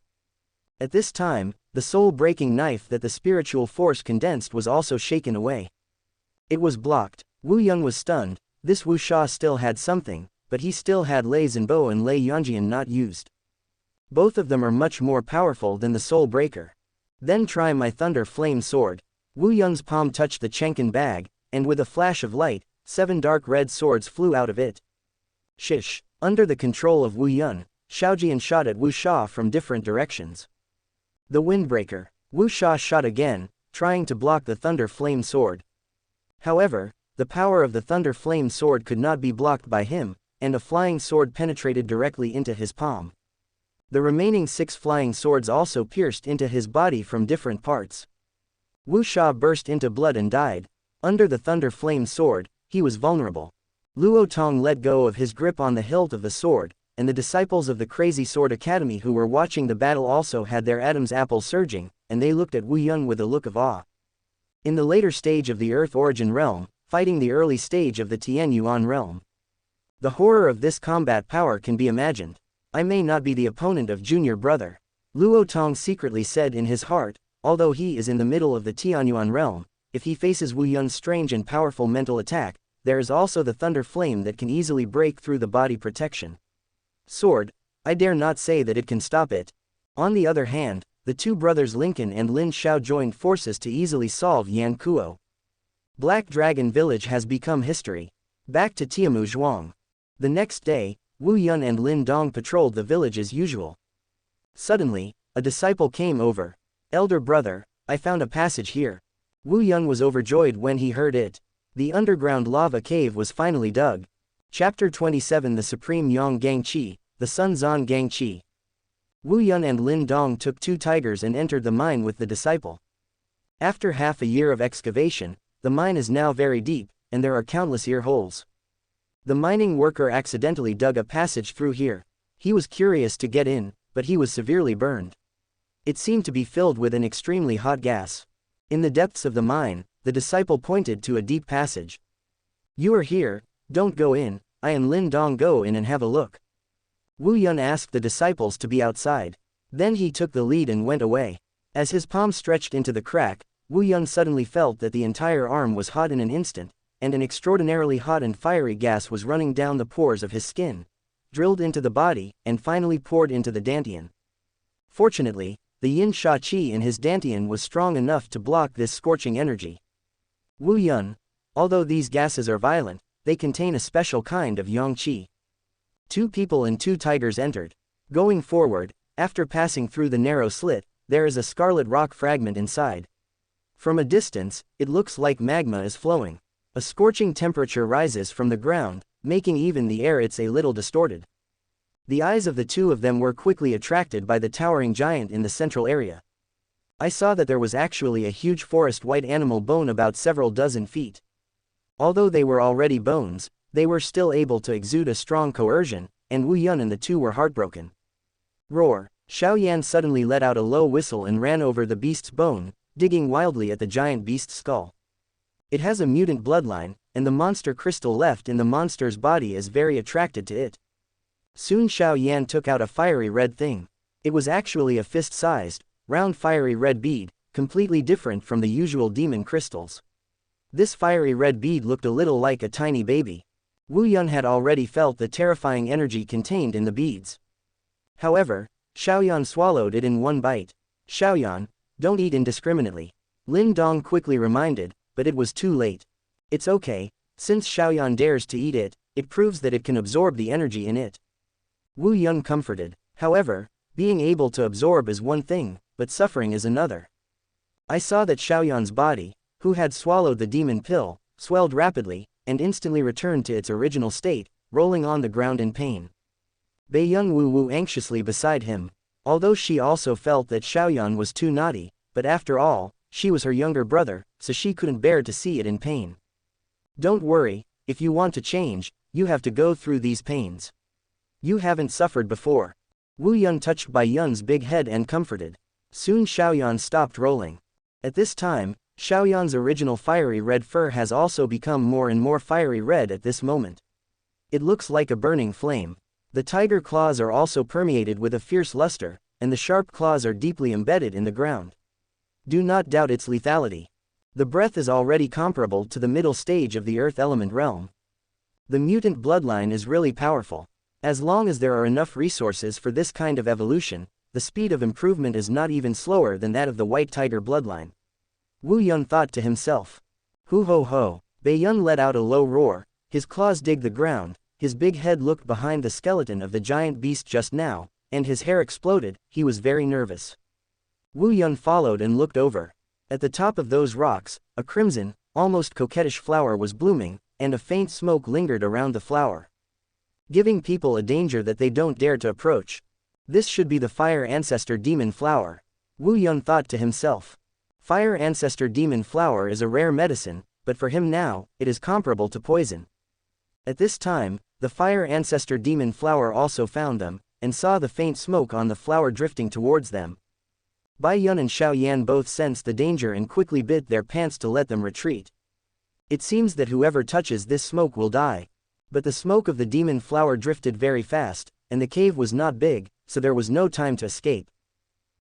S1: At this time, the soul-breaking knife that the spiritual force condensed was also shaken away. It was blocked. Wu Yun was stunned. This Wuxia still had something, but he still had Lei Zhenbo and Lei Yanjian not used. Both of them are much more powerful than the Soul Breaker. Then try my Thunder Flame Sword. Wu Yun's palm touched the Chenkin bag, and with a flash of light, 7 dark red swords flew out of it. Shish! Under the control of Wu Yun, Xiaojian shot at Wuxia from different directions. The Windbreaker. Wuxia shot again, trying to block the Thunder Flame Sword. However, the power of the Thunder Flame Sword could not be blocked by him, and a flying sword penetrated directly into his palm. The remaining 6 flying swords also pierced into his body from different parts. Wuxia burst into blood and died. Under the Thunder Flame Sword, he was vulnerable. Luo Tong let go of his grip on the hilt of the sword, and the disciples of the Crazy Sword Academy who were watching the battle also had their Adam's apple surging, and they looked at Wu Yun with a look of awe. In the later stage of the Earth Origin realm, fighting the early stage of the Tian Yuan realm. The horror of this combat power can be imagined. I may not be the opponent of junior brother. Luo Tong secretly said in his heart, although he is in the middle of the Tianyuan realm, if he faces Wu Yun's strange and powerful mental attack, there is also the thunder flame that can easily break through the body protection. Sword, I dare not say that it can stop it. On the other hand, the two brothers Lincoln and Lin Xiao joined forces to easily solve Yan Kuo. Black Dragon Village has become history. Back to Tiamu Zhuang. The next day, Wu Yun and Lin Dong patrolled the village as usual. Suddenly, a disciple came over. Elder brother, I found a passage here. Wu Yun was overjoyed when he heard it. The underground lava cave was finally dug. Chapter 27 The Supreme Yang Gangqi, the Sun Zan Gangqi. Wu Yun and Lin Dong took 2 tigers and entered the mine with the disciple. After half a year of excavation, the mine is now very deep, and there are countless ear holes. The mining worker accidentally dug a passage through here. He was curious to get in, but he was severely burned. It seemed to be filled with an extremely hot gas. In the depths of the mine, the disciple pointed to a deep passage. You are here, don't go in, I and Lin Dong go in and have a look. Wu Yun asked the disciples to be outside. Then he took the lead and went away. As his palm stretched into the crack, Wu Yun suddenly felt that the entire arm was hot in an instant, and an extraordinarily hot and fiery gas was running down the pores of his skin, drilled into the body, and finally poured into the dantian. Fortunately, the yin sha qi in his dantian was strong enough to block this scorching energy. Wu Yun, although these gases are violent, they contain a special kind of yang qi. 2 people and 2 tigers entered. Going forward, after passing through the narrow slit, there is a scarlet rock fragment inside. From a distance, it looks like magma is flowing. A scorching temperature rises from the ground, making even the air a little distorted. The eyes of the 2 of them were quickly attracted by the towering giant in the central area. I saw that there was actually a huge forest white animal bone about several dozen feet. Although they were already bones, they were still able to exude a strong coercion, and Wu Yun and the 2 were heartbroken. Roar! Xiao Yan suddenly let out a low whistle and ran over the beast's bone, digging wildly at the giant beast's skull. It has a mutant bloodline, and the monster crystal left in the monster's body is very attracted to it. Soon Xiao Yan took out a fiery red thing. It was actually a fist-sized, round fiery red bead, completely different from the usual demon crystals. This fiery red bead looked a little like a tiny baby. Wu Yun had already felt the terrifying energy contained in the beads. However, Xiaoyan swallowed it in one bite. Xiaoyan, don't eat indiscriminately. Lin Dong quickly reminded, but it was too late. It's okay, since Xiaoyan dares to eat it, it proves that it can absorb the energy in it. Wu Yun comforted. However, being able to absorb is one thing, but suffering is another. I saw that Xiaoyan's body, who had swallowed the demon pill, swelled rapidly, and instantly returned to its original state, rolling on the ground in pain. Beiyang Wu Wu anxiously beside him. Although she also felt that Xiaoyan was too naughty, but after all, she was her younger brother, so she couldn't bear to see it in pain. Don't worry, if you want to change, you have to go through these pains. You haven't suffered before. Wu Yun touched by Yun's big head and comforted. Soon Xiaoyan stopped rolling. At this time, Xiaoyan's original fiery red fur has also become more and more fiery red at this moment. It looks like a burning flame. The tiger claws are also permeated with a fierce luster, and the sharp claws are deeply embedded in the ground. Do not doubt its lethality. The breath is already comparable to the middle stage of the earth element realm. The mutant bloodline is really powerful. As long as there are enough resources for this kind of evolution, the speed of improvement is not even slower than that of the white tiger bloodline. Wu Yun thought to himself. Hu ho ho. Bei Yun let out a low roar, his claws dig the ground, his big head looked behind the skeleton of the giant beast just now, and his hair exploded. He was very nervous. Wu Yun followed and looked over. At the top of those rocks, a crimson, almost coquettish flower was blooming, and a faint smoke lingered around the flower, giving people a danger that they don't dare to approach. This should be the Fire Ancestor Demon Flower. Wu Yun thought to himself. Fire Ancestor Demon Flower is a rare medicine, but for him now, it is comparable to poison. At this time, the Fire Ancestor Demon Flower also found them, and saw the faint smoke on the flower drifting towards them. Bai Yun and Xiao Yan both sensed the danger and quickly bit their pants to let them retreat. It seems that whoever touches this smoke will die. But the smoke of the demon flower drifted very fast, and the cave was not big, so there was no time to escape.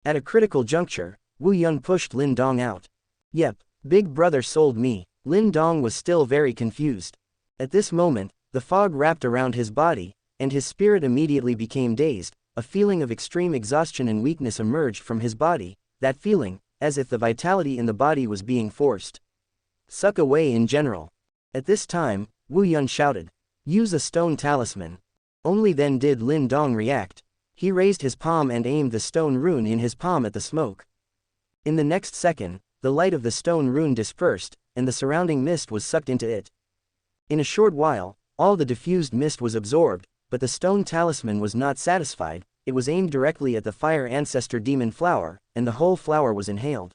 S1: At a critical juncture, Wu Yun pushed Lin Dong out. Yep, big brother sold me. Lin Dong was still very confused. At this moment, the fog wrapped around his body, and his spirit immediately became dazed. A feeling of extreme exhaustion and weakness emerged from his body, that feeling, as if the vitality in the body was being forced suck away in general. At this time, Wu Yun shouted, "Use a stone talisman." Only then did Lin Dong react. He raised his palm and aimed the stone rune in his palm at the smoke. In the next second, the light of the stone rune dispersed, and the surrounding mist was sucked into it. In a short while, all the diffused mist was absorbed, but the stone talisman was not satisfied. It was aimed directly at the Fire Ancestor Demon Flower, and the whole flower was inhaled.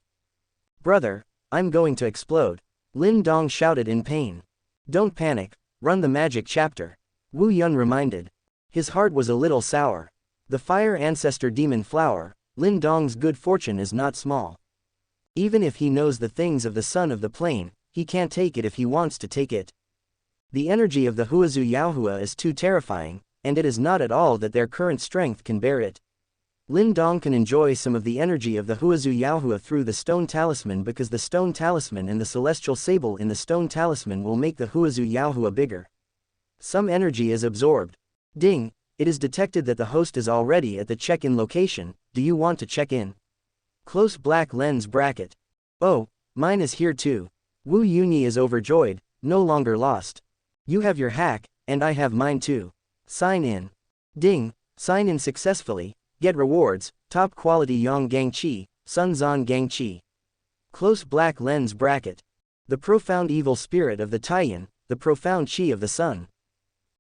S1: "Brother, I'm going to explode," Lin Dong shouted in pain. "Don't panic, run the magic chapter," Wu Yun reminded. His heart was a little sour. The Fire Ancestor Demon Flower, Lin Dong's good fortune is not small. Even if he knows the things of the Son of the Plane, he can't take it if he wants to take it. The energy of the Huazu Yaohua is too terrifying, and it is not at all that their current strength can bear it. Lin Dong can enjoy some of the energy of the Huazu Yaohua through the stone talisman because the stone talisman and the celestial sable in the stone talisman will make the Huazu Yaohua bigger. Some energy is absorbed. Ding, it is detected that the host is already at the check-in location. Do you want to check in? Close black lens bracket. Oh, mine is here too. Wu Yunyi is overjoyed, no longer lost. You have your hack, and I have mine too. Sign in. Ding, sign in successfully, get rewards, top quality Yang Gang Chi, Sun Zan Gang Chi. Close black lens bracket. The profound evil spirit of the Taiyan, the profound Chi of the sun.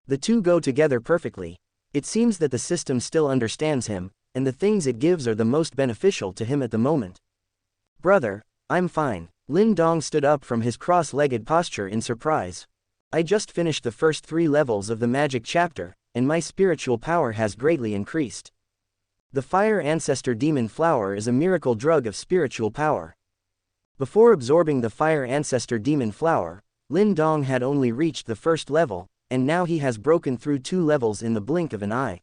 S1: The two go together perfectly. It seems that the system still understands him, and the things it gives are the most beneficial to him at the moment. Brother, I'm fine. Lin Dong stood up from his cross-legged posture in surprise. I just finished the first 3 levels of the magic chapter, and my spiritual power has greatly increased. The Fire Ancestor Demon Flower is a miracle drug of spiritual power. Before absorbing the Fire Ancestor Demon Flower, Lin Dong had only reached the first level, and now he has broken through 2 levels in the blink of an eye.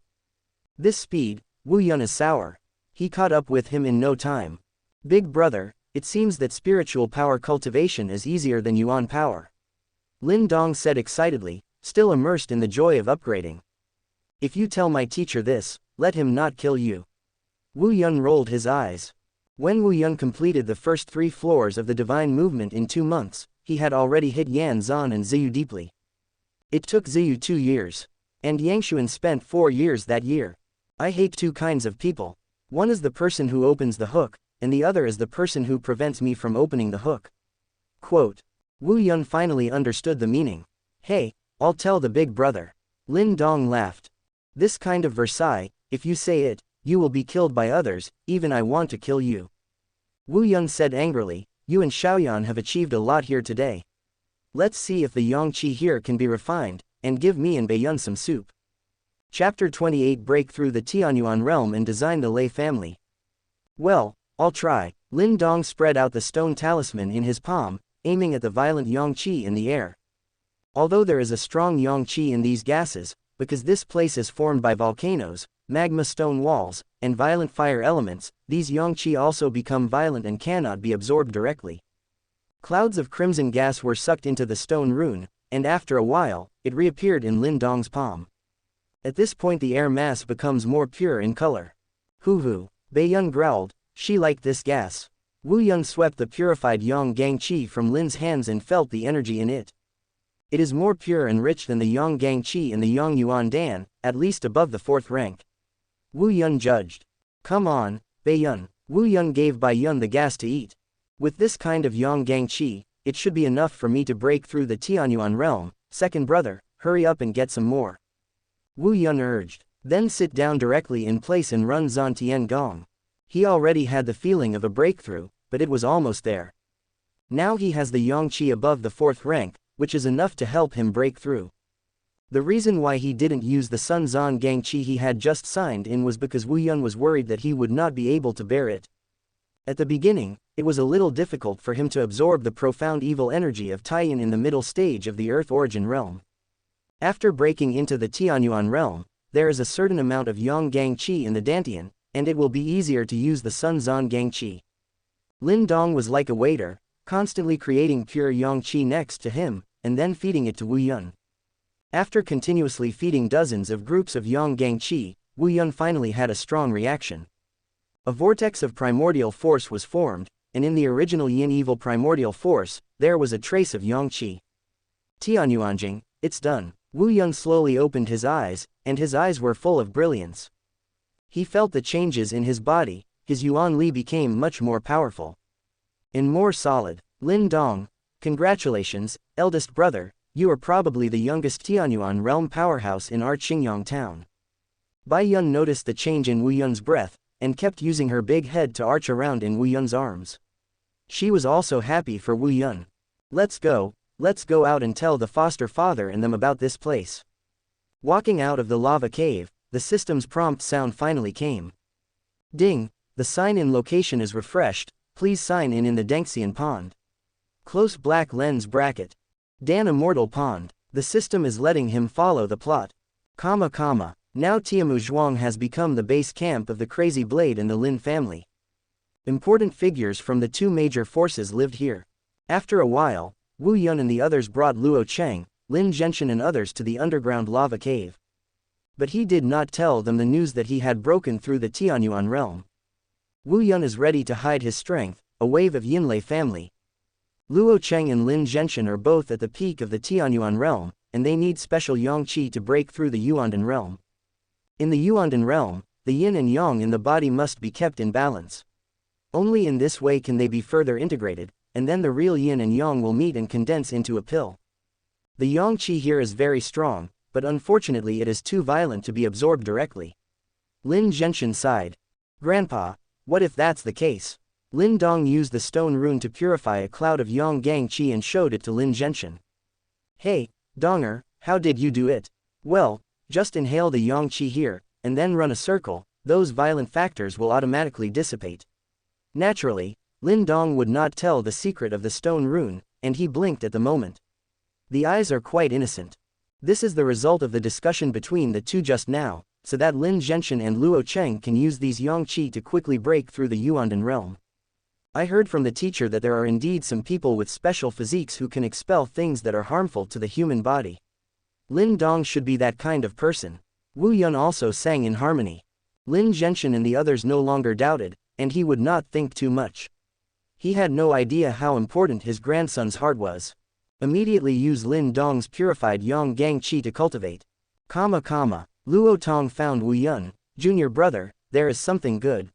S1: This speed, Wu Yun is sour. He caught up with him in no time. Big brother, it seems that spiritual power cultivation is easier than Yuan power. Lin Dong said excitedly, still immersed in the joy of upgrading. If you tell my teacher this, let him not kill you. Wu Yun rolled his eyes. When Wu Yun completed the first 3 floors of the divine movement in 2 months, he had already hit Yan Zan and Ziyu deeply. It took Ziyu 2 years. And Yangshuan spent 4 years that year. I hate 2 kinds of people. One is the person who opens the hook, and the other is the person who prevents me from opening the hook. Quote. Wu Yun finally understood the meaning. Hey, I'll tell the big brother. Lin Dong laughed. This kind of Versailles, if you say it, you will be killed by others, even I want to kill you. Wu Yun said angrily, you and Xiaoyan have achieved a lot here today. Let's see if the Yang Qi here can be refined, and give me and Bei Yun some soup. Chapter 28 Break through the Tianyuan realm and design the Lei family. Well, I'll try. Lin Dong spread out the stone talisman in his palm, aiming at the violent Yang Qi in the air. Although there is a strong Yang Qi in these gases, because this place is formed by volcanoes, magma stone walls, and violent fire elements. These Xianxia also become violent and cannot be absorbed directly. Clouds of crimson gas were sucked into the stone rune, and after a while, it reappeared in Lin Dong's palm. At this point the air mass becomes more pure in color. Hoo-hoo, Baiyun growled, she liked this gas. Wu Yun swept the purified Yang Gang Qi from Lin's hands and felt the energy in it. It is more pure and rich than the Yang Gang Qi in the Yang Yuan Dan, at least above the 4th rank. Wu Yun judged. Come on, Baiyun. Wu Yun gave Baiyun the gas to eat. With this kind of Yang Gang Qi, it should be enough for me to break through the Tianyuan realm. Second brother, hurry up and get some more. Wu Yun urged. Then sit down directly in place and run Zan Tian Gong. He already had the feeling of a breakthrough, but it was almost there. Now he has the Yang Qi above the 4th rank, which is enough to help him break through. The reason why he didn't use the Sun Zan Gang Qi he had just signed in was because Wu Yun was worried that he would not be able to bear it. At the beginning, it was a little difficult for him to absorb the profound evil energy of Taiyan in the middle stage of the Earth Origin realm. After breaking into the Tianyuan realm, there is a certain amount of Yang Gang Qi in the Dantian, and it will be easier to use the Sun Zan Gang Qi. Lin Dong was like a waiter, constantly creating pure Yang Qi next to him, and then feeding it to Wu Yun. After continuously feeding dozens of groups of Yang Gang Qi, Wu Yun finally had a strong reaction. A vortex of primordial force was formed, and in the original Yin evil primordial force, there was a trace of Yang Qi. Tianyuanjing, it's done. Wu Yun slowly opened his eyes, and his eyes were full of brilliance. He felt the changes in his body, his Yuan Li became much more powerful. And more solid. Lin Dong, congratulations, eldest brother, you are probably the youngest Tianyuan realm powerhouse in our Qingyang town. Bai Yun noticed the change in Wu Yun's breath, and kept using her big head to arch around in Wu Yun's arms. She was also happy for Wu Yun. Let's go out and tell the foster father and them about this place. Walking out of the lava cave, the system's prompt sound finally came. Ding, the sign-in location is refreshed, please sign in the Dengxian pond. Close black lens bracket. Dan Immortal Pond, the system is letting him follow the plot. Now Tiamu Zhuang has become the base camp of the Crazy Blade and the Lin family. Important figures from the 2 major forces lived here. After a while, Wu Yun and the others brought Luo Cheng, Lin Zhenshin and others to the underground lava cave. But he did not tell them the news that he had broken through the Tianyuan realm. Wu Yun is ready to hide his strength, a wave of Yinlei family. Luo Cheng and Lin Zhenshin are both at the peak of the Tianyuan realm, and they need special Yang Qi to break through the Yuandan realm. In the Yuandan realm, the yin and yang in the body must be kept in balance. Only in this way can they be further integrated, and then the real yin and yang will meet and condense into a pill. The Yang Qi here is very strong, but unfortunately it is too violent to be absorbed directly. Lin Zhenshin sighed. Grandpa, what if that's the case? Lin Dong used the stone rune to purify a cloud of Yang Gang Qi and showed it to Lin Zhenshin. Hey, Donger, how did you do it? Well, just inhale the Yang Qi here, and then run a circle, those violent factors will automatically dissipate. Naturally, Lin Dong would not tell the secret of the stone rune, and he blinked at the moment. The eyes are quite innocent. This is the result of the discussion between the two just now, so that Lin Zhenshin and Luo Cheng can use these Yang Qi to quickly break through the Yuandan realm. I heard from the teacher that there are indeed some people with special physiques who can expel things that are harmful to the human body. Lin Dong should be that kind of person. Wu Yun also sang in harmony. Lin Zhenshin and the others no longer doubted, and he would not think too much. He had no idea how important his grandson's heart was. Immediately use Lin Dong's purified Yang Gang Qi to cultivate. Luo Tong found Wu Yun, junior brother, there is something good.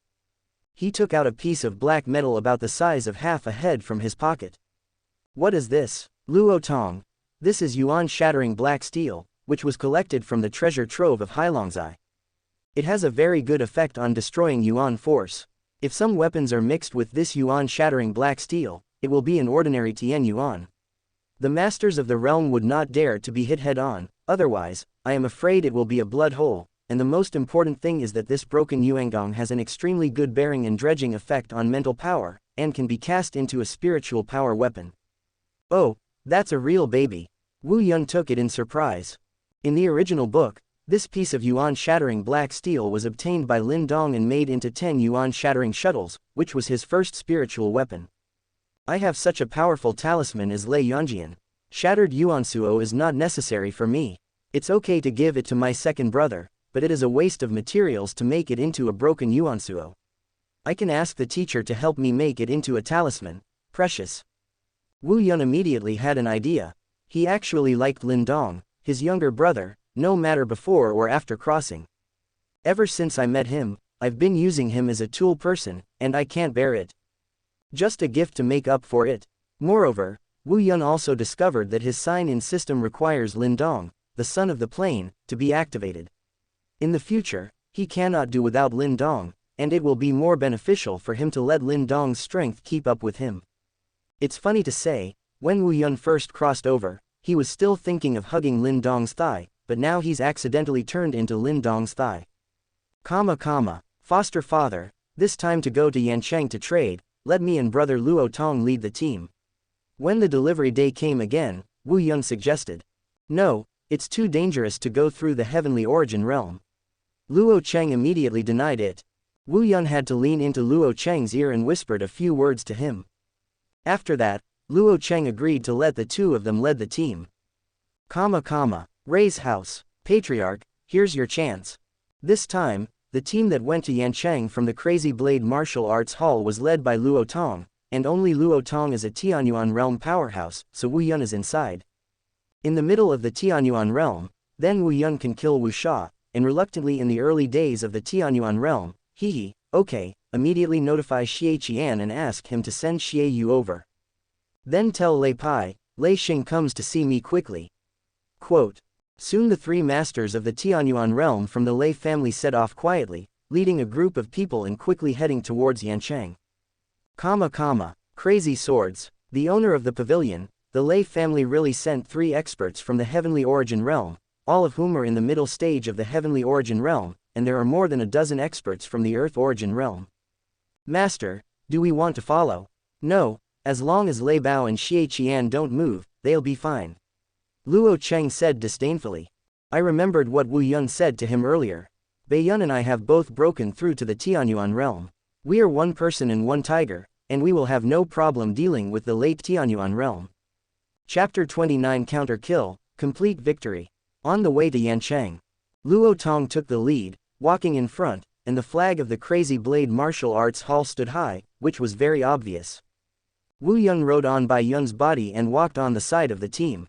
S1: He took out a piece of black metal about the size of half a head from his pocket. What is this? Luo Tong. This is yuan-shattering black steel, which was collected from the treasure trove of Hailongzai. It has a very good effect on destroying yuan force. If some weapons are mixed with this yuan-shattering black steel, it will be an ordinary Tian yuan. The masters of the realm would not dare to be hit head-on, otherwise, I am afraid it will be a blood hole, and the most important thing is that this broken Yuangong has an extremely good bearing and dredging effect on mental power, and can be cast into a spiritual power weapon. Oh, that's a real baby. Wu Yun took it in surprise. In the original book, This piece of yuan-shattering black steel was obtained by Lin Dong and made into 10 yuan-shattering shuttles, which was his first spiritual weapon. I have such a powerful talisman as Lei Yunjian. Shattered yuansuo is not necessary for me. It's okay to give it to my second brother, but it is a waste of materials to make it into a broken yuansuo. I can ask the teacher to help me make it into a talisman. Precious. Wu Yun immediately had an idea. He actually liked Lin Dong, his younger brother, no matter before or after crossing. Ever since I met him, I've been using him as a tool person, and I can't bear it. Just a gift to make up for it. Moreover, Wu Yun also discovered that his sign-in system requires Lin Dong, the son of the plane, to be activated. In the future, he cannot do without Lin Dong, and it will be more beneficial for him to let Lin Dong's strength keep up with him. It's funny to say, when Wu Yun first crossed over, he was still thinking of hugging Lin Dong's thigh, but now he's accidentally turned into Lin Dong's thigh. Foster father, this time to go to Yancheng to trade, let me and brother Luo Tong lead the team. When the delivery day came again, Wu Yun suggested. No, it's too dangerous to go through the heavenly origin realm. Luo Cheng immediately denied it. Wu Yun had to lean into Luo Cheng's ear and whispered a few words to him. After that, Luo Cheng agreed to let the two of them lead the team. Rei's house, patriarch, here's your chance. This time, the team that went to Yancheng from the Crazy Blade Martial Arts Hall was led by Luo Tong, and only Luo Tong is a Tianyuan realm powerhouse, so Wu Yun is inside. In the middle of the Tianyuan realm, then Wu Yun can kill Wu Sha, and reluctantly in the early days of the Tianyuan realm, okay, immediately notify Xie Qian and ask him to send Xie Yu over. Then tell Lei Pai, Lei Xing comes to see me quickly. Quote. Soon the three masters of the Tianyuan realm from the Lei family set off quietly, leading a group of people and quickly heading towards Yancheng. Crazy swords. The owner of the pavilion, the Lei family really sent 3 experts from the heavenly origin realm, all of whom are in the middle stage of the heavenly origin realm, and there are more than a dozen experts from the earth origin realm. Master, do we want to follow? No, as long as Lei Bao and Xie Qian don't move, they'll be fine. Luo Cheng said disdainfully. I remembered what Wu Yun said to him earlier. Bei Yun and I have both broken through to the Tianyuan realm. We are one person and one tiger, and we will have no problem dealing with the late Tianyuan realm. Chapter 29 Counter Kill, Complete Victory. On the way to Yancheng, Luo Tong took the lead, walking in front, and the flag of the Crazy Blade Martial Arts Hall stood high, which was very obvious. Wu Yun rode on by Yun's body and walked on the side of the team.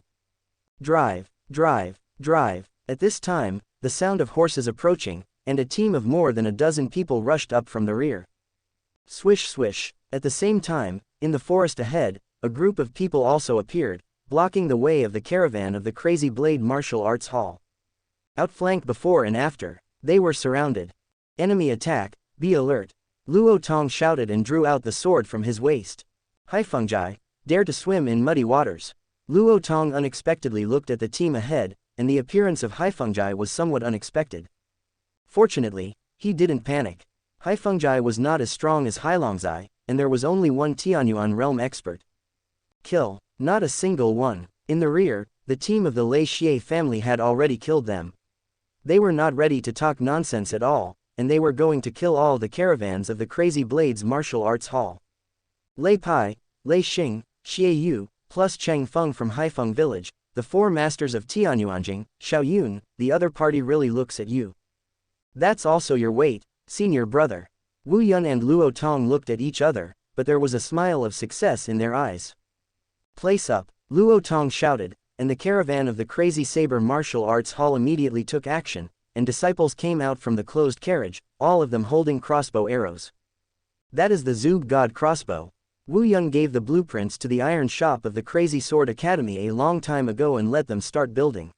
S1: Drive. At this time, the sound of horses approaching, and a team of more than a dozen people rushed up from the rear. Swish. At the same time, in the forest ahead, a group of people also appeared, blocking the way of the caravan of the Crazy Blade Martial Arts Hall. Outflanked before and after, they were surrounded. Enemy attack, be alert. Luo Tong shouted and drew out the sword from his waist. Haifengjai, dare to swim in muddy waters. Luo Tong unexpectedly looked at the team ahead, and the appearance of Haifengjai was somewhat unexpected. Fortunately, he didn't panic. Haifengjai was not as strong as Hailongzai, and there was only one Tianyuan realm expert. Kill, not a single one. In the rear, the team of the Lei Xie family had already killed them. They were not ready to talk nonsense at all, and they were going to kill all the caravans of the Crazy Blades Martial Arts Hall. Lei Pai, Lei Xing, Xie Yu, plus Cheng Feng from Haifeng village, the 4 masters of Tianyuanjing, Xiaoyun, the other party really looks at you. That's also your weight, senior brother. Wu Yun and Luo Tong looked at each other, but there was a smile of success in their eyes. Place up, Luo Tong shouted, and the caravan of the Crazy Saber Martial Arts Hall immediately took action, and disciples came out from the closed carriage, all of them holding crossbow arrows. That is the Zug God crossbow. Wu Yun gave the blueprints to the iron shop of the Crazy Sword Academy a long time ago and let them start building.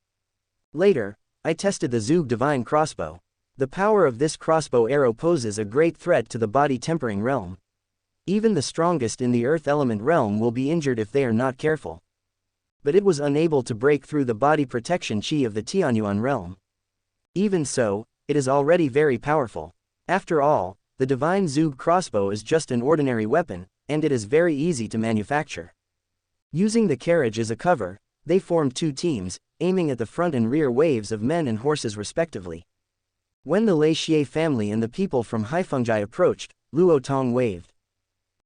S1: Later, I tested the Zug Divine crossbow. The power of this crossbow arrow poses a great threat to the body tempering realm. Even the strongest in the earth element realm will be injured if they are not careful. But it was unable to break through the body protection chi of the Tianyuan realm. Even so, it is already very powerful. After all, the Divine Zug crossbow is just an ordinary weapon, and it is very easy to manufacture. Using the carriage as a cover, they formed 2 teams, aiming at the front and rear waves of men and horses respectively. When the Lei Xie family and the people from Haifengjai approached, Luo Tong waved.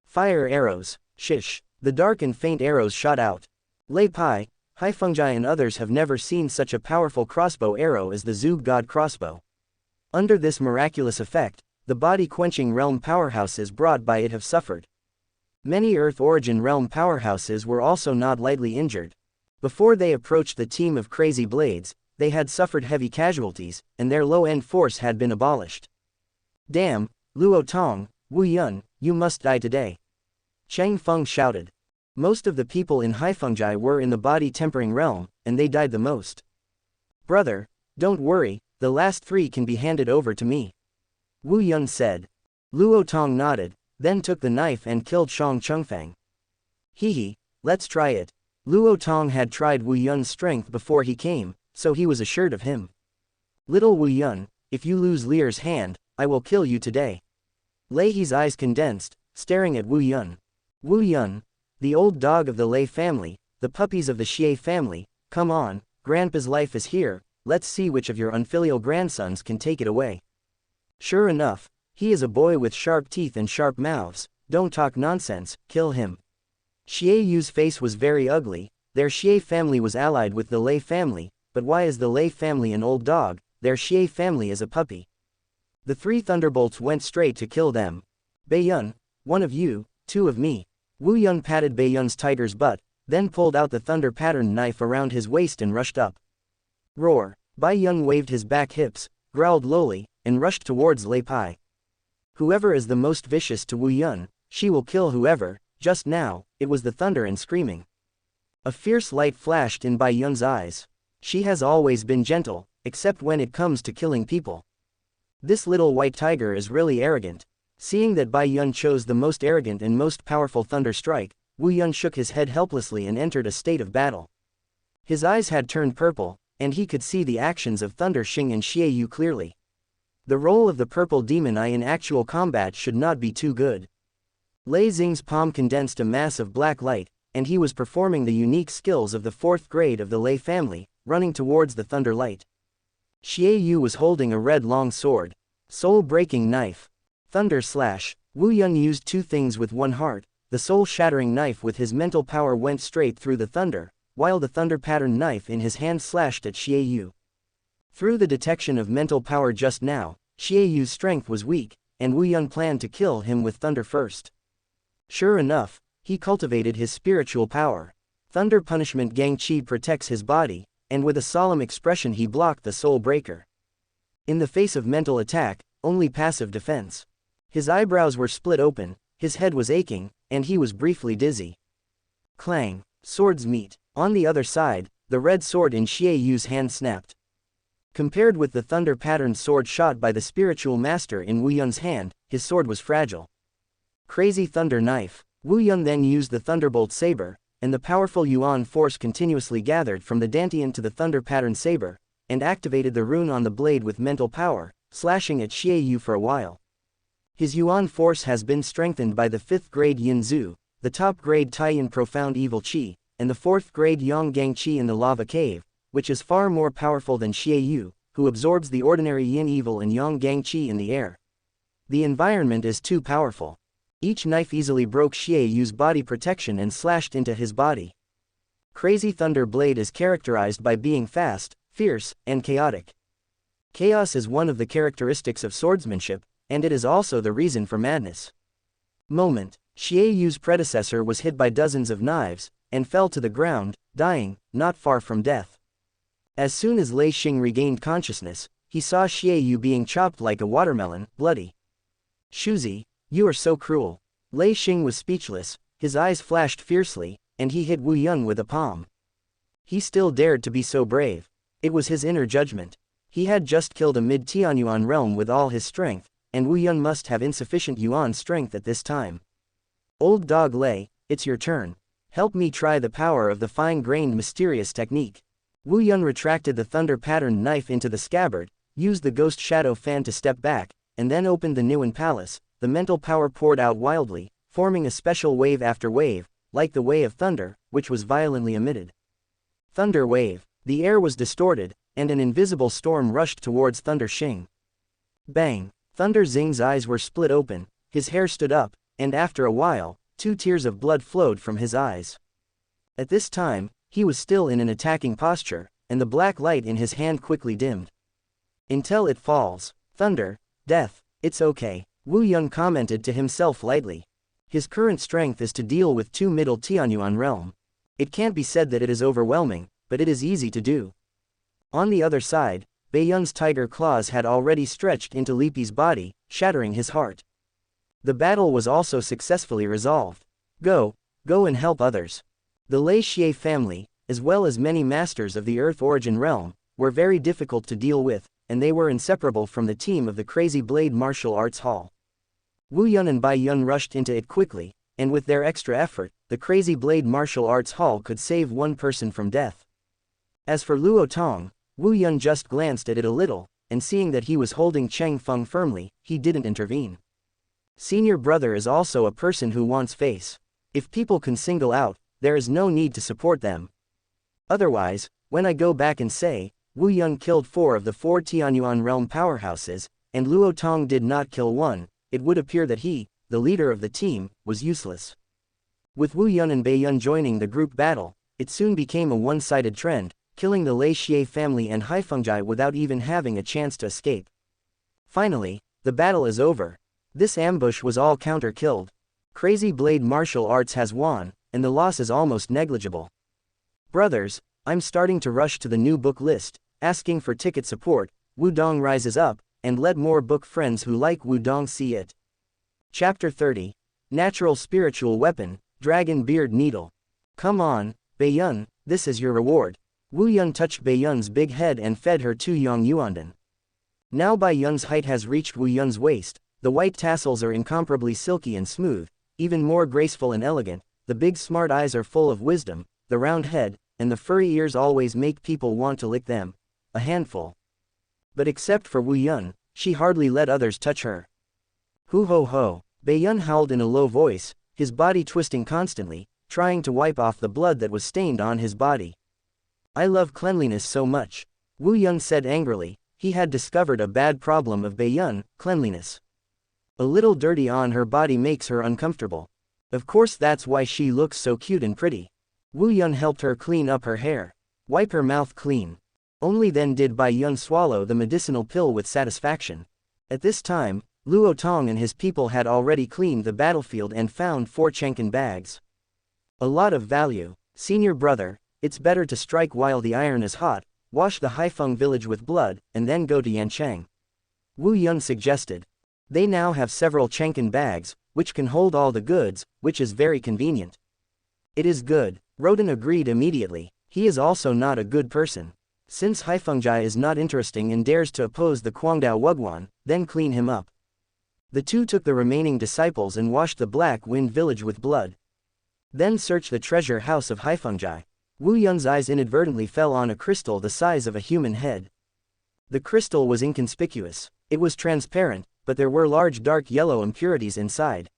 S1: Fire arrows, shish. The dark and faint arrows shot out. Lei Pai, Haifengjai and others have never seen such a powerful crossbow arrow as the Zug God crossbow. Under this miraculous effect, the body-quenching realm powerhouses brought by it have suffered. Many Earth-origin realm powerhouses were also not lightly injured. Before they approached the team of crazy blades, they had suffered heavy casualties, and their low-end force had been abolished. Damn, Luo Tong, Wu Yun, you must die today. Cheng Feng shouted. Most of the people in Haifengjai were in the body-tempering realm, and they died the most. Brother, don't worry, the last 3 can be handed over to me. Wu Yun said. Luo Tong nodded, then took the knife and killed Shang Chengfang. Hehe, let's try it. Luo Tong had tried Wu Yun's strength before he came, so he was assured of him. Little Wu Yun, if you lose Lear's hand, I will kill you today. Lei He's eyes condensed, staring at Wu Yun. Wu Yun, the old dog of the Lei family, the puppies of the Xie family, come on, Grandpa's life is here, let's see which of your unfilial grandsons can take it away. Sure enough, he is a boy with sharp teeth and sharp mouths, don't talk nonsense, kill him. Xie Yu's face was very ugly, their Xie family was allied with the Lei family, but why is the Lei family an old dog, their Xie family is a puppy? The 3 thunderbolts went straight to kill them. Baiyun, 1 of you, 2 of me. Wu Yun patted Baiyun's tiger's butt, then pulled out the thunder-patterned knife around his waist and rushed up. Roar! Baiyun waved his back hips, growled lowly, and rushed towards Lei Pai. Whoever is the most vicious to Wu Yun, she will kill whoever. Just now, it was the thunder and screaming. A fierce light flashed in Baiyun's eyes. She has always been gentle, except when it comes to killing people. This little white tiger is really arrogant. Seeing that Baiyun chose the most arrogant and most powerful thunder strike, Wu Yun shook his head helplessly and entered a state of battle. His eyes had turned purple, and he could see the actions of Thunder Xing and Xie Yu clearly. The role of the purple demon eye in actual combat should not be too good. Lei Xing's palm condensed a mass of black light, and he was performing the unique skills of the 4th grade of the Lei family, running towards the thunder light. Xie Yu was holding a red long sword. Soul-breaking knife. Thunder slash. Wu Yun used 2 things with one heart. The soul-shattering knife with his mental power went straight through the thunder, while the thunder-patterned knife in his hand slashed at Xie Yu. Through the detection of mental power just now, Xie Yu's strength was weak, and Wu Yun planned to kill him with thunder first. Sure enough, he cultivated his spiritual power. Thunder punishment Gang Chi protects his body, and with a solemn expression he blocked the soul breaker. In the face of mental attack, only passive defense. His eyebrows were split open, his head was aching, and he was briefly dizzy. Clang, swords meet. On the other side, the red sword in Xie Yu's hand snapped. Compared with the thunder-patterned sword shot by the spiritual master in Wu Yun's hand, his sword was fragile. Crazy thunder knife. Wu Yun then used the thunderbolt saber, and the powerful Yuan force continuously gathered from the Dantian to the thunder-patterned saber, and activated the rune on the blade with mental power, slashing at Xie Yu for a while. His Yuan force has been strengthened by the 5th grade Yin Zhu, the top grade Taiyan profound evil Qi, and the 4th grade Yang Gang Qi in the lava cave, which is far more powerful than Xie Yu, who absorbs the ordinary Yin evil and Yang Gang Qi in the air. The environment is too powerful. Each knife easily broke Xie Yu's body protection and slashed into his body. Crazy Thunder Blade is characterized by being fast, fierce, and chaotic. Chaos is one of the characteristics of swordsmanship, and it is also the reason for madness. Moment. Xie Yu's predecessor was hit by dozens of knives, and fell to the ground, dying, not far from death. As soon as Lei Xing regained consciousness, he saw Xie Yu being chopped like a watermelon, bloody. Shuzi, you are so cruel. Lei Xing was speechless, his eyes flashed fiercely, and he hit Wu Yun with a palm. He still dared to be so brave. It was his inner judgment. He had just killed a mid-Tianyuan realm with all his strength, and Wu Yun must have insufficient Yuan strength at this time. Old dog Lei, it's your turn. Help me try the power of the fine-grained mysterious technique. Wu Yun retracted the thunder-patterned knife into the scabbard, used the ghost shadow fan to step back, and then opened the Nuan Palace. The mental power poured out wildly, forming a special wave after wave, like the way of thunder, which was violently emitted. Thunder wave. The air was distorted, and an invisible storm rushed towards Thunder Xing. Bang! Thunder Xing's eyes were split open, his hair stood up, and after a while, 2 tears of blood flowed from his eyes. At this time, he was still in an attacking posture, and the black light in his hand quickly dimmed. Until it falls. Thunder, death, it's okay, Wu Yun commented to himself lightly. His current strength is to deal with 2 middle Tianyuan realm. It can't be said that it is overwhelming, but it is easy to do. On the other side, Baiyun's tiger claws had already stretched into Li Pi's body, shattering his heart. The battle was also successfully resolved. Go and help others. The Lei Xie family, as well as many masters of the Earth Origin realm, were very difficult to deal with, and they were inseparable from the team of the Crazy Blade Martial Arts Hall. Wu Yun and Bai Yun rushed into it quickly, and with their extra effort, the Crazy Blade Martial Arts Hall could save 1 person from death. As for Luo Tong, Wu Yun just glanced at it a little, and seeing that he was holding Cheng Feng firmly, he didn't intervene. Senior brother is also a person who wants face. If people can single out, there is no need to support them. Otherwise, when I go back and say, Wu Yun killed 4 of the 4 Tianyuan realm powerhouses, and Luo Tong did not kill 1, it would appear that he, the leader of the team, was useless. With Wu Yun and Bai Yun joining the group battle, it soon became a one-sided trend, killing the Lei Xie family and Haifengjai without even having a chance to escape. Finally, the battle is over. This ambush was all counter-killed. Crazy Blade Martial Arts has won, and the loss is almost negligible. Brothers, I'm starting to rush to the new book list, asking for ticket support. Wudong rises up, and let more book friends who like Wudong see it. Chapter 30. Natural Spiritual Weapon, Dragon Beard Needle. Come on, Baiyun, this is your reward. Wu Yun touched Baiyun's big head and fed her 2 Yang Yuanden. Now Baiyun's height has reached Wu Yun's waist, the white tassels are incomparably silky and smooth, even more graceful and elegant, the big smart eyes are full of wisdom, the round head, and the furry ears always make people want to lick them. A handful. But except for Wu Yun, she hardly let others touch her. Hoo ho ho, Baiyun howled in a low voice, his body twisting constantly, trying to wipe off the blood that was stained on his body. I love cleanliness so much, Wu Yun said angrily. He had discovered a bad problem of Baiyun, cleanliness. A little dirty on her body makes her uncomfortable. Of course that's why she looks so cute and pretty. Wu Yun helped her clean up her hair. Wipe her mouth clean. Only then did Bai Yun swallow the medicinal pill with satisfaction. At this time, Luo Tong and his people had already cleaned the battlefield and found 4 Chenkin bags. A lot of value. Senior brother, it's better to strike while the iron is hot, wash the Haifeng village with blood, and then go to Yancheng. Wu Yun suggested. They now have several Chenkin bags, which can hold all the goods, which is very convenient. It is good, Roden agreed immediately. He is also not a good person. Since Haifengjai is not interesting and dares to oppose the Guangdao Wugwan, then clean him up. The 2 took the remaining disciples and washed the Black Wind village with blood. Then searched the treasure house of Haifengjai. Wu Yun's eyes inadvertently fell on a crystal the size of a human head. The crystal was inconspicuous. It was transparent, but there were large dark yellow impurities inside.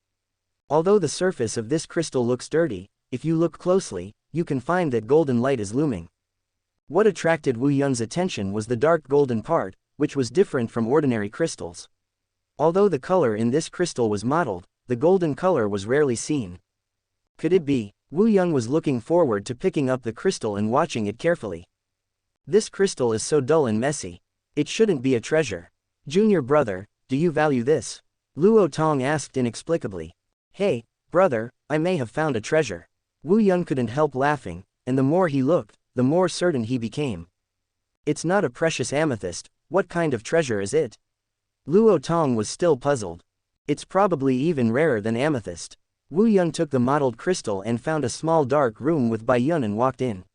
S1: Although the surface of this crystal looks dirty, if you look closely, you can find that golden light is looming. What attracted Wu Yun's attention was the dark golden part, which was different from ordinary crystals. Although the color in this crystal was mottled, the golden color was rarely seen. Could it be? Wu Yun was looking forward to picking up the crystal and watching it carefully. This crystal is so dull and messy. It shouldn't be a treasure. Junior brother, do you value this? Luo Tong asked inexplicably. Hey, brother, I may have found a treasure. Wu Yun couldn't help laughing, and the more he looked, the more certain he became. It's not a precious amethyst, what kind of treasure is it? Luo Tong was still puzzled. It's probably even rarer than amethyst. Wu Yun took the mottled crystal and found a small dark room with Bai Yun and walked in.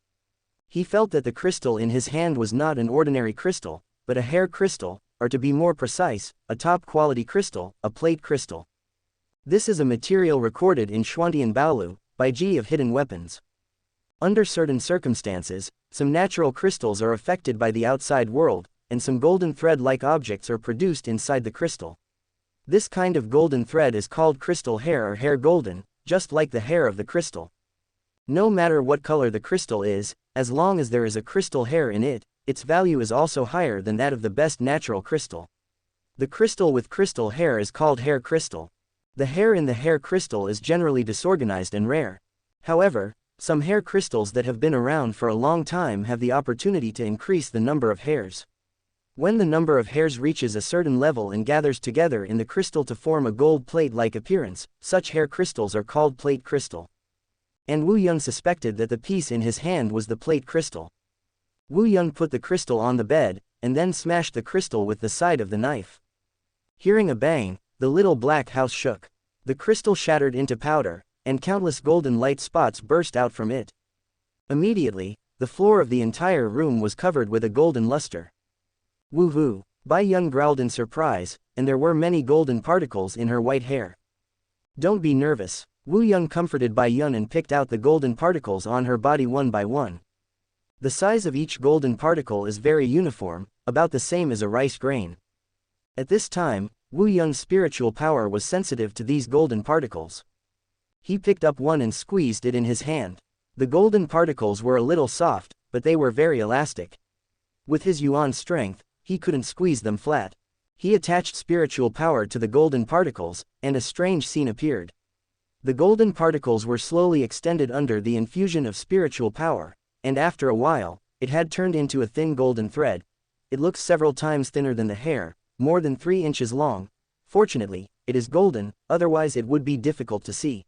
S1: He felt that the crystal in his hand was not an ordinary crystal, but a hair crystal, or to be more precise, a top-quality crystal, a plate crystal. This is a material recorded in Xuantian Baolu, Baiji of Hidden Weapons. Under certain circumstances, some natural crystals are affected by the outside world, and some golden thread-like objects are produced inside the crystal. This kind of golden thread is called crystal hair or hair golden, just like the hair of the crystal. No matter what color the crystal is, as long as there is a crystal hair in it, its value is also higher than that of the best natural crystal. The crystal with crystal hair is called hair crystal. The hair in the hair crystal is generally disorganized and rare. However, some hair crystals that have been around for a long time have the opportunity to increase the number of hairs. When the number of hairs reaches a certain level and gathers together in the crystal to form a gold plate-like appearance, such hair crystals are called plate crystal. And Wu Yun suspected that the piece in his hand was the plate crystal. Wu Yun put the crystal on the bed, and then smashed the crystal with the side of the knife. Hearing a bang, the little black house shook. The crystal shattered into powder, and countless golden light spots burst out from it. Immediately, the floor of the entire room was covered with a golden luster. Woo-hoo! Bai Yun growled in surprise, and there were many golden particles in her white hair. Don't be nervous. Wu Yun comforted Bai Yun and picked out the golden particles on her body one by one. The size of each golden particle is very uniform, about the same as a rice grain. At this time, Wu Yun's spiritual power was sensitive to these golden particles. He picked up one and squeezed it in his hand. The golden particles were a little soft, but they were very elastic. With his yuan strength, he couldn't squeeze them flat. He attached spiritual power to the golden particles, and a strange scene appeared. The golden particles were slowly extended under the infusion of spiritual power, and after a while, it had turned into a thin golden thread. It looks several times thinner than the hair, more than 3 inches long. Fortunately, it is golden, otherwise it would be difficult to see.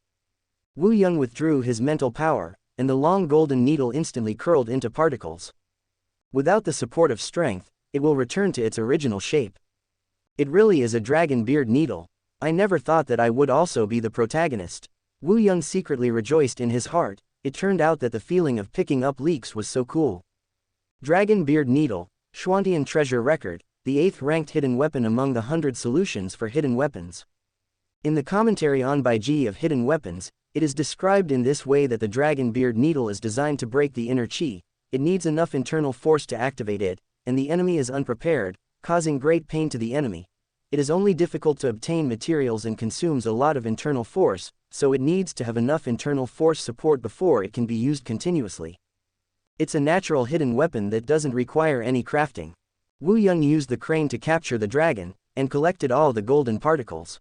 S1: Wu Yun withdrew his mental power, and the long golden needle instantly curled into particles. Without the support of strength, it will return to its original shape. It really is a dragon beard needle. I never thought that I would also be the protagonist. Wu Yun secretly rejoiced in his heart. It turned out that the feeling of picking up leaks was so cool. Dragon Beard Needle, Xuantian Treasure Record, the 8th ranked hidden weapon among the 100 solutions for hidden weapons. In the commentary on Baiji of hidden weapons, it is described in this way that the Dragon Beard Needle is designed to break the inner chi. It needs enough internal force to activate it, and the enemy is unprepared, causing great pain to the enemy. It is only difficult to obtain materials and consumes a lot of internal force, so it needs to have enough internal force support before it can be used continuously. It's a natural hidden weapon that doesn't require any crafting. Wu Yun used the crane to capture the dragon, and collected all the golden particles.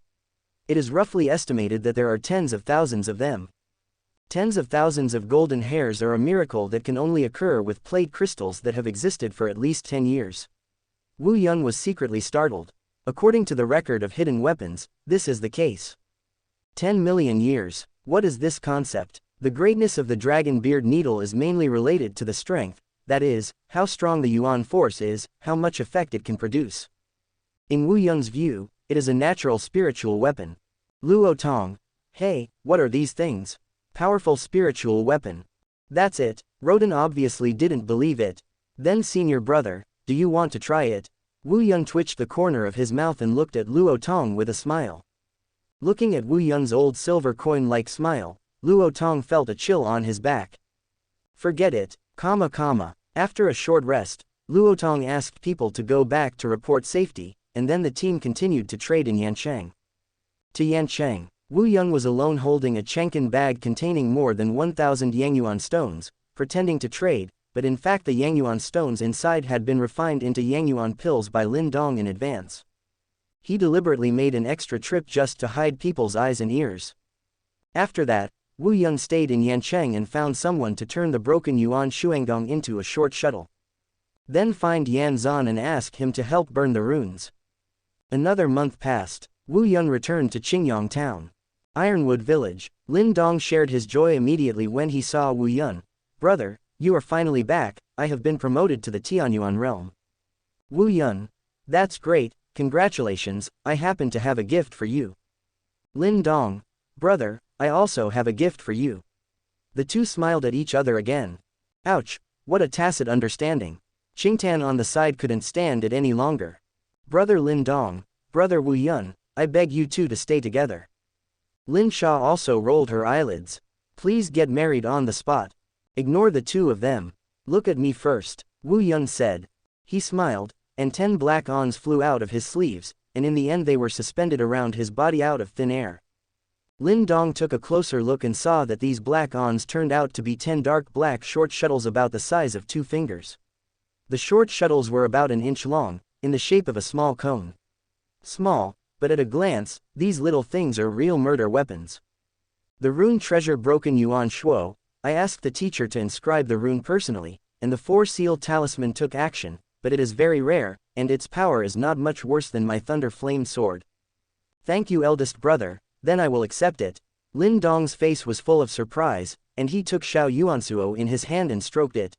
S1: It is roughly estimated that there are tens of thousands of them. Tens of thousands of golden hairs are a miracle that can only occur with plate crystals that have existed for at least 10 years. Wu Yun was secretly startled. According to the record of hidden weapons, this is the case. 10 million years. What is this concept? The greatness of the Dragon Beard Needle is mainly related to the strength, that is, how strong the yuan force is, how much effect it can produce. In Wu Yun's view, it is a natural spiritual weapon. Luo Tong. Hey, what are these things? Powerful spiritual weapon. That's it. Roden obviously didn't believe it. Then senior brother, do you want to try it? Wu Yun twitched the corner of his mouth and looked at Luo Tong with a smile. Looking at Wu Yun's old silver coin-like smile, Luo Tong felt a chill on his back. Forget it, comma. After a short rest, Luo Tong asked people to go back to report safety, and then the team continued to trade in Yancheng. To Yancheng, Wu Yun was alone holding a Chenkin bag containing more than 1,000 Yangyuan stones, pretending to trade, but in fact the Yangyuan stones inside had been refined into Yangyuan pills by Lin Dong in advance. He deliberately made an extra trip just to hide people's eyes and ears. After that, Wu Yun stayed in Yancheng and found someone to turn the broken Yuan Shuangdong into a short shuttle. Then find Yan Zan and ask him to help burn the runes. Another month passed. Wu Yun returned to Qingyang town. Ironwood village. Lin Dong shared his joy immediately when he saw Wu Yun. Brother, you are finally back. I have been promoted to the Tianyuan realm. Wu Yun. That's great, congratulations, I happen to have a gift for you. Lin Dong. Brother, I also have a gift for you. The two smiled at each other again. Ouch, what a tacit understanding. Qingtan on the side couldn't stand it any longer. Brother Lin Dong, brother Wu Yun, I beg you two to stay together. Lin Sha also rolled her eyelids. Please get married on the spot. Ignore the two of them. Look at me first, Wu Yun said. He smiled, and 10 black ons flew out of his sleeves, and in the end they were suspended around his body out of thin air. Lin Dong took a closer look and saw that these black ons turned out to be 10 dark black short shuttles about the size of 2 fingers. The short shuttles were about an inch long, in the shape of a small cone. Small, but at a glance, these little things are real murder weapons. The rune treasure broken Yuan Shuo. I asked the teacher to inscribe the rune personally, and the 4-seal talisman took action, but it is very rare, and its power is not much worse than my thunder flame sword. Thank you, eldest brother, then I will accept it. Lin Dong's face was full of surprise, and he took Xiao Yuansuo in his hand and stroked it.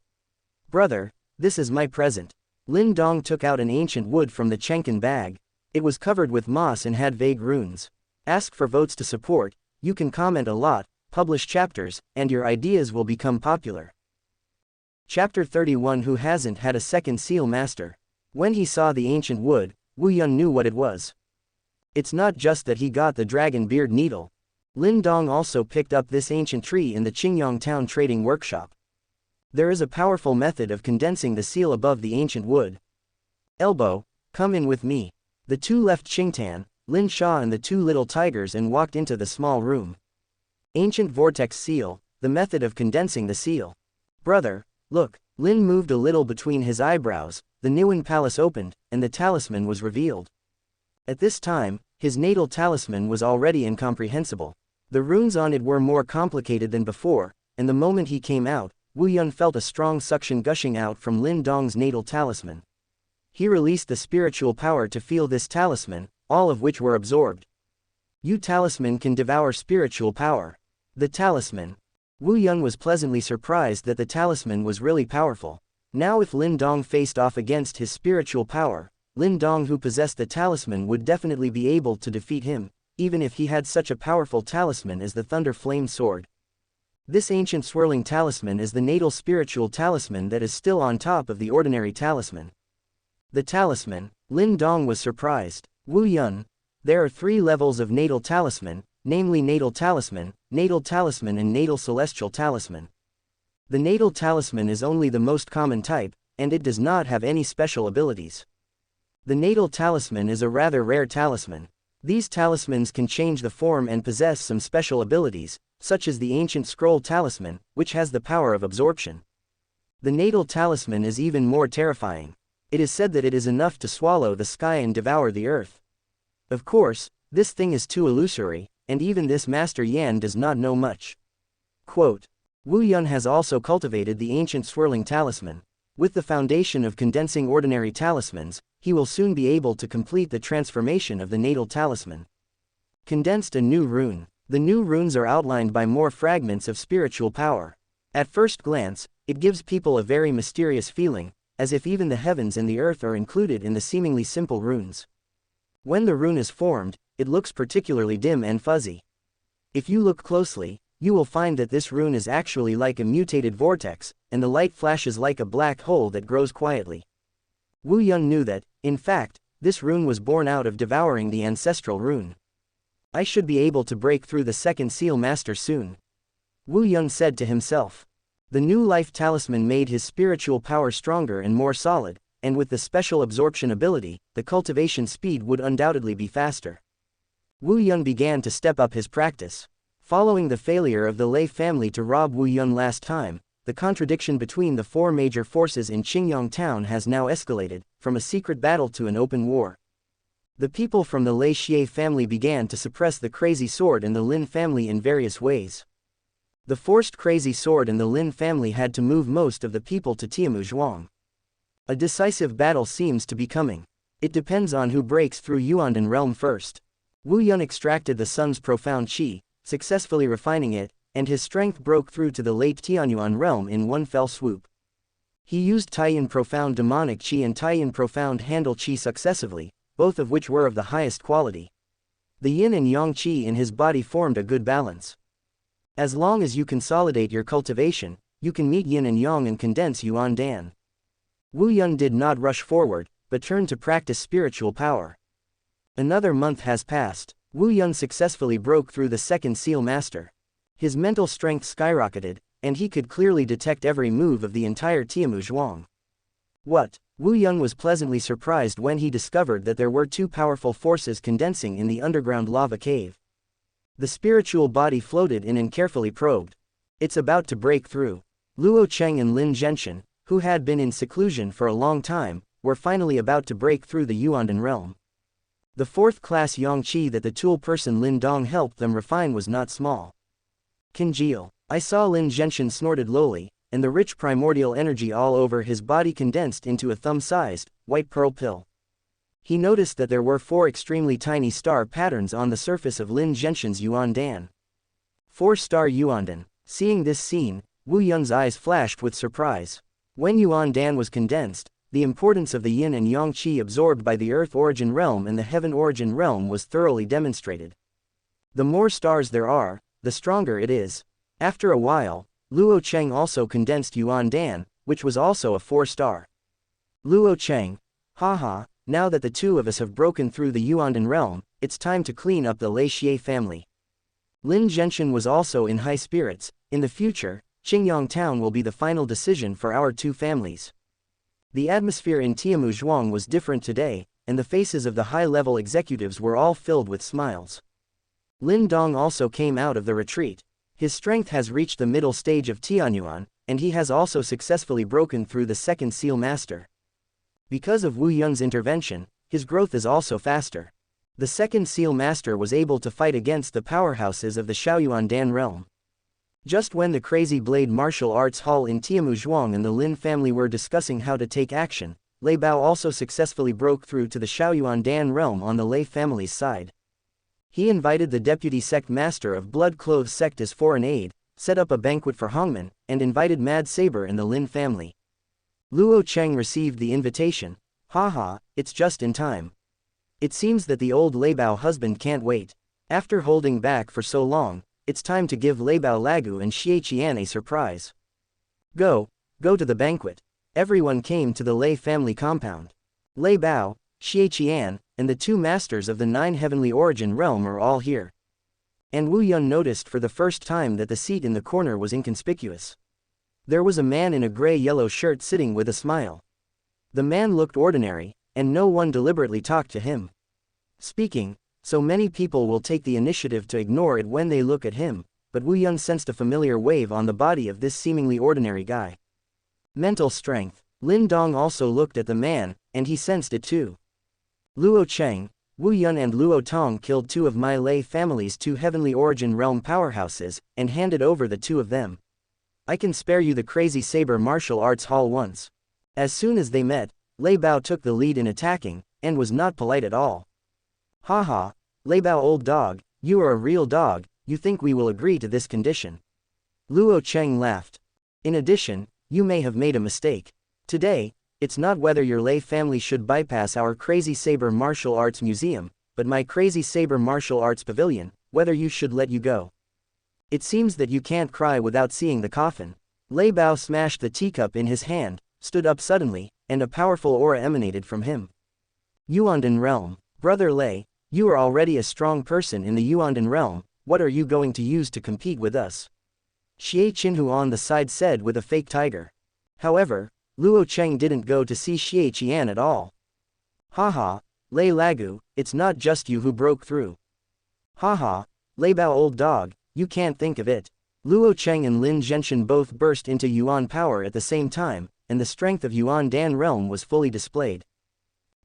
S1: Brother, this is my present. Lin Dong took out an ancient wood from the Chenkin bag. It was covered with moss and had vague runes. Ask for votes to support, you can comment a lot, publish chapters, and your ideas will become popular. Chapter 31. Who hasn't had a second seal master? When he saw the ancient wood, Wu Yun knew what it was. It's not just that he got the dragon beard needle. Lin Dong also picked up this ancient tree in the Qingyang town trading workshop. There is a powerful method of condensing the seal above the ancient wood. Elbow, come in with me. The two left Qingtan, Lin Sha and the 2 little tigers and walked into the small room. Ancient vortex seal, the method of condensing the seal. Brother, look, Lin moved a little between his eyebrows, the Niwen palace opened, and the talisman was revealed. At this time, his natal talisman was already incomprehensible. The runes on it were more complicated than before, and the moment he came out, Wu Yun felt a strong suction gushing out from Lin Dong's natal talisman. He released the spiritual power to feel this talisman, all of which were absorbed. You talisman can devour spiritual power. The talisman. Wu Yun was pleasantly surprised that the talisman was really powerful. Now if Lin Dong faced off against his spiritual power, Lin Dong who possessed the talisman would definitely be able to defeat him, even if he had such a powerful talisman as the Thunder Flame Sword. This ancient swirling talisman is the natal spiritual talisman that is still on top of the ordinary talisman. The talisman, Lin Dong was surprised. Wu Yun, there are 3 levels of natal talisman, namely natal talisman, and natal celestial talisman. The natal talisman is only the most common type, and it does not have any special abilities. The natal talisman is a rather rare talisman. These talismans can change the form and possess some special abilities, such as the ancient scroll talisman, which has the power of absorption. The natal talisman is even more terrifying. It is said that it is enough to swallow the sky and devour the earth. Of course, this thing is too illusory, and even this Master Yan does not know much. Quote, Wu Yun has also cultivated the ancient swirling talisman. With the foundation of condensing ordinary talismans, he will soon be able to complete the transformation of the natal talisman. Condensed a new rune. The new runes are outlined by more fragments of spiritual power. At first glance, it gives people a very mysterious feeling, as if even the heavens and the earth are included in the seemingly simple runes. When the rune is formed, it looks particularly dim and fuzzy. If you look closely, you will find that this rune is actually like a mutated vortex, and the light flashes like a black hole that grows quietly. Wu Yun knew that, in fact, this rune was born out of devouring the ancestral rune. I should be able to break through the second seal master soon. Wu Yun said to himself. The new life talisman made his spiritual power stronger and more solid, and with the special absorption ability, the cultivation speed would undoubtedly be faster. Wu Yun began to step up his practice. Following the failure of the Lei family to rob Wu Yun last time, the contradiction between the 4 major forces in Qingyang town has now escalated, from a secret battle to an open war. The people from the Lei Xie family began to suppress the crazy sword and the Lin family in various ways. The forced crazy sword and the Lin family had to move most of the people to Tiamu Zhuang. A decisive battle seems to be coming. It depends on who breaks through Yuandan realm first. Wu Yun extracted the sun's profound qi, successfully refining it, and his strength broke through to the late Tianyuan realm in one fell swoop. He used Taiyin profound demonic qi and Taiyin profound handle qi successively, both of which were of the highest quality. The yin and yang qi in his body formed a good balance. As long as you consolidate your cultivation, you can meet yin and yang and condense Yuan Dan. Wu Yun did not rush forward, but turned to practice spiritual power. Another month has passed. Wu Yun successfully broke through the second seal master. His mental strength skyrocketed, and he could clearly detect every move of the entire Tiamu Zhuang. What? Wu Yun was pleasantly surprised when he discovered that there were 2 powerful forces condensing in the underground lava cave. The spiritual body floated in and carefully probed. It's about to break through. Luo Cheng and Lin Zhenshin, who had been in seclusion for a long time, were finally about to break through the Yuandan realm. The fourth-class Yangqi that the tool person Lin Dong helped them refine was not small. Congeal. I saw Lin Zhenshin snorted lowly, and the rich primordial energy all over his body condensed into a thumb-sized, white pearl pill. He noticed that there were 4 extremely tiny star patterns on the surface of Lin Zhenshin's Yuandan. 4-star Yuandan. Seeing this scene, Wu Yun's eyes flashed with surprise. When Yuandan was condensed, the importance of the yin and yang qi absorbed by the earth origin realm and the heaven origin realm was thoroughly demonstrated. The more stars there are, the stronger it is. After a while, Luo Cheng also condensed Yuandan, which was also a 4-star. Luo Cheng, haha, now that the two of us have broken through the Yuandan realm, it's time to clean up the Lei Xie family. Lin Zhenshin was also in high spirits. In the future, Qingyang Town will be the final decision for our 2 families. The atmosphere in Tiamu Zhuang was different today, and the faces of the high-level executives were all filled with smiles. Lin Dong also came out of the retreat. His strength has reached the middle stage of Tianyuan, and he has also successfully broken through the second seal master. Because of Wu Yun's intervention, his growth is also faster. The second seal master was able to fight against the powerhouses of the Shaoyuandan realm. Just when the Crazy Blade Martial Arts Hall in Tiamu Zhuang and the Lin family were discussing how to take action, Lei Bao also successfully broke through to the Shaoyuandan realm on the Lei family's side. He invited the deputy sect master of Blood Clothes sect as foreign aid, set up a banquet for Hongmen, and invited Mad Saber and the Lin family. Luo Cheng received the invitation. Haha, it's just in time. It seems that the old Lei Bao husband can't wait. After holding back for so long, it's time to give Lei Bao Lagu and Xie Qian a surprise. Go to the banquet. Everyone came to the Lei family compound. Lei Bao, Xie Qian, and the 2 masters of the 9 heavenly origin realm are all here. And Wu Yun noticed for the first time that the seat in the corner was inconspicuous. There was a man in a gray-yellow shirt sitting with a smile. The man looked ordinary, and no one deliberately talked to him. Speaking, so many people will take the initiative to ignore it when they look at him, but Wu Yun sensed a familiar wave on the body of this seemingly ordinary guy. Mental strength. Lin Dong also looked at the man, and he sensed it too. Luo Cheng, Wu Yun and Luo Tong killed 2 of my Lei family's 2 heavenly origin realm powerhouses, and handed over the 2 of them. I can spare you the Crazy Saber Martial Arts Hall once. As soon as they met, Lei Bao took the lead in attacking, and was not polite at all. Haha, Lei Bao old dog, you are a real dog, you think we will agree to this condition? Luo Cheng laughed. In addition, you may have made a mistake. Today, it's not whether your Lei family should bypass our Crazy Saber Martial Arts Museum, but my Crazy Saber Martial Arts Pavilion, whether you should let you go. It seems that you can't cry without seeing the coffin. Lei Bao smashed the teacup in his hand, stood up suddenly, and a powerful aura emanated from him. Yuandan realm. Brother Lei, you are already a strong person in the Yuandan realm, what are you going to use to compete with us? Xie Qinhu on the side said with a fake tiger. However, Luo Cheng didn't go to see Xie Qian at all. Haha, Lei Lagu, it's not just you who broke through. Haha, Lei Bao old dog, you can't think of it. Luo Cheng and Lin Zhenshin both burst into Yuan power at the same time, and the strength of Yuandan realm was fully displayed.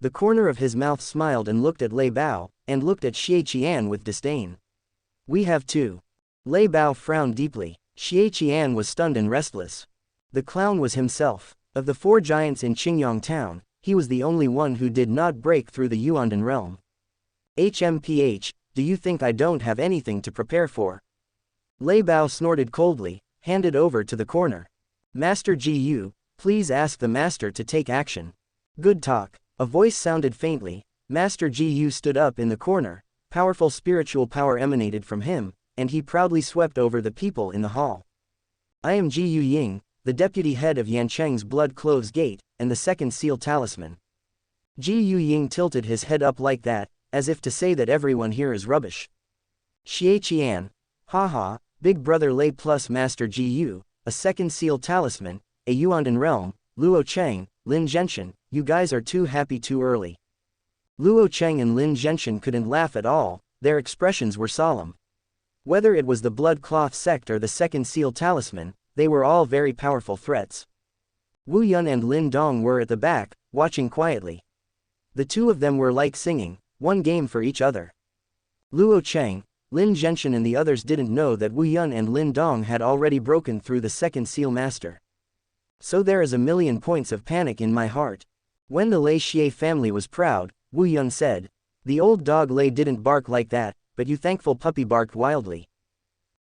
S1: The corner of his mouth smiled and looked at Lei Bao, and looked at Xie Qian with disdain. We have 2. Lei Bao frowned deeply. Xie Qian was stunned and restless. The clown was himself. Of the 4 giants in Qingyang Town, he was the only one who did not break through the Yuandan realm. HMPH, do you think I don't have anything to prepare for? Lei Bao snorted coldly, handed over to the corner. Master Gu, please ask the master to take action. Good talk. A voice sounded faintly. Master Gu stood up in the corner. Powerful spiritual power emanated from him, and he proudly swept over the people in the hall. I am Gu Ying, the deputy head of Yancheng's Blood Clothes Gate, and the second seal talisman. Gu Ying tilted his head up like that, as if to say that everyone here is rubbish. Xie Qian, haha, Big Brother Lei plus Master Gu, a second seal talisman, a Yuandan realm, Luo Cheng, Lin Zhenshin, you guys are too happy too early. Luo Cheng and Lin Zhenshin couldn't laugh at all, their expressions were solemn. Whether it was the Blood Cloth sect or the Second Seal Talisman, they were all very powerful threats. Wu Yun and Lin Dong were at the back, watching quietly. The two of them were like singing, one game for each other. Luo Cheng, Lin Zhenshan and the others didn't know that Wu Yun and Lin Dong had already broken through the Second Seal Master. So there is a million points of panic in my heart. When the Lei Xie family was proud, Wu Yun said, "The old dog Lei didn't bark like that, but you thankful puppy barked wildly.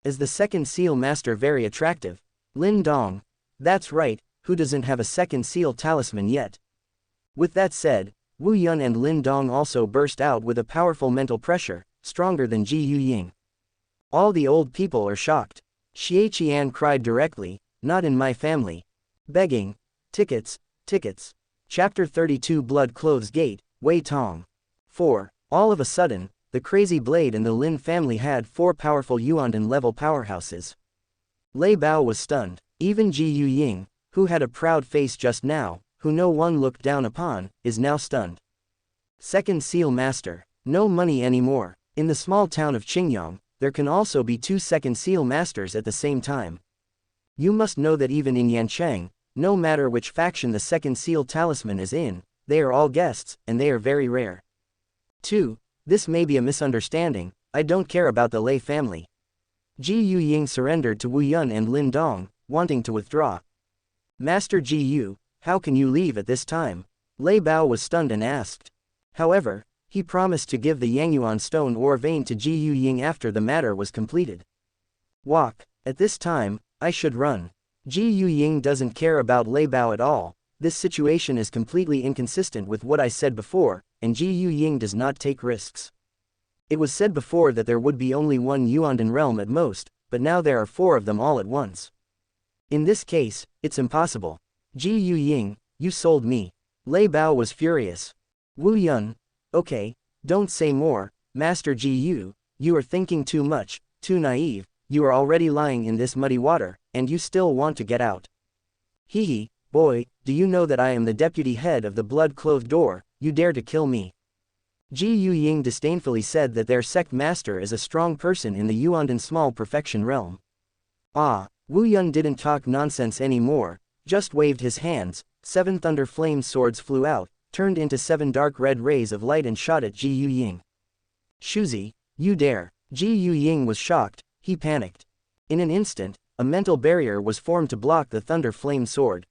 S1: Is the Second Seal Master very attractive?" Lin Dong. "That's right, who doesn't have a Second Seal Talisman yet?" With that said, Wu Yun and Lin Dong also burst out with a powerful mental pressure, stronger than Ji Yu Ying. All the old people are shocked. Xie Qian cried directly, "Not in my family." Begging. Tickets, tickets. Chapter 32 Blood Clothes Gate, Wei Tong. 4. All of a sudden, the Crazy Blade and the Lin family had 4 powerful Yuandan-level powerhouses. Lei Bao was stunned. Even Ji Yu Ying, who had a proud face just now, who no one looked down upon, is now stunned. Second Seal Master. No money anymore. In the small town of Qingyang, there can also be 2 Second Seal Masters at the same time. You must know that even in Yancheng, no matter which faction the Second Seal Talisman is in, they are all guests, and they are very rare. 2. This may be a misunderstanding, I don't care about the Lei family. Ji Yu Ying surrendered to Wu Yun and Lin Dong, wanting to withdraw. Master Ji Yu, how can you leave at this time? Lei Bao was stunned and asked. However, he promised to give the Yangyuan stone or vein to Ji Yu Ying after the matter was completed. Walk. At this time, I should run. Ji Yu Ying doesn't care about Lei Bao at all. This situation is completely inconsistent with what I said before, and Ji Yu Ying does not take risks. It was said before that there would be only one Yuandan realm at most, but now there are 4 of them all at once. In this case, it's impossible. Ji Yu Ying, you sold me. Lei Bao was furious. Wu Yun. Okay, don't say more, Master Ji Yu, you are thinking too much, too naive, you are already lying in this muddy water, and you still want to get out. Hee, boy, do you know that I am the deputy head of the blood-clothed door, you dare to kill me. Ji Yu Ying disdainfully said that their sect master is a strong person in the Yuandan small perfection realm. Ah, Wu Yun didn't talk nonsense anymore, just waved his hands, 7 thunder flame swords flew out, turned into 7 dark red rays of light and shot at Ji Yu Ying. Shuzi, you dare. Ji Yu Ying was shocked, he panicked. In an instant, a mental barrier was formed to block the thunder flame sword.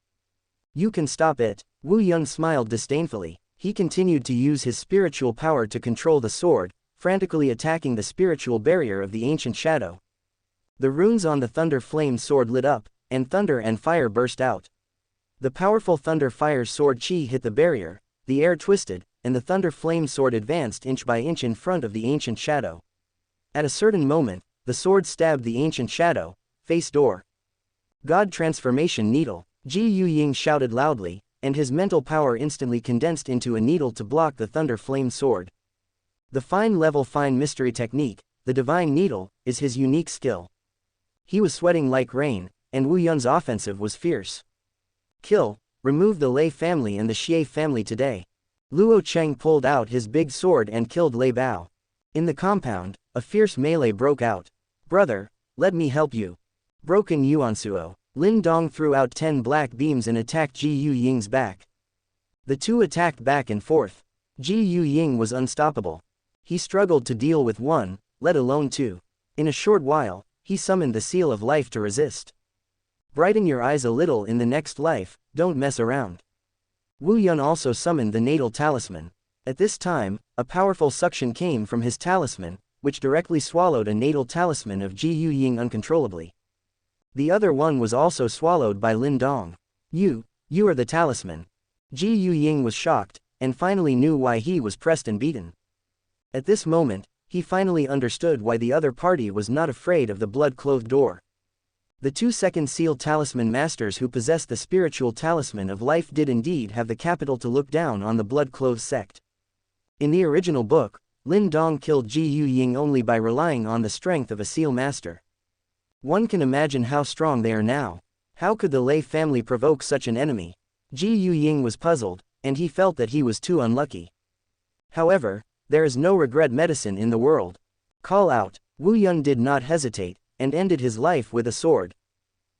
S1: You can stop it. Wu Yun smiled disdainfully. He continued to use his spiritual power to control the sword, frantically attacking the spiritual barrier of the ancient shadow. The runes on the thunder flame sword lit up, and thunder and fire burst out. The powerful thunder fire sword chi hit the barrier, the air twisted, and the thunder flame sword advanced inch by inch in front of the ancient shadow. At a certain moment, the sword stabbed the ancient shadow, face door. God transformation needle. Ji Yu Ying shouted loudly, and his mental power instantly condensed into a needle to block the thunder flame sword. The fine mystery technique, the divine needle, is his unique skill. He was sweating like rain, and Wu Yun's offensive was fierce. Kill, remove the Lei family and the Xie family today. Luo Cheng pulled out his big sword and killed Lei Bao. In the compound, a fierce melee broke out. Brother, let me help you. Broken Yuansuo. Lin Dong threw out 10 black beams and attacked Ji Yu Ying's back. The two attacked back and forth. Ji Yu Ying was unstoppable. He struggled to deal with 1, let alone 2. In a short while, he summoned the seal of life to resist. Brighten your eyes a little in the next life, don't mess around. Wu Yun also summoned the natal talisman. At this time, a powerful suction came from his talisman, which directly swallowed a natal talisman of Ji Yu Ying uncontrollably. The other one was also swallowed by Lin Dong. You are the talisman. Ji Yu Ying was shocked, and finally knew why he was pressed and beaten. At this moment, he finally understood why the other party was not afraid of the blood-clothed door. The 2 Second Seal Talisman Masters who possessed the spiritual talisman of life did indeed have the capital to look down on the blood-clothed sect. In the original book, Lin Dong killed Ji Yu Ying only by relying on the strength of a seal master. One can imagine how strong they are now. How could the Lei family provoke such an enemy? Ji Yu Ying was puzzled, and he felt that he was too unlucky. However, there is no regret medicine in the world. Call out. Wu Yun did not hesitate, and ended his life with a sword.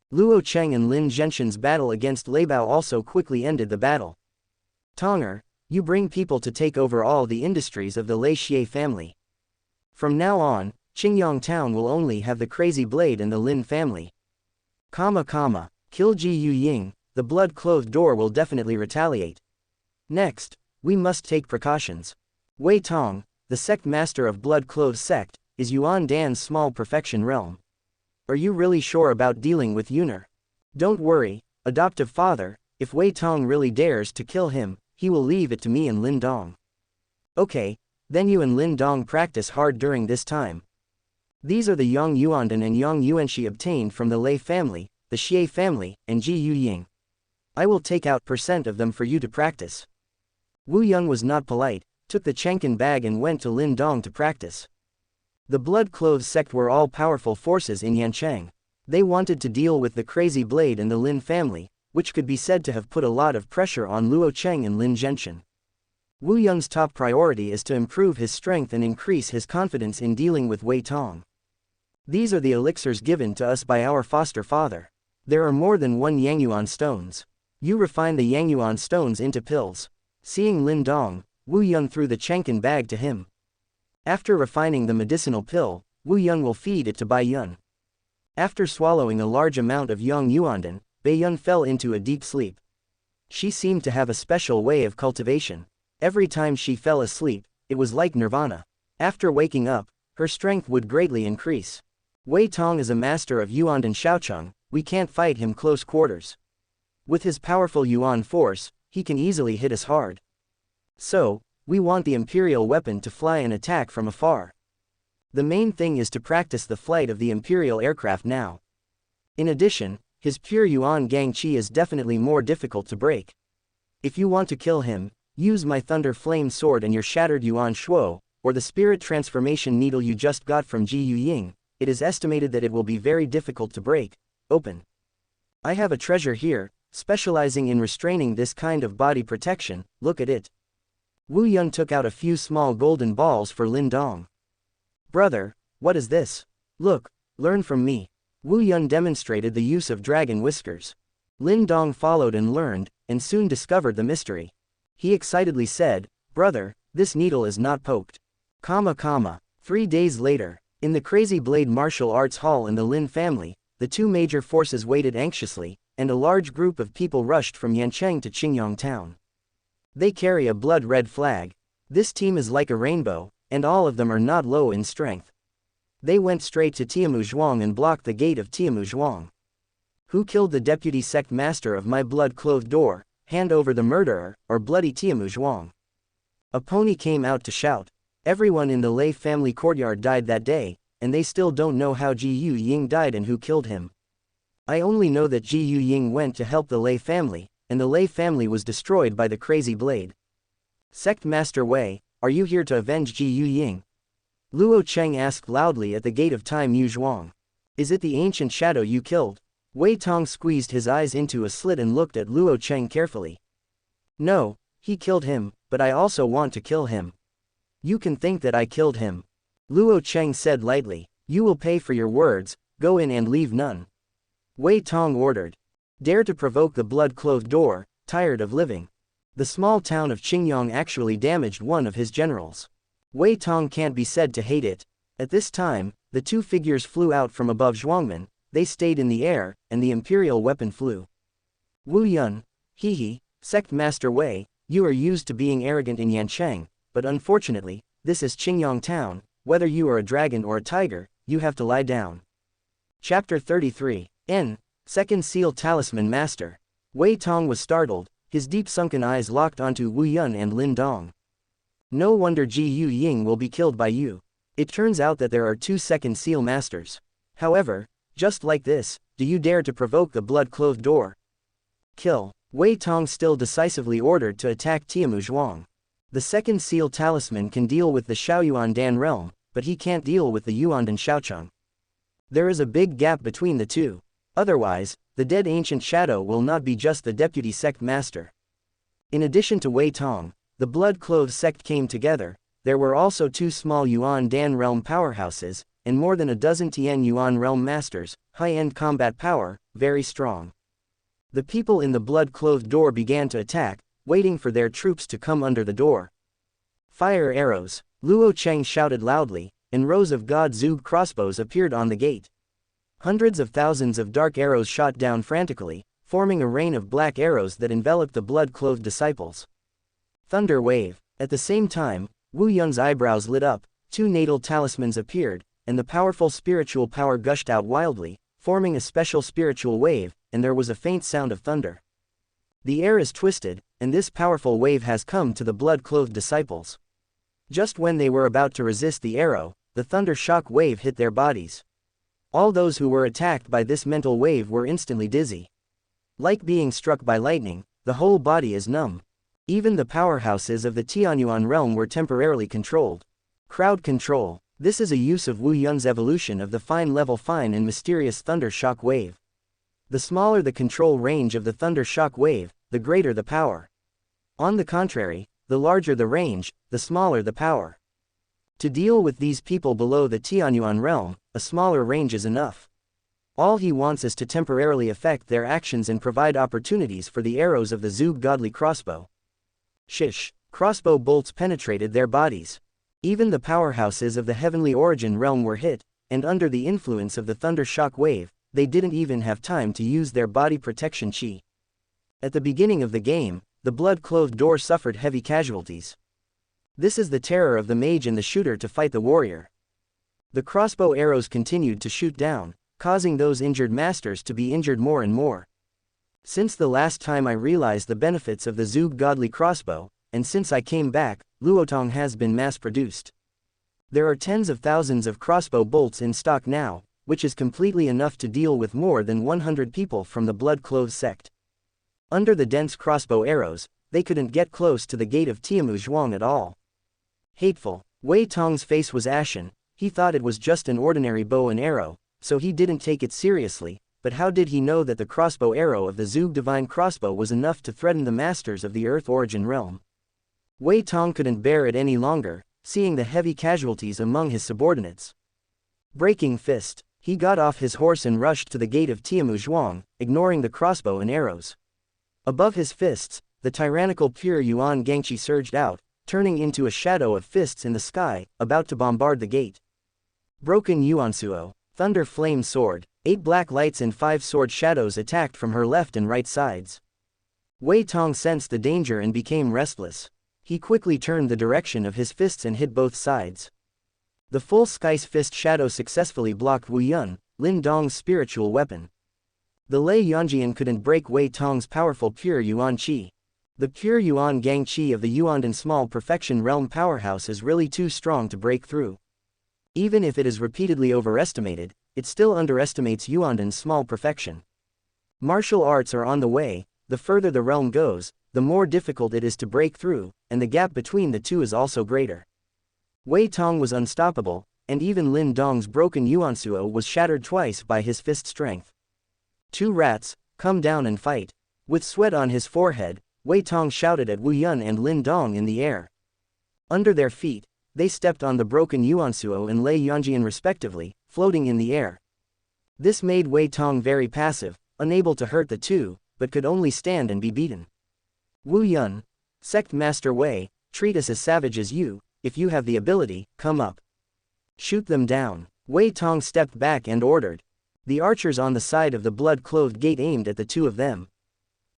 S1: Luo Cheng and Lin Zhenshan's battle against Lei Bao also quickly ended the battle. Tonger, you bring people to take over all the industries of the Lei Xie family. From now on, Qingyang Town will only have the Crazy Blade and the Lin family. Kill Ji Yu Ying, the blood-clothed door will definitely retaliate. Next, we must take precautions. Wei Tong, the sect master of blood-clothed sect, is Yuan Dan's small perfection realm. Are you really sure about dealing with Yuner? Don't worry, adoptive father, if Wei Tong really dares to kill him, he will leave it to me and Lin Dong. Okay, then you and Lin Dong practice hard during this time. These are the Yang Yuandan and Yang Yuanxi obtained from the Lei family, the Xie family, and Ji Yu Ying. I will take out % of them for you to practice. Wu Yun was not polite, took the Chenkin bag and went to Lin Dong to practice. The blood-clothed sect were all powerful forces in Yancheng. They wanted to deal with the Crazy Blade and the Lin family, which could be said to have put a lot of pressure on Luo Cheng and Lin Zhenshan. Wu Yun's top priority is to improve his strength and increase his confidence in dealing with Wei Tong. These are the elixirs given to us by our foster father. There are more than 1 Yangyuan stones. You refine the Yangyuan stones into pills. Seeing Lin Dong, Wu Yun threw the Chenkin bag to him. After refining the medicinal pill, Wu Yun will feed it to Bai Yun. After swallowing a large amount of Yang Yuandan, Bai Yun fell into a deep sleep. She seemed to have a special way of cultivation. Every time she fell asleep, it was like nirvana. After waking up, her strength would greatly increase. Wei Tong is a master of Yuandan Shaocheng, we can't fight him close quarters. With his powerful Yuan force, he can easily hit us hard. So, we want the imperial weapon to fly and attack from afar. The main thing is to practice the flight of the imperial aircraft now. In addition, his pure Yuan Gang Qi is definitely more difficult to break. If you want to kill him, use my Thunder Flame Sword and your shattered Yuan Shuo, or the Spirit Transformation Needle you just got from Ji Yu Ying. It is estimated that it will be very difficult to break. Open. I have a treasure here, specializing in restraining this kind of body protection, look at it. Wu Yun took out a few small golden balls for Lin Dong. Brother, what is this? Look, learn from me. Wu Yun demonstrated the use of dragon whiskers. Lin Dong followed and learned, and soon discovered the mystery. He excitedly said, brother, this needle is not poked. 3 days later, in the Crazy Blade Martial Arts Hall in the Lin family, the 2 major forces waited anxiously, and a large group of people rushed from Yancheng to Qingyang Town. They carry a blood-red flag. This team is like a rainbow, and all of them are not low in strength. They went straight to Tiamu Zhuang and blocked the gate of Tiamu Zhuang. Who killed the deputy sect master of my blood-clothed door? Hand over the murderer, or bloody Tiamu Zhuang. A pony came out to shout. Everyone in the Lei family courtyard died that day, and they still don't know how Ji Yu Ying died and who killed him. I only know that Ji Yu Ying went to help the Lei family, and the Lei family was destroyed by the Crazy Blade. Sect Master Wei, are you here to avenge Ji Yu Ying? Luo Cheng asked loudly at the gate of Time Yu Zhuang. Is it the ancient shadow you killed? Wei Tong squeezed his eyes into a slit and looked at Luo Cheng carefully. No, he killed him, but I also want to kill him. You can think that I killed him. Luo Cheng said lightly, you will pay for your words, go in and leave none. Wei Tong ordered. Dare to provoke the blood-clothed door, tired of living. The small town of Qingyang actually damaged one of his generals. Wei Tong can't be said to hate it. At this time, the 2 figures flew out from above Zhuangmen, they stayed in the air, and the imperial weapon flew. Wu Yun, Sect Master Wei, you are used to being arrogant in Yancheng, but unfortunately, this is Qingyang Town, whether you are a dragon or a tiger, you have to lie down. Chapter 33, Second Seal Talisman Master. Wei Tong was startled, his deep sunken eyes locked onto Wu Yun and Lin Dong. No wonder Ji Yu Ying will be killed by you. It turns out that there are 2 Second Seal Masters. However, just like this, do you dare to provoke the blood-clothed door? Kill. Wei Tong still decisively ordered to attack Tiamu Zhuang. The Second Seal Talisman can deal with the Shaoyuan Dan realm, but he can't deal with the Yuandan Shaocheng. There is a big gap between the 2. Otherwise, the dead ancient shadow will not be just the deputy sect master. In addition to Wei Tong, the blood-clothed sect came together. There were also 2 small Yuan Dan realm powerhouses, and more than a dozen Tian Yuan realm masters, high-end combat power, very strong. The people in the blood-clothed door began to attack, waiting for their troops to come under the door. Fire arrows, Luo Cheng shouted loudly, and rows of God Zug crossbows appeared on the gate. Hundreds of thousands of dark arrows shot down frantically, forming a rain of black arrows that enveloped the blood-clothed disciples. Thunder wave. At the same time, Wu Yun's eyebrows lit up, 2 natal talismans appeared, and the powerful spiritual power gushed out wildly, forming a special spiritual wave, and there was a faint sound of thunder. The air is twisted, and this powerful wave has come to the blood-clothed disciples. Just when they were about to resist the arrow, the thunder shock wave hit their bodies. All those who were attacked by this mental wave were instantly dizzy. Like being struck by lightning, the whole body is numb. Even the powerhouses of the Tianyuan realm were temporarily controlled. Crowd control. This is a use of Wu Yun's evolution of the fine-level fine and mysterious thunder shock wave. The smaller the control range of the thunder shock wave, the greater the power. On the contrary, the larger the range, the smaller the power. To deal with these people below the Tianyuan realm, a smaller range is enough. All he wants is to temporarily affect their actions and provide opportunities for the arrows of the Zug godly crossbow. Shish! Crossbow bolts penetrated their bodies. Even the powerhouses of the heavenly origin realm were hit, and under the influence of the thunder shock wave, they didn't even have time to use their body protection chi. At the beginning of the game, the blood-clothed door suffered heavy casualties. This is the terror of the mage and the shooter to fight the warrior. The crossbow arrows continued to shoot down, causing those injured masters to be injured more and more. Since the last time I realized the benefits of the Zug godly crossbow, and since I came back, Luotong has been mass-produced. There are tens of thousands of crossbow bolts in stock now, which is completely enough to deal with more than 100 people from the blood-clothed sect. Under the dense crossbow arrows, they couldn't get close to the gate of Tiamu Zhuang at all. Hateful. Wei Tong's face was ashen. He thought it was just an ordinary bow and arrow, so he didn't take it seriously, but how did he know that the crossbow arrow of the Zug divine crossbow was enough to threaten the masters of the Earth origin realm? Wei Tong couldn't bear it any longer, seeing the heavy casualties among his subordinates. Breaking fist, he got off his horse and rushed to the gate of Tiamu Zhuang, ignoring the crossbow and arrows. Above his fists, the tyrannical pure Yuan Gangchi surged out, turning into a shadow of fists in the sky, about to bombard the gate. Broken Yuansuo, thunder flame sword, 8 black lights and 5 sword shadows attacked from her left and right sides. Wei Tong sensed the danger and became restless. He quickly turned the direction of his fists and hit both sides. The full sky's fist shadow successfully blocked Wu Yun, Lin Dong's spiritual weapon. The Lei Yanjian couldn't break Wei Tong's powerful pure Yuan Qi. The pure Yuan Gang Qi of the Yuandan small perfection realm powerhouse is really too strong to break through. Even if it is repeatedly overestimated, it still underestimates Yuandan's small perfection. Martial arts are on the way. The further the realm goes, the more difficult it is to break through, and the gap between the two is also greater. Wei Tong was unstoppable, and even Lin Dong's broken Yuansuo was shattered twice by his fist strength. 2 rats, come down and fight. With sweat on his forehead, Wei Tong shouted at Wu Yun and Lin Dong in the air. Under their feet, they stepped on the broken Yuansuo and Lei Yanjian respectively, floating in the air. This made Wei Tong very passive, unable to hurt the two, but could only stand and be beaten. Wu Yun, Sect Master Wei, treat us as savage as you. If you have the ability, come up. Shoot them down. Wei Tong stepped back and ordered. The archers on the side of the blood-clothed gate aimed at the two of them.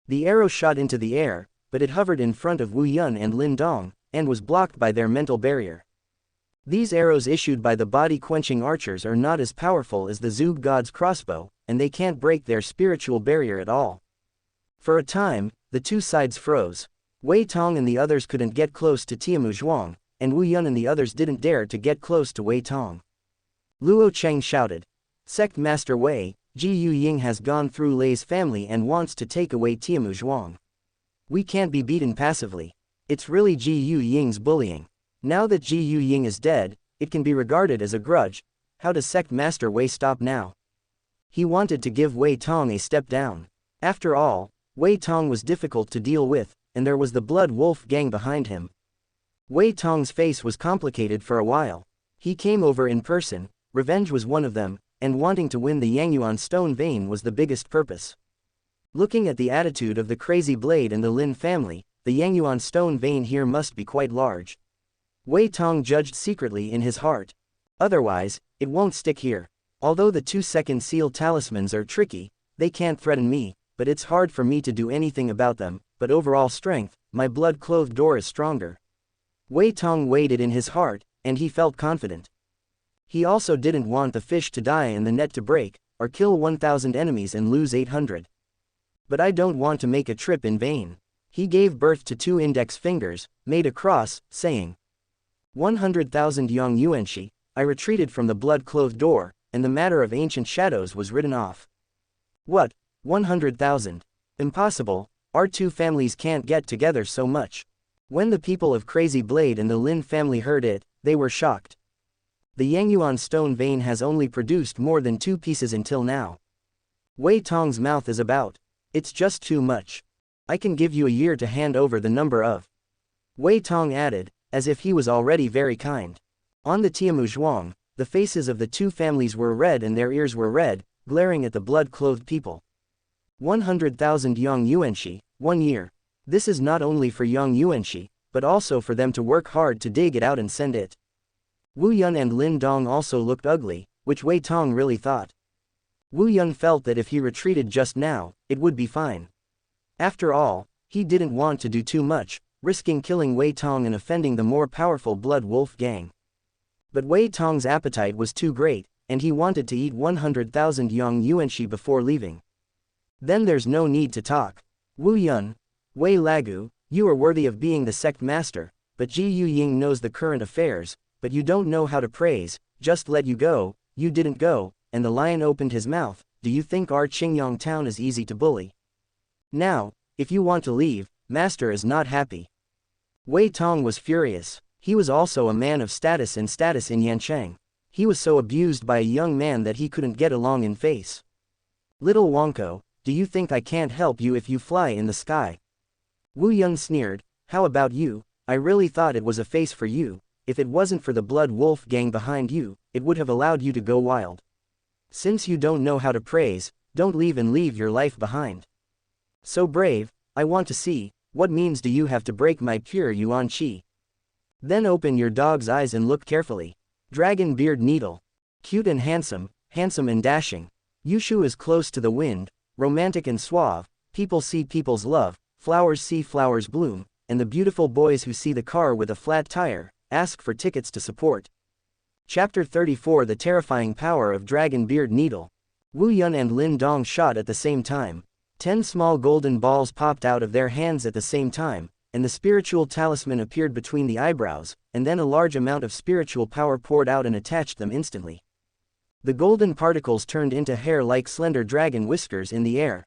S1: The arrow shot into the air, but it hovered in front of Wu Yun and Lin Dong, and was blocked by their mental barrier. These arrows issued by the body-quenching archers are not as powerful as the Zug god's crossbow, and they can't break their spiritual barrier at all. For a time, the two sides froze. Wei Tong and the others couldn't get close to Tiamu Zhuang, and Wu Yun and the others didn't dare to get close to Wei Tong. Luo Cheng shouted. Sect Master Wei, Ji Yu Ying has gone through Lei's family and wants to take away Tiamu Zhuang. We can't be beaten passively. It's really Ji Yu Ying's bullying. Now that Ji Yu Ying is dead, it can be regarded as a grudge. How does Sect Master Wei stop now? He wanted to give Wei Tong a step down. After all, Wei Tong was difficult to deal with, and there was the Blood Wolf gang behind him. Wei Tong's face was complicated for a while. He came over in person, revenge was one of them, and wanting to win the Yangyuan stone vein was the biggest purpose. Looking at the attitude of the Crazy Blade and the Lin family, the Yangyuan stone vein here must be quite large. Wei Tong judged secretly in his heart. Otherwise, it won't stick here. Although the 2-second seal talismans are tricky, they can't threaten me, but it's hard for me to do anything about them, but overall strength, my blood-clothed door is stronger. Wei Tong weighed it in his heart, and he felt confident. He also didn't want the fish to die and the net to break, or kill 1,000 enemies and lose 800. But I don't want to make a trip in vain. He gave birth to 2 index fingers, made a cross, saying, 100,000 Yang Yuanxi, I retreated from the blood-clothed door, and the matter of ancient shadows was written off. What? 100,000? Impossible, our 2 families can't get together so much. When the people of Crazy Blade and the Lin family heard it, they were shocked. The Yangyuan stone vein has only produced more than 2 pieces until now. Wei Tong's mouth is about. It's just too much. I can give you a year to hand over the number of. Wei Tong added, as if he was already very kind. On the Tiamu Zhuang, the faces of the 2 families were red and their ears were red, glaring at the blood-clothed people. 100,000 Yang Yuanxi, 1 year. This is not only for Yang Yuanxi, but also for them to work hard to dig it out and send it. Wu Yun and Lin Dong also looked ugly, which Wei Tong really thought. Wu Yun felt that if he retreated just now, it would be fine. After all, he didn't want to do too much, risking killing Wei Tong and offending the more powerful Blood Wolf gang. But Wei Tong's appetite was too great, and he wanted to eat 100,000 Yang Yuanxi before leaving. Then there's no need to talk. Wu Yun, Wei Lagu, you are worthy of being the sect master, but Ji Yu Ying knows the current affairs, but you don't know how to praise, just let you go, you didn't go, and the lion opened his mouth, do you think our Qingyang town is easy to bully? Now, if you want to leave, master is not happy. Wei Tong was furious. He was also a man of status in Yancheng. He was so abused by a young man that he couldn't get along in face. Little Wonko, do you think I can't help you if you fly in the sky? Wu Yun sneered, how about you? I really thought it was a face for you. If it wasn't for the Blood Wolf gang behind you, it would have allowed you to go wild. Since you don't know how to praise, don't leave and leave your life behind. So brave, I want to see, what means do you have to break my pure Yuan Qi? Then open your dog's eyes and look carefully. Dragon Beard Needle. Cute and handsome and dashing. Yushu is close to the wind, romantic and suave, people see people's love, flowers see flowers bloom, and the beautiful boys who see the car with a flat tire, ask for tickets to support. Chapter 34 The Terrifying Power of Dragon Beard Needle. Wu Yun and Lin Dong shot at the same time. 10 small golden balls popped out of their hands at the same time, and the spiritual talisman appeared between the eyebrows, and then a large amount of spiritual power poured out and attached them instantly. The golden particles turned into hair like slender dragon whiskers in the air.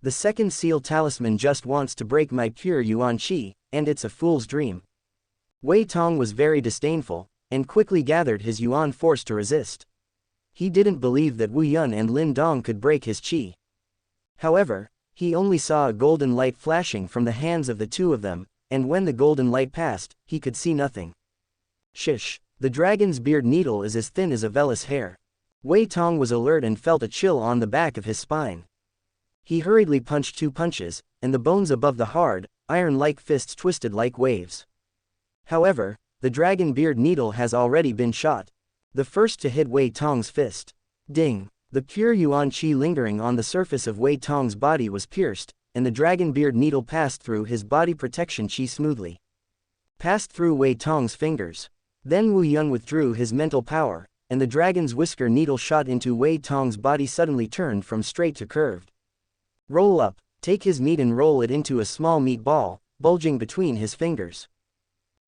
S1: The second seal talisman just wants to break my pure Yuan Qi, and it's a fool's dream. Wei Tong was very disdainful, and quickly gathered his Yuan force to resist. He didn't believe that Wu Yun and Lin Dong could break his Qi. However, he only saw a golden light flashing from the hands of the 2 of them, and when the golden light passed, he could see nothing. Shish, the dragon's beard needle is as thin as a vellus hair. Wei Tong was alert and felt a chill on the back of his spine. He hurriedly punched 2 punches, and the bones above the hard, iron-like fists twisted like waves. However, the dragon beard needle has already been shot. The first to hit Wei Tong's fist. Ding! The pure Yuan Qi lingering on the surface of Wei Tong's body was pierced, and the dragon beard needle passed through his body protection Qi smoothly. Passed through Wei Tong's fingers. Then Wu Yun withdrew his mental power, and the dragon's whisker needle shot into Wei Tong's body suddenly turned from straight to curved. Roll up, take his meat and roll it into a small meat ball, bulging between his fingers.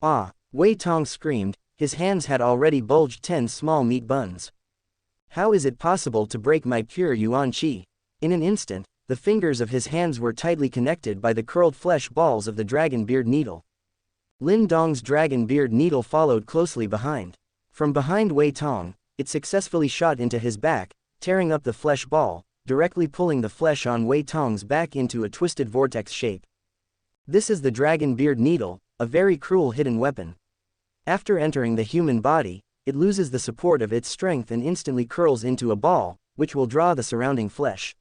S1: Ah! Wei Tong screamed, his hands had already bulged 10 small meat buns. How is it possible to break my pure Yuan Qi? In an instant, the fingers of his hands were tightly connected by the curled flesh balls of the dragon beard needle. Lin Dong's dragon beard needle followed closely behind. From behind Wei Tong, it successfully shot into his back, tearing up the flesh ball, directly pulling the flesh on Wei Tong's back into a twisted vortex shape. This is the dragon beard needle, a very cruel hidden weapon. After entering the human body, it loses the support of its strength and instantly curls into a ball, which will draw the surrounding flesh.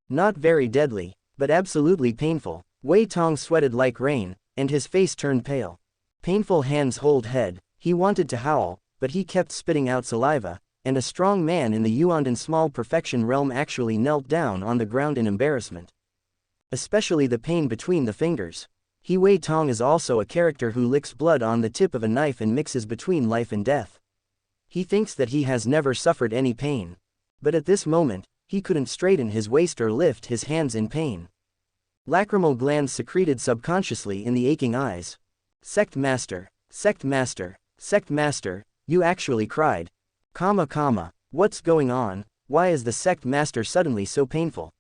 S1: Not very deadly, but absolutely painful. Wei Tong sweated like rain, and his face turned pale. Painful hands hold head. He wanted to howl, but he kept spitting out saliva, and a strong man in the Yuandan small perfection realm actually knelt down on the ground in embarrassment. Especially the pain between the fingers. Wei Tong is also a character who licks blood on the tip of a knife and mixes between life and death. He thinks that he has never suffered any pain. But at this moment, he couldn't straighten his waist or lift his hands in pain. Lacrimal glands secreted subconsciously in the aching eyes. Sect Master, Sect Master, Sect Master, you actually cried. What's going on? Why is the Sect Master suddenly so painful?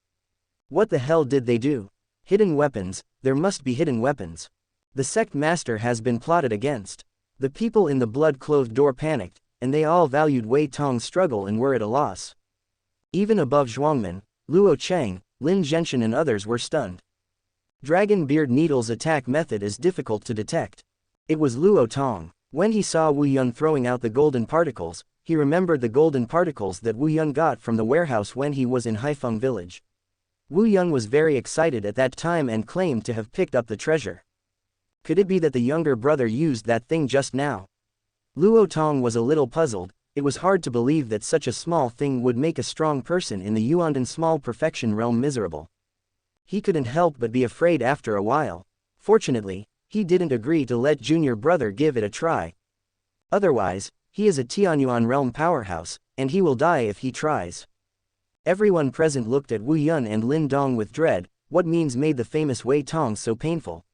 S1: What the hell did they do? Hidden weapons, there must be hidden weapons. The Sect Master has been plotted against. The people in the blood-clothed door panicked, and they all valued Wei Tong's struggle and were at a loss. Even above Zhuangman, Luo Cheng, Lin Zhenshin and others were stunned. Dragon Beard Needle's attack method is difficult to detect. It was Luo Tong. When he saw Wu Yun throwing out the golden particles, he remembered the golden particles that Wu Yun got from the warehouse when he was in Haifeng village. Wu Yun was very excited at that time and claimed to have picked up the treasure. Could it be that the younger brother used that thing just now? Luo Tong was a little puzzled. It was hard to believe that such a small thing would make a strong person in the Yuandan small perfection realm miserable. He couldn't help but be afraid after a while. Fortunately, he didn't agree to let junior brother give it a try. Otherwise, he is a Tianyuan realm powerhouse, and he will die if he tries. Everyone present looked at Wu Yun and Lin Dong with dread. What means made the famous Wei Tong so painful?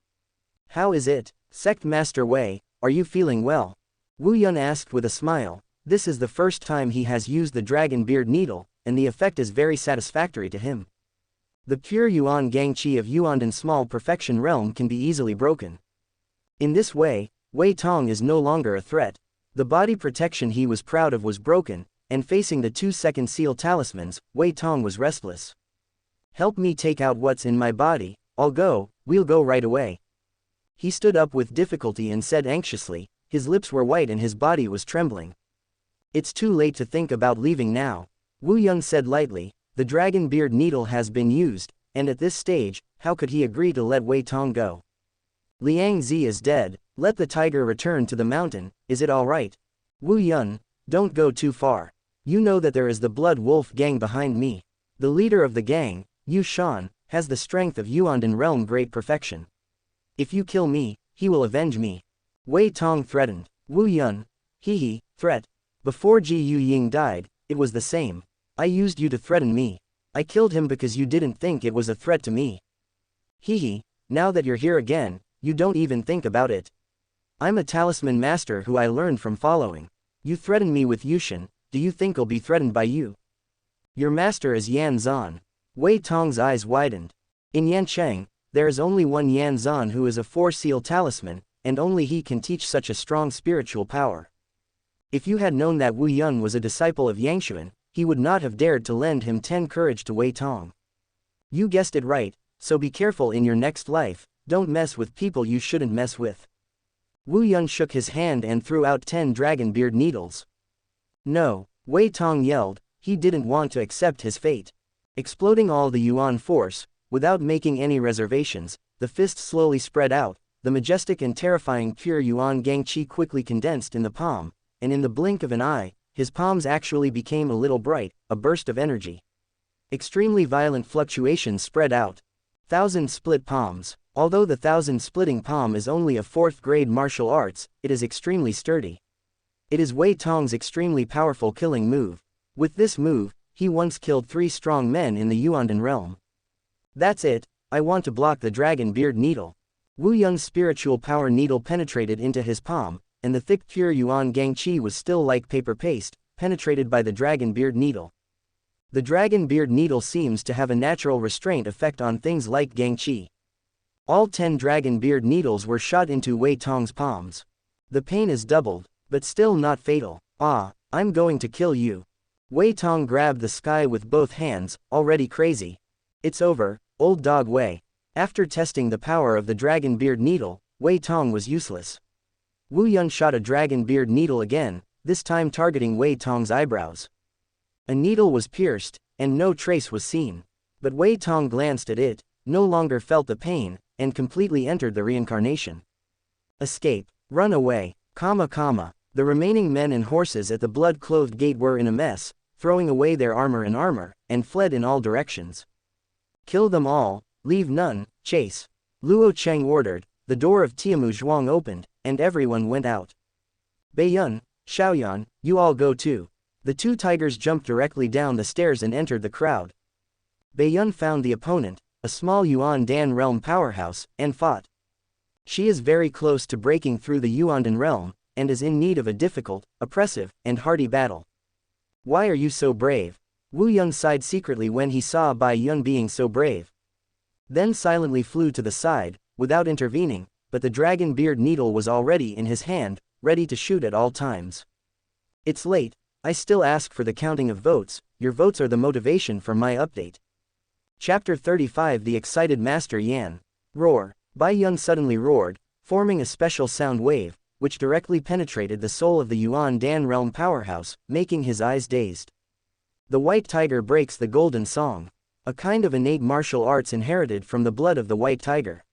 S1: How is it, Sect Master Wei, are you feeling well? Wu Yun asked with a smile. This is the first time he has used the Dragon Beard Needle, and the effect is very satisfactory to him. The pure Yuan Gangqi of Yuandan small perfection realm can be easily broken. In this way, Wei Tong is no longer a threat. The body protection he was proud of was broken, and facing the 2-second seal talismans, Wei Tong was restless. Help me take out what's in my body, we'll go right away. He stood up with difficulty and said anxiously, his lips were white and his body was trembling. It's too late to think about leaving now. Wu Yun said lightly, the Dragon Beard Needle has been used, and at this stage, how could he agree to let Wei Tong go? Liang Zi is dead, let the tiger return to the mountain, is it alright? Wu Yun, don't go too far. You know that there is the Blood Wolf gang behind me. The leader of the gang, Yu Shan, has the strength of Yuandan realm great perfection. If you kill me, he will avenge me. Wei Tong threatened. Wu Yun, threat. Before Ji Yu Ying died, it was the same. I used you to threaten me. I killed him because you didn't think it was a threat to me. Now that you're here again, you don't even think about it. I'm a talisman master who I learned from following. You threaten me with Yushin, do you think I'll be threatened by you? Your master is Yan Zan. Wei Tong's eyes widened. In Yancheng, there is only one Yan Zan who is a 4-seal talisman, and only he can teach such a strong spiritual power. If you had known that Wu Yun was a disciple of Yangshuan, he would not have dared to lend him 10 courage to Wei Tong. You guessed it right, so be careful in your next life, don't mess with people you shouldn't mess with. Wu Yun shook his hand and threw out 10 Dragon Beard Needles. No, Wei Tong yelled, he didn't want to accept his fate. Exploding all the Yuan force, without making any reservations, the fist slowly spread out, the majestic and terrifying pure Yuan Gangqi quickly condensed in the palm, and in the blink of an eye, his palms actually became a little bright, a burst of energy. Extremely violent fluctuations spread out. 1,000 split palms. Although the 1,000 splitting palm is only a 4th grade martial arts, it is extremely sturdy. It is Wei Tong's extremely powerful killing move. With this move, he once killed 3 strong men in the Yuandan realm. That's it, I want to block the Dragon Beard Needle. Wu Yun's spiritual power needle penetrated into his palm, and the thick pure Yuan Gangqi was still like paper paste, penetrated by the Dragon Beard Needle. The Dragon Beard Needle seems to have a natural restraint effect on things like Gangqi. All 10 Dragon Beard Needles were shot into Wei Tong's palms. The pain is doubled, but still not fatal. I'm going to kill you. Wei Tong grabbed the sky with both hands, already crazy. It's over, old dog Wei. After testing the power of the Dragon Beard Needle, Wei Tong was useless. Wu Yun shot a Dragon Beard Needle again, this time targeting Wei Tong's eyebrows. A needle was pierced, and no trace was seen. But Wei Tong glanced at it, no longer felt the pain, and completely entered the reincarnation. Escape. Run away. The remaining men and horses at the blood-clothed gate were in a mess, throwing away their armor, and fled in all directions. Kill them all, leave none, chase. Luo Cheng ordered, the door of Tiamu Zhuang opened, and everyone went out. Baiyun, Xiaoyan, you all go too. The two tigers jumped directly down the stairs and entered the crowd. Baiyun found the opponent, a small Yuan Dan realm powerhouse, and fought. She is very close to breaking through the Yuandan realm, and is in need of a difficult, oppressive, and hardy battle. Why are you so brave? Wu Yun sighed secretly when he saw Bai Yun being so brave. Then silently flew to the side, without intervening, but the dragon beard needle was already in his hand, ready to shoot at all times. It's late, I still ask for the counting of votes, your votes are the motivation for my update. Chapter 35 The Excited Master Yan. Roar. Bai Yun suddenly roared, forming a special sound wave, which directly penetrated the soul of the Yuan Dan realm powerhouse, making his eyes dazed. The white tiger breaks the golden song. A kind of innate martial arts inherited from the blood of the white tiger.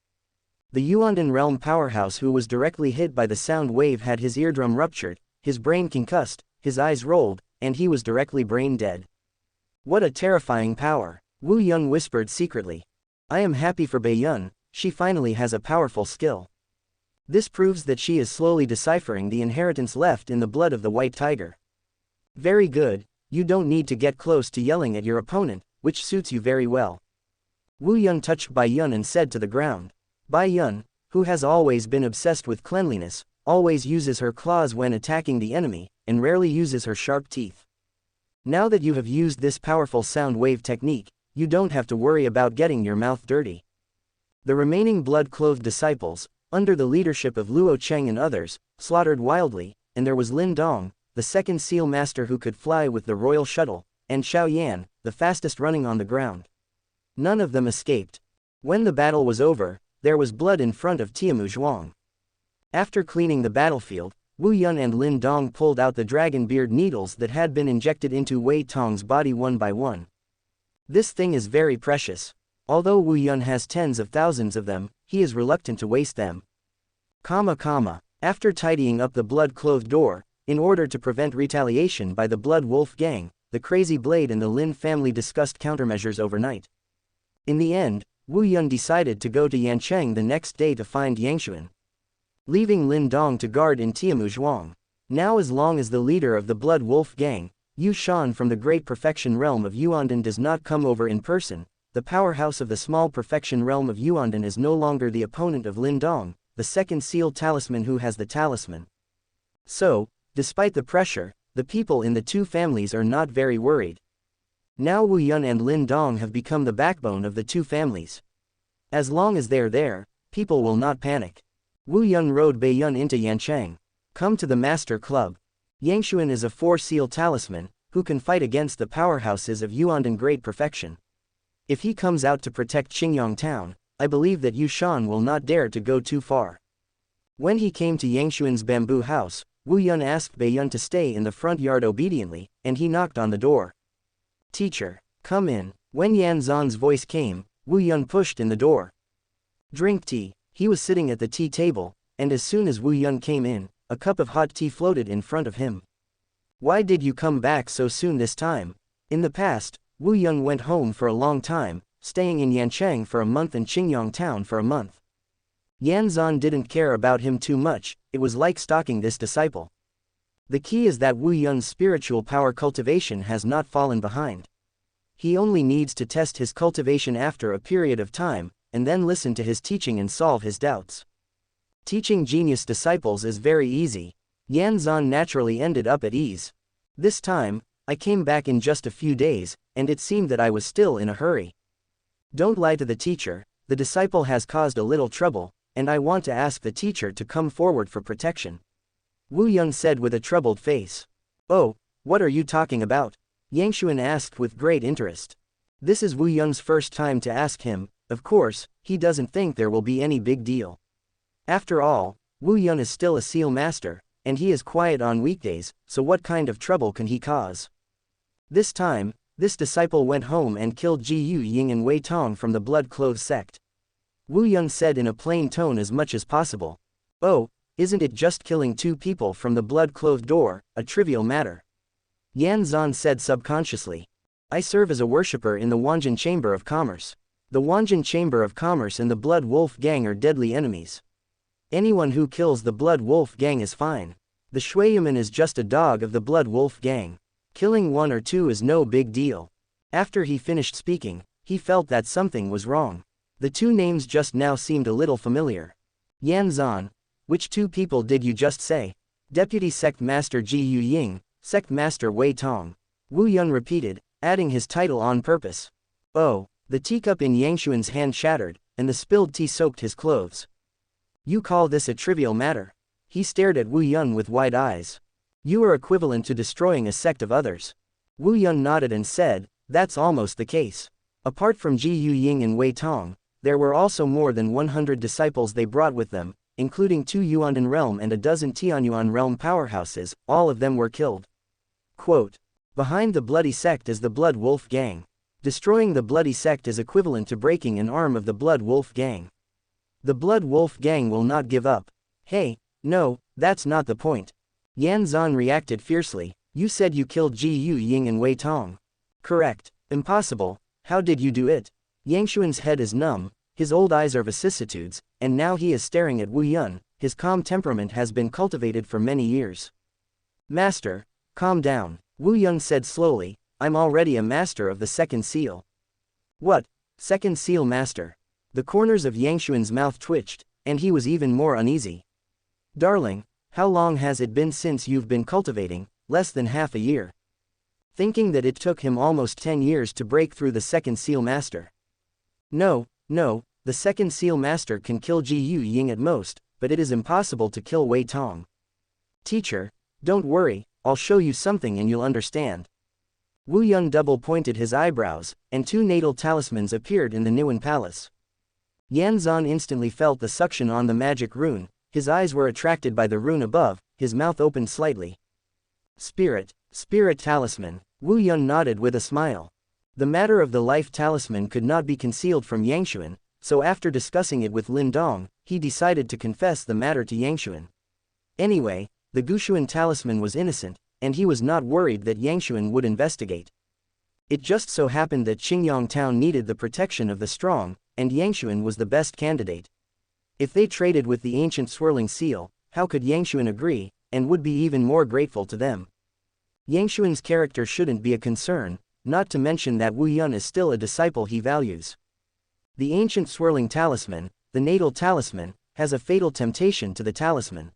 S1: The Yuandan realm powerhouse who was directly hit by the sound wave had his eardrum ruptured, his brain concussed, his eyes rolled, and he was directly brain dead. What a terrifying power, Wu Yun whispered secretly. I am happy for Baiyun, she finally has a powerful skill. This proves that she is slowly deciphering the inheritance left in the blood of the white tiger. Very good, you don't need to get close to yelling at your opponent, which suits you very well. Wu Yun touched Bai Yun and said to the ground. Bai Yun, who has always been obsessed with cleanliness, always uses her claws when attacking the enemy, and rarely uses her sharp teeth. Now that you have used this powerful sound wave technique, you don't have to worry about getting your mouth dirty. The remaining blood-clothed disciples, under the leadership of Luo Cheng and others, slaughtered wildly, and there was Lin Dong, the second seal master who could fly with the royal shuttle, and Xiao Yan, the fastest running on the ground. None of them escaped. When the battle was over, there was blood in front of Tiamu Zhuang. After cleaning the battlefield, Wu Yun and Lin Dong pulled out the dragon beard needles that had been injected into Wei Tong's body one by one. This thing is very precious. Although Wu Yun has tens of thousands of them, he is reluctant to waste them. After tidying up the blood-clothed door, in order to prevent retaliation by the Blood Wolf gang, the Crazy Blade and the Lin family discussed countermeasures overnight. In the end, Wu Yun decided to go to Yancheng the next day to find Yangshuan, leaving Lin Dong to guard in Tiamu Zhuang. Now as long as the leader of the Blood Wolf gang, Yu Shan from the Great Perfection Realm of Yuandan does not come over in person, the powerhouse of the Small Perfection Realm of Yuandan is no longer the opponent of Lin Dong, the second sealed talisman who has the talisman. So, despite the pressure, the people in the two families are not very worried. Now Wu Yun and Lin Dong have become the backbone of the two families. As long as they're there, people will not panic. Wu Yun rode Bai Yun into Yancheng. Come to the Master Club. Yangshuan is a four-seal talisman, who can fight against the powerhouses of Yuandan Great Perfection. If he comes out to protect Qingyang Town, I believe that Yu Shan will not dare to go too far. When he came to Yangshuan's bamboo house, Wu Yun asked Bai Yun to stay in the front yard obediently, and he knocked on the door. Teacher, come in. When Yan Zan's voice came, Wu Yun pushed in the door. Drink tea. He was sitting at the tea table, and as soon as Wu Yun came in, a cup of hot tea floated in front of him. Why did you come back so soon this time? In the past, Wu Yun went home for a long time, staying in Yancheng for a month and Qingyang Town for a month. Yan Zan didn't care about him too much, it was like stalking this disciple. The key is that Wu Yun's spiritual power cultivation has not fallen behind. He only needs to test his cultivation after a period of time, and then listen to his teaching and solve his doubts. Teaching genius disciples is very easy. Yan Zan naturally ended up at ease. This time, I came back in just a few days, and it seemed that I was still in a hurry. Don't lie to the teacher, the disciple has caused a little trouble, and I want to ask the teacher to come forward for protection. Wu Yun said with a troubled face. Oh, what are you talking about? Yangshuan asked with great interest. This is Wu Yun's first time to ask him, of course, he doesn't think there will be any big deal. After all, Wu Yun is still a seal master, and he is quiet on weekdays, so what kind of trouble can he cause? This time, this disciple went home and killed Ji Yu Ying and Wei Tong from the blood-clothed sect. Wu Yun said in a plain tone as much as possible. Oh, isn't it just killing 2 people from the blood-clothed door, a trivial matter? Yan Zan said subconsciously. I serve as a worshipper in the Wanjin Chamber of Commerce. The Wanjin Chamber of Commerce and the Blood Wolf Gang are deadly enemies. Anyone who kills the Blood Wolf Gang is fine. The Shuiyaman is just a dog of the Blood Wolf Gang. Killing 1 or 2 is no big deal. After he finished speaking, he felt that something was wrong. The 2 names just now seemed a little familiar. Yan Zan, which 2 people did you just say? Deputy Sect Master Ji Yu Ying, Sect Master Wei Tong. Wu Yun repeated, adding his title on purpose. Oh, the teacup in Yangshuan's hand shattered, and the spilled tea soaked his clothes. You call this a trivial matter? He stared at Wu Yun with wide eyes. You are equivalent to destroying a sect of others. Wu Yun nodded and said, that's almost the case. Apart from Ji Yu Ying and Wei Tong, there were also more than 100 disciples they brought with them, including 2 Yuandan realm and a dozen Tianyuan realm powerhouses, all of them were killed. Quote, behind the bloody sect is the Blood Wolf Gang. Destroying the bloody sect is equivalent to breaking an arm of the Blood Wolf Gang. The Blood Wolf Gang will not give up. Hey, no, that's not the point. Yan Zan reacted fiercely. You said you killed Ji Yu Ying and Wei Tong. Correct. Impossible. How did you do it? Yangshuan's head is numb, his old eyes are vicissitudes, and now he is staring at Wu Yun. His calm temperament has been cultivated for many years. Master, calm down, Wu Yun said slowly, I'm already a master of the 2nd seal. What? 2nd seal master? The corners of Yangshuan's mouth twitched, and he was even more uneasy. Darling, how long has it been since you've been cultivating? Less than half a year. Thinking that it took him almost 10 years to break through the 2nd seal master. No, the 2nd seal master can kill Ji Yu Ying at most, but it is impossible to kill Wei Tong. Teacher, don't worry, I'll show you something and you'll understand. Wu Yun double-pointed his eyebrows, and 2 natal talismans appeared in the Niwen Palace. Yan Zan instantly felt the suction on the magic rune, his eyes were attracted by the rune above, his mouth opened slightly. Spirit talisman, Wu Yun nodded with a smile. The matter of the life talisman could not be concealed from Yangshuan, so after discussing it with Lin Dong, he decided to confess the matter to Yangshuan. Anyway, the Gushuan talisman was innocent, and he was not worried that Yangshuan would investigate. It just so happened that Qingyang town needed the protection of the strong, and Yangshuan was the best candidate. If they traded with the ancient swirling seal, how could Yangshuan agree, and would be even more grateful to them? Yangshuan's character shouldn't be a concern, not to mention that Wu Yun is still a disciple he values. The ancient swirling talisman, the natal talisman, has a fatal temptation to the talisman.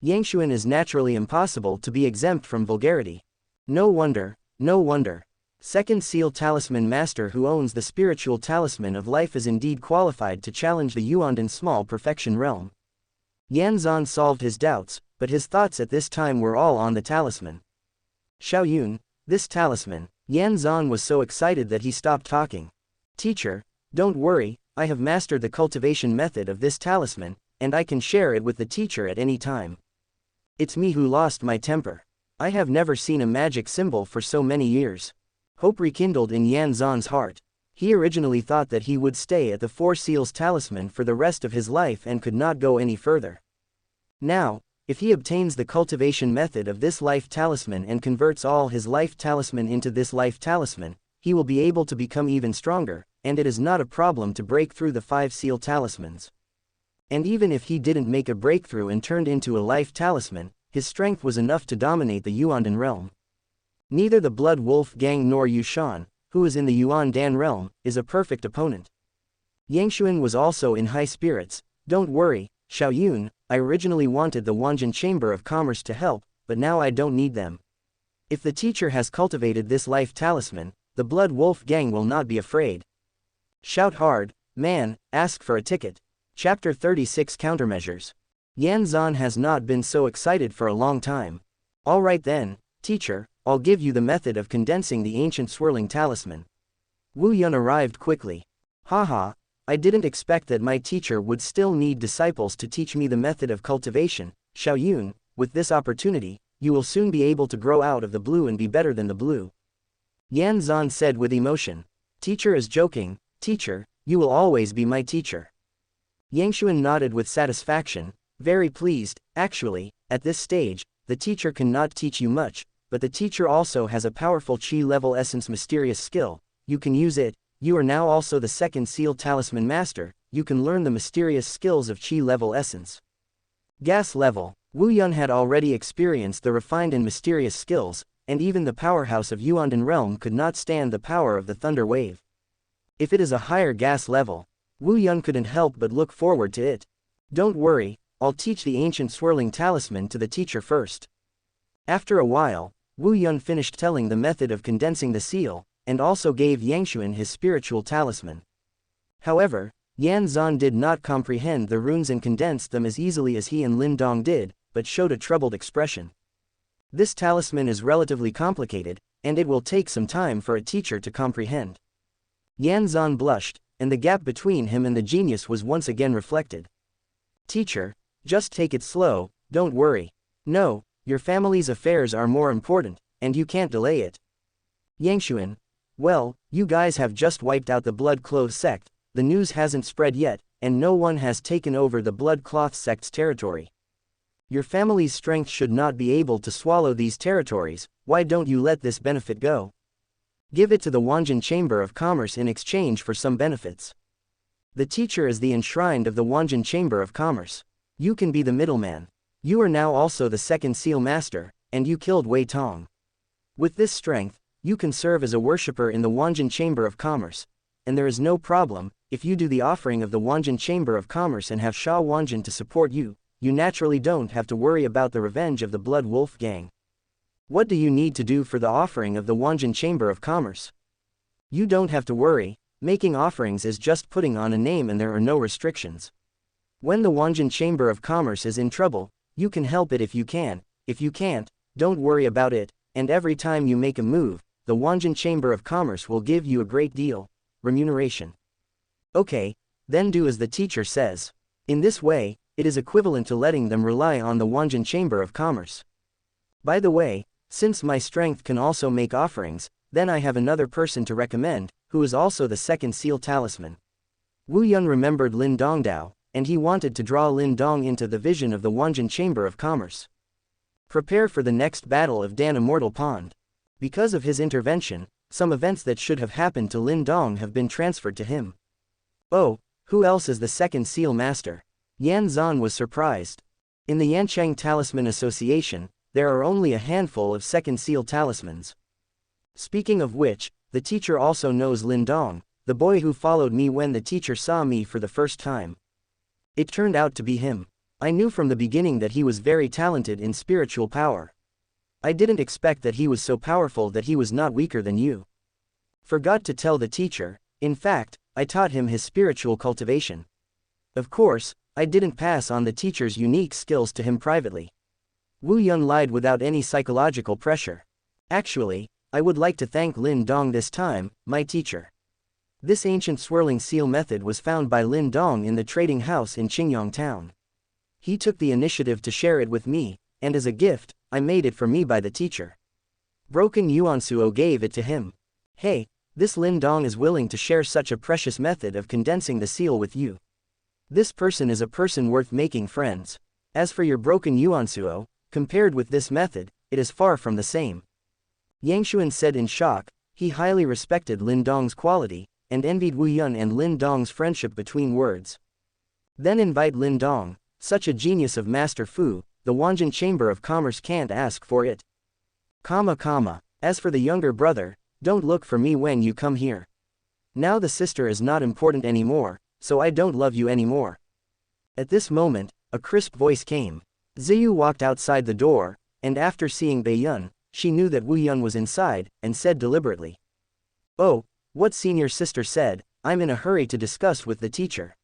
S1: Yangshuan is naturally impossible to be exempt from vulgarity. No wonder. 2nd seal talisman master who owns the spiritual talisman of life is indeed qualified to challenge the Yuandan small perfection realm. Yan Zan solved his doubts, but his thoughts at this time were all on the talisman. Xiaoyun, this talisman. Yan Zan was so excited that he stopped talking. Teacher, don't worry, I have mastered the cultivation method of this talisman, and I can share it with the teacher at any time. It's me who lost my temper. I have never seen a magic symbol for so many years. Hope rekindled in Yan Zan's heart. He originally thought that he would stay at the 4 Seals talisman for the rest of his life and could not go any further. Now, if he obtains the cultivation method of this life talisman and converts all his life talisman into this life talisman, he will be able to become even stronger, and it is not a problem to break through the 5 seal talismans. And even if he didn't make a breakthrough and turned into a life talisman, his strength was enough to dominate the Yuandan realm. Neither the Blood Wolf Gang nor Yu Shan, who is in the Yuandan realm, is a perfect opponent. Yangshuan was also in high spirits. Don't worry, Xiaoyun, I originally wanted the Wanjin Chamber of Commerce to help, but now I don't need them. If the teacher has cultivated this life talisman, the Blood Wolf Gang will not be afraid. Shout hard, man, ask for a ticket. Chapter 36 Countermeasures. Yan Zan has not been so excited for a long time. Alright then, teacher, I'll give you the method of condensing the ancient swirling talisman. Wu Yun arrived quickly. Haha, I didn't expect that my teacher would still need disciples to teach me the method of cultivation. Xiaoyun, with this opportunity, you will soon be able to grow out of the blue and be better than the blue. Yan Zan said with emotion. Teacher is joking, teacher, you will always be my teacher. Yangshuan nodded with satisfaction, very pleased. Actually, at this stage, the teacher cannot teach you much, but the teacher also has a powerful Qi level essence mysterious skill, you can use it. You are now also the second seal talisman master, you can learn the mysterious skills of Qi level essence. Gas level. Wu Yun had already experienced the refined and mysterious skills, and even the powerhouse of Yuandan realm could not stand the power of the thunder wave. If it is a higher gas level, Wu Yun couldn't help but look forward to it. Don't worry, I'll teach the ancient swirling talisman to the teacher first. After a while, Wu Yun finished telling the method of condensing the seal, and also gave Yangshuan his spiritual talisman. However, Yan Zan did not comprehend the runes and condensed them as easily as he and Lin Dong did, but showed a troubled expression. This talisman is relatively complicated, and it will take some time for a teacher to comprehend. Yan Zan blushed, and the gap between him and the genius was once again reflected. Teacher, just take it slow, don't worry. No, your family's affairs are more important, and you can't delay it. Yangshuan, well, you guys have just wiped out the Blood Cloth sect, the news hasn't spread yet, and no one has taken over the Blood Cloth sect's territory. Your family's strength should not be able to swallow these territories, why don't you let this benefit go? Give it to the Wanjin Chamber of Commerce in exchange for some benefits. The teacher is the enshrined of the Wanjin Chamber of Commerce. You can be the middleman. You are now also the second seal master, and you killed Wei Tong. With this strength, you can serve as a worshipper in the Wanjin Chamber of Commerce, and there is no problem, if you do the offering of the Wanjin Chamber of Commerce and have Sha Wanjin to support you, you naturally don't have to worry about the revenge of the Blood Wolf gang. What do you need to do for the offering of the Wanjin Chamber of Commerce? You don't have to worry, making offerings is just putting on a name and there are no restrictions. When the Wanjin Chamber of Commerce is in trouble, you can help it if you can, if you can't, don't worry about it, and every time you make a move, the Wanjin Chamber of Commerce will give you a great deal, remuneration. Okay, then do as the teacher says. In this way, it is equivalent to letting them rely on the Wanjin Chamber of Commerce. By the way, since my strength can also make offerings, then I have another person to recommend, who is also the second seal talisman. Wu Yun remembered Lin Dongdao, and he wanted to draw Lin Dong into the vision of the Wanjin Chamber of Commerce. Prepare for the next battle of Dan Immortal Pond. Because of his intervention, some events that should have happened to Lin Dong have been transferred to him. Oh, who else is the second seal master? Yan Zan was surprised. In the Yancheng Talisman Association, there are only a handful of second seal talismans. Speaking of which, the teacher also knows Lin Dong, the boy who followed me when the teacher saw me for the first time. It turned out to be him. I knew from the beginning that he was very talented in spiritual power. I didn't expect that he was so powerful that he was not weaker than you. Forgot to tell the teacher, in fact, I taught him his spiritual cultivation. Of course, I didn't pass on the teacher's unique skills to him privately. Wu Yun lied without any psychological pressure. Actually, I would like to thank Lin Dong this time, my teacher. This ancient swirling seal method was found by Lin Dong in the trading house in Qingyang town. He took the initiative to share it with me, and as a gift, I made it for me by the teacher. Broken Yuansuo gave it to him. Hey, this Lin Dong is willing to share such a precious method of condensing the seal with you. This person is a person worth making friends. As for your broken Yuansuo, compared with this method, it is far from the same. Yangshuan said in shock. He highly respected Lin Dong's quality, and envied Wu Yun and Lin Dong's friendship between words. Then invite Lin Dong, such a genius of Master Fu, the Wanjin Chamber of Commerce can't ask for it. As for the younger brother, don't look for me when you come here. Now the sister is not important anymore, so I don't love you anymore. At this moment, a crisp voice came. Ziyu walked outside the door, and after seeing Bei Yun, she knew that Wu Yun was inside, and said deliberately. Oh, what senior sister said, I'm in a hurry to discuss with the teacher.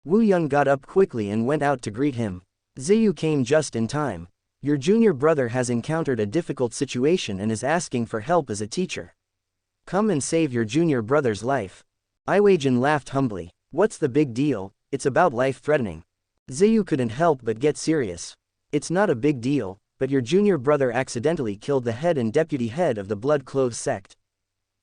S1: Wu Yun got up quickly and went out to greet him. Ziyu came just in time. Your junior brother has encountered a difficult situation and is asking for help as a teacher. Come and save your junior brother's life. Iweijin laughed humbly. What's the big deal, it's about life-threatening. Ziyu couldn't help but get serious. It's not a big deal, but your junior brother accidentally killed the head and deputy head of the Blood Clothes sect.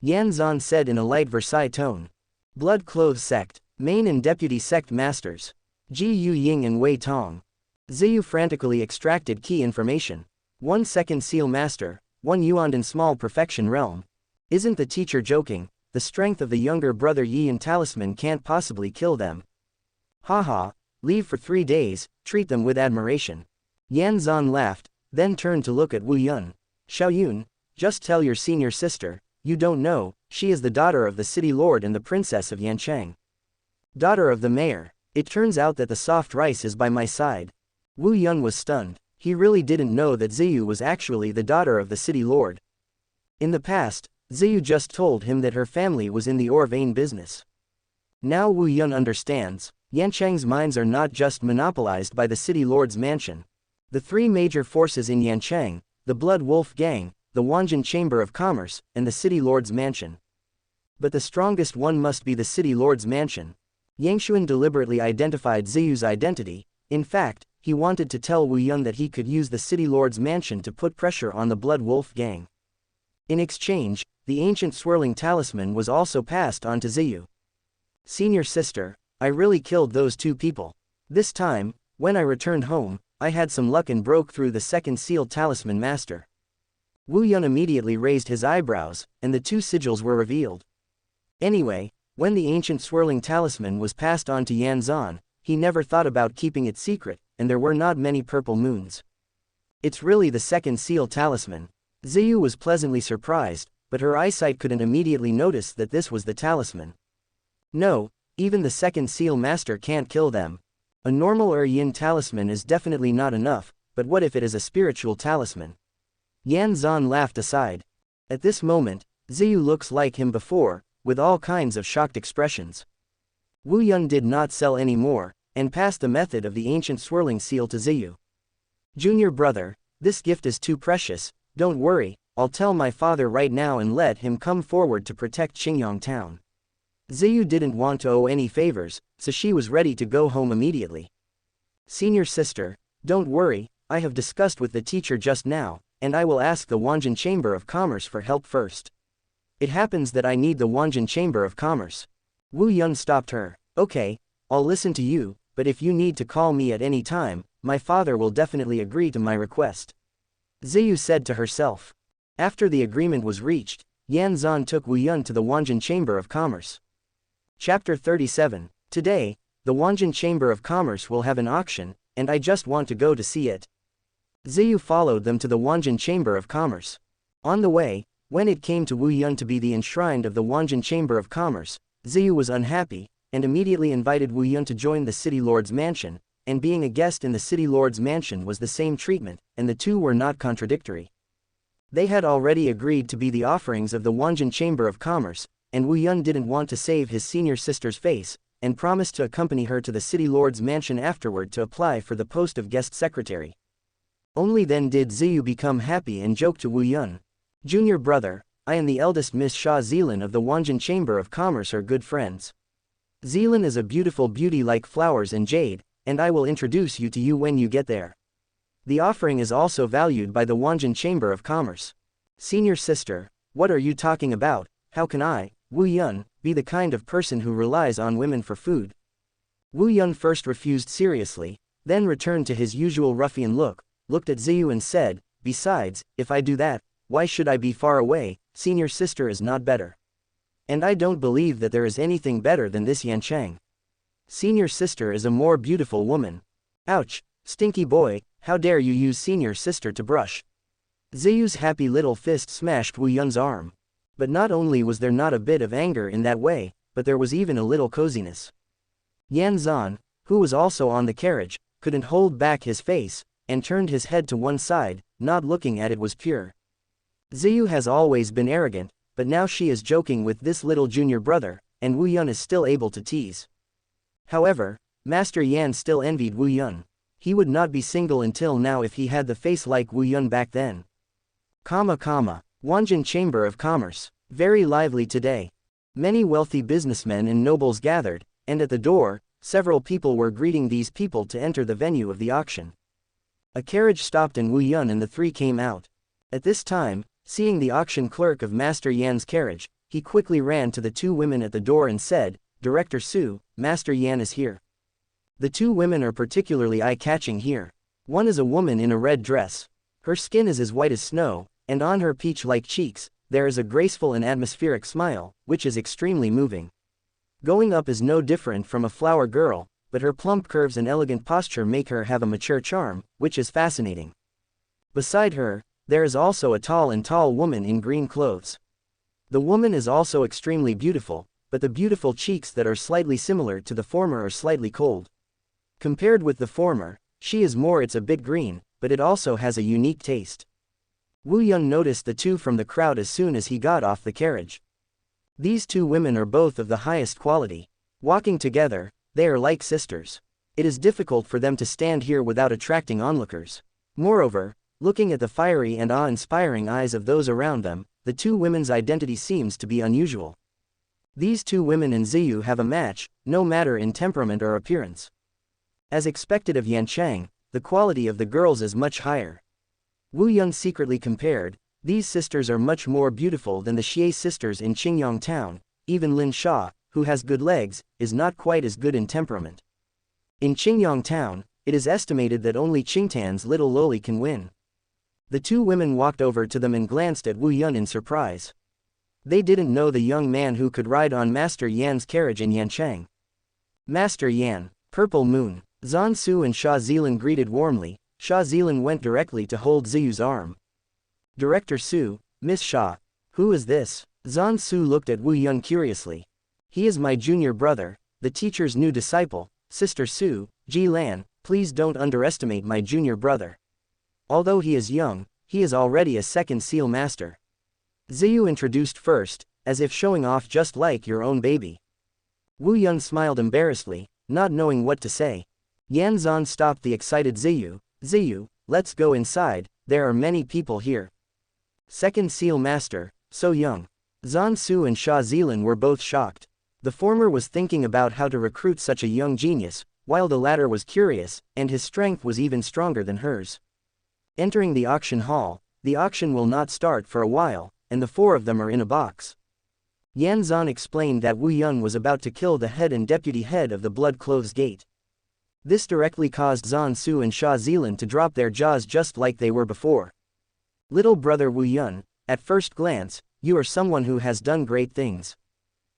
S1: Yan Zan said in a light Versailles tone. Blood Clothes sect, main and deputy sect masters. Ji Yu Ying and Wei Tong. Ziyu frantically extracted key information. 1 second seal master, 1 Yuandan small perfection realm. Isn't the teacher joking? The strength of the younger brother Yi and talisman can't possibly kill them. Haha, leave for 3 days, treat them with admiration. Yan Zan laughed, then turned to look at Wu Yun. Xiaoyun, just tell your senior sister, you don't know, she is the daughter of the city lord and the princess of Yancheng. Daughter of the mayor, it turns out that the soft rice is by my side. Wu Yun was stunned, he really didn't know that Ziyu was actually the daughter of the city lord. In the past, Ziyu just told him that her family was in the ore vein business. Now Wu Yun understands, Yancheng's mines are not just monopolized by the city lord's mansion. The 3 major forces in Yancheng, the Blood Wolf Gang, the Wanjin Chamber of Commerce, and the city lord's mansion. But the strongest one must be the city lord's mansion. Yangshuan deliberately identified Ziyu's identity. In fact, he wanted to tell Wu Yun that he could use the city lord's mansion to put pressure on the Blood Wolf Gang. In exchange, the ancient swirling talisman was also passed on to Ziyu. Senior sister, I really killed those 2 people. This time, when I returned home, I had some luck and broke through the second sealed talisman master. Wu Yun immediately raised his eyebrows, and the 2 sigils were revealed. Anyway, when the ancient swirling talisman was passed on to Yan Zan, he never thought about keeping it secret, and there were not many purple moons. It's really the second seal talisman. Ziyu was pleasantly surprised, but her eyesight couldn't immediately notice that this was the talisman. No, even the second seal master can't kill them. A normal yin talisman is definitely not enough, but what if it is a spiritual talisman? Yan Zan laughed aside. At this moment, Ziyu looks like him before, with all kinds of shocked expressions. Wu Yun did not sell any more, and passed the method of the ancient swirling seal to Ziyu. Junior brother, this gift is too precious, don't worry, I'll tell my father right now and let him come forward to protect Qingyang town. Ziyu didn't want to owe any favors, so she was ready to go home immediately. Senior sister, don't worry, I have discussed with the teacher just now, and I will ask the Wanjin Chamber of Commerce for help first. It happens that I need the Wanjin Chamber of Commerce. Wu Yun stopped her. Okay, I'll listen to you, but if you need to call me at any time, my father will definitely agree to my request. Ziyu said to herself. After the agreement was reached, Yan Zan took Wu Yun to the Wanjin Chamber of Commerce. Chapter 37. Today, the Wanjin Chamber of Commerce will have an auction, and I just want to go to see it. Ziyu followed them to the Wanjin Chamber of Commerce. On the way, when it came to Wu Yun to be the enshrined of the Wanjin Chamber of Commerce, Ziyu was unhappy, and immediately invited Wu Yun to join the city lord's mansion, and being a guest in the city lord's mansion was the same treatment, and the 2 were not contradictory. They had already agreed to be the offerings of the Wanjin Chamber of Commerce, and Wu Yun didn't want to save his senior sister's face, and promised to accompany her to the city lord's mansion afterward to apply for the post of guest secretary. Only then did Ziyu become happy and joke to Wu Yun. Junior brother, I and the eldest Miss Xia Zilan of the Wanjin Chamber of Commerce are good friends. Zilan is a beautiful beauty like flowers and jade, and I will introduce you to you when you get there. The offering is also valued by the Wanjin Chamber of Commerce. Senior sister, what are you talking about? How can I, Wu Yun, be the kind of person who relies on women for food? Wu Yun first refused seriously, then returned to his usual ruffian look, looked at Ziyu and said, besides, if I do that, why should I be far away? Senior sister is not better. And I don't believe that there is anything better than this Yancheng. Senior sister is a more beautiful woman. Ouch, stinky boy, how dare you use senior sister to brush. Ziyu's happy little fist smashed Wu Yun's arm. But not only was there not a bit of anger in that way, but there was even a little coziness. Yan Zan, who was also on the carriage, couldn't hold back his face, and turned his head to one side, not looking at it was pure. Ziyu has always been arrogant, but now she is joking with this little junior brother, and Wu Yun is still able to tease. However, Master Yan still envied Wu Yun. He would not be single until now if he had the face like Wu Yun back then. Wanjin Chamber of Commerce. Very lively today. Many wealthy businessmen and nobles gathered, and at the door, several people were greeting these people to enter the venue of the auction. A carriage stopped and Wu Yun and the three came out. At this time, seeing the auction clerk of Master Yan's carriage, he quickly ran to the two women at the door and said, "Director Su, Master Yan is here." The two women are particularly eye-catching here. One is a woman in a red dress. Her skin is as white as snow, and on her peach-like cheeks, there is a graceful and atmospheric smile, which is extremely moving. Going up is no different from a flower girl, but her plump curves and elegant posture make her have a mature charm, which is fascinating. Beside her, there is also a tall woman in green clothes. The woman is also extremely beautiful, but the beautiful cheeks that are slightly similar to the former are slightly cold. Compared with the former, she is more it's a bit green, but it also has a unique taste. Wu Yun noticed the two from the crowd as soon as he got off the carriage. These two women are both of the highest quality. Walking together, they are like sisters. It is difficult for them to stand here without attracting onlookers. Moreover, looking at the fiery and awe-inspiring eyes of those around them, the two women's identity seems to be unusual. These two women and Ziyu have a match, no matter in temperament or appearance. As expected of Yanchang, the quality of the girls is much higher. Wu Yun secretly compared, these sisters are much more beautiful than the Xie sisters in Qingyang town. Even Lin Sha, who has good legs, is not quite as good in temperament. In Qingyang town, it is estimated that only Qingtan's little loli can win. The two women walked over to them and glanced at Wu Yun in surprise. They didn't know the young man who could ride on Master Yan's carriage in Yanchang. Master Yan, Purple Moon. Zhan Su and Sha Zilan greeted warmly. Sha Zilan went directly to hold Ziyu's arm. Director Su, Miss Sha. Who is this? Zhan Su looked at Wu Yun curiously. He is my junior brother, the teacher's new disciple, Sister Su. Ji Lan, please don't underestimate my junior brother. Although he is young, he is already a second seal master. Ziyu introduced first, as if showing off just like your own baby. Wu Yun smiled embarrassedly, not knowing what to say. Yan Zhan stopped the excited Ziyu. Ziyu, let's go inside, there are many people here. Second seal master, so young. Zhan Su and Sha Zilan were both shocked. The former was thinking about how to recruit such a young genius, while the latter was curious, and his strength was even stronger than hers. Entering the auction hall, the auction will not start for a while, and the four of them are in a box. Yan Zhan explained that Wu Yun was about to kill the head and deputy head of the Blood Clothes Gate. This directly caused Zhan Su and Sha Zilan to drop their jaws just like they were before. Little brother Wu Yun, at first glance, you are someone who has done great things.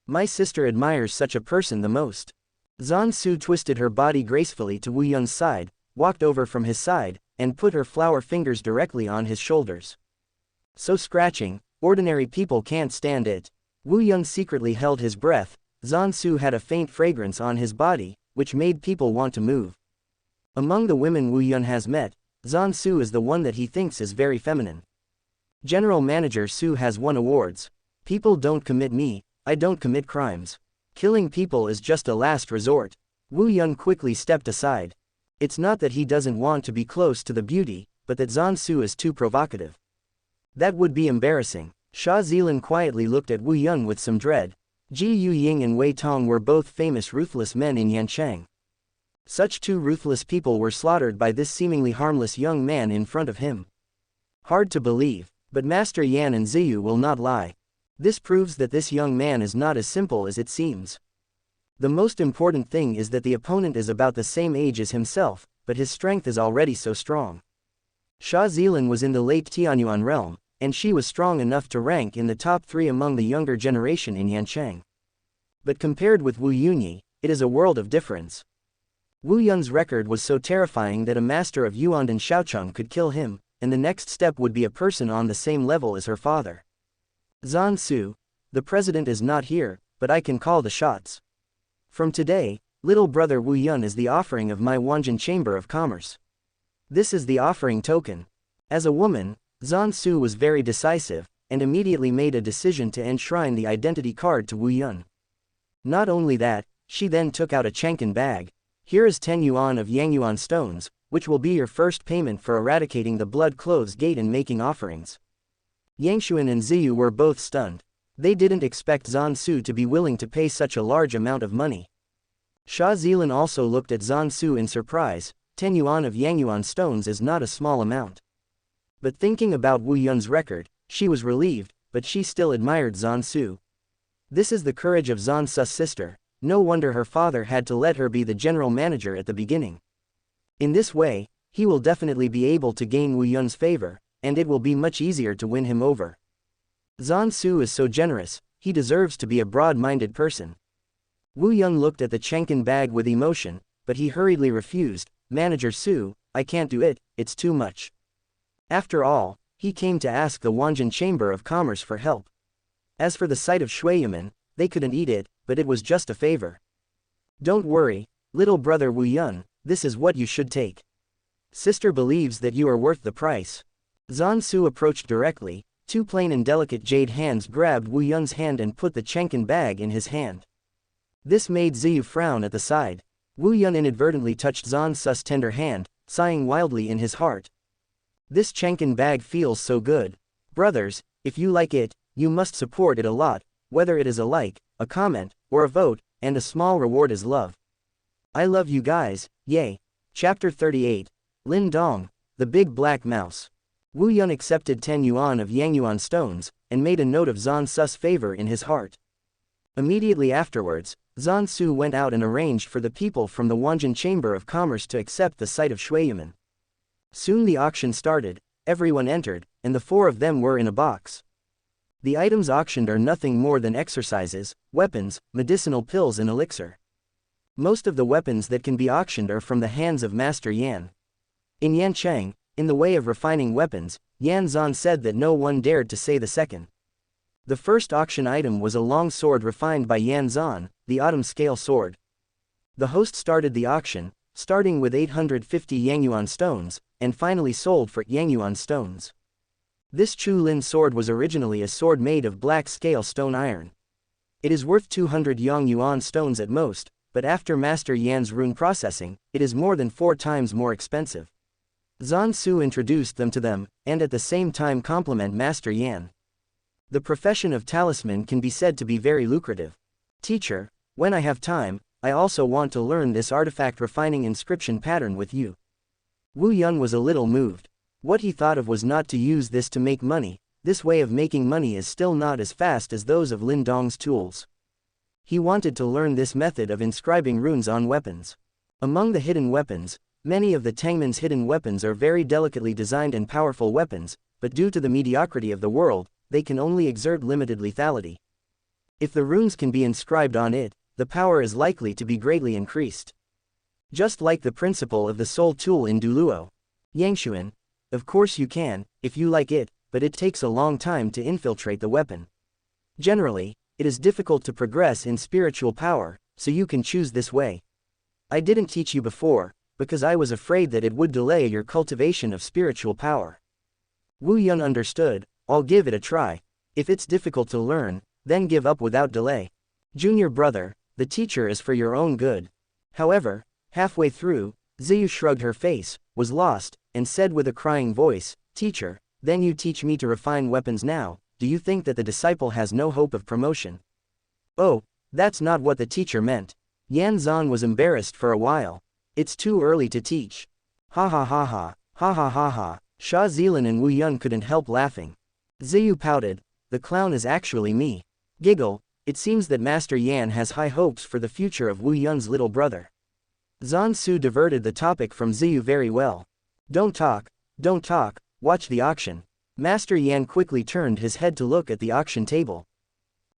S1: My sister admires such a person the most. Zhan Su twisted her body gracefully to Wu Yun's side, walked over from his side, and put her flower fingers directly on his shoulders. So scratching, ordinary people can't stand it. Wu Yun secretly held his breath. Zhan Su had a faint fragrance on his body, which made people want to move. Among the women Wu Yun has met, Zhan Su is the one that he thinks is very feminine. General Manager Su has won awards. People don't commit me, I don't commit crimes. Killing people is just a last resort. Wu Yun quickly stepped aside. It's not that he doesn't want to be close to the beauty, but that Zhan Su is too provocative. That would be embarrassing. Sha Zilan quietly looked at Wu Yun with some dread. Ji Yuying and Wei Tong were both famous ruthless men in Yanchang. Such two ruthless people were slaughtered by this seemingly harmless young man in front of him. Hard to believe, but Master Yan and Ziyu will not lie. This proves that this young man is not as simple as it seems. The most important thing is that the opponent is about the same age as himself, but his strength is already so strong. Sha Zilan was in the late Tianyuan realm, and she was strong enough to rank in the top 3 among the younger generation in Yanchang. But compared with Wu Yunyi, it is a world of difference. Wu Yun's record was so terrifying that a master of Yuan and Shaocheng could kill him, and the next step would be a person on the same level as her father. Zhan Su, the president is not here, but I can call the shots. From today, little brother Wu Yun is the offering of my Wanjin Chamber of Commerce. This is the offering token. As a woman, Zhan Su was very decisive, and immediately made a decision to enshrine the identity card to Wu Yun. Not only that, she then took out a Chang'an bag. Here is 10 yuan of Yangyuan stones, which will be your first payment for eradicating the Blood Clothes Gate and making offerings. Yangshuan and Ziyu were both stunned. They didn't expect Zhan Su to be willing to pay such a large amount of money. Sha Zilan also looked at Zhan Su in surprise. 10 yuan of Yangyuan stones is not a small amount. But thinking about Wu Yun's record, she was relieved, but she still admired Zhan Su. This is the courage of Zhan Su's sister, no wonder her father had to let her be the general manager at the beginning. In this way, he will definitely be able to gain Wu Yun's favor, and it will be much easier to win him over. Zhan Su is so generous, he deserves to be a broad-minded person. Wu Yun looked at the Chenkin bag with emotion, but he hurriedly refused. Manager Su, I can't do it, it's too much. After all, he came to ask the Wanjin Chamber of Commerce for help. As for the sight of Shuiyamen, they couldn't eat it, but it was just a favor. Don't worry, little brother Wu Yun, this is what you should take. Sister believes that you are worth the price. Zhan Su approached directly, 2 plain and delicate jade hands grabbed Wu Yun's hand and put the Chenkin bag in his hand. This made Ziyu frown at the side. Wu Yun inadvertently touched Zhan Su's tender hand, sighing wildly in his heart. This Chenkin bag feels so good. Brothers, if you like it, you must support it a lot, whether it is a like, a comment, or a vote, and a small reward is love. I love you guys, yay. Chapter 38. Lin Dong, the Big Black Mouse. Wu Yun accepted 10 yuan of Yangyuan stones, and made a note of Zhan Su's favor in his heart. Immediately afterwards, Zhan Su went out and arranged for the people from the Wanjin Chamber of Commerce to accept the sight of Shuiyamen. Soon the auction started, everyone entered, and the 4 of them were in a box. The items auctioned are nothing more than exercises, weapons, medicinal pills and elixir. Most of the weapons that can be auctioned are from the hands of Master Yan. In Yancheng, in the way of refining weapons, Yan Zhan said that no one dared to say the second. The first auction item was a long sword refined by Yan Zhan, the autumn scale sword. The host started the auction, starting with 850 Yangyuan stones, and finally sold for Yangyuan stones. This Chu Lin sword was originally a sword made of black scale stone iron. It is worth 200 Yangyuan stones at most, but after Master Yan's rune processing, it is more than 4 times more expensive. Zhan Su introduced them to them, and at the same time compliment Master Yan. The profession of talisman can be said to be very lucrative. Teacher, when I have time, I also want to learn this artifact refining inscription pattern with you. Wu Yun was a little moved. What he thought of was not to use this to make money. This way of making money is still not as fast as those of Lin Dong's tools. He wanted to learn this method of inscribing runes on weapons. Among the hidden weapons, many of the Tangmen's hidden weapons are very delicately designed and powerful weapons, but due to the mediocrity of the world, they can only exert limited lethality. If the runes can be inscribed on it, the power is likely to be greatly increased. Just like the principle of the soul tool in Duluo. Yangshuan, of course you can, if you like it, but it takes a long time to infiltrate the weapon. Generally, it is difficult to progress in spiritual power, so you can choose this way. I didn't teach you before, because I was afraid that it would delay your cultivation of spiritual power. Wu Yun understood. I'll give it a try. If it's difficult to learn, then give up without delay. Junior brother, the teacher is for your own good. However, halfway through, Ziyu shrugged her face, was lost, and said with a crying voice, Teacher, then you teach me to refine weapons now, do you think that the disciple has no hope of promotion? Oh, that's not what the teacher meant. Yan Zhan was embarrassed for a while. It's too early to teach. Ha ha ha ha, ha ha ha ha. Sha Zilin and Wu Yun couldn't help laughing. Ziyu pouted, the clown is actually me. Giggle, it seems that Master Yan has high hopes for the future of Wu Yun's little brother. Zhan Su diverted the topic from Ziyu very well. Don't talk, watch the auction. Master Yan quickly turned his head to look at the auction table.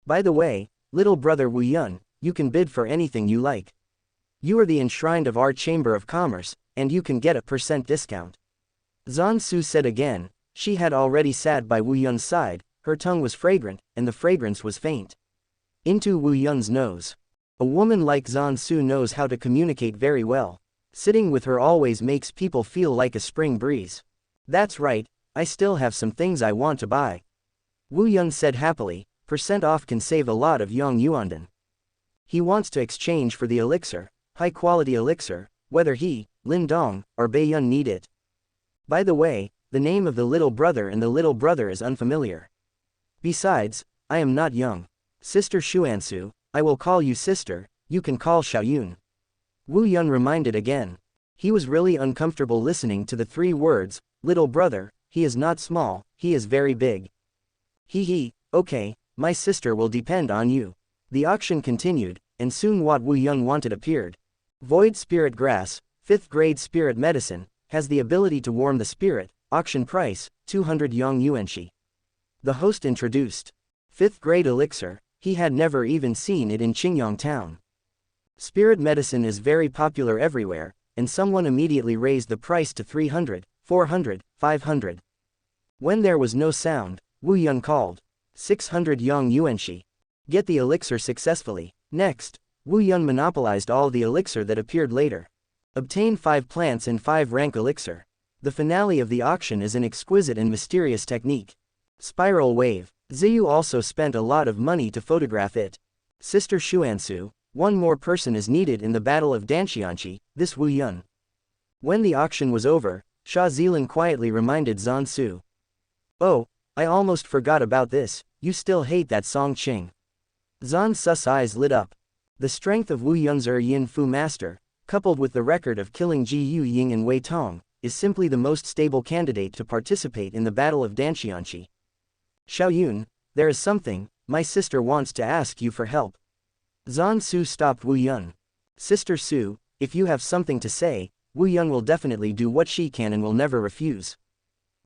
S1: By the way, little brother Wu Yun, you can bid for anything you like. You are the enshrined of our Chamber of Commerce, and you can get a % discount. Zhan Su said again. She had already sat by Wu Yun's side, her tongue was fragrant, and the fragrance was faint. Into Wu Yun's nose. A woman like Zhan Su knows how to communicate very well. Sitting with her always makes people feel like a spring breeze. That's right, I still have some things I want to buy. Wu Yun said happily, % off can save a lot of Yang Yuanden. He wants to exchange for the elixir, high-quality elixir, whether he, Lin Dong, or Bei Yun need it. By the way, the name of the little brother and the little brother is unfamiliar. Besides, I am not young. Sister Xuansu, I will call you sister, you can call Xiaoyun. Wu Yun reminded again. He was really uncomfortable listening to the 3 words, little brother. He is not small, he is very big. Hee, okay, my sister will depend on you. The auction continued, and soon what Wu Yun wanted appeared. Void Spirit Grass, 5th grade Spirit Medicine, has the ability to warm the spirit, auction price, 200 Yang Yuanxi. The host introduced. 5th grade Elixir, he had never even seen it in Qingyang town. Spirit Medicine is very popular everywhere, and someone immediately raised the price to 300, 400, 500. When there was no sound, Wu Yun called. 600 Yang Yuanxi. Get the elixir successfully. Next, Wu Yun monopolized all the elixir that appeared later. Obtain 5 plants and 5 rank elixir. The finale of the auction is an exquisite and mysterious technique. Spiral wave. Ziyu also spent a lot of money to photograph it. Sister Xuansu, one more person is needed in the Battle of Danxianxi, this Wu Yun. When the auction was over, Sha Zilan quietly reminded Zhan Su. Oh, I almost forgot about this, you still hate that Song Qing. Zhan Su's eyes lit up. The strength of Wu Yun's Yin Fu master, coupled with the record of killing Ji Yu Ying and Wei Tong, is simply the most stable candidate to participate in the Battle of Danxianxi. Xiaoyun, there is something, my sister wants to ask you for help. Zhan Su stopped Wu Yun. Sister Su, if you have something to say, Wu Yun will definitely do what she can and will never refuse.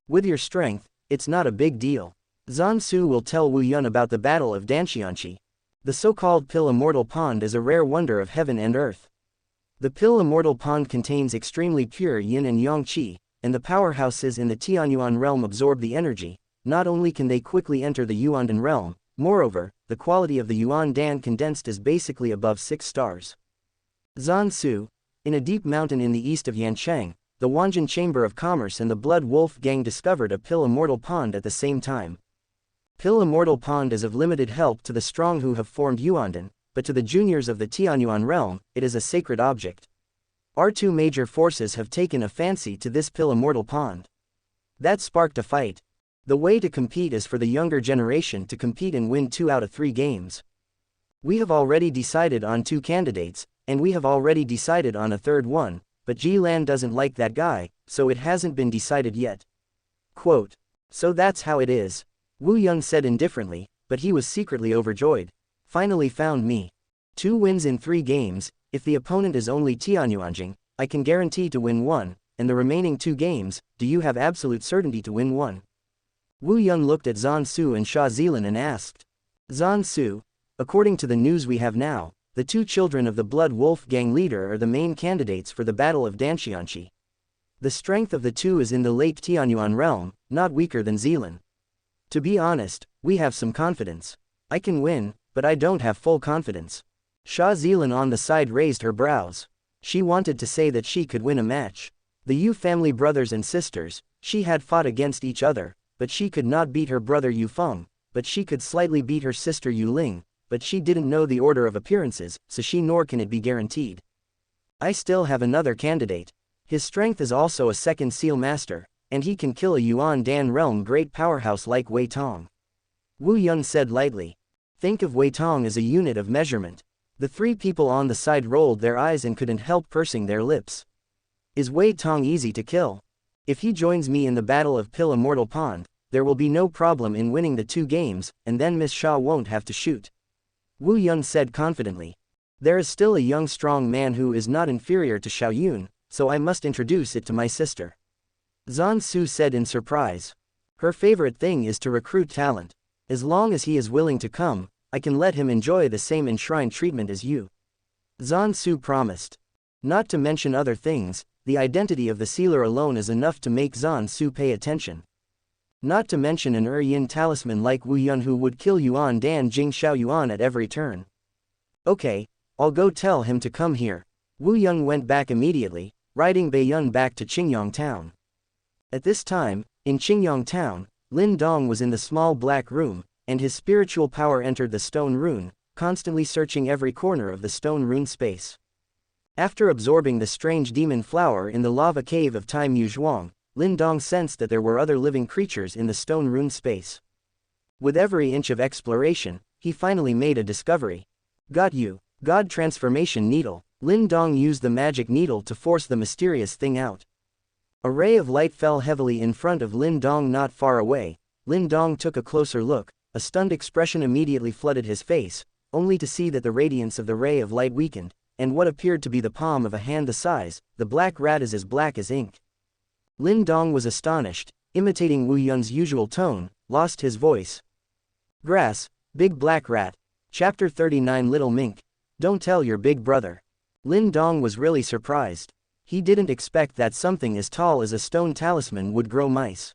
S1: With your strength, it's not a big deal. Zhan Su will tell Wu Yun about the Battle of Danxianxi. The so-called Pill Immortal Pond is a rare wonder of heaven and earth. The Pill Immortal Pond contains extremely pure yin and yang qi, and the powerhouses in the Tianyuan realm absorb the energy. Not only can they quickly enter the Yuandan realm, moreover, the quality of the Yuan Dan condensed is basically above 6 stars. Zhan Su, in a deep mountain in the east of Yancheng, the Wanjin Chamber of Commerce and the Blood Wolf Gang discovered a Pill Immortal Pond at the same time. Pill Immortal Pond is of limited help to the strong who have formed Yuandan, but to the juniors of the Tianyuan realm, it is a sacred object. Our 2 major forces have taken a fancy to this Pill Immortal Pond. That sparked a fight. The way to compete is for the younger generation to compete and win 2 out of 3 games. We have already decided on 2 candidates, and we have already decided on a 3rd one, but Ji Lan doesn't like that guy, so it hasn't been decided yet. Quote. So that's how it is. Wu Yun said indifferently, but he was secretly overjoyed. Finally found me. 2 wins in 3 games, if the opponent is only Tianyuanjing, I can guarantee to win 1, and the remaining 2 games, do you have absolute certainty to win 1? Wu Yun looked at Zhan Su and Sha Zilan and asked. Zhan Su, according to the news we have now, the 2 children of the Blood Wolf Gang leader are the main candidates for the Battle of Danxianxi. The strength of the 2 is in the late Tianyuan realm, not weaker than Zilan. To be honest, we have some confidence. I can win, but I don't have full confidence. Sha Zilan on the side raised her brows. She wanted to say that she could win a match. The Yu family brothers and sisters, she had fought against each other, but she could not beat her brother Yu Feng, but she could slightly beat her sister Yu Ling, but she didn't know the order of appearances, so she nor can it be guaranteed. I still have another candidate. His strength is also a 2nd seal master, and he can kill a Yuan Dan realm great powerhouse like Wei Tong. Wu Yun said lightly. Think of Wei Tong as a unit of measurement. The 3 people on the side rolled their eyes and couldn't help pursing their lips. Is Wei Tong easy to kill? If he joins me in the Battle of Pill Immortal Pond, there will be no problem in winning the 2 games, and then Miss Sha won't have to shoot. Wu Yun said confidently. There is still a young strong man who is not inferior to Xiaoyun, so I must introduce it to my sister. Zhan Su said in surprise. Her favorite thing is to recruit talent. As long as he is willing to come, I can let him enjoy the same enshrined treatment as you. Zhan Su promised. Not to mention other things, the identity of the sealer alone is enough to make Zhan Su pay attention. Not to mention an Yin talisman like Wu Yun who would kill Yuan Dan Jing Xiao Yuan at every turn. Okay, I'll go tell him to come here. Wu Yun went back immediately, riding Bei Yun back to Qingyang town. At this time, in Qingyang town, Lin Dong was in the small black room, and his spiritual power entered the stone rune, constantly searching every corner of the stone rune space. After absorbing the strange demon flower in the lava cave of Tai Mu Zhuang, Lin Dong sensed that there were other living creatures in the stone rune space. With every inch of exploration, he finally made a discovery. Got you, God Transformation Needle. Lin Dong used the magic needle to force the mysterious thing out. A ray of light fell heavily in front of Lin Dong not far away. Lin Dong took a closer look, a stunned expression immediately flooded his face, only to see that the radiance of the ray of light weakened, and what appeared to be the palm of a hand the size, the black rat is as black as ink. Lin Dong was astonished, imitating Wu Yun's usual tone, lost his voice. Grass, big black rat. Chapter 39 Little Mink. Don't tell your big brother. Lin Dong was really surprised. He didn't expect that something as tall as a stone talisman would grow mice.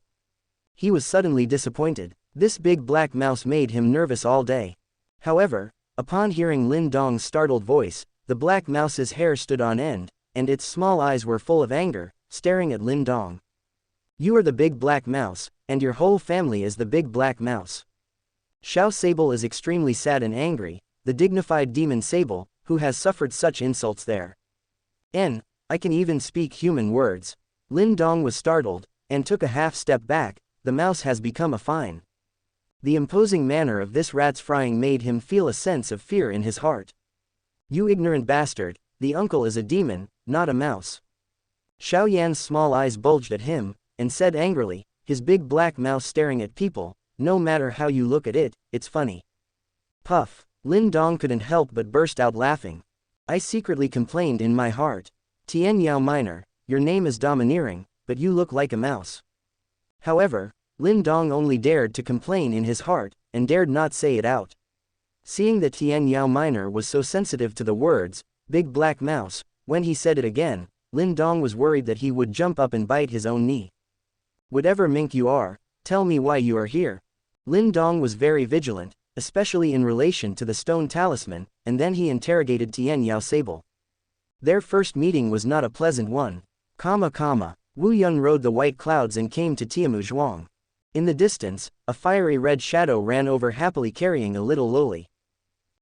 S1: He was suddenly disappointed. This big black mouse made him nervous all day. However, upon hearing Lin Dong's startled voice, the black mouse's hair stood on end, and its small eyes were full of anger, staring at Lin Dong. You are the big black mouse, and your whole family is the big black mouse. Xiao Sable is extremely sad and angry, the dignified demon Sable, who has suffered such insults there. I can even speak human words. Lin Dong was startled, and took a half step back. The mouse has become a fine. The imposing manner of this rat's frying made him feel a sense of fear in his heart. You ignorant bastard, the uncle is a demon, not a mouse. Xiao Yan's small eyes bulged at him, and said angrily, his big black mouse staring at people, no matter how you look at it, it's funny. Puff. Lin Dong couldn't help but burst out laughing. I secretly complained in my heart. Tian Yao Minor, your name is domineering, but you look like a mouse. However, Lin Dong only dared to complain in his heart, and dared not say it out. Seeing that Tian Yao Minor was so sensitive to the words, big black mouse, when he said it again, Lin Dong was worried that he would jump up and bite his own knee. Whatever mink you are, tell me why you are here. Lin Dong was very vigilant, especially in relation to the stone talisman, and then he interrogated Tian Yao Sable. Their first meeting was not a pleasant one. Wu Yun rode the white clouds and came to Tiamu Zhuang. In the distance, a fiery red shadow ran over happily carrying a little loli.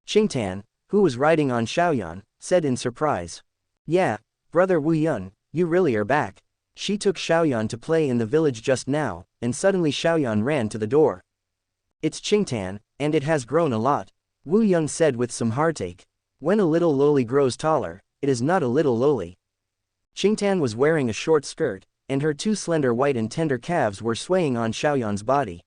S1: Qingtan, who was riding on Xiaoyan, said in surprise. Yeah, brother Wu Yun, you really are back. She took Xiaoyan to play in the village just now, and suddenly Xiaoyan ran to the door. It's Qingtan, and it has grown a lot. Wu Yun said with some heartache. When a little loli grows taller, it is not a little loli. Qingtan was wearing a short skirt, and her two slender white and tender calves were swaying on Xiaoyan's body.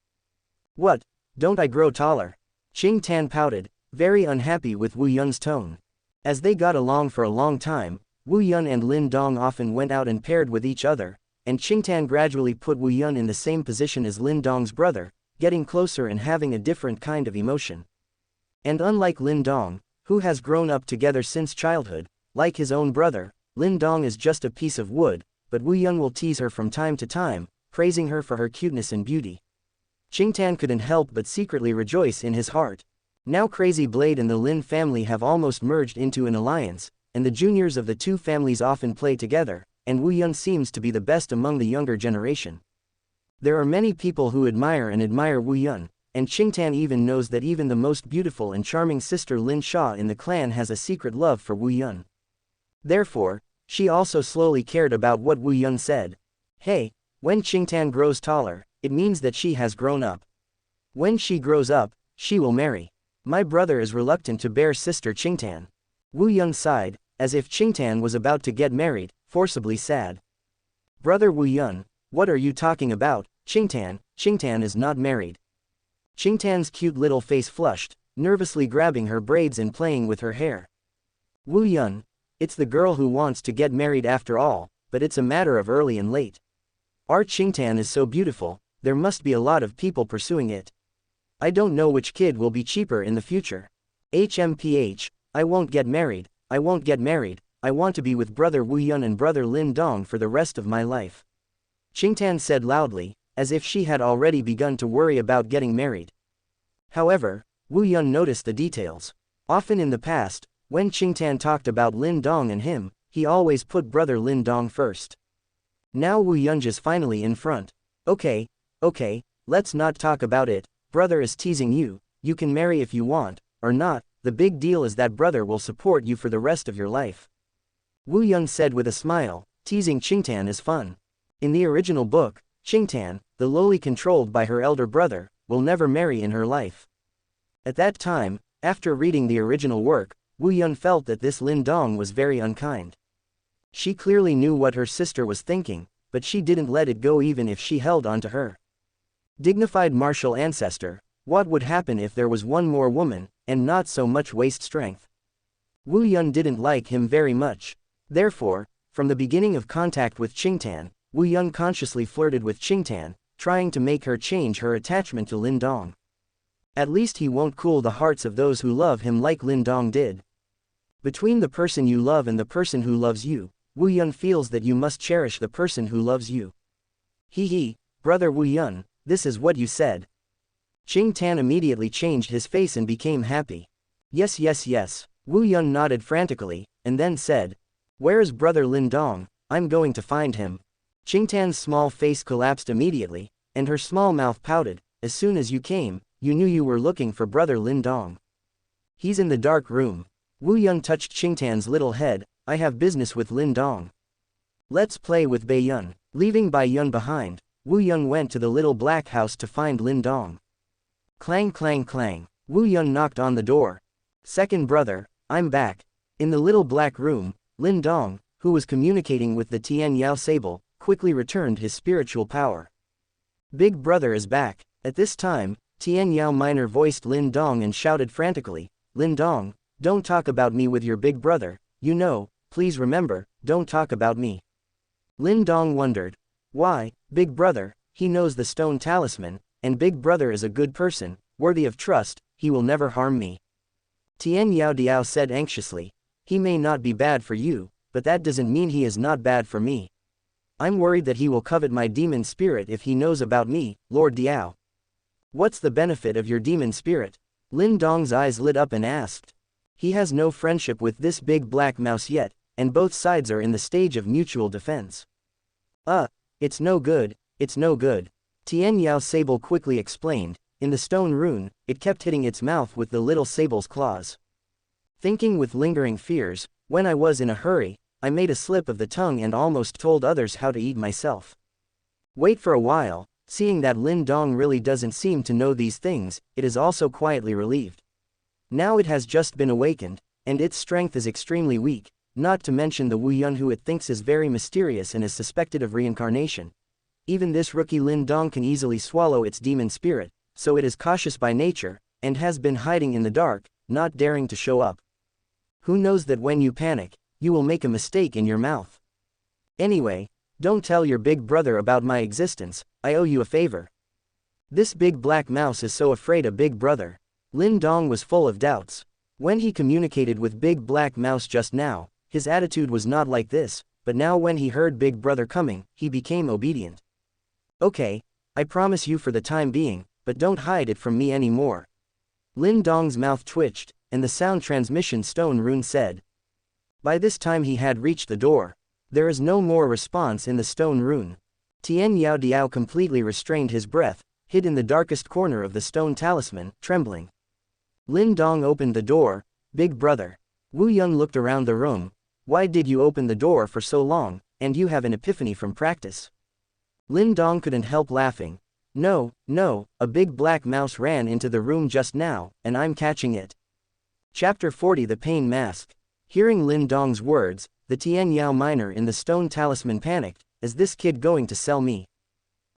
S1: What? Don't I grow taller? Qingtan pouted, very unhappy with Wu Yun's tone. As they got along for a long time, Wu Yun and Lin Dong often went out and paired with each other, and Qingtan gradually put Wu Yun in the same position as Lin Dong's brother, getting closer and having a different kind of emotion. And unlike Lin Dong, who has grown up together since childhood, like his own brother, Lin Dong is just a piece of wood, but Wu Yun will tease her from time to time, praising her for her cuteness and beauty. Qingtan couldn't help but secretly rejoice in his heart. Now Crazy Blade and the Lin family have almost merged into an alliance, and the juniors of the two families often play together, and Wu Yun seems to be the best among the younger generation. There are many people who admire Wu Yun, and Qingtan even knows that even the most beautiful and charming sister Lin Sha in the clan has a secret love for Wu Yun. Therefore, she also slowly cared about what Wu Yun said. Hey, when Qingtan grows taller, it means that she has grown up. When she grows up, she will marry. My brother is reluctant to bear sister Qingtan. Wu Yun sighed, as if Qingtan was about to get married, forcibly sad. Brother Wu Yun, what are you talking about? Qingtan is not married. Qingtan's cute little face flushed, nervously grabbing her braids and playing with her hair. Wu Yun, it's the girl who wants to get married after all, but it's a matter of early and late. Our Qingtan is so beautiful, there must be a lot of people pursuing it. I don't know which kid will be cheaper in the future. HMPH, I won't get married, I want to be with brother Wu Yun and brother Lin Dong for the rest of my life. Qingtan said loudly, as if she had already begun to worry about getting married. However, Wu Yun noticed the details. Often in the past, when Qingtan talked about Lin Dong and him, he always put brother Lin Dong first. Now Wu Yun is finally in front. Okay, let's not talk about it, brother is teasing you, you can marry if you want, or not, the big deal is that brother will support you for the rest of your life. Wu Yun said with a smile, teasing Qingtan is fun. In the original book, Qingtan, the loli controlled by her elder brother, will never marry in her life. At that time, after reading the original work, Wu Yun felt that this Lin Dong was very unkind. She clearly knew what her sister was thinking, but she didn't let it go even if she held on to her dignified martial ancestor. What would happen if there was one more woman, and not so much waste strength? Wu Yun didn't like him very much. Therefore, from the beginning of contact with Qingtan, Wu Yun consciously flirted with Qingtan, trying to make her change her attachment to Lin Dong. At least he won't cool the hearts of those who love him like Lin Dong did. Between the person you love and the person who loves you, Wu Yun feels that you must cherish the person who loves you. He, brother Wu Yun, this is what you said. Qingtan immediately changed his face and became happy. Yes. Wu Yun nodded frantically, and then said, "Where's brother Lin Dong? I'm going to find him." Qingtan's small face collapsed immediately, and her small mouth pouted. "As soon as you came, you knew you were looking for brother Lin Dong. He's in the dark room." Wu Yun touched Qingtan's little head. "I have business with Lin Dong. Let's play with Bai Yun." Leaving Bai Yun behind, Wu Yun went to the little black house to find Lin Dong. Clang clang clang. Wu Yun knocked on the door. "Second brother, I'm back." In the little black room, Lin Dong, who was communicating with the Tian Yao Sable, quickly returned his spiritual power. "Big brother is back." At this time, Tian Yao Minor voiced Lin Dong and shouted frantically, "Lin Dong, don't talk about me with your big brother, you know, please remember, don't talk about me." Lin Dong wondered. Why, big brother, he knows the stone talisman, and big brother is a good person, worthy of trust, he will never harm me. Tian Yao Diao said anxiously, "He may not be bad for you, but that doesn't mean he is not bad for me. I'm worried that he will covet my demon spirit if he knows about me, Lord Diao." "What's the benefit of your demon spirit?" Lin Dong's eyes lit up and asked. He has no friendship with this big black mouse yet, and both sides are in the stage of mutual defense. It's no good, it's no good. Tian Yao Sable quickly explained. In the stone rune, it kept hitting its mouth with the little sable's claws. Thinking with lingering fears, when I was in a hurry, I made a slip of the tongue and almost told others how to eat myself. Wait for a while. Seeing that Lin Dong really doesn't seem to know these things, it is also quietly relieved. Now it has just been awakened, and its strength is extremely weak, not to mention the Wu Yun who it thinks is very mysterious and is suspected of reincarnation. Even this rookie Lin Dong can easily swallow its demon spirit, so it is cautious by nature, and has been hiding in the dark, not daring to show up. Who knows that when you panic, you will make a mistake in your mouth. Anyway, don't tell your big brother about my existence, I owe you a favor. This big black mouse is so afraid of big brother. Lin Dong was full of doubts. When he communicated with big black mouse just now, his attitude was not like this, but now when he heard big brother coming, he became obedient. "Okay, I promise you for the time being, but don't hide it from me anymore." Lin Dong's mouth twitched, and the sound transmission stone rune said. By this time he had reached the door. There is no more response in the stone rune. Tian Yao Diao completely restrained his breath, hid in the darkest corner of the stone talisman, trembling. Lin Dong opened the door. "Big brother." Wu Yun looked around the room. "Why did you open the door for so long, and you have an epiphany from practice?" Lin Dong couldn't help laughing. No, a big black mouse ran into the room just now, and I'm catching it." Chapter 40 The Pain Mask. Hearing Lin Dong's words, the Tian Yao Minor in the stone talisman panicked. "Is this kid going to sell me?"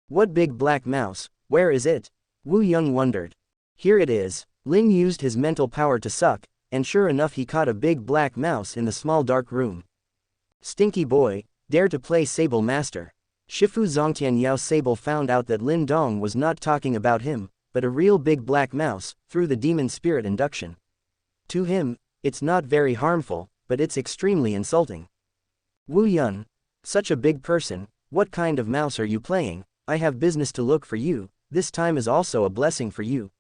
S1: "What big black mouse, where is it?" Wu Yun wondered. "Here it is." Lin used his mental power to suck, and sure enough he caught a big black mouse in the small dark room. "Stinky boy, dare to play Sable Master." Shifu Zongtian Yao Sable found out that Lin Dong was not talking about him, but a real big black mouse, through the demon spirit induction. To him, it's not very harmful, but it's extremely insulting. "Wu Yun, such a big person, what kind of mouse are you playing? I have business to look for you, this time is also a blessing for you."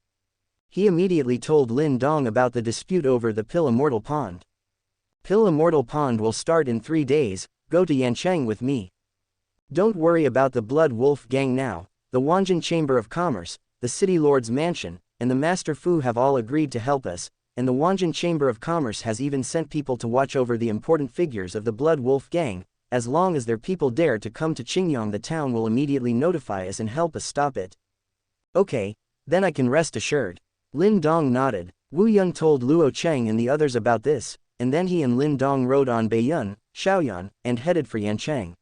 S1: He immediately told Lin Dong about the dispute over the Pill Immortal Pond. "Pill Immortal Pond will start in 3 days, go to Yancheng with me. Don't worry about the Blood Wolf Gang now, the Wanjin Chamber of Commerce, the City Lord's Mansion, and the Master Fu have all agreed to help us, and the Wanjin Chamber of Commerce has even sent people to watch over the important figures of the Blood Wolf Gang. As long as their people dare to come to Qingyang, the town will immediately notify us and help us stop it." "Okay, then I can rest assured." Lin Dong nodded. Wu Yun told Luo Cheng and the others about this, and then he and Lin Dong rode on Baiyun, Shaoyan, and headed for Yancheng.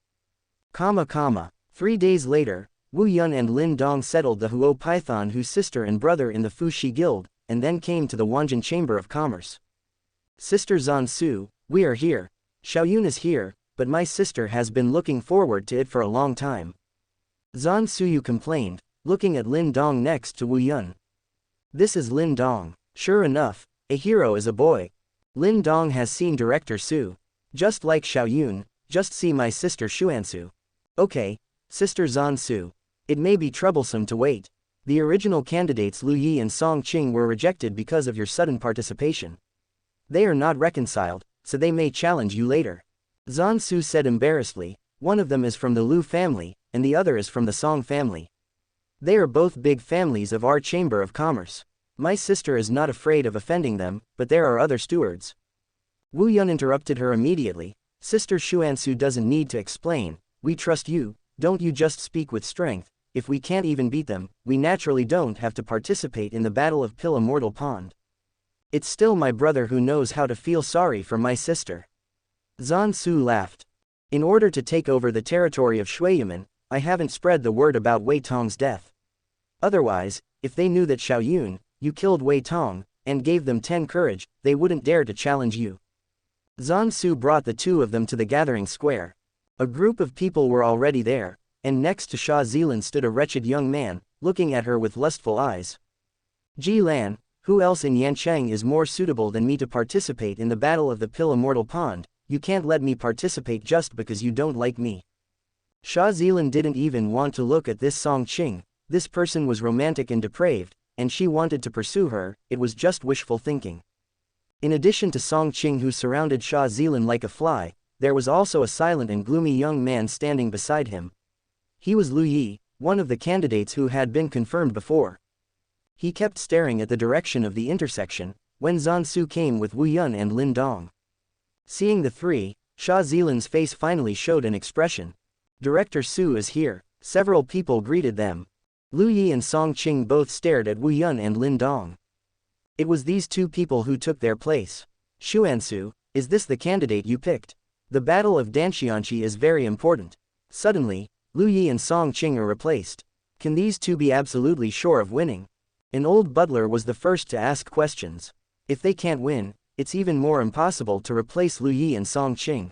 S1: 3 days later, Wu Yun and Lin Dong settled the Huo Python Hu's sister and brother in the Fu Shi Guild, and then came to the Wanjin Chamber of Commerce. Sister Zan Su, we are here. Xiaoyun is here, but my sister has been looking forward to it for a long time. Zan Suyu complained, looking at Lin Dong next to Wu Yun. This is Lin Dong. Sure enough, a hero is a boy. Lin Dong has seen Director Su. Just like Xiaoyun, just see my sister Xuansu. Okay, Sister Zan Su. It may be troublesome to wait. The original candidates Lu Yi and Song Qing were rejected because of your sudden participation. They are not reconciled, so they may challenge you later. Zan Su said embarrassedly. One of them is from the Lu family, and the other is from the Song family. They are both big families of our Chamber of Commerce. My sister is not afraid of offending them, but there are other stewards. Wu Yun interrupted her immediately. Sister Xuansu doesn't need to explain. We trust you, don't you just speak with strength. If we can't even beat them, we naturally don't have to participate in the Battle of Pill Immortal Pond. It's still my brother who knows how to feel sorry for my sister. Zan Su laughed. In order to take over the territory of Shuiyamen, I haven't spread the word about Wei Tong's death. Otherwise, if they knew that Xiaoyun, you killed Wei Tong, and gave them 10 courage, they wouldn't dare to challenge you. Zan Su brought the two of them to the gathering square. A group of people were already there, and next to Xia Zilan stood a wretched young man, looking at her with lustful eyes. Ji Lan, who else in Yancheng is more suitable than me to participate in the Battle of the Pill Immortal Pond? You can't let me participate just because you don't like me. Xia Zilan didn't even want to look at this Song Qing. This person was romantic and depraved, and she wanted to pursue her. It was just wishful thinking. In addition to Song Qing, who surrounded Xia Zilan like a fly, there was also a silent and gloomy young man standing beside him. He was Lu Yi, one of the candidates who had been confirmed before. He kept staring at the direction of the intersection, when Zan Su came with Wu Yun and Lin Dong. Seeing the three, Xia Zilan's face finally showed an expression. Director Su is here. Several people greeted them. Lu Yi and Song Qing both stared at Wu Yun and Lin Dong. It was these two people who took their place. Xuansu, is this the candidate you picked? The Battle of Danxianqi is very important. Suddenly, Lu Yi and Song Qing are replaced. Can these two be absolutely sure of winning? An old butler was the first to ask questions. If they can't win, it's even more impossible to replace Lu Yi and Song Qing.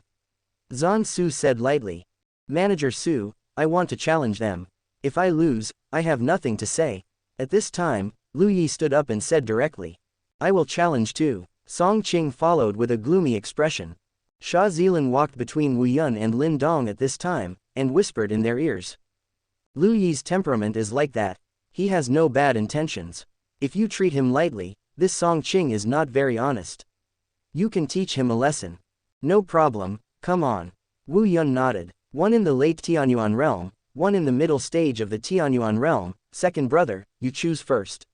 S1: Zan Su said lightly. Manager Su, I want to challenge them. If I lose, I have nothing to say. At this time, Lu Yi stood up and said directly. I will challenge too. Song Qing followed with a gloomy expression. Xia Zilan walked between Wu Yun and Lin Dong at this time, and whispered in their ears. Lu Yi's temperament is like that. He has no bad intentions. If you treat him lightly, this Song Qing is not very honest. You can teach him a lesson. No problem, come on. Wu Yun nodded. One in the late Tianyuan realm, one in the middle stage of the Tianyuan realm. Second brother, you choose first.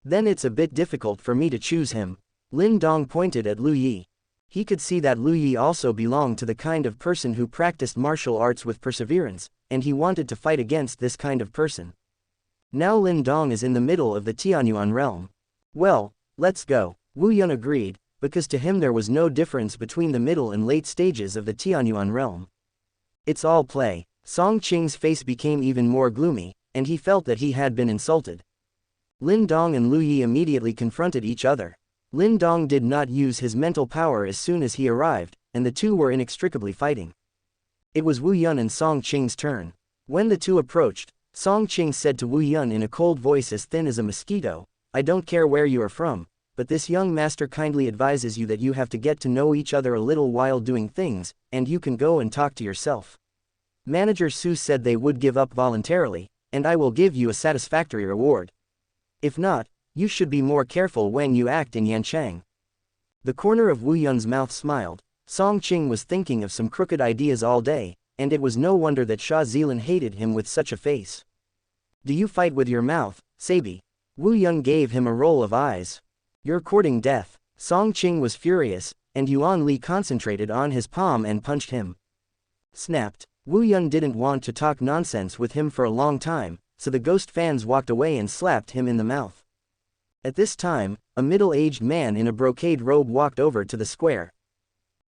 S1: Then it's a bit difficult for me to choose him. Lin Dong pointed at Lu Yi. He could see that Lu Yi also belonged to the kind of person who practiced martial arts with perseverance, and he wanted to fight against this kind of person. Now Lin Dong is in the middle of the Tianyuan realm. Well, let's go. Wu Yun agreed, because to him there was no difference between the middle and late stages of the Tianyuan realm. It's all play. Song Qing's face became even more gloomy, and he felt that he had been insulted. Lin Dong and Lu Yi immediately confronted each other. Lin Dong did not use his mental power as soon as he arrived, and the two were inextricably fighting. It was Wu Yun and Song Qing's turn. When the two approached, Song Qing said to Wu Yun in a cold voice as thin as a mosquito, I don't care where you are from, but this young master kindly advises you that you have to get to know each other a little while doing things, and you can go and talk to yourself. Manager Su said they would give up voluntarily, and I will give you a satisfactory reward. If not, you should be more careful when you act in Yancheng. The corner of Wu Yun's mouth smiled. Song Qing was thinking of some crooked ideas all day, and it was no wonder that Xia Zilan hated him with such a face. Do you fight with your mouth, Sabi? Wu Yun gave him a roll of eyes. You're courting death. Song Qing was furious, and Yuan Li concentrated on his palm and punched him. Snapped. Wu Yun didn't want to talk nonsense with him for a long time, so the ghost fans walked away and slapped him in the mouth. At this time, a middle-aged man in a brocade robe walked over to the square.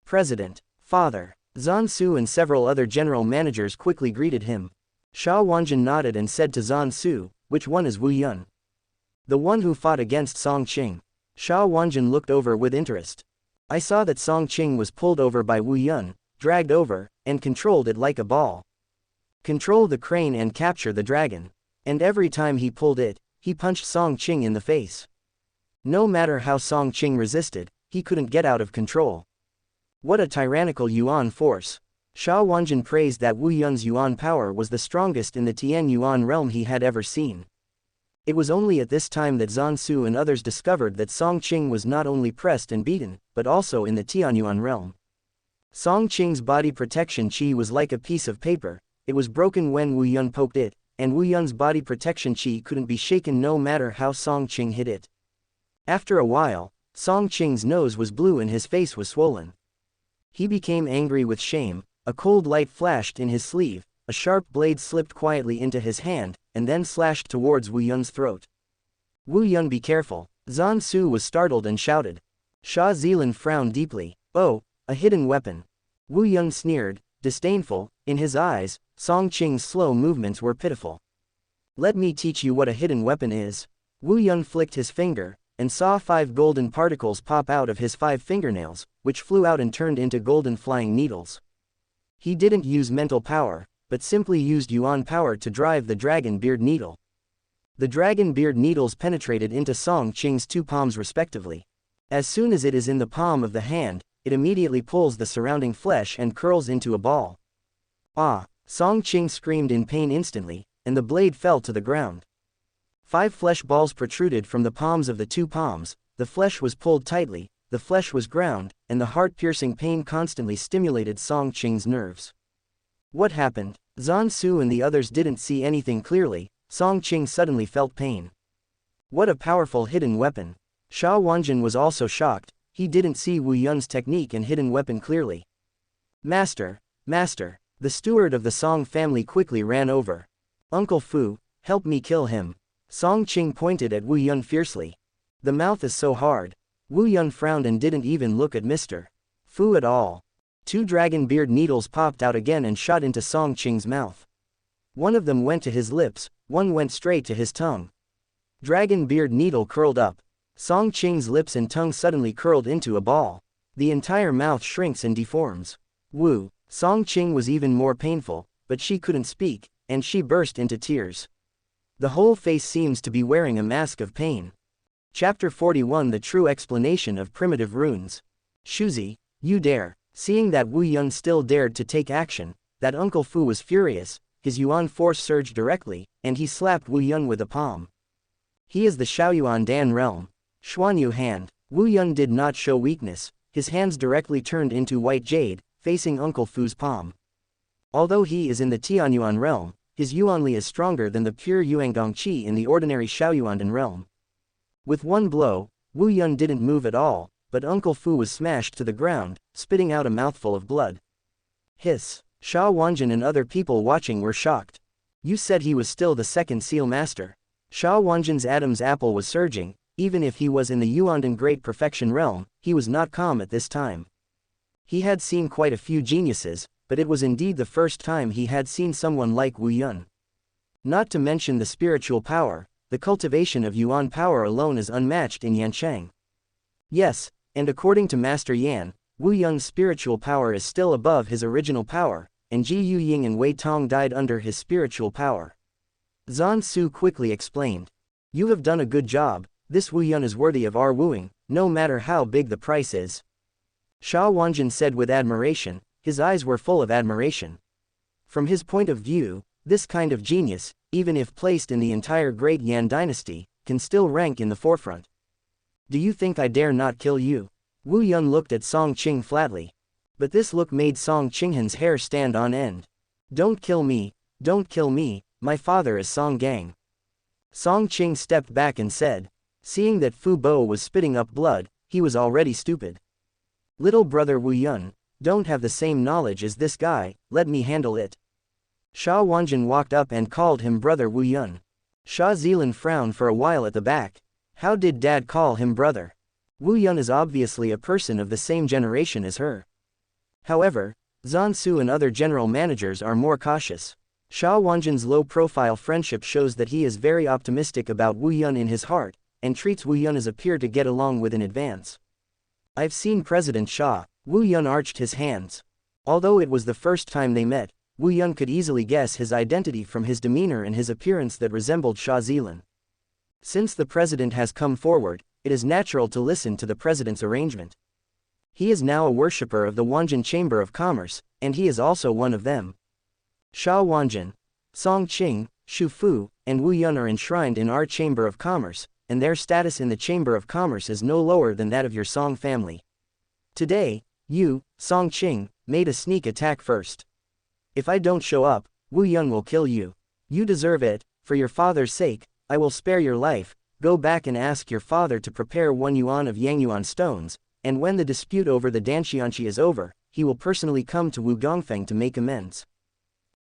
S1: President, Father, Zansu and several other general managers quickly greeted him. Sha Wanjin nodded and said to Zansu, "Which one is Wu Yun?" "The one who fought against Song Qing." Sha Wanjin looked over with interest. "I saw that Song Qing was pulled over by Wu Yun, dragged over, and controlled it like a ball. Control the crane and capture the dragon. And every time he pulled it, he punched Song Qing in the face. No matter how Song Qing resisted, he couldn't get out of control. What a tyrannical Yuan force." Sha Wanjin praised that Wu Yun's Yuan power was the strongest in the Tian Yuan realm he had ever seen. It was only at this time that Zansu and others discovered that Song Qing was not only pressed and beaten, but also in the Tianyuan realm. Song Qing's body protection chi was like a piece of paper. It was broken when Wu Yun poked it, and Wu Yun's body protection chi couldn't be shaken no matter how Song Qing hit it. After a while, Song Qing's nose was blue and his face was swollen. He became angry with shame. A cold light flashed in his sleeve, a sharp blade slipped quietly into his hand, and then slashed towards Wu Yun's throat. "Wu Yun, be careful." Zansu was startled and shouted. Sha Zilin frowned deeply. "Oh, a hidden weapon." Wu Yun sneered, disdainful. In his eyes, Song Qing's slow movements were pitiful. "Let me teach you what a hidden weapon is." Wu Yun flicked his finger, and saw 5 golden particles pop out of his 5 fingernails, which flew out and turned into golden flying needles. He didn't use mental power, but simply used Yuan power to drive the dragon beard needle. The dragon beard needles penetrated into Song Qing's 2 palms respectively. As soon as it is in the palm of the hand, it immediately pulls the surrounding flesh and curls into a ball. "Ah!" Song Qing screamed in pain instantly, and the blade fell to the ground. 5 flesh balls protruded from the palms of the 2 palms, the flesh was pulled tightly, the flesh was ground, and the heart-piercing pain constantly stimulated Song Qing's nerves. What happened? Zansu and the others didn't see anything clearly. Song Qing suddenly felt pain. What a powerful hidden weapon. Sha Wanjin was also shocked. He didn't see Wu Yun's technique and hidden weapon clearly. "Master, Master!" The steward of the Song family quickly ran over. "Uncle Fu, help me kill him." Song Qing pointed at Wu Yun fiercely. "The mouth is so hard." Wu Yun frowned and didn't even look at Mr. Fu at all. 2 dragon beard needles popped out again and shot into Song Qing's mouth. One of them went to his lips, one went straight to his tongue. Dragon beard needle curled up. Song Qing's lips and tongue suddenly curled into a ball. The entire mouth shrinks and deforms. Wu. Song Qing was even more painful, but she couldn't speak, and she burst into tears. The whole face seems to be wearing a mask of pain. Chapter 41, The True Explanation of Primitive Runes. "Shuzi, you dare." Seeing that Wu Yun still dared to take action, that Uncle Fu was furious. His Yuan force surged directly, and he slapped Wu Yun with a palm. He is the Shaoyuan Dan realm. Xuanyu hand. Wu Yun did not show weakness. His hands directly turned into white jade, facing Uncle Fu's palm. Although he is in the Tianyuan realm, his Yuanli is stronger than the pure Yuangong Qi in the ordinary Shaoyuandan realm. With one blow, Wu Yun didn't move at all, but Uncle Fu was smashed to the ground, spitting out a mouthful of blood. Hiss. Sha Wanjin and other people watching were shocked. "You said he was still the second seal master." Sha Wanjin's Adam's apple was surging. Even if he was in the Yuandan Great Perfection realm, he was not calm at this time. He had seen quite a few geniuses, but it was indeed the first time he had seen someone like Wu Yun. Not to mention the spiritual power, the cultivation of Yuan power alone is unmatched in Yancheng. Yes, and according to Master Yan, Wu Yun's spiritual power is still above his original power, and Ji Yu Ying and Wei Tong died under his spiritual power. Zan Su quickly explained. "You have done a good job. This Wu Yun is worthy of our wooing, no matter how big the price is." Sha Wanjin said with admiration. His eyes were full of admiration. From his point of view, this kind of genius, even if placed in the entire Great Yan dynasty, can still rank in the forefront. "Do you think I dare not kill you?" Wu Yun looked at Song Qing flatly. But this look made Song Qinghan's hair stand on end. "Don't kill me, don't kill me, my father is Song Gang." Song Qing stepped back and said. Seeing that Fu Bo was spitting up blood, he was already stupid. "Little brother Wu Yun, don't have the same knowledge as this guy, let me handle it." Sha Wanjin walked up and called him brother Wu Yun. Sha Zilin frowned for a while at the back. How did Dad call him brother? Wu Yun is obviously a person of the same generation as her. However, Zansu and other general managers are more cautious. Sha Wanjin's low-profile friendship shows that he is very optimistic about Wu Yun in his heart, and treats Wu Yun as appear to get along with in advance. I've seen President Sha. Wu Yun arched his hands. Although it was the first time they met, Wu Yun could easily guess his identity from his demeanor and his appearance that resembled Sha Zilan. Since the president has come forward, it is natural to listen to the president's arrangement. He is now a worshipper of the Wanjin Chamber of Commerce, and he is also one of them. Sha Wanjin, Song Qing, Shu Fu, and Wu Yun are enshrined in our Chamber of Commerce, and their status in the Chamber of Commerce is no lower than that of your Song family. Today, you, Song Qing, made a sneak attack first. If I don't show up, Wu Yun will kill you. You deserve it. For your father's sake, I will spare your life. Go back and ask your father to prepare 1 yuan of Yangyuan stones, and when the dispute over the Xianxia is over, he will personally come to Wu Gongfeng to make amends.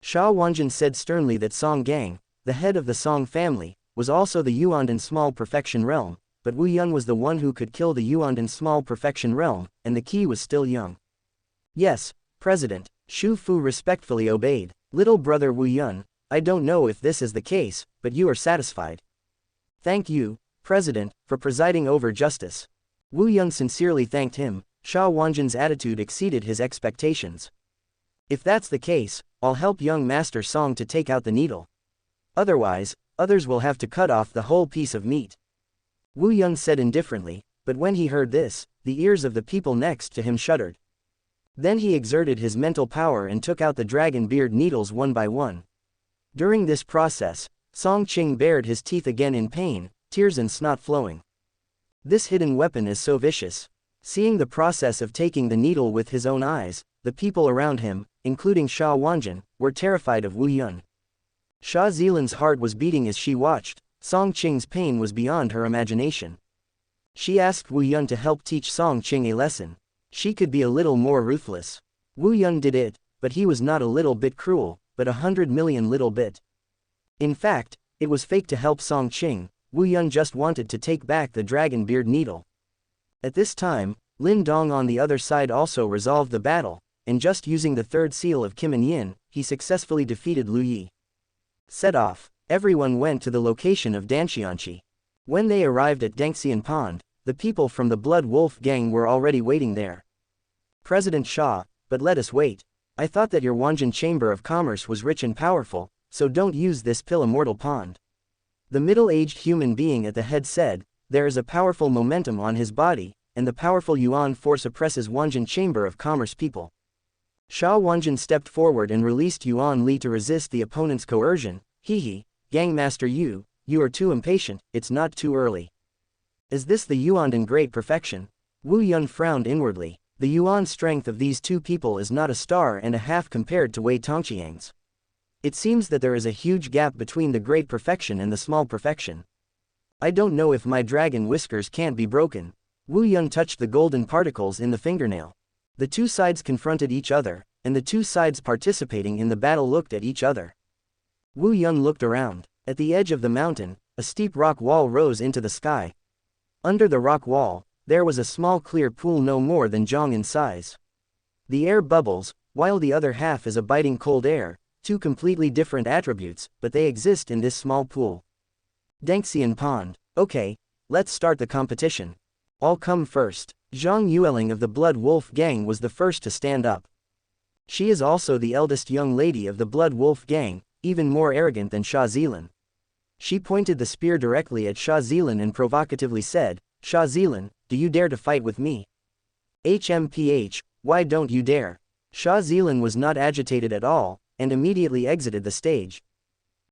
S1: Sha Wanjin said sternly that Song Gang, the head of the Song family, was also the Yuandan Small Perfection Realm, but Wu Yun was the one who could kill the Yuandan Small Perfection Realm, and the key was still young. Yes, President, Shu Fu respectfully obeyed. Little brother Wu Yun, I don't know if this is the case, but you are satisfied. Thank you, President, for presiding over justice. Wu Yun sincerely thanked him. Sha Wanjin's attitude exceeded his expectations. If that's the case, I'll help young Master Song to take out the needle. Otherwise, others will have to cut off the whole piece of meat. Wu Yun said indifferently, but when he heard this, the ears of the people next to him shuddered. Then he exerted his mental power and took out the dragon beard needles one by one. During this process, Song Qing bared his teeth again in pain, tears and snot flowing. This hidden weapon is so vicious. Seeing the process of taking the needle with his own eyes, the people around him, including Sha Wanjin, were terrified of Wu Yun. Sha Zilan's heart was beating as she watched. Song Qing's pain was beyond her imagination. She asked Wu Yun to help teach Song Qing a lesson. She could be a little more ruthless. Wu Yun did it, but he was not a little bit cruel, but 100 million little bit. In fact, it was fake to help Song Qing. Wu Yun just wanted to take back the dragon beard needle. At this time, Lin Dong on the other side also resolved the battle, and just using the third seal of Kim and Yin, he successfully defeated Lu Yi. Set off, everyone went to the location of Danxianqi. When they arrived at Dengxian Pond, the people from the Blood Wolf gang were already waiting there. President Sha, but let us wait. I thought that your Wanjin Chamber of Commerce was rich and powerful, so don't use this pill immortal pond. The middle-aged human being at the head said, there is a powerful momentum on his body, and the powerful Yuan force oppresses Wanjin Chamber of Commerce people. Sha Wanjin stepped forward and released Yuan Li to resist the opponent's coercion. Hehe, Gangmaster Yu, you are too impatient, it's not too early. Is this the Yuandan Great Perfection? Wu Yun frowned inwardly. The Yuan strength of these two people is not a star and a half compared to Wei Tongqiang's. It seems that there is a huge gap between the Great Perfection and the Small Perfection. I don't know if my dragon whiskers can't be broken. Wu Yun touched the golden particles in the fingernail. The two sides confronted each other, and the two sides participating in the battle looked at each other. Wu Yun looked around. At the edge of the mountain, a steep rock wall rose into the sky. Under the rock wall, there was a small clear pool no more than Zhang in size. The air bubbles, while the other half is a biting cold air, two completely different attributes, but they exist in this small pool. Dengxian Pond. Okay, let's start the competition. I'll come first. Zhang Yueling of the Blood Wolf gang was the first to stand up. She is also the eldest young lady of the Blood Wolf gang, even more arrogant than Sha Zilan. She pointed the spear directly at Sha Zilan and provocatively said, Sha Zilan, do you dare to fight with me? HMPH, why don't you dare? Sha Zilan was not agitated at all, and immediately exited the stage.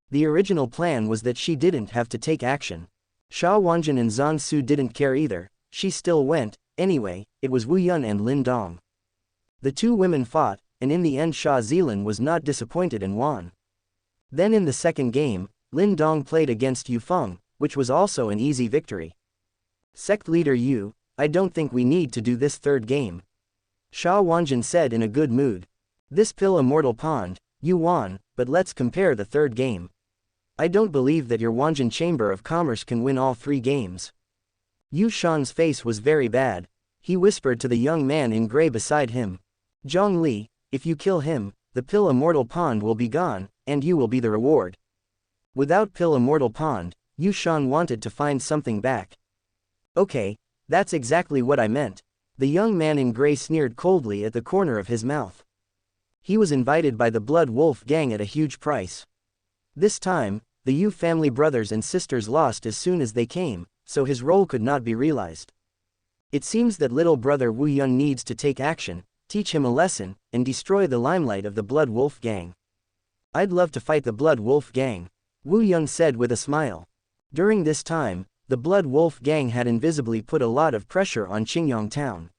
S1: The original plan was that she didn't have to take action. Sha Wanjin and Zan Su didn't care either. She still went. Anyway, it was Wu Yun and Lin Dong. The two women fought, and in the end Sha Zilan was not disappointed and won. Then in the second game, Lin Dong played against Yu Feng, which was also an easy victory. Sect leader Yu, I don't think we need to do this third game. Sha Wanjin said in a good mood. This pill immortal pond, you won, but let's compare the third game. I don't believe that your Wanjin Chamber of Commerce can win all 3 games. Yu Shan's face was very bad. He whispered to the young man in gray beside him. Zhongli, if you kill him, the Pill Immortal Pond will be gone, and you will be the reward. Without Pill Immortal Pond, Yu Shan wanted to find something back. Okay, that's exactly what I meant. The young man in gray sneered coldly at the corner of his mouth. He was invited by the Blood Wolf gang at a huge price. This time, the Yu family brothers and sisters lost as soon as they came, so his role could not be realized. It seems that little brother Wu Yun needs to take action, teach him a lesson, and destroy the limelight of the Blood Wolf gang. I'd love to fight the Blood Wolf gang, Wu Yun said with a smile. During this time, the Blood Wolf gang had invisibly put a lot of pressure on Qingyang town.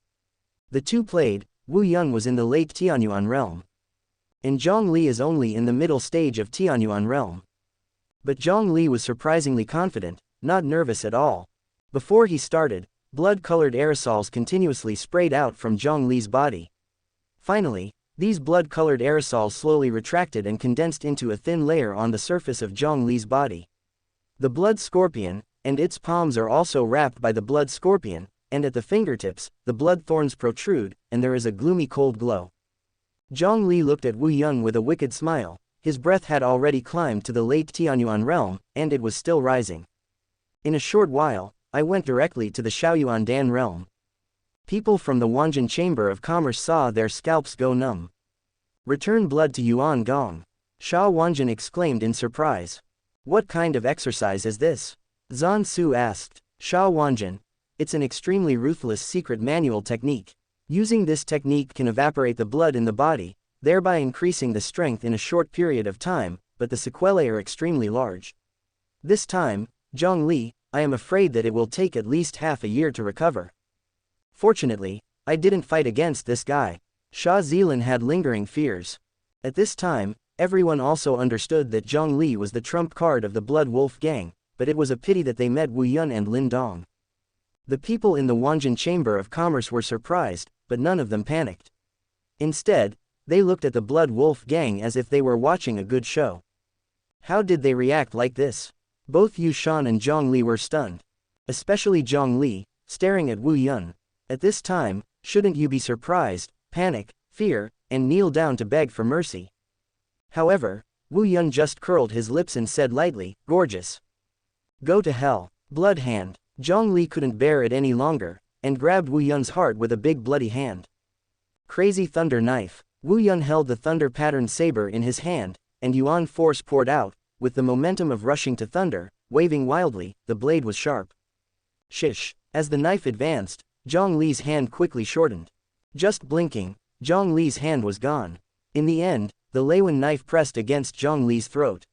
S1: The two played, Wu Yun was in the late Tianyuan realm. And Zhong Li is only in the middle stage of Tianyuan realm. But Zhong Li was surprisingly confident, not nervous at all. Before he started, blood-colored aerosols continuously sprayed out from Zhong Li's body. Finally, these blood-colored aerosols slowly retracted and condensed into a thin layer on the surface of Zhong Li's body. The blood scorpion, and its palms are also wrapped by the blood scorpion, and at the fingertips, the blood thorns protrude, and there is a gloomy cold glow. Zhong Li looked at Wu Yun with a wicked smile. His breath had already climbed to the late Tianyuan realm, and it was still rising. In a short while, I went directly to the Shaoyuan Dan realm. People from the Wanjin Chamber of Commerce saw their scalps go numb. Return blood to Yuan Gong. Sha Wanjin exclaimed in surprise. What kind of exercise is this? Zan Su asked. Sha Wanjin. It's an extremely ruthless secret manual technique. Using this technique can evaporate the blood in the body, thereby increasing the strength in a short period of time, but the sequelae are extremely large. This time, Zhong Li, I am afraid that it will take at least half a year to recover. Fortunately, I didn't fight against this guy. Sha Zilin had lingering fears. At this time, everyone also understood that Zhong Li was the trump card of the Blood Wolf gang, but it was a pity that they met Wu Yun and Lin Dong. The people in the Wanjin Chamber of Commerce were surprised, but none of them panicked. Instead, they looked at the Blood Wolf gang as if they were watching a good show. How did they react like this? Both Yu Shan and Zhong Li were stunned. Especially Zhong Li, staring at Wu Yun. At this time, shouldn't you be surprised, panic, fear, and kneel down to beg for mercy? However, Wu Yun just curled his lips and said lightly, gorgeous. Go to hell, blood hand. Zhong Li couldn't bear it any longer, and grabbed Wu Yun's heart with a big bloody hand. Crazy thunder knife. Wu Yun held the thunder-patterned saber in his hand, and Yuan force poured out, with the momentum of rushing to thunder, waving wildly, the blade was sharp. Shish. As the knife advanced, Zhong Li's hand quickly shortened. Just blinking, Zhong Li's hand was gone. In the end, the Leiwen knife pressed against Zhong Li's throat.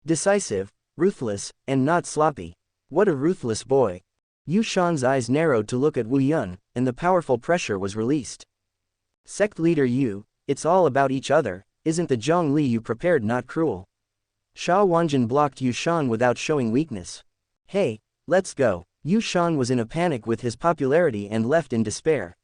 S1: Decisive, ruthless, and not sloppy. What a ruthless boy. Yu Shan's eyes narrowed to look at Wu Yun, and the powerful pressure was released. Sect leader Yu, it's all about each other, isn't the Zhong Li you prepared not cruel? Sha Wanjin blocked Yu Shan without showing weakness. Hey, let's go. Yu Shan was in a panic with his popularity and left in despair.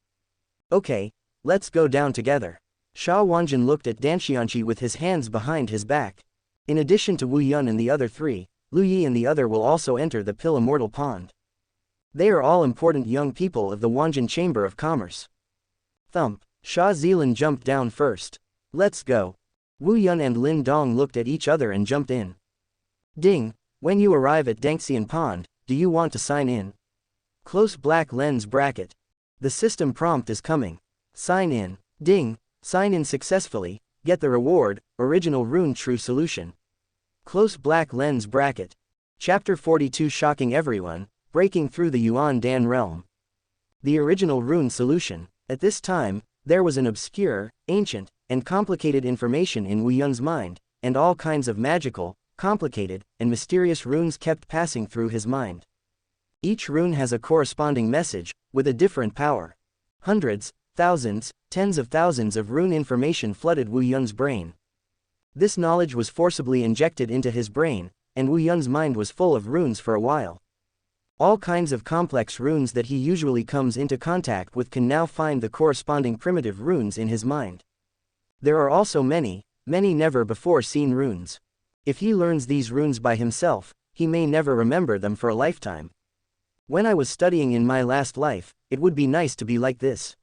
S1: Okay, let's go down together. Sha Wanjin looked at Dan Xianxia with his hands behind his back. In addition to Wu Yun and the other three, Lu Yi and the other will also enter the Pill Immortal Pond. They are all important young people of the Wanjin Chamber of Commerce. Thump. Sha Zilin jumped down first. Let's go. Wu Yun and Lin Dong looked at each other and jumped in. Ding, when you arrive at Dangxian Pond, do you want to sign in? Close black lens bracket. The system prompt is coming. Sign in. Ding, sign in successfully, get the reward, original rune true solution. Close black lens bracket. Chapter 42 Shocking everyone, breaking through the Yuan Dan realm. The original rune solution. At this time, there was an obscure, ancient, and complicated information in Wu Yun's mind, and all kinds of magical, complicated, and mysterious runes kept passing through his mind. Each rune has a corresponding message, with a different power. Hundreds, thousands, tens of thousands of rune information flooded Wu Yun's brain. This knowledge was forcibly injected into his brain, and Wu Yun's mind was full of runes for a while. All kinds of complex runes that he usually comes into contact with can now find the corresponding primitive runes in his mind. There are also many never before seen runes. If he learns these runes by himself, he may never remember them for a lifetime. When I was studying in my last life, it would be nice to be like this.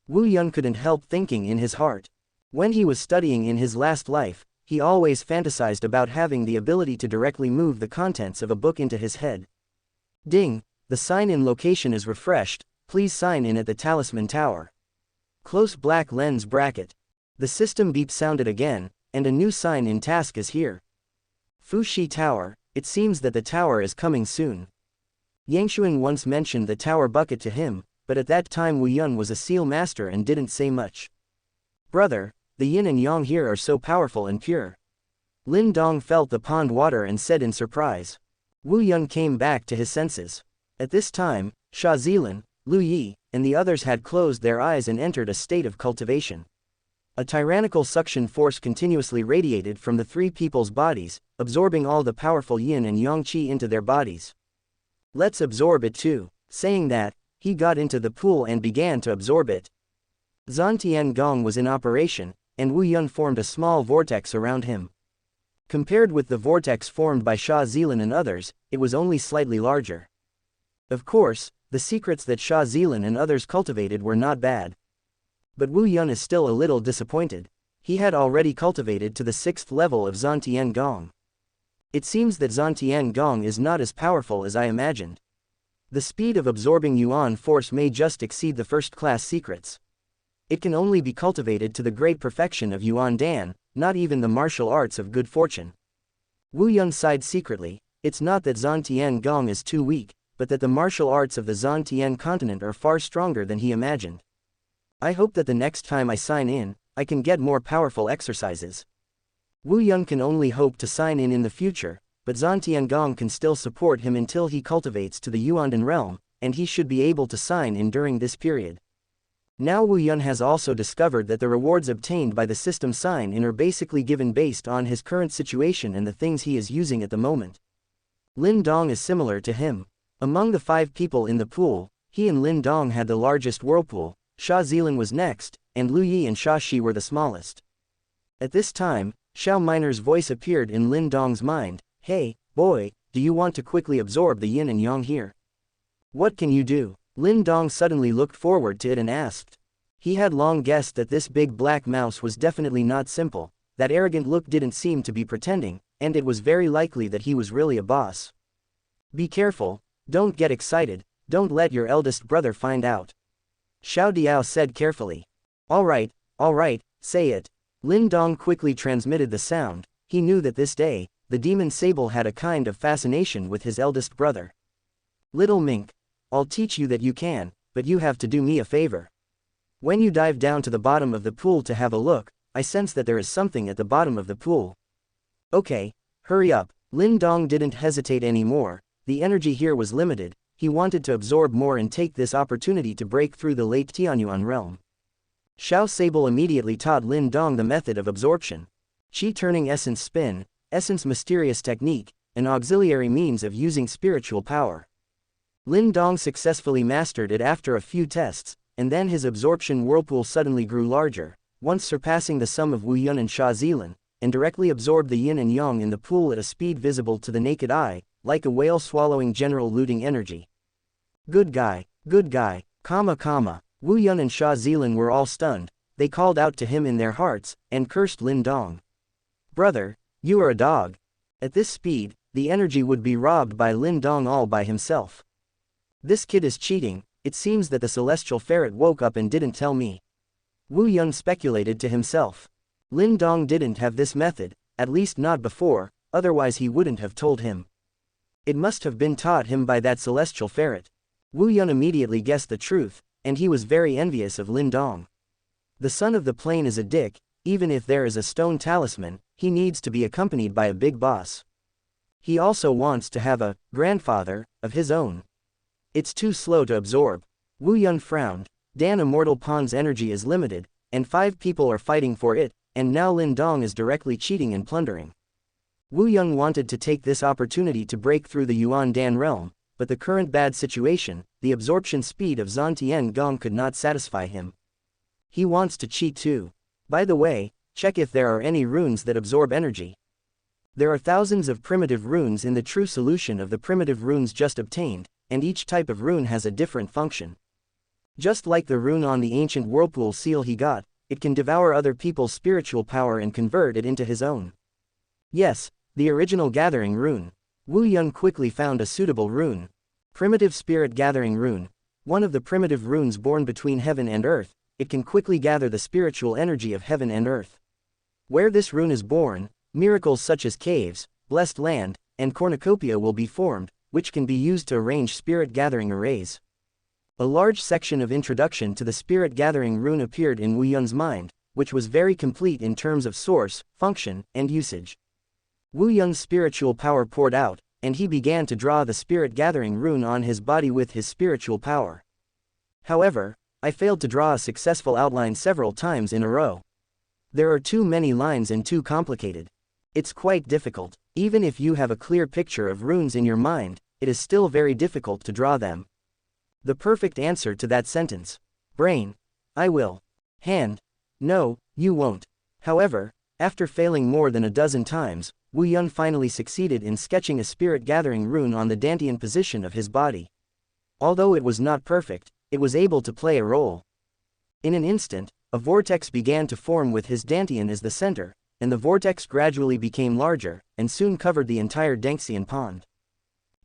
S1: Wu Yun couldn't help thinking in his heart. When he was studying in his last life, he always fantasized about having the ability to directly move the contents of a book into his head. Ding, the sign-in location is refreshed, please sign in at the Talisman Tower. Close black lens bracket. The system beep sounded again, and a new sign-in task is here. Fuxi Tower, it seems that the tower is coming soon. Yangshuang once mentioned the tower bucket to him, but at that time Wu Yun was a seal master and didn't say much. Brother, the yin and yang here are so powerful and pure. Lin Dong felt the pond water and said in surprise. Wu Yun came back to his senses. At this time, Sha Zilin, Lu Yi, and the others had closed their eyes and entered a state of cultivation. A tyrannical suction force continuously radiated from the three people's bodies, absorbing all the powerful yin and yang qi into their bodies. Let's absorb it too. Saying that, he got into the pool and began to absorb it. Zantian Gong was in operation, and Wu Yun formed a small vortex around him. Compared with the vortex formed by Sha Zilin and others, it was only slightly larger. Of course, the secrets that Sha Zilin and others cultivated were not bad. But Wu Yun is still a little disappointed. He had already cultivated to the 6th level of Zantian Gong. It seems that Zantian Gong is not as powerful as I imagined. The speed of absorbing Yuan force may just exceed the first-class secrets. It can only be cultivated to the great perfection of Yuan Dan, not even the martial arts of good fortune. Wu Yun sighed secretly. It's not that Zantian Gong is too weak, but that the martial arts of the Zantian continent are far stronger than he imagined. I hope that the next time I sign in, I can get more powerful exercises. Wu Yun can only hope to sign in the future, but Zantian Gong can still support him until he cultivates to the Yuandan realm, and he should be able to sign in during this period. Now Wu Yun has also discovered that the rewards obtained by the system sign-in are basically given based on his current situation and the things he is using at the moment. Lin Dong is similar to him. Among the 5 people in the pool, he and Lin Dong had the largest whirlpool, Sha Zilin was next, and Lu Yi and Sha Shi were the smallest. At this time, Xiao Miner's voice appeared in Lin Dong's mind. Hey, boy, do you want to quickly absorb the yin and yang here? What can you do? Lin Dong suddenly looked forward to it and asked. He had long guessed that this big black mouse was definitely not simple, that arrogant look didn't seem to be pretending, and it was very likely that he was really a boss. Be careful, don't get excited, don't let your eldest brother find out. Xiao Diao said carefully. Alright, say it. Lin Dong quickly transmitted the sound. He knew that this day, the demon Sable had a kind of fascination with his eldest brother. Little mink. I'll teach you that you can, but you have to do me a favor. When you dive down to the bottom of the pool to have a look, I sense that there is something at the bottom of the pool. Okay, hurry up. Lin Dong didn't hesitate anymore. The energy here was limited. He wanted to absorb more and take this opportunity to break through the late Tianyuan realm. Xiao Sable immediately taught Lin Dong the method of absorption. Qi turning essence spin, essence mysterious technique, an auxiliary means of using spiritual power. Lin Dong successfully mastered it after a few tests, and then his absorption whirlpool suddenly grew larger, once surpassing the sum of Wu Yun and Sha Zilin, and directly absorbed the yin and yang in the pool at a speed visible to the naked eye, like a whale swallowing general looting energy. Good guy, comma. Wu Yun and Sha Zilin were all stunned. They called out to him in their hearts, and cursed Lin Dong. Brother, you are a dog. At this speed, the energy would be robbed by Lin Dong all by himself. This kid is cheating. It seems that the celestial ferret woke up and didn't tell me. Wu Yun speculated to himself. Lin Dong didn't have this method, at least not before, otherwise he wouldn't have told him. It must have been taught him by that celestial ferret. Wu Yun immediately guessed the truth, and he was very envious of Lin Dong. The son of the plane is a dick. Even if there is a stone talisman, he needs to be accompanied by a big boss. He also wants to have a grandfather of his own. It's too slow to absorb. Wu Yun frowned. Dan Immortal Pond's energy is limited, and 5 people are fighting for it, and now Lin Dong is directly cheating and plundering. Wu Yun wanted to take this opportunity to break through the Yuan Dan realm, but the current bad situation, the absorption speed of Zantian Gong could not satisfy him. He wants to cheat too. By the way, check if there are any runes that absorb energy. There are thousands of primitive runes in the true solution of the primitive runes just obtained, and each type of rune has a different function. Just like the rune on the ancient whirlpool seal he got, it can devour other people's spiritual power and convert it into his own. Yes, the original gathering rune. Wu Yun quickly found a suitable rune. Primitive Spirit Gathering Rune. One of the primitive runes born between heaven and earth, it can quickly gather the spiritual energy of heaven and earth. Where this rune is born, miracles such as caves, blessed land, and cornucopia will be formed, which can be used to arrange spirit gathering arrays. A large section of introduction to the spirit gathering rune appeared in Wu Yun's mind, which was very complete in terms of source, function, and usage. Wu Yun's spiritual power poured out, and he began to draw the spirit gathering rune on his body with his spiritual power. However, I failed to draw a successful outline several times in a row. There are too many lines and too complicated. It's quite difficult. Even if you have a clear picture of runes in your mind, it is still very difficult to draw them. The perfect answer to that sentence. Brain. I will. Hand. No, you won't. However, after failing more than a dozen times, Wu Yun finally succeeded in sketching a spirit gathering rune on the Dantian position of his body. Although it was not perfect, it was able to play a role. In an instant, a vortex began to form with his Dantian as the center, and the vortex gradually became larger, and soon covered the entire Danxian pond.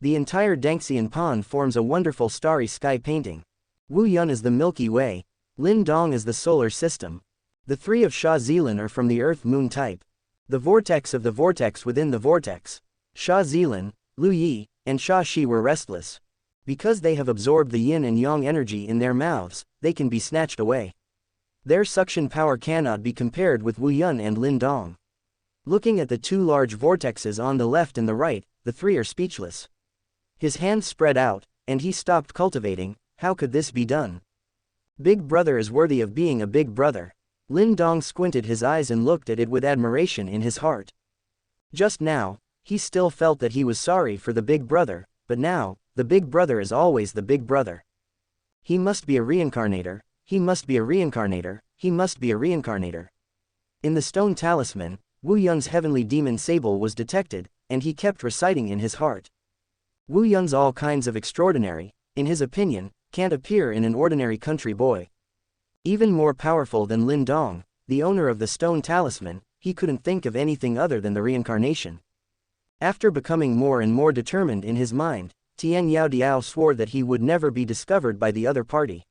S1: The entire Danxian pond forms a wonderful starry sky painting. Wu Yun is the Milky Way, Lin Dong is the solar system. The three of Sha Zilan are from the Earth-Moon type. The vortex of the vortex within the vortex. Sha Zilan, Lu Yi, and Sha Shi were restless. Because they have absorbed the yin and yang energy in their mouths, they can be snatched away. Their suction power cannot be compared with Wu Yun and Lin Dong. Looking at the two large vortexes on the left and the right, the three are speechless. His hands spread out, and he stopped cultivating. How could this be done? Big Brother is worthy of being a big brother. Lin Dong squinted his eyes and looked at it with admiration in his heart. Just now, he still felt that he was sorry for the big brother, but now, the big brother is always the big brother. He must be a reincarnator, he must be a reincarnator, he must be a reincarnator. In the stone talisman, Wu Yun's heavenly demon sable was detected, and he kept reciting in his heart. Wu Yun's all kinds of extraordinary, in his opinion, can't appear in an ordinary country boy. Even more powerful than Lin Dong, the owner of the stone talisman, he couldn't think of anything other than the reincarnation. After becoming more and more determined in his mind, Tian Yao Diao swore that he would never be discovered by the other party.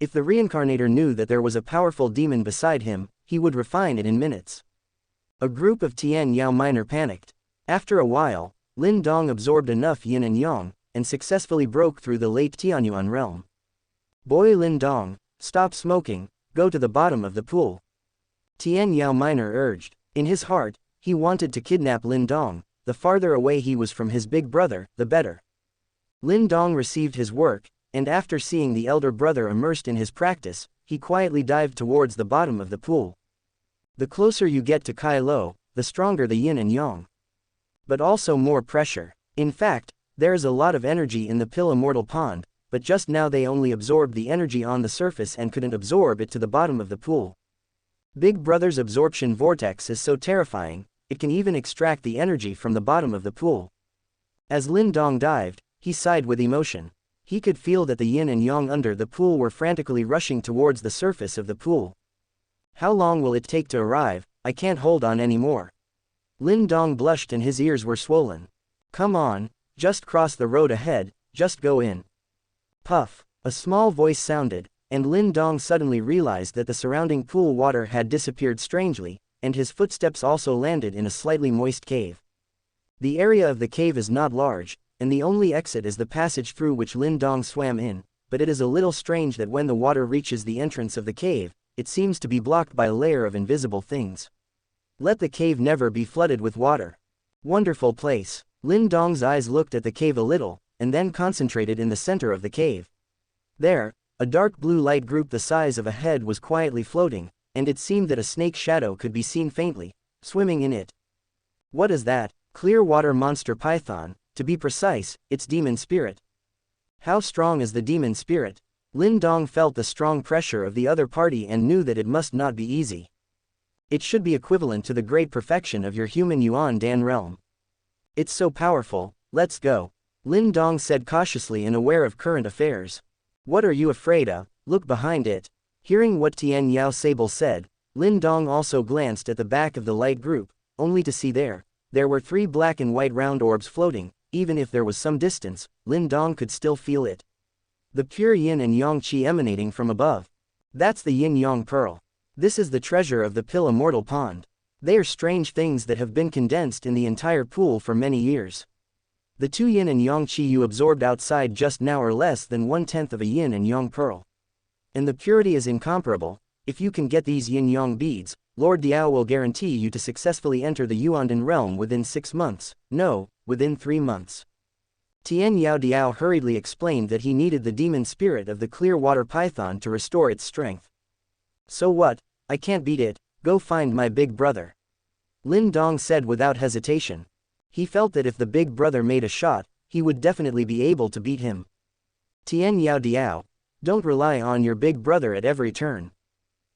S1: If the reincarnator knew that there was a powerful demon beside him, he would refine it in minutes. A group of Tian Yao minor panicked. After a while, Lin Dong absorbed enough yin and yang, and successfully broke through the late Tianyuan realm. Boy Lin Dong, stop smoking, go to the bottom of the pool. Tian Yao minor urged. In his heart, he wanted to kidnap Lin Dong. The farther away he was from his big brother, the better. Lin Dong received his work, and after seeing the elder brother immersed in his practice, he quietly dived towards the bottom of the pool. The closer you get to Kai Lo, the stronger the yin and yang. But also more pressure. In fact, there is a lot of energy in the Pill Immortal Pond, but just now they only absorbed the energy on the surface and couldn't absorb it to the bottom of the pool. Big Brother's absorption vortex is so terrifying, it can even extract the energy from the bottom of the pool. As Lin Dong dived, he sighed with emotion. He could feel that the yin and yang under the pool were frantically rushing towards the surface of the pool. How long will it take to arrive? I can't hold on anymore. Lin Dong blushed and his ears were swollen. Come on, just cross the road ahead, just go in. Puff, a small voice sounded, and Lin Dong suddenly realized that the surrounding pool water had disappeared strangely, and his footsteps also landed in a slightly moist cave. The area of the cave is not large, and the only exit is the passage through which Lin Dong swam in, but it is a little strange that when the water reaches the entrance of the cave, it seems to be blocked by a layer of invisible things. Let the cave never be flooded with water. Wonderful place. Lin Dong's eyes looked at the cave a little, and then concentrated in the center of the cave. There, a dark blue light group the size of a head was quietly floating, and it seemed that a snake's shadow could be seen faintly, swimming in it. What is that? Clear water monster python, to be precise, its demon spirit. How strong is the demon spirit? Lin Dong felt the strong pressure of the other party and knew that it must not be easy. It should be equivalent to the great perfection of your human Yuan Dan realm. It's so powerful, let's go. Lin Dong said cautiously and aware of current affairs. What are you afraid of? Look behind it. Hearing what Tian Yao Sable said, Lin Dong also glanced at the back of the light group, only to see there were 3 black and white round orbs floating. Even if there was some distance, Lin Dong could still feel it. The pure yin and yang qi emanating from above. That's the yin-yang pearl. This is the treasure of the Pill Immortal Pond. They are strange things that have been condensed in the entire pool for many years. The 2 yin and yang qi you absorbed outside just now are less than 1/10 of a yin and yang pearl. And the purity is incomparable. If you can get these yin-yang beads, Lord Diao will guarantee you to successfully enter the Yuandan realm within 6 months, no, within 3 months. Tian Yao Diao hurriedly explained that he needed the demon spirit of the clear water python to restore its strength. So what? I can't beat it, go find my big brother. Lin Dong said without hesitation. He felt that if the big brother made a shot, he would definitely be able to beat him. Tian Yao Diao, don't rely on your big brother at every turn.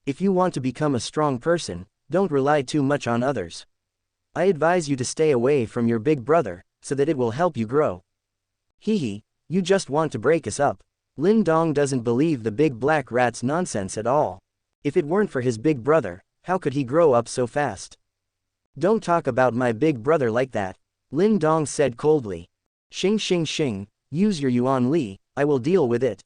S1: If you want to become a strong person, don't rely too much on others. I advise you to stay away from your big brother, so that it will help you grow. Hehe, you just want to break us up. Lin Dong doesn't believe the big black rat's nonsense at all. If it weren't for his big brother, how could he grow up so fast? Don't talk about my big brother like that, Lin Dong said coldly. Xing, use your Yuan Li, I will deal with it.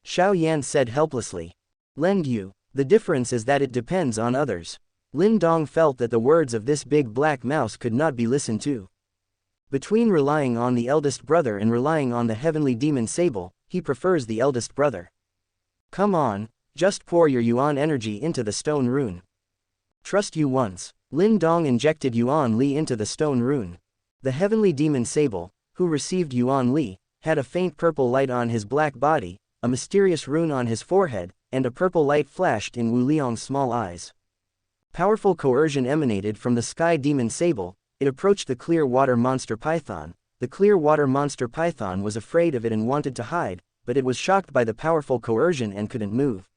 S1: Xiao Yan said helplessly. Lend you, the difference is that it depends on others. Lin Dong felt that the words of this big black mouse could not be listened to. Between relying on the eldest brother and relying on the heavenly demon Sable, he prefers the eldest brother. Come on, just pour your Yuan energy into the stone rune. Trust you once. Lin Dong injected Yuan Li into the stone rune. The heavenly demon Sable, who received Yuan Li, had a faint purple light on his black body, a mysterious rune on his forehead, and a purple light flashed in Wu Liang's small eyes. Powerful coercion emanated from the sky demon Sable. It approached the clear water monster python. The clear water monster python was afraid of it and wanted to hide, but it was shocked by the powerful coercion and couldn't move.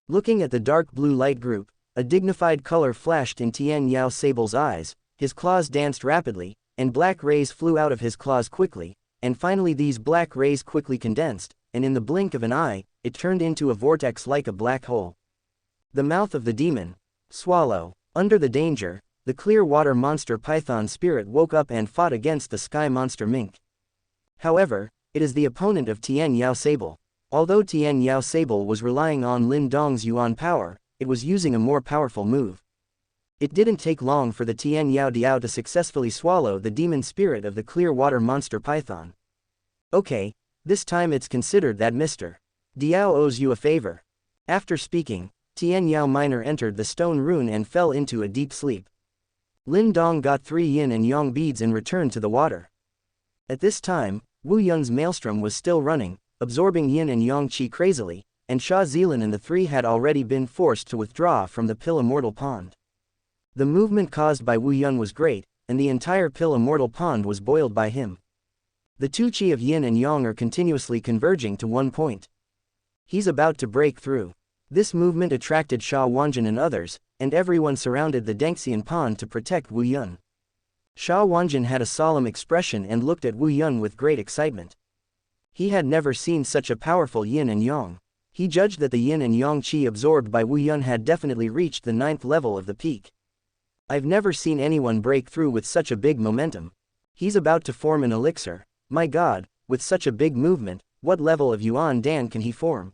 S1: Looking at the dark blue light group, a dignified color flashed in Tian Yao Sable's eyes, his claws danced rapidly, and black rays flew out of his claws quickly, and finally these black rays quickly condensed, and in the blink of an eye, it turned into a vortex like a black hole. The mouth of the demon. Swallow. Under the danger, the clear water monster python spirit woke up and fought against the sky monster mink. However, it is the opponent of Tian Yao Sable. Although Tian Yao Sable was relying on Lin Dong's Yuan power, it was using a more powerful move. It didn't take long for the Tian Yao Diao to successfully swallow the demon spirit of the clear water monster python. Okay, this time it's considered that Mr. Diao owes you a favor. After speaking, Tian Yao Minor entered the stone rune and fell into a deep sleep. Lin Dong got 3 yin and yang beads and returned to the water. At this time, Wu Yun's maelstrom was still running, absorbing yin and yang qi crazily, and Sha Zilan and the 3 had already been forced to withdraw from the Pill Immortal Pond. The movement caused by Wu Yun was great, and the entire Pill Immortal Pond was boiled by him. The 2 qi of yin and yang are continuously converging to one point. He's about to break through. This movement attracted Sha Wanjin and others, and everyone surrounded the Dengxian Pond to protect Wu Yun. Sha Wanjin had a solemn expression and looked at Wu Yun with great excitement. He had never seen such a powerful yin and yang. He judged that the yin and yang qi absorbed by Wu Yun had definitely reached the 9th level of the peak. I've never seen anyone break through with such a big momentum. He's about to form an elixir. My god, with such a big movement, what level of Yuan Dan can he form?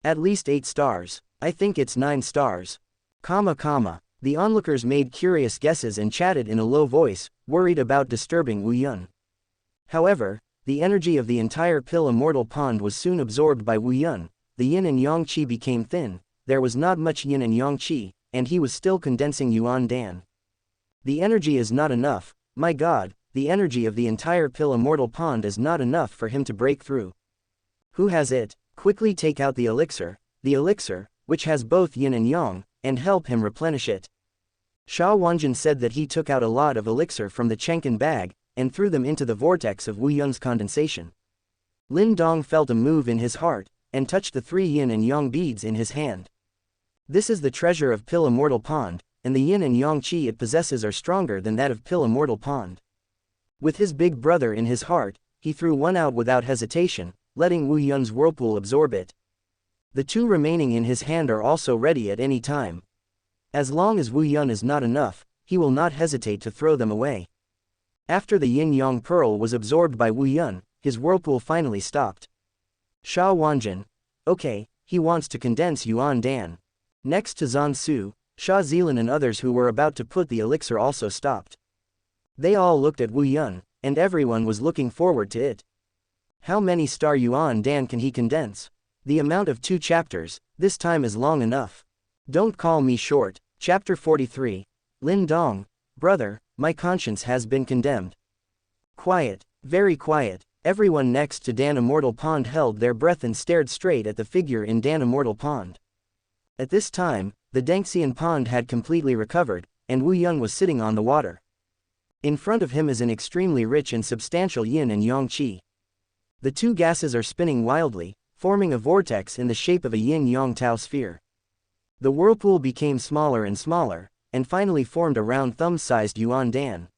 S1: At least 8 stars. I think it's 9 stars. The onlookers made curious guesses and chatted in a low voice, worried about disturbing Wu Yun. However, the energy of the entire Pill Immortal Pond was soon absorbed by Wu Yun. The yin and yang qi became thin, there was not much yin and yang qi, and he was still condensing Yuan Dan. The energy is not enough, my god, the energy of the entire Pill Immortal Pond is not enough for him to break through. Who has it? Quickly take out the elixir, which has both yin and yang, and help him replenish it. Sha Wanjin said that he took out a lot of elixir from the Chenkin bag, and threw them into the vortex of Wu Yun's condensation. Lin Dong felt a move in his heart, and touched the 3 yin and yang beads in his hand. This is the treasure of Pill Immortal Pond, and the yin and yang qi it possesses are stronger than that of Pill Immortal Pond. With his big brother in his heart, he threw one out without hesitation, letting Wu Yun's whirlpool absorb it. The two remaining in his hand are also ready at any time. As long as Wu Yun is not enough, he will not hesitate to throw them away. After the yin-yang pearl was absorbed by Wu Yun, his whirlpool finally stopped. Sha Wanjin. Okay, he wants to condense Yuan Dan. Next to Zhan Su, Sha Zilan and others who were about to put the elixir also stopped. They all looked at Wu Yun, and everyone was looking forward to it. How many star Yuan Dan can he condense? The amount of 2 chapters, this time is long enough. Don't call me short. Chapter 43. Lin Dong, brother, my conscience has been condemned. Quiet, very quiet. Everyone next to Dan Immortal Pond held their breath and stared straight at the figure in Dan Immortal Pond. At this time, the Dengxian Pond had completely recovered, and Wu Yun was sitting on the water. In front of him is an extremely rich and substantial yin and yang qi. The two gases are spinning wildly, forming a vortex in the shape of a yin-yang Tao sphere. The whirlpool became smaller and smaller, and finally formed a round thumb-sized Yuan Dan.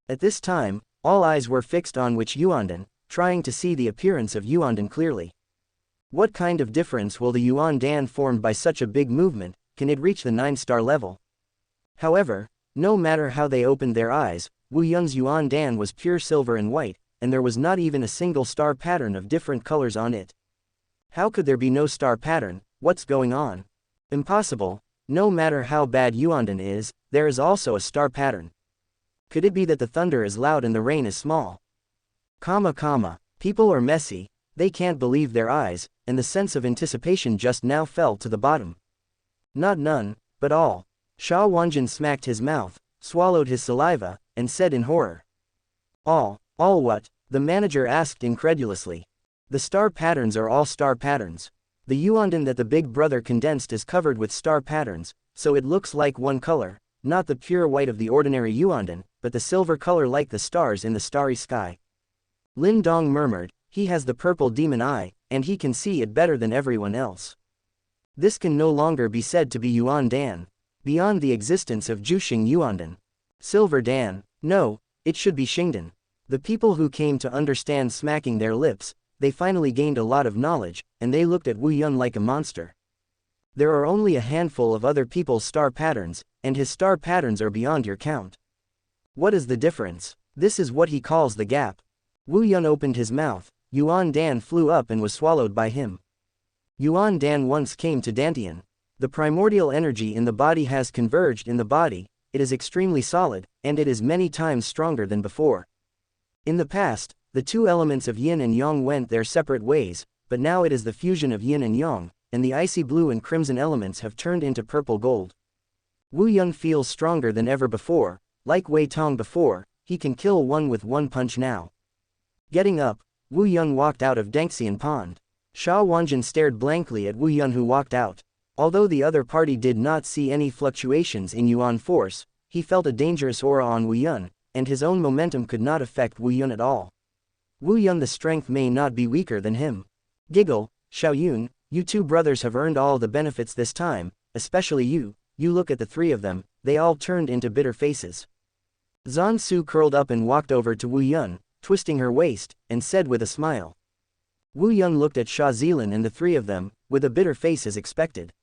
S1: At this time, all eyes were fixed on which Yuandan, trying to see the appearance of Yuandan clearly. What kind of difference will the Yuan Dan formed by such a big movement, can it reach the 9-star level? However, no matter how they opened their eyes, Wu Yun's Yuan Dan was pure silver and white, and there was not even a single star pattern of different colors on it. How could there be no star pattern? What's going on? Impossible. No matter how bad Yuandan is, there is also a star pattern. Could it be that the thunder is loud and the rain is small? People are messy, they can't believe their eyes, and the sense of anticipation just now fell to the bottom. Not none, but all. Sha Wanjin smacked his mouth, swallowed his saliva, and said in horror. All what? The manager asked incredulously. The star patterns are all star patterns. The Yuandan that the big brother condensed is covered with star patterns, so it looks like one color, not the pure white of the ordinary Yuandan, but the silver color like the stars in the starry sky. Lin Dong murmured, he has the purple demon eye, and he can see it better than everyone else. This can no longer be said to be Yuan Dan, beyond the existence of Juxing Yuandan. Silver Dan, no, it should be Xingdan. The people who came to understand smacking their lips, they finally gained a lot of knowledge, and they looked at Wu Yun like a monster. There are only a handful of other people's star patterns, and his star patterns are beyond your count. What is the difference? This is what he calls the gap. Wu Yun opened his mouth, Yuan Dan flew up and was swallowed by him. Yuan Dan once came to Dantian. The primordial energy in the body has converged in the body, it is extremely solid, and it is many times stronger than before. In the past, the two elements of yin and yang went their separate ways, but now it is the fusion of yin and yang, and the icy blue and crimson elements have turned into purple gold. Wu Yun feels stronger than ever before, like Wei Tong before, he can kill one with one punch now. Getting up, Wu Yun walked out of Dengxian Pond. Sha Wanjin stared blankly at Wu Yun who walked out. Although the other party did not see any fluctuations in Yuan force, he felt a dangerous aura on Wu Yun, and his own momentum could not affect Wu Yun at all. Wu Yun the strength may not be weaker than him. Giggle, Xiaoyun, you two brothers have earned all the benefits this time, especially you look at the three of them, they all turned into bitter faces. Zhan Su curled up and walked over to Wu Yun, twisting her waist, and said with a smile. Wu Yun looked at Sha Zilan and the three of them, with a bitter face as expected.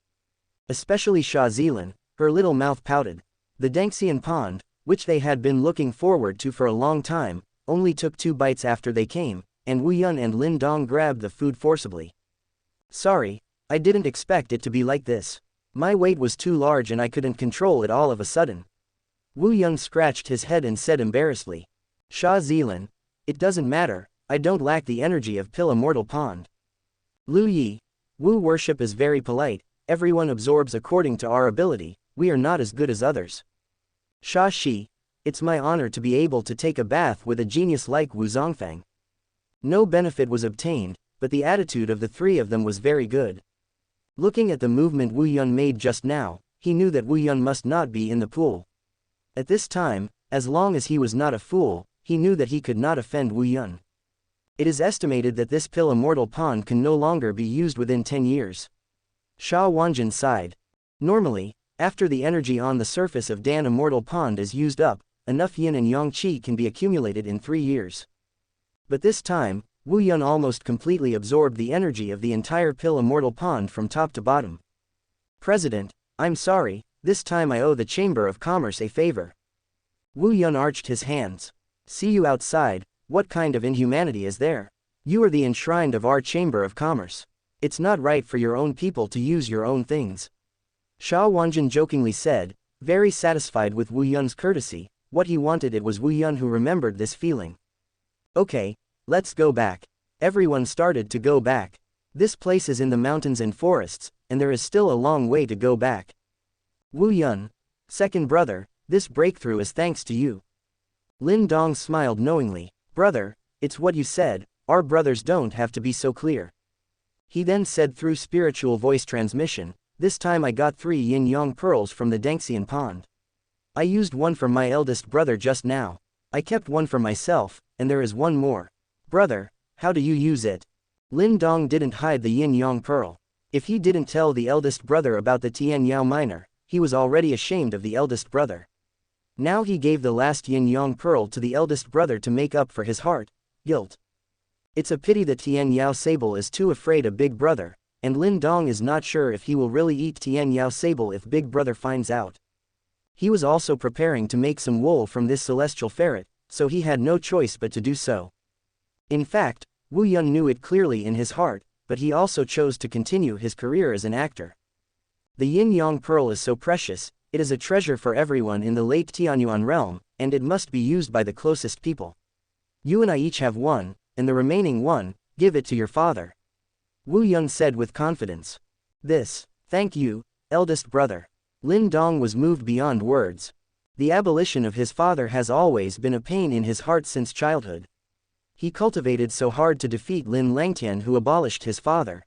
S1: Especially Sha Zilan, her little mouth pouted. The Dengxian Pond, which they had been looking forward to for a long time, only took 2 bites after they came, and Wu Yun and Lin Dong grabbed the food forcibly. Sorry, I didn't expect it to be like this. My weight was too large and I couldn't control it all of a sudden. Wu Yun scratched his head and said embarrassedly. Sha Zilan, it doesn't matter, I don't lack the energy of Pill Immortal Pond. Lu Yi, Wu worship is very polite, everyone absorbs according to our ability, we are not as good as others. Sha Shi, it's my honor to be able to take a bath with a genius like Wu Zongfang. No benefit was obtained, but the attitude of the three of them was very good. Looking at the movement Wu Yun made just now, he knew that Wu Yun must not be in the pool. At this time, as long as he was not a fool, he knew that he could not offend Wu Yun. It is estimated that this Pill Immortal Pond can no longer be used within 10 years. Sha Wanjin sighed. Normally, after the energy on the surface of Dan Immortal Pond is used up, enough yin and yang qi can be accumulated in 3 years. But this time, Wu Yun almost completely absorbed the energy of the entire Pill Immortal Pond from top to bottom. President, I'm sorry, this time I owe the Chamber of Commerce a favor. Wu Yun arched his hands. See you outside, what kind of inhumanity is there? You are the enshrined of our Chamber of Commerce. It's not right for your own people to use your own things. Sha Wanjin jokingly said, very satisfied with Wu Yun's courtesy. What he wanted, it was Wu Yun who remembered this feeling. Okay, let's go back. Everyone started to go back. This place is in the mountains and forests, and there is still a long way to go back. Wu Yun, second brother, this breakthrough is thanks to you. Lin Dong smiled knowingly. Brother, it's what you said, our brothers don't have to be so clear. He then said through spiritual voice transmission, this time I got 3 yin-yang pearls from the Dangxian pond. I used one for my eldest brother just now. I kept one for myself, and there is one more. Brother, how do you use it? Lin Dong didn't hide the yin-yang pearl. If he didn't tell the eldest brother about the Tian Yao miner, he was already ashamed of the eldest brother. Now he gave the last yin-yang pearl to the eldest brother to make up for his heart guilt. It's a pity that Tian Yao Sable is too afraid of Big Brother, and Lin Dong is not sure if he will really eat Tian Yao Sable if Big Brother finds out. He was also preparing to make some wool from this celestial ferret, so he had no choice but to do so. In fact, Wu Yun knew it clearly in his heart, but he also chose to continue his career as an actor. The yin-yang pearl is so precious, it is a treasure for everyone in the late Tianyuan realm, and it must be used by the closest people. You and I each have one, and the remaining one, give it to your father. Wu Yun said with confidence. Thank you, eldest brother. Lin Dong was moved beyond words. The abolition of his father has always been a pain in his heart since childhood. He cultivated so hard to defeat Lin Langtian, who abolished his father.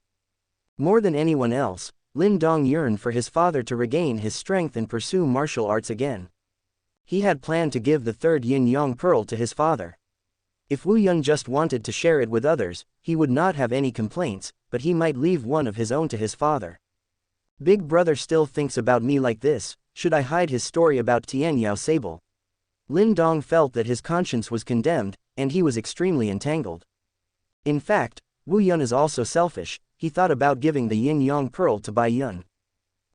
S1: More than anyone else, Lin Dong yearned for his father to regain his strength and pursue martial arts again. He had planned to give the 3rd yin-yang pearl to his father. If Wu Yun just wanted to share it with others, he would not have any complaints, but he might leave one of his own to his father. Big Brother still thinks about me like this, should I hide his story about Tian Yao Sable? Lin Dong felt that his conscience was condemned, and he was extremely entangled. In fact, Wu Yun is also selfish. He thought about giving the yin-yang pearl to Bai Yun.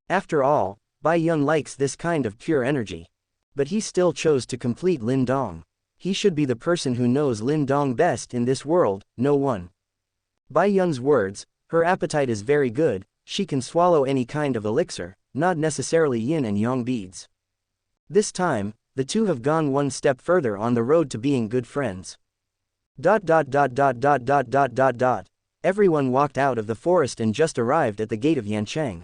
S1: After all, Bai Yun likes this kind of pure energy. But he still chose to complete Lin Dong. He should be the person who knows Lin Dong best in this world, no one. Bai Yun's words, her appetite is very good, she can swallow any kind of elixir, not necessarily yin and yang beads. This time, the two have gone one step further on the road to being good friends. Everyone walked out of the forest and just arrived at the gate of Yancheng.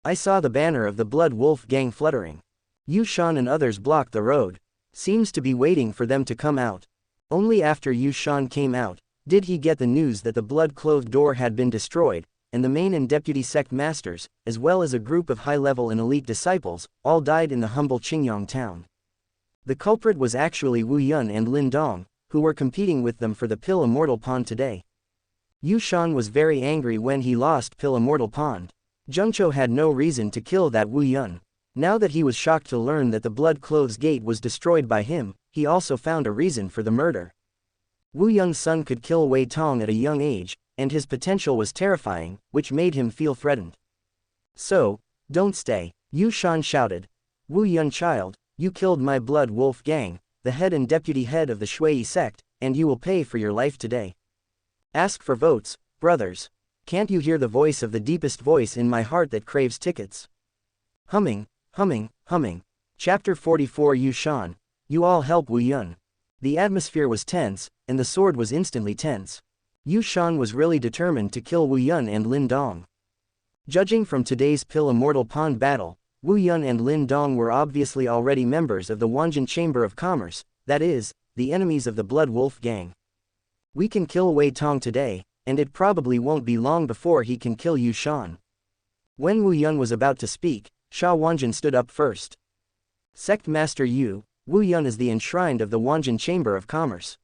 S1: I saw the banner of the Blood Wolf gang fluttering. Yu Shan and others blocked the road. Seems to be waiting for them to come out. Only after Yu Shan came out, did he get the news that the blood-clothed door had been destroyed, and the main and deputy sect masters, as well as a group of high-level and elite disciples, all died in the humble Qingyang town. The culprit was actually Wu Yun and Lin Dong, who were competing with them for the Pill Immortal Pond today. Yu Shan was very angry when he lost Pill Immortal Pond. Zhengqiu had no reason to kill that Wu Yun. Now that he was shocked to learn that the Blood Clothes Gate was destroyed by him, he also found a reason for the murder. Wu Yun's son could kill Wei Tong at a young age, and his potential was terrifying, which made him feel threatened. So, don't stay, Yu Shan shouted. Wu Yun child, you killed my Blood Wolf gang, the head and deputy head of the Shui sect, and you will pay for your life today. Ask for votes, brothers. Can't you hear the voice of the deepest voice in my heart that craves tickets? Humming. Chapter 44 Yu Shan. You all help Wu Yun. The atmosphere was tense, and the sword was instantly tense. Yu Shan was really determined to kill Wu Yun and Lin Dong. Judging from today's Pill Immortal Pond battle, Wu Yun and Lin Dong were obviously already members of the Wanjin Chamber of Commerce, that is, the enemies of the Blood Wolf gang. We can kill Wei Tong today, and it probably won't be long before he can kill Yu Shan. When Wu Yun was about to speak, Sha Wanjin stood up first. Sect Master Yu, Wu Yun is the enshrined of the Wanjin Chamber of Commerce.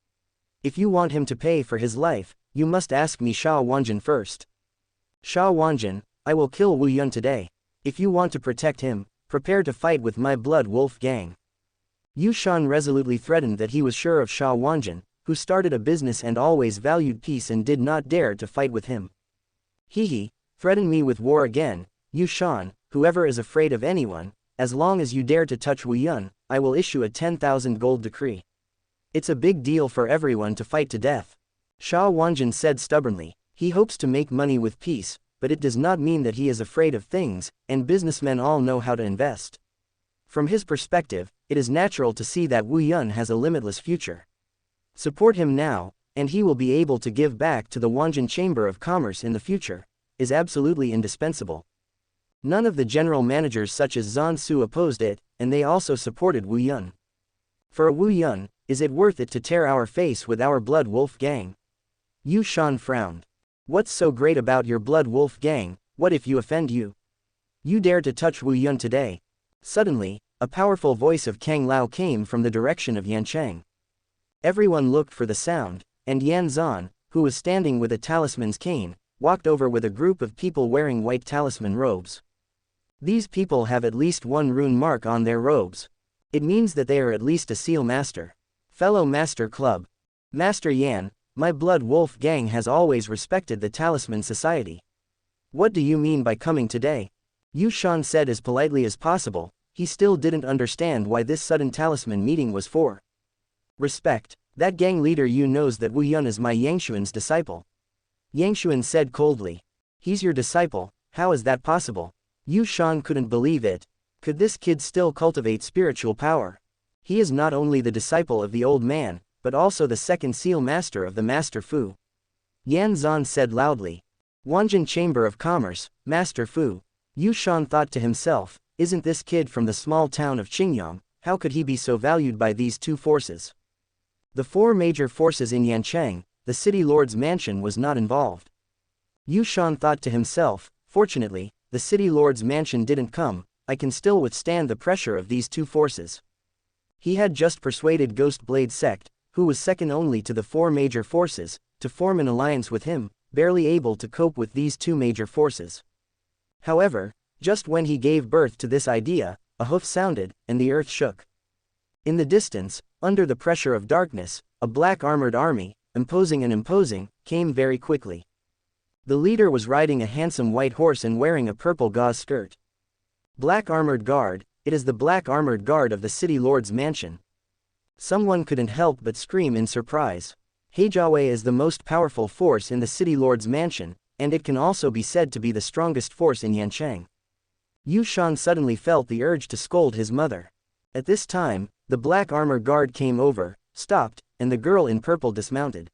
S1: If you want him to pay for his life, you must ask me Sha Wanjin first. Sha Wanjin, I will kill Wu Yun today. If you want to protect him, prepare to fight with my Blood Wolf gang. Yu Shan resolutely threatened that he was sure of Sha Wanjin, who started a business and always valued peace and did not dare to fight with him. Hehe, threaten me with war again, Yu Shan, whoever is afraid of anyone, as long as you dare to touch Wu Yun, I will issue a 10,000 gold decree. It's a big deal for everyone to fight to death. Sha Wanjin said stubbornly. He hopes to make money with peace, but it does not mean that he is afraid of things, and businessmen all know how to invest. From his perspective, it is natural to see that Wu Yun has a limitless future. Support him now, and he will be able to give back to the Wanjin Chamber of Commerce in the future, is absolutely indispensable. None of the general managers such as Zhan Su opposed it, and they also supported Wu Yun. For Wu Yun, is it worth it to tear our face with our Blood Wolf gang? Yu Shan frowned. What's so great about your Blood Wolf gang? What if you offend you? You dare to touch Wu Yun today? Suddenly, a powerful voice of Kang Lao came from the direction of Yancheng. Everyone looked for the sound, and Yan Zhan, who was standing with a talisman's cane, walked over with a group of people wearing white talisman robes. These people have at least one rune mark on their robes. It means that they are at least a seal master. Fellow Master Club. Master Yan, my Blood Wolf gang has always respected the Talisman Society. What do you mean by coming today? Yu Shan said as politely as possible. He still didn't understand why this sudden talisman meeting was for. Respect. That gang leader Yu knows that Wu Yun is my Yangshuan's disciple. Yangshuan said coldly. He's your disciple, how is that possible? Yu Shan couldn't believe it. Could this kid still cultivate spiritual power? He is not only the disciple of the old man, but also the second seal master of the Master Fu. Yan Zhan said loudly. Wanjin Chamber of Commerce, Master Fu. Yu Shan thought to himself, isn't this kid from the small town of Qingyang, how could he be so valued by these two forces? The four major forces in Yancheng, the city lord's mansion was not involved. Yu Shan thought to himself, fortunately, the city lord's mansion didn't come, I can still withstand the pressure of these two forces. He had just persuaded Ghost Blade Sect, who was second only to the four major forces, to form an alliance with him, barely able to cope with these two major forces. However, just when he gave birth to this idea, a hoof sounded, and the earth shook. In the distance, under the pressure of darkness, a black armored army, imposing, came very quickly. The leader was riding a handsome white horse and wearing a purple gauze skirt. Black Armored Guard, it is the Black Armored Guard of the City Lord's mansion. Someone couldn't help but scream in surprise. Heijiaowei is the most powerful force in the City Lord's mansion, and it can also be said to be the strongest force in Yancheng. Yu Shan suddenly felt the urge to scold his mother. At this time, the Black Armored Guard came over, stopped, and the girl in purple dismounted.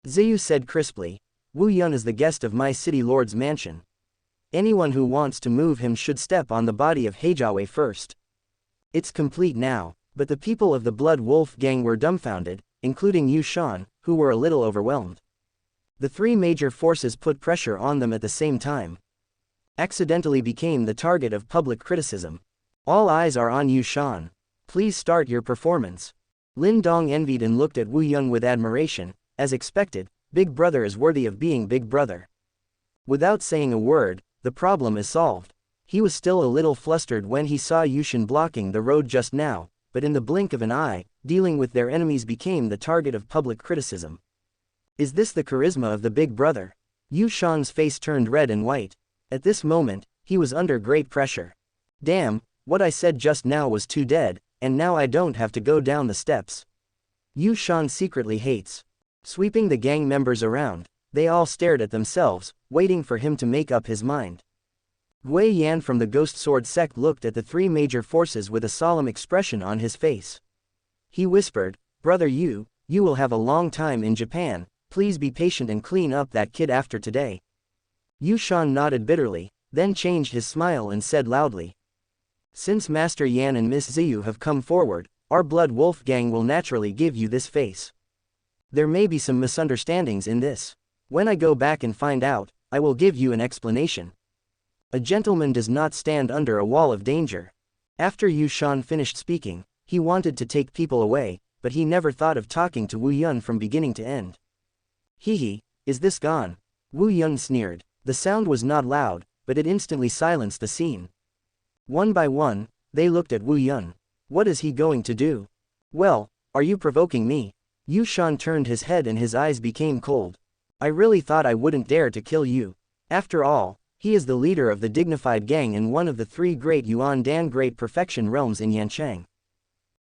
S1: Ziyu said crisply, Wu Yun is the guest of my City Lord's mansion. Anyone who wants to move him should step on the body of Heijiaowei first. It's complete now, but the people of the Blood Wolf gang were dumbfounded, including Yu Shan, who were a little overwhelmed. The three major forces put pressure on them at the same time. Accidentally became the target of public criticism. All eyes are on Yu Shan. Please start your performance. Lin Dong envied and looked at Wu Yun with admiration. As expected, Big Brother is worthy of being Big Brother. Without saying a word, the problem is solved. He was still a little flustered when he saw Yushin blocking the road just now, but in the blink of an eye, dealing with their enemies became the target of public criticism. Is this the charisma of the Big Brother? Yu Shan's face turned red and white. At this moment, he was under great pressure. Damn, what I said just now was too dead, and now I don't have to go down the steps. Yu Shan secretly hates. Sweeping the gang members around, they all stared at themselves, waiting for him to make up his mind. Gui Yan from the Ghost Sword sect looked at the three major forces with a solemn expression on his face. He whispered, Brother Yu, you will have a long time in Japan, please be patient and clean up that kid after today. Yu Shan nodded bitterly, then changed his smile and said loudly. Since Master Yan and Miss Ziyu have come forward, our Blood Wolf gang will naturally give you this face. There may be some misunderstandings in this. When I go back and find out, I will give you an explanation. A gentleman does not stand under a wall of danger. After Yu Shan finished speaking, he wanted to take people away, but he never thought of talking to Wu Yun from beginning to end. Hehe, is this gone? Wu Yun sneered. The sound was not loud, but it instantly silenced the scene. One by one, they looked at Wu Yun. What is he going to do? Well, are you provoking me? Yu Shan turned his head and his eyes became cold. I really thought I wouldn't dare to kill you. After all, he is the leader of the dignified gang in one of the 3 great Yuan Dan Great Perfection realms in Yanchang.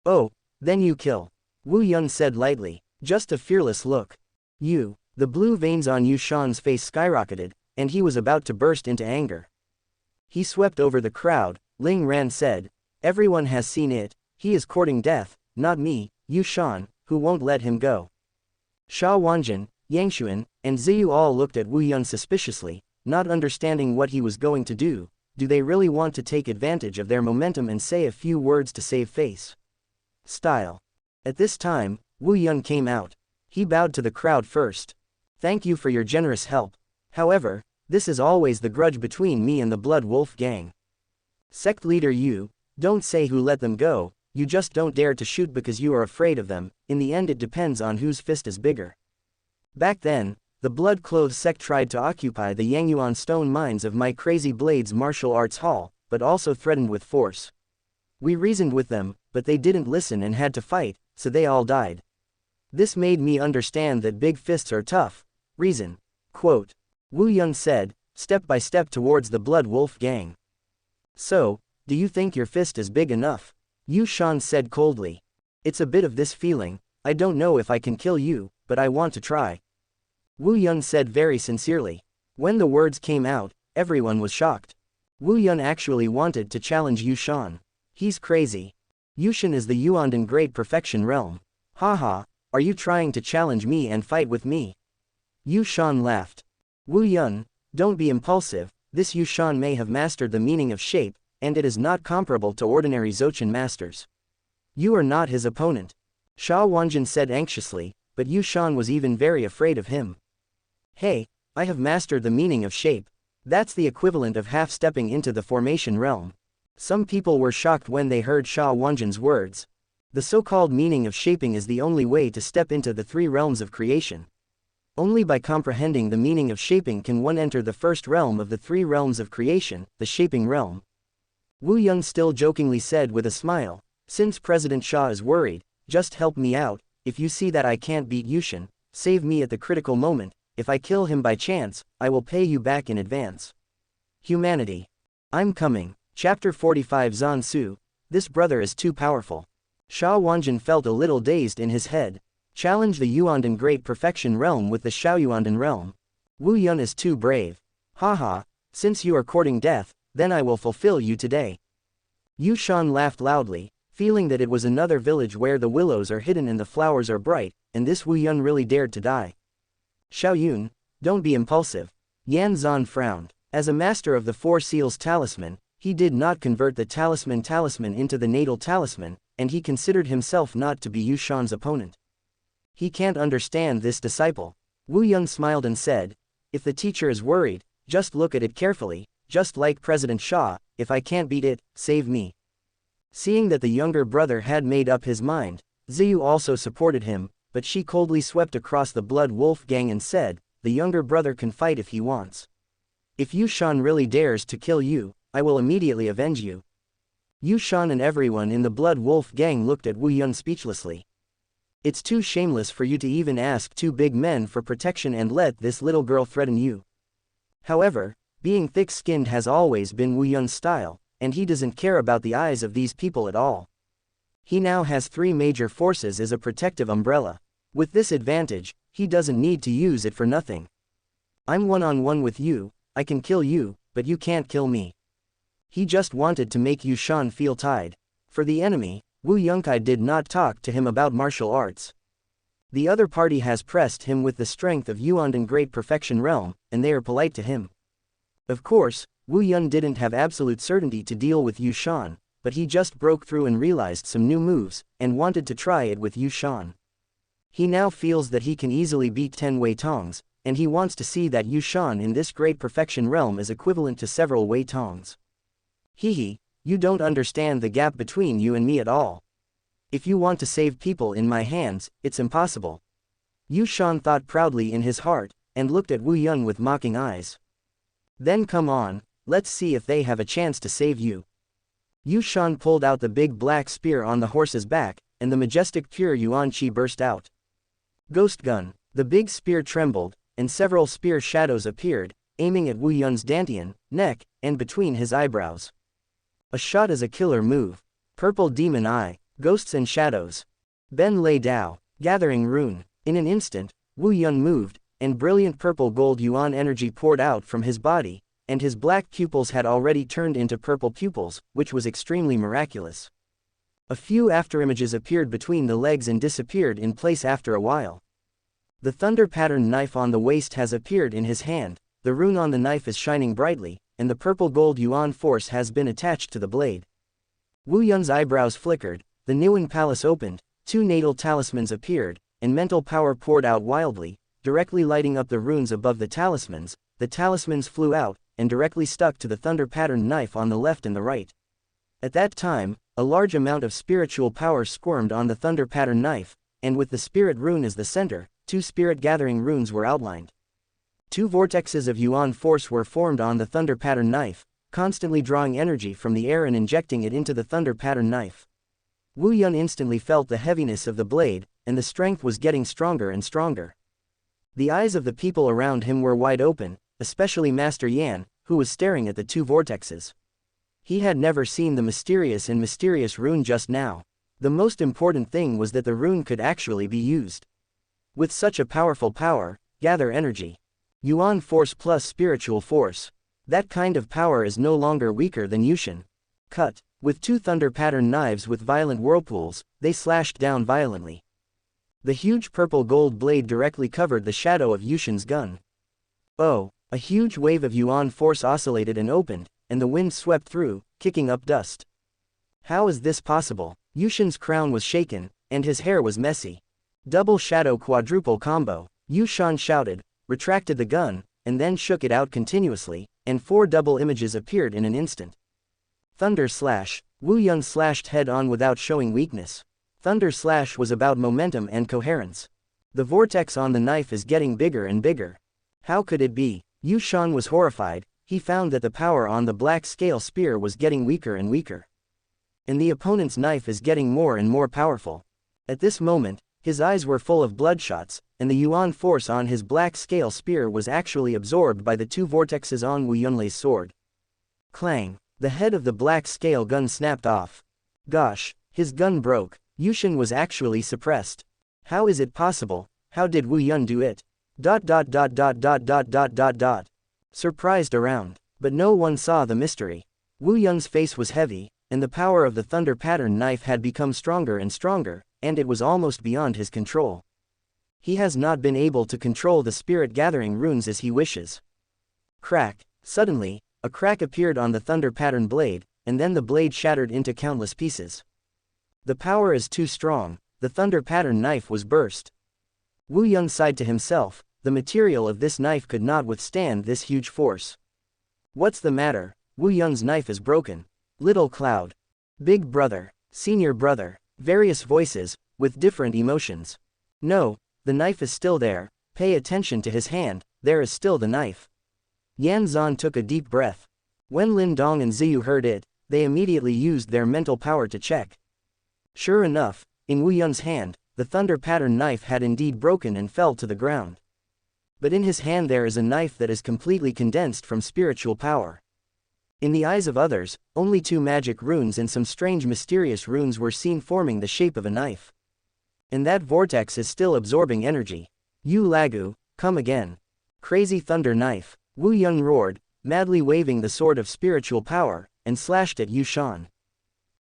S1: Oh, then you kill. Wu Yun said lightly, just a fearless look. You. The blue veins on Yu Shan's face skyrocketed, and he was about to burst into anger. He swept over the crowd. Ling Ran said, everyone has seen it, he is courting death, not me, Yu Shan, who won't let him go. Sha Wanjin, Yang Xuan, and Ziyu all looked at Wu Yun suspiciously, not understanding what he was going to do. Do they really want to take advantage of their momentum and say a few words to save face? Style. At this time, Wu Yun came out. He bowed to the crowd first. Thank you for your generous help. However, this is always the grudge between me and the Blood Wolf gang. Sect leader Yu, don't say who let them go, you just don't dare to shoot because you are afraid of them. In the end it depends on whose fist is bigger. Back then, the blood-clothed sect tried to occupy the Yangyuan stone mines of my Crazy Blades martial arts hall, but also threatened with force. We reasoned with them, but they didn't listen and had to fight, so they all died. This made me understand that big fists are tough. Reason. Quote. Wu Yun said, step by step towards the Blood Wolf gang. So, do you think your fist is big enough? Yu Shan said coldly. It's a bit of this feeling, I don't know if I can kill you, but I want to try. Wu Yun said very sincerely. When the words came out, everyone was shocked. Wu Yun actually wanted to challenge Yu Shan. He's crazy. Yushan is the Yuandan Great Perfection realm. Haha, are you trying to challenge me and fight with me? Yu Shan laughed. Wu Yun, don't be impulsive, this Yu Shan may have mastered the meaning of shape, and it is not comparable to ordinary Zochan masters. You are not his opponent. Sha Wanjin said anxiously, but Yu Shan was even very afraid of him. Hey, I have mastered the meaning of shape. That's the equivalent of half-stepping into the formation realm. Some people were shocked when they heard Sha Wanjin's words. The so-called meaning of shaping is the only way to step into the 3 realms of creation. Only by comprehending the meaning of shaping can one enter the first realm of the 3 realms of creation, the shaping realm. Wu Yun still jokingly said with a smile, since President Sha is worried, just help me out, if you see that I can't beat Yushan, save me at the critical moment, if I kill him by chance, I will pay you back in advance. Humanity. I'm coming. Chapter 45 Zan Su, this brother is too powerful. Sha Wanjin felt a little dazed in his head. Challenge the Yuandan Great Perfection realm with the Shaoyuandan realm. Wu Yun is too brave. Haha, since you are courting death, then I will fulfill you today. Yu Shan laughed loudly, feeling that it was another village where the willows are hidden and the flowers are bright, and this Wu Yun really dared to die. Xiaoyun, don't be impulsive. Yan Zan frowned. As a master of the 4 seals talisman, he did not convert the talisman into the natal talisman, and he considered himself not to be Yu Shan's opponent. He can't understand this disciple. Wu Yun smiled and said, if the teacher is worried, just look at it carefully, just like President Sha, if I can't beat it, save me. Seeing that the younger brother had made up his mind, Ziyu also supported him, but she coldly swept across the Blood Wolf gang and said, the younger brother can fight if he wants. If Yu Shan really dares to kill you, I will immediately avenge you. Yu Shan and everyone in the Blood Wolf gang looked at Wu Yun speechlessly. It's too shameless for you to even ask 2 big men for protection and let this little girl threaten you. However, being thick-skinned has always been Wu Yun's style, and he doesn't care about the eyes of these people at all. He now has 3 major forces as a protective umbrella. With this advantage, he doesn't need to use it for nothing. I'm one-on-one with you, I can kill you, but you can't kill me. He just wanted to make Yu Shan feel tied. For the enemy, Wu Yunkai did not talk to him about martial arts. The other party has pressed him with the strength of Yuandan Great Perfection realm, and they are polite to him. Of course, Wu Yun didn't have absolute certainty to deal with Yu Shan, but he just broke through and realized some new moves, and wanted to try it with Yu Shan. He now feels that he can easily beat 10 Wei Tongs, and he wants to see that Yu Shan in this Great Perfection realm is equivalent to several Wei Tongs. Hehe, you don't understand the gap between you and me at all. If you want to save people in my hands, it's impossible. Yu Shan thought proudly in his heart, and looked at Wu Yun with mocking eyes. Then come on, let's see if they have a chance to save you. Yu Shan pulled out the big black spear on the horse's back, and the majestic pure Yuan Qi burst out. Ghost gun. The big spear trembled, and several spear shadows appeared, aiming at Wu Yun's dantian, neck, and between his eyebrows. A shot is a killer move. Purple demon eye, ghosts and shadows. Ben Lei Dao, gathering rune. In an instant, Wu Yun moved, and brilliant purple gold yuan energy poured out from his body, and his black pupils had already turned into purple pupils, which was extremely miraculous. A few afterimages appeared between the legs and disappeared in place after a while. The thunder pattern knife on the waist has appeared in his hand, the rune on the knife is shining brightly, and the purple gold yuan force has been attached to the blade. Wu Yun's eyebrows flickered, the Niwen Palace opened, 2 natal talismans appeared, and mental power poured out wildly, directly lighting up the runes above the talismans flew out, and directly stuck to the thunder pattern knife on the left and the right. At that time, a large amount of spiritual power squirmed on the thunder pattern knife, and with the spirit rune as the center, 2 spirit gathering runes were outlined. 2 vortexes of yuan force were formed on the thunder pattern knife, constantly drawing energy from the air and injecting it into the thunder pattern knife. Wu Yun instantly felt the heaviness of the blade, and the strength was getting stronger and stronger. The eyes of the people around him were wide open, especially Master Yan, who was staring at the 2 vortexes. He had never seen the mysterious rune just now. The most important thing was that the rune could actually be used. With such a powerful power, gather energy. Yuan force plus spiritual force. That kind of power is no longer weaker than Yushin. Cut. With 2 thunder pattern knives with violent whirlpools, they slashed down violently. The huge purple gold blade directly covered the shadow of Yushin's gun. Oh, a huge wave of yuan force oscillated and opened, and the wind swept through, kicking up dust. How is this possible? Yushin's crown was shaken, and his hair was messy. Double shadow quadruple combo. Yushan shouted, retracted the gun, and then shook it out continuously, and 4 double images appeared in an instant. Thunder slash. Wu Yun slashed head-on without showing weakness. Thunder slash was about momentum and coherence. The vortex on the knife is getting bigger and bigger. How could it be? Yushan was horrified. He found that the power on the black scale spear was getting weaker and weaker. And the opponent's knife is getting more and more powerful. At this moment, his eyes were full of bloodshots, and the yuan force on his black scale spear was actually absorbed by the 2 vortexes on Wu Yunlei's sword. Clang! The head of the black scale gun snapped off. Gosh, his gun broke. Yushin was actually suppressed. How is it possible? How did Wu Yun do it? ... Surprised around. But no one saw the mystery. Wu Yun's face was heavy, and the power of the thunder pattern knife had become stronger and stronger, and it was almost beyond his control. He has not been able to control the spirit gathering runes as he wishes. Crack! Suddenly, a crack appeared on the thunder pattern blade, and then the blade shattered into countless pieces. The power is too strong, the thunder pattern knife was burst. Wu Yun sighed to himself, the material of this knife could not withstand this huge force. What's the matter? Wu Yun's knife is broken. Little Cloud. Big brother. Senior brother. Various voices, with different emotions. No, the knife is still there, pay attention to his hand, there is still the knife. Yan Zan took a deep breath. When Lin Dong and Ziyu heard it, they immediately used their mental power to check. Sure enough, in Wu Yun's hand, the thunder pattern knife had indeed broken and fell to the ground. But in his hand there is a knife that is completely condensed from spiritual power. In the eyes of others, only 2 magic runes and some strange mysterious runes were seen forming the shape of a knife. And that vortex is still absorbing energy. Yu Lagu, come again. Crazy thunder knife. Wu Yun roared, madly waving the sword of spiritual power, and slashed at Yushan.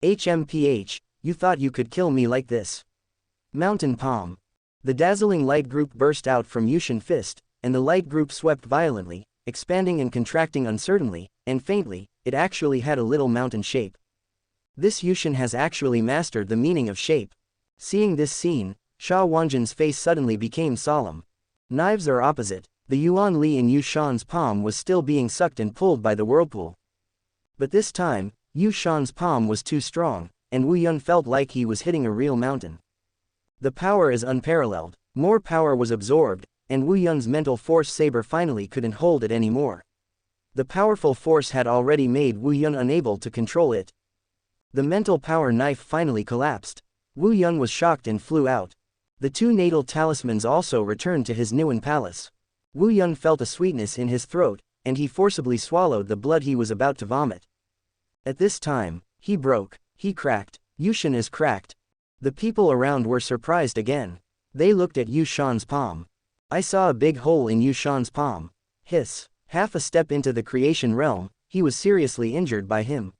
S1: HMPH, you thought you could kill me like this? Mountain Palm. The dazzling light group burst out from Yushan fist, and the light group swept violently, expanding and contracting uncertainly, and faintly, it actually had a little mountain shape. This Yushan has actually mastered the meaning of shape. Seeing this scene, Sha Wanjin's face suddenly became solemn. Knives are opposite. The Yuan Li in Yushan's palm was still being sucked and pulled by the whirlpool. But this time, Yushan's palm was too strong, and Wu Yun felt like he was hitting a real mountain. The power is unparalleled. More power was absorbed, and Wu Yun's mental force saber finally couldn't hold it anymore. The powerful force had already made Wu Yun unable to control it. The mental power knife finally collapsed. Wu Yun was shocked and flew out. The 2 natal talismans also returned to his Niwen palace. Wu Yun felt a sweetness in his throat, and he forcibly swallowed the blood he was about to vomit. At this time, he broke, he cracked. Yushan is cracked. The people around were surprised again. They looked at Yushan's palm. I saw a big hole in Yushan's palm. Hiss. Half a step into the creation realm, he was seriously injured by him.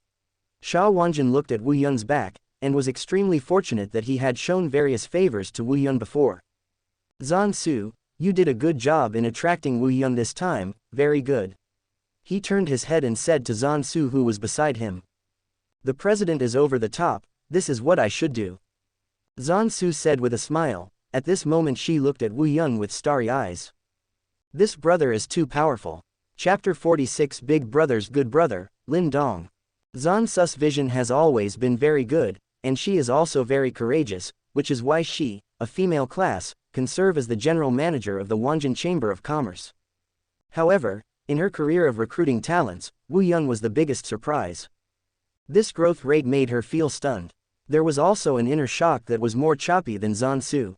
S1: Sha Wanjin looked at Wu Yun's back, and was extremely fortunate that he had shown various favors to Wu Yun before. Zan Su, you did a good job in attracting Wu Yun this time, very good. He turned his head and said to Zan Su who was beside him. The president is over the top, this is what I should do. Zan Su said with a smile. At this moment she looked at Wu Yun with starry eyes. This brother is too powerful. Chapter 46 Big Brother's Good Brother, Lin Dong. Zan Su's vision has always been very good, and she is also very courageous, which is why she, a female class, can serve as the general manager of the Wanjin Chamber of Commerce. However, in her career of recruiting talents, Wu Yun was the biggest surprise. This growth rate made her feel stunned. There was also an inner shock that was more choppy than Zan Su.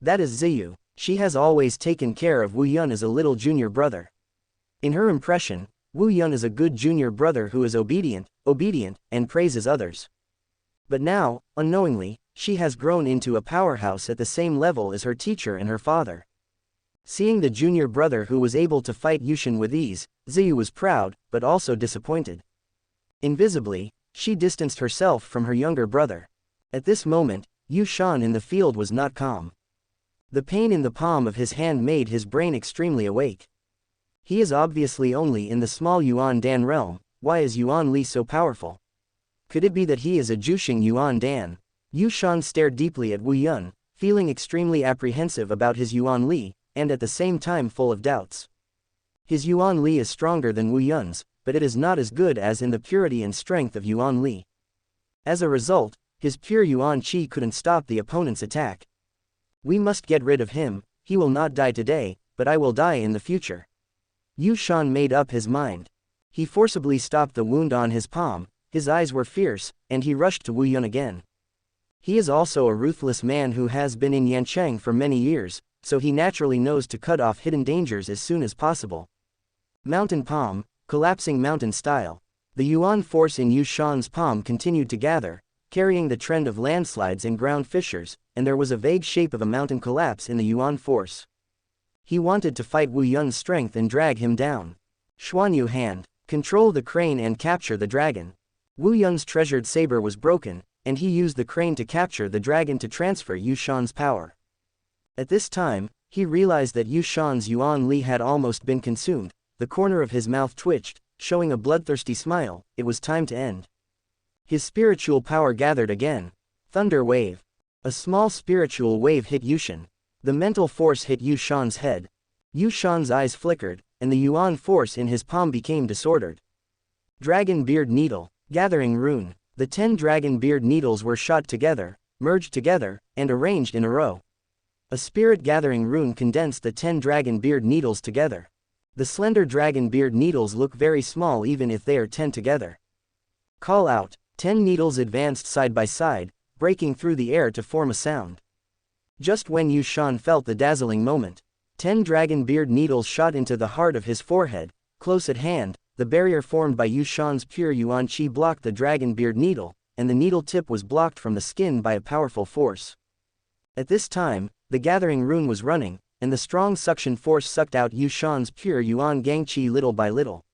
S1: That is Ziyu. She has always taken care of Wu Yun as a little junior brother. In her impression, Wu Yun is a good junior brother who is obedient, and praises others. But now, unknowingly, she has grown into a powerhouse at the same level as her teacher and her father. Seeing the junior brother who was able to fight Yushan with ease, Ziyu was proud, but also disappointed. Invisibly, she distanced herself from her younger brother. At this moment, Yushan in the field was not calm. The pain in the palm of his hand made his brain extremely awake. He is obviously only in the small Yuan Dan realm. Why is Yuan Li so powerful? Could it be that he is a Jushing Yuan Dan? Yushan stared deeply at Wu Yun, feeling extremely apprehensive about his Yuan Li, and at the same time full of doubts. His Yuan Li is stronger than Wu Yun's, but it is not as good as in the purity and strength of Yuan Li. As a result, his pure Yuan Qi couldn't stop the opponent's attack. We must get rid of him. He will not die today, but I will die in the future. Yushan made up his mind. He forcibly stopped the wound on his palm, his eyes were fierce, and he rushed to Wu Yun again. He is also a ruthless man who has been in Yancheng for many years, so he naturally knows to cut off hidden dangers as soon as possible. Mountain palm, collapsing mountain style. The Yuan force in Yushan's palm continued to gather, carrying the trend of landslides and ground fissures, and there was a vague shape of a mountain collapse in the Yuan force. He wanted to fight Wu Yun's strength and drag him down. Xuanyu hand, control the crane and capture the dragon. Wu Yun's treasured saber was broken, and he used the crane to capture the dragon to transfer Yushan's power. At this time, he realized that Yushan's Yuan Li had almost been consumed. The corner of his mouth twitched, showing a bloodthirsty smile. It was time to end. His spiritual power gathered again. Thunder wave. A small spiritual wave hit Yushan. The mental force hit Yushan's head. Yushan's eyes flickered, and the Yuan force in his palm became disordered. Dragon Beard Needle. Gathering Rune. The 10 Dragon Beard Needles were shot together, merged together, and arranged in a row. A Spirit Gathering Rune condensed the 10 Dragon Beard Needles together. The slender Dragon Beard Needles look very small even if they are 10 together. Call out. 10 needles advanced side by side, breaking through the air to form a sound. Just when Yushan felt the dazzling moment, 10 Dragon Beard Needles shot into the heart of his forehead. Close at hand, the barrier formed by Yushan's pure Yuan Qi blocked the Dragon Beard Needle, and the needle tip was blocked from the skin by a powerful force. At this time, the Gathering Rune was running, and the strong suction force sucked out Yushan's pure Yuan Gang Qi little by little.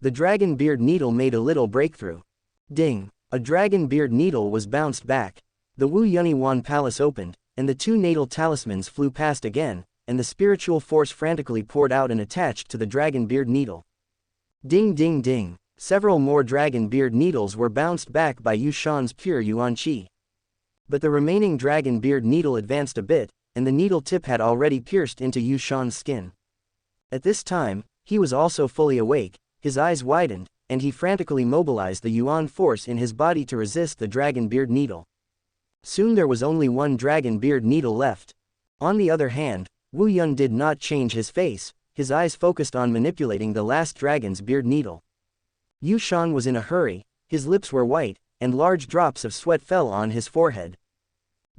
S1: The Dragon Beard Needle made a little breakthrough. Ding! A Dragon Beard Needle was bounced back. The Wu Yuan Palace opened, and the 2 natal talismans flew past again, and the spiritual force frantically poured out and attached to the Dragon Beard Needle. Ding ding ding! Several more Dragon Beard Needles were bounced back by Yushan's pure Yuan Qi. But the remaining Dragon Beard Needle advanced a bit, and the needle tip had already pierced into Yushan's skin. At this time, he was also fully awake, his eyes widened, and he frantically mobilized the Yuan force in his body to resist the Dragon Beard Needle. Soon there was only 1 Dragon Beard Needle left. On the other hand, Wu Yun did not change his face, his eyes focused on manipulating the last Dragon's Beard Needle. Yushan was in a hurry, his lips were white, and large drops of sweat fell on his forehead.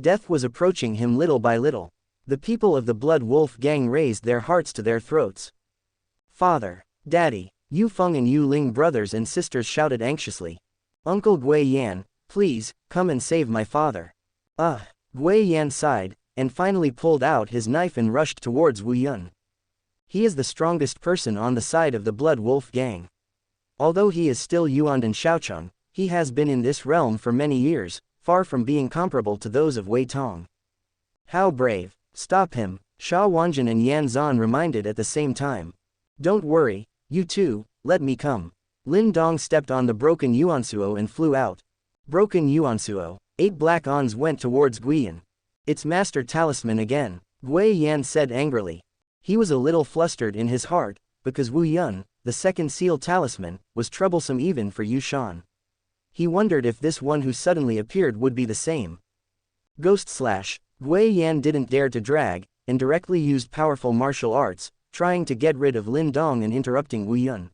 S1: Death was approaching him little by little. The people of the Blood Wolf gang raised their hearts to their throats. Father! Daddy! Yu Feng and Yu Ling brothers and sisters shouted anxiously. Uncle Gui Yan, please, come and save my father. Gui Yan sighed, and finally pulled out his knife and rushed towards Wu Yun. He is the strongest person on the side of the Blood Wolf gang. Although he is still Yuan and Shaocheng, he has been in this realm for many years, far from being comparable to those of Wei Tong. How brave! Stop him, Sha Wanjin and Yan Zan reminded at the same time. Don't worry, you two, let me come. Lin Dong stepped on the broken Yuansuo and flew out. Broken Yuansuo. 8 black ons went towards Guiyan. It's Master Talisman again, Gui Yan said angrily. He was a little flustered in his heart, because Wu Yun, the second seal talisman, was troublesome even for Yu Shan. He wondered if this one who suddenly appeared would be the same. Ghost Slash. Gui Yan didn't dare to drag, and directly used powerful martial arts, trying to get rid of Lin Dong and interrupting Wu Yun.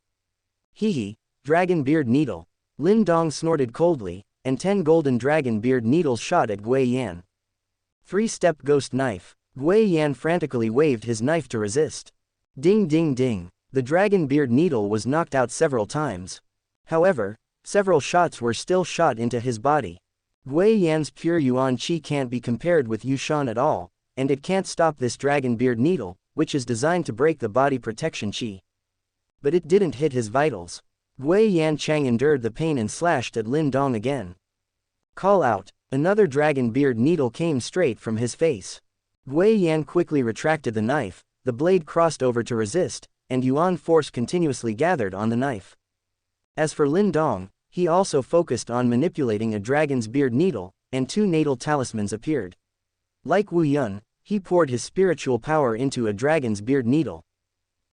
S1: Hee, Dragon Beard Needle. Lin Dong snorted coldly, and 10 golden dragon beard needles shot at Gui Yan. 3-step ghost knife. Gui Yan frantically waved his knife to resist. Ding ding ding. The dragon beard needle was knocked out several times. However, several shots were still shot into his body. Gui Yan's pure Yuan Qi can't be compared with Yu Shan at all, and it can't stop this dragon beard needle, which is designed to break the body protection Qi. But it didn't hit his vitals. Gui Yan Chang endured the pain and slashed at Lin Dong again. Call out. Another dragon beard needle came straight from his face. Gui Yan quickly retracted the knife, the blade crossed over to resist, and Yuan force continuously gathered on the knife. As for Lin Dong, he also focused on manipulating a dragon's beard needle, and 2 natal talismans appeared. Like Wu Yun, he poured his spiritual power into a dragon's beard needle.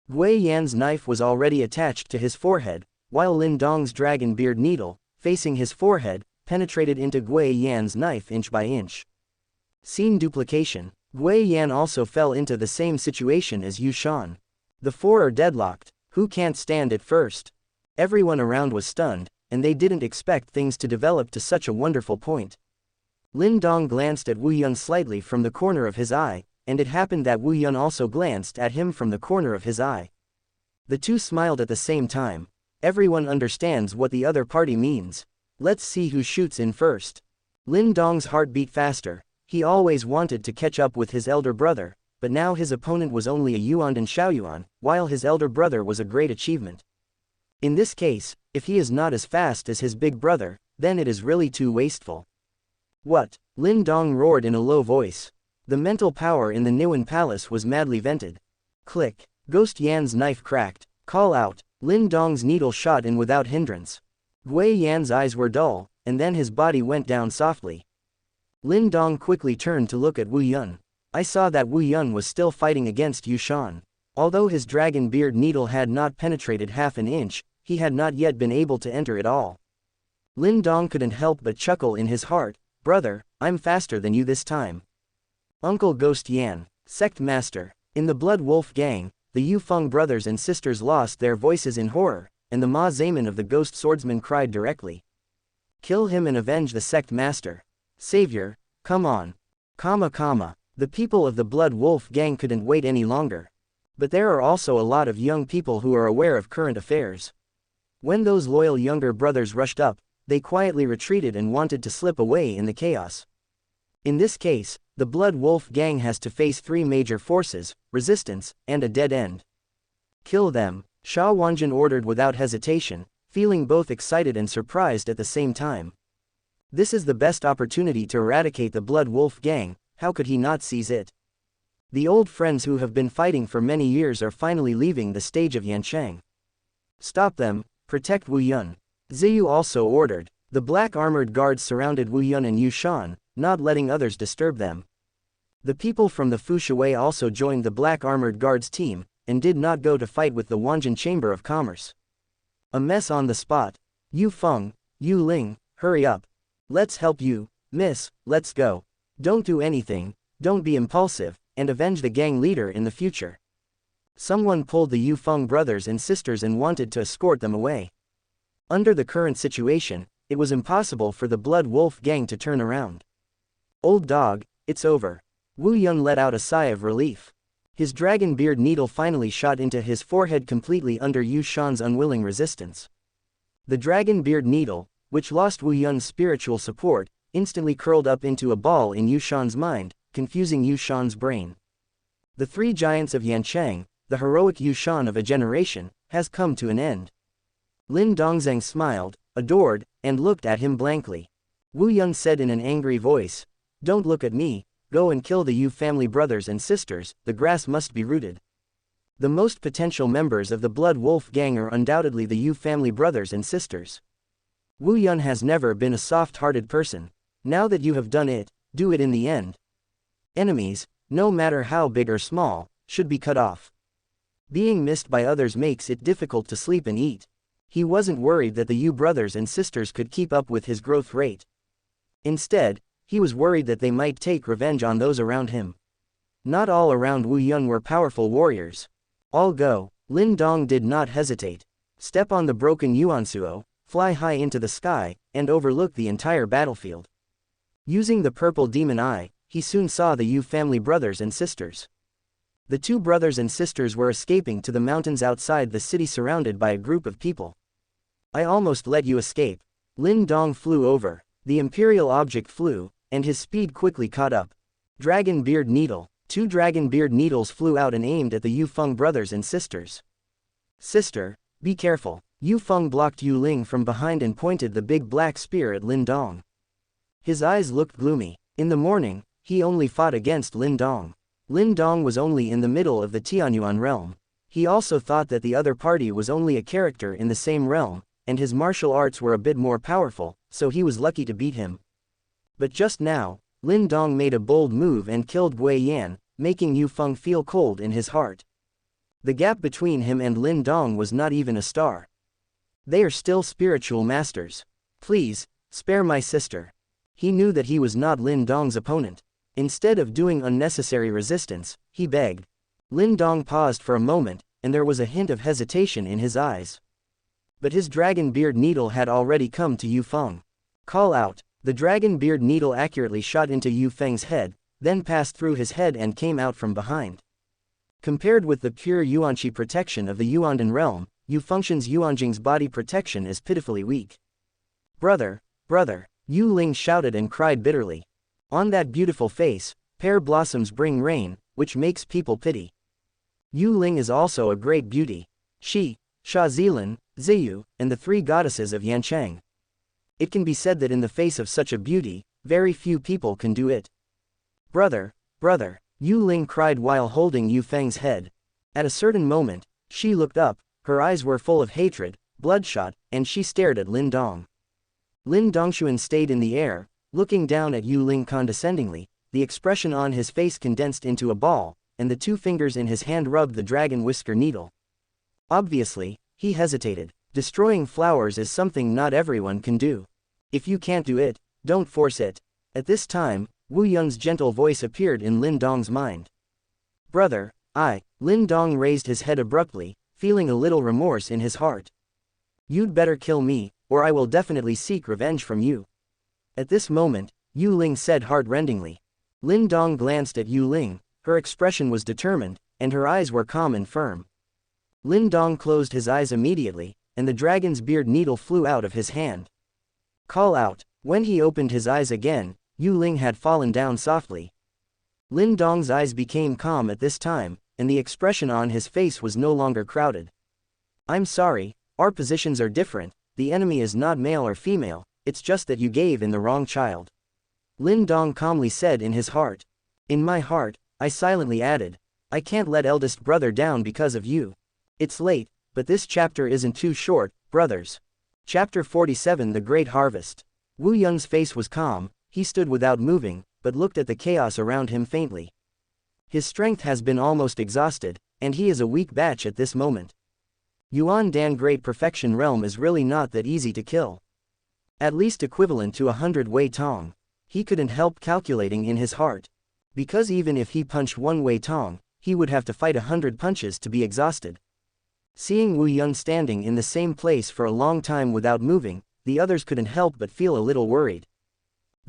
S1: Gui Yan's knife was already attached to his forehead, while Lin Dong's dragon beard needle, facing his forehead, penetrated into Gui Yan's knife inch by inch. Scene duplication. Gui Yan also fell into the same situation as Yu Shan. The 4 are deadlocked. Who can't stand it first? Everyone around was stunned, and they didn't expect things to develop to such a wonderful point. Lin Dong glanced at Wu Yun slightly from the corner of his eye, and it happened that Wu Yun also glanced at him from the corner of his eye. The two smiled at the same time. Everyone understands what the other party means. Let's see who shoots in first. Lin Dong's heart beat faster. He always wanted to catch up with his elder brother, but now his opponent was only a Yuan and Xiaoyuan, while his elder brother was a great achievement. In this case, if he is not as fast as his big brother, then it is really too wasteful. What? Lin Dong roared in a low voice. The mental power in the Niwen Palace was madly vented. Click. Ghost Yan's knife cracked. Call out. Lin Dong's needle shot in without hindrance. Gui Yan's eyes were dull, and then his body went down softly. Lin Dong quickly turned to look at Wu Yun. I saw that Wu Yun was still fighting against Yu Shan. Although his dragon beard needle had not penetrated half an inch, he had not yet been able to enter it all. Lin Dong couldn't help but chuckle in his heart. Brother, I'm faster than you this time. Uncle Ghost Yan, Sect Master. In the Blood Wolf gang, the Yu Feng brothers and sisters lost their voices in horror, and the Ma Zaman of the Ghost Swordsman cried directly. Kill him and avenge the Sect Master. Savior, come on. The people of the Blood Wolf gang couldn't wait any longer. But there are also a lot of young people who are aware of current affairs. When those loyal younger brothers rushed up, they quietly retreated and wanted to slip away in the chaos. In this case, the Blood Wolf gang has to face 3 major forces, resistance, and a dead end. Kill them, Sha Wanjin ordered without hesitation, feeling both excited and surprised at the same time. This is the best opportunity to eradicate the Blood Wolf gang, how could he not seize it? The old friends who have been fighting for many years are finally leaving the stage of Yancheng. Stop them, protect Wu Yun. Ziyu also ordered. The black armored guards surrounded Wu Yun and Yu Shan, not letting others disturb them. The people from the Fushuwei also joined the black armored guards team, and did not go to fight with the Wanjin Chamber of Commerce. A mess on the spot. Yu Feng, Yu Ling, hurry up. Let's help you, miss, let's go. Don't do anything, don't be impulsive, and avenge the gang leader in the future. Someone pulled the Yu Feng brothers and sisters and wanted to escort them away. Under the current situation, it was impossible for the Blood Wolf gang to turn around. Old dog, it's over. Wu Yun let out a sigh of relief. His dragon beard needle finally shot into his forehead completely under Yu Shan's unwilling resistance. The dragon beard needle, which lost Wu Yun's spiritual support, instantly curled up into a ball in Yu Shan's mind, confusing Yu Shan's brain. The three giants of Yancheng, the heroic Yu Shan of a generation, has come to an end. Lin Dongzheng smiled, adored, and looked at him blankly. Wu Yun said in an angry voice, "Don't look at me, go and kill the Yu family brothers and sisters, the grass must be rooted." The most potential members of the Blood Wolf gang are undoubtedly the Yu family brothers and sisters. Wu Yun has never been a soft-hearted person. Now that you have done it, do it in the end. Enemies, no matter how big or small, should be cut off. Being missed by others makes it difficult to sleep and eat. He wasn't worried that the Yu brothers and sisters could keep up with his growth rate. Instead, he was worried that they might take revenge on those around him. Not all around Wu Yun were powerful warriors. All go. Lin Dong did not hesitate. Step on the broken Yuansuo, fly high into the sky, and overlook the entire battlefield. Using the purple demon eye, he soon saw the Yu family brothers and sisters. The two brothers and sisters were escaping to the mountains outside the city surrounded by a group of people. "I almost let you escape." Lin Dong flew over. The imperial object flew, and his speed quickly caught up. Dragon beard needle. Two dragon beard needles flew out and aimed at the Yu Feng brothers and sisters. "Sister, be careful." Yu Feng blocked Yu Ling from behind and pointed the big black spear at Lin Dong. His eyes looked gloomy. In the morning, he only fought against Lin Dong. Lin Dong was only in the middle of the Tianyuan realm. He also thought that the other party was only a character in the same realm, and his martial arts were a bit more powerful, so he was lucky to beat him. But just now, Lin Dong made a bold move and killed Gui Yan, making Yu Feng feel cold in his heart. The gap between him and Lin Dong was not even a star. They are still spiritual masters. "Please, spare my sister." He knew that he was not Lin Dong's opponent. Instead of doing unnecessary resistance, he begged. Lin Dong paused for a moment, and there was a hint of hesitation in his eyes. But his dragon beard needle had already come to Yu Feng. "Call out." The dragon beard needle accurately shot into Yu Feng's head, then passed through his head and came out from behind. Compared with the pure Yuanqi protection of the Yuandan realm, Yu Feng's Yuanjing's body protection is pitifully weak. "Brother, brother," Yu Ling shouted and cried bitterly. On that beautiful face, pear blossoms bring rain, which makes people pity. Yu Ling is also a great beauty. She, Sha Zilin, Ziyu, and the three goddesses of Yancheng. It can be said that in the face of such a beauty, very few people can do it. "Brother, brother," Yu Ling cried while holding Yu Feng's head. At a certain moment, she looked up, her eyes were full of hatred, bloodshot, and she stared at Lin Dong. Lin Dongshuan stayed in the air, looking down at Yu Ling condescendingly, the expression on his face condensed into a ball, and the two fingers in his hand rubbed the dragon whisker needle. Obviously, he hesitated. Destroying flowers is something not everyone can do. If you can't do it, don't force it. At this time, Wu Yun's gentle voice appeared in Lin Dong's mind. "Brother, Lin Dong raised his head abruptly, feeling a little remorse in his heart. "You'd better kill me, or I will definitely seek revenge from you." At this moment, Yu Ling said heart-rendingly. Lin Dong glanced at Yu Ling, her expression was determined, and her eyes were calm and firm. Lin Dong closed his eyes immediately, and the dragon's beard needle flew out of his hand. "Call out." When he opened his eyes again, Yu Ling had fallen down softly. Lin Dong's eyes became calm at this time, and the expression on his face was no longer crowded. "I'm sorry, our positions are different, the enemy is not male or female, it's just that you gave in the wrong child." Lin Dong calmly said in his heart. In my heart, I silently added, "I can't let eldest brother down because of you." It's late, but this chapter isn't too short, brothers. Chapter 47 The Great Harvest. Wu Yun's face was calm, he stood without moving, but looked at the chaos around him faintly. His strength has been almost exhausted, and he is a weak batch at this moment. Yuan Dan Great Perfection Realm is really not that easy to kill. At least equivalent to 100 Wei Tong. He couldn't help calculating in his heart. Because even if he punched one Wei Tong, he would have to fight 100 punches to be exhausted. Seeing Wu Yun standing in the same place for a long time without moving, the others couldn't help but feel a little worried.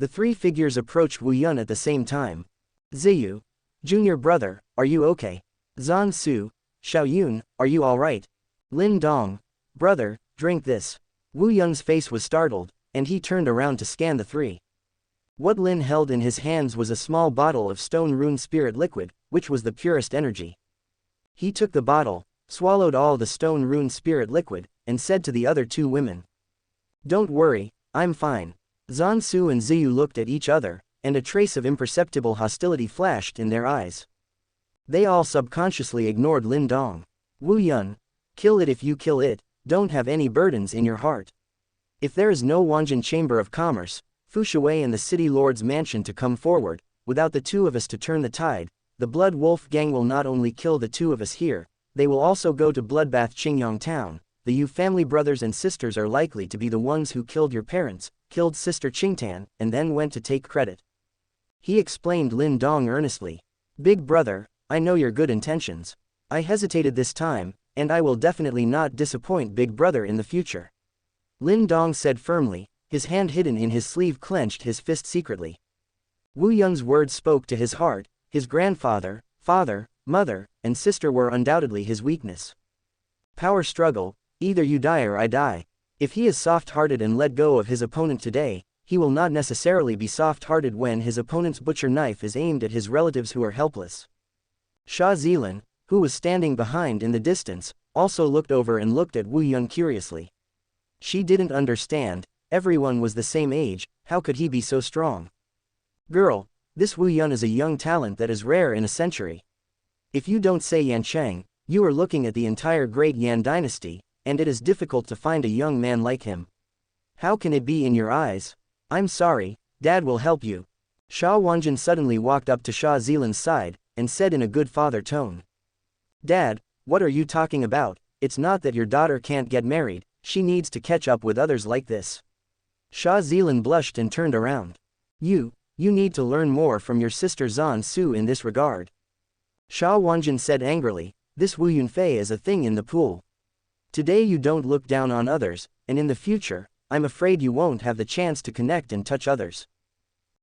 S1: The three figures approached Wu Yun at the same time. Ziyu, junior brother, are you okay? Zhan Su, Xiao Yun, are you alright? Lin Dong, brother, drink this. Wu Yun's face was startled, and he turned around to scan the three. What Lin held in his hands was a small bottle of stone rune spirit liquid, which was the purest energy. He took the bottle, swallowed all the stone rune spirit liquid, and said to the other two women. Don't worry, I'm fine. Zhan Su and Ziyu looked at each other, and a trace of imperceptible hostility flashed in their eyes. They all subconsciously ignored Lin Dong. Wu Yun, kill it if you kill it, don't have any burdens in your heart. If there is no Wanjin Chamber of Commerce, Fu Shui and the City Lord's mansion to come forward, without the two of us to turn the tide, the Blood Wolf gang will not only kill the two of us here, they will also go to Bloodbath Qingyang Town. The Yu family brothers and sisters are likely to be the ones who killed your parents, killed Sister Qingtan, and then went to take credit. He explained Lin Dong earnestly. Big brother, I know your good intentions. I hesitated this time, and I will definitely not disappoint Big brother in the future. Lin Dong said firmly, his hand hidden in his sleeve clenched his fist secretly. Wu Yun's words spoke to his heart. His grandfather, father, mother, and sister were undoubtedly his weakness. Power struggle, either you die or I die. If he is soft-hearted and let go of his opponent today, he will not necessarily be soft-hearted when his opponent's butcher knife is aimed at his relatives who are helpless. Sha Zilin, who was standing behind in the distance, also looked over and looked at Wu Yun curiously. She didn't understand, everyone was the same age, how could he be so strong? Girl, this Wu Yun is a young talent that is rare in a century. If you don't say Yancheng, you are looking at the entire great Yan dynasty, and it is difficult to find a young man like him. How can it be in your eyes? I'm sorry, Dad will help you. Sha Wanjin suddenly walked up to Sha Zilin's side, and said in a good father tone. Dad, what are you talking about? It's not that your daughter can't get married, she needs to catch up with others like this. Sha Zilin blushed and turned around. You need to learn more from your sister Zhan Su in this regard. Sha Wanjin said angrily, this Wu Yunfei is a thing in the pool. Today you don't look down on others, and in the future, I'm afraid you won't have the chance to connect and touch others.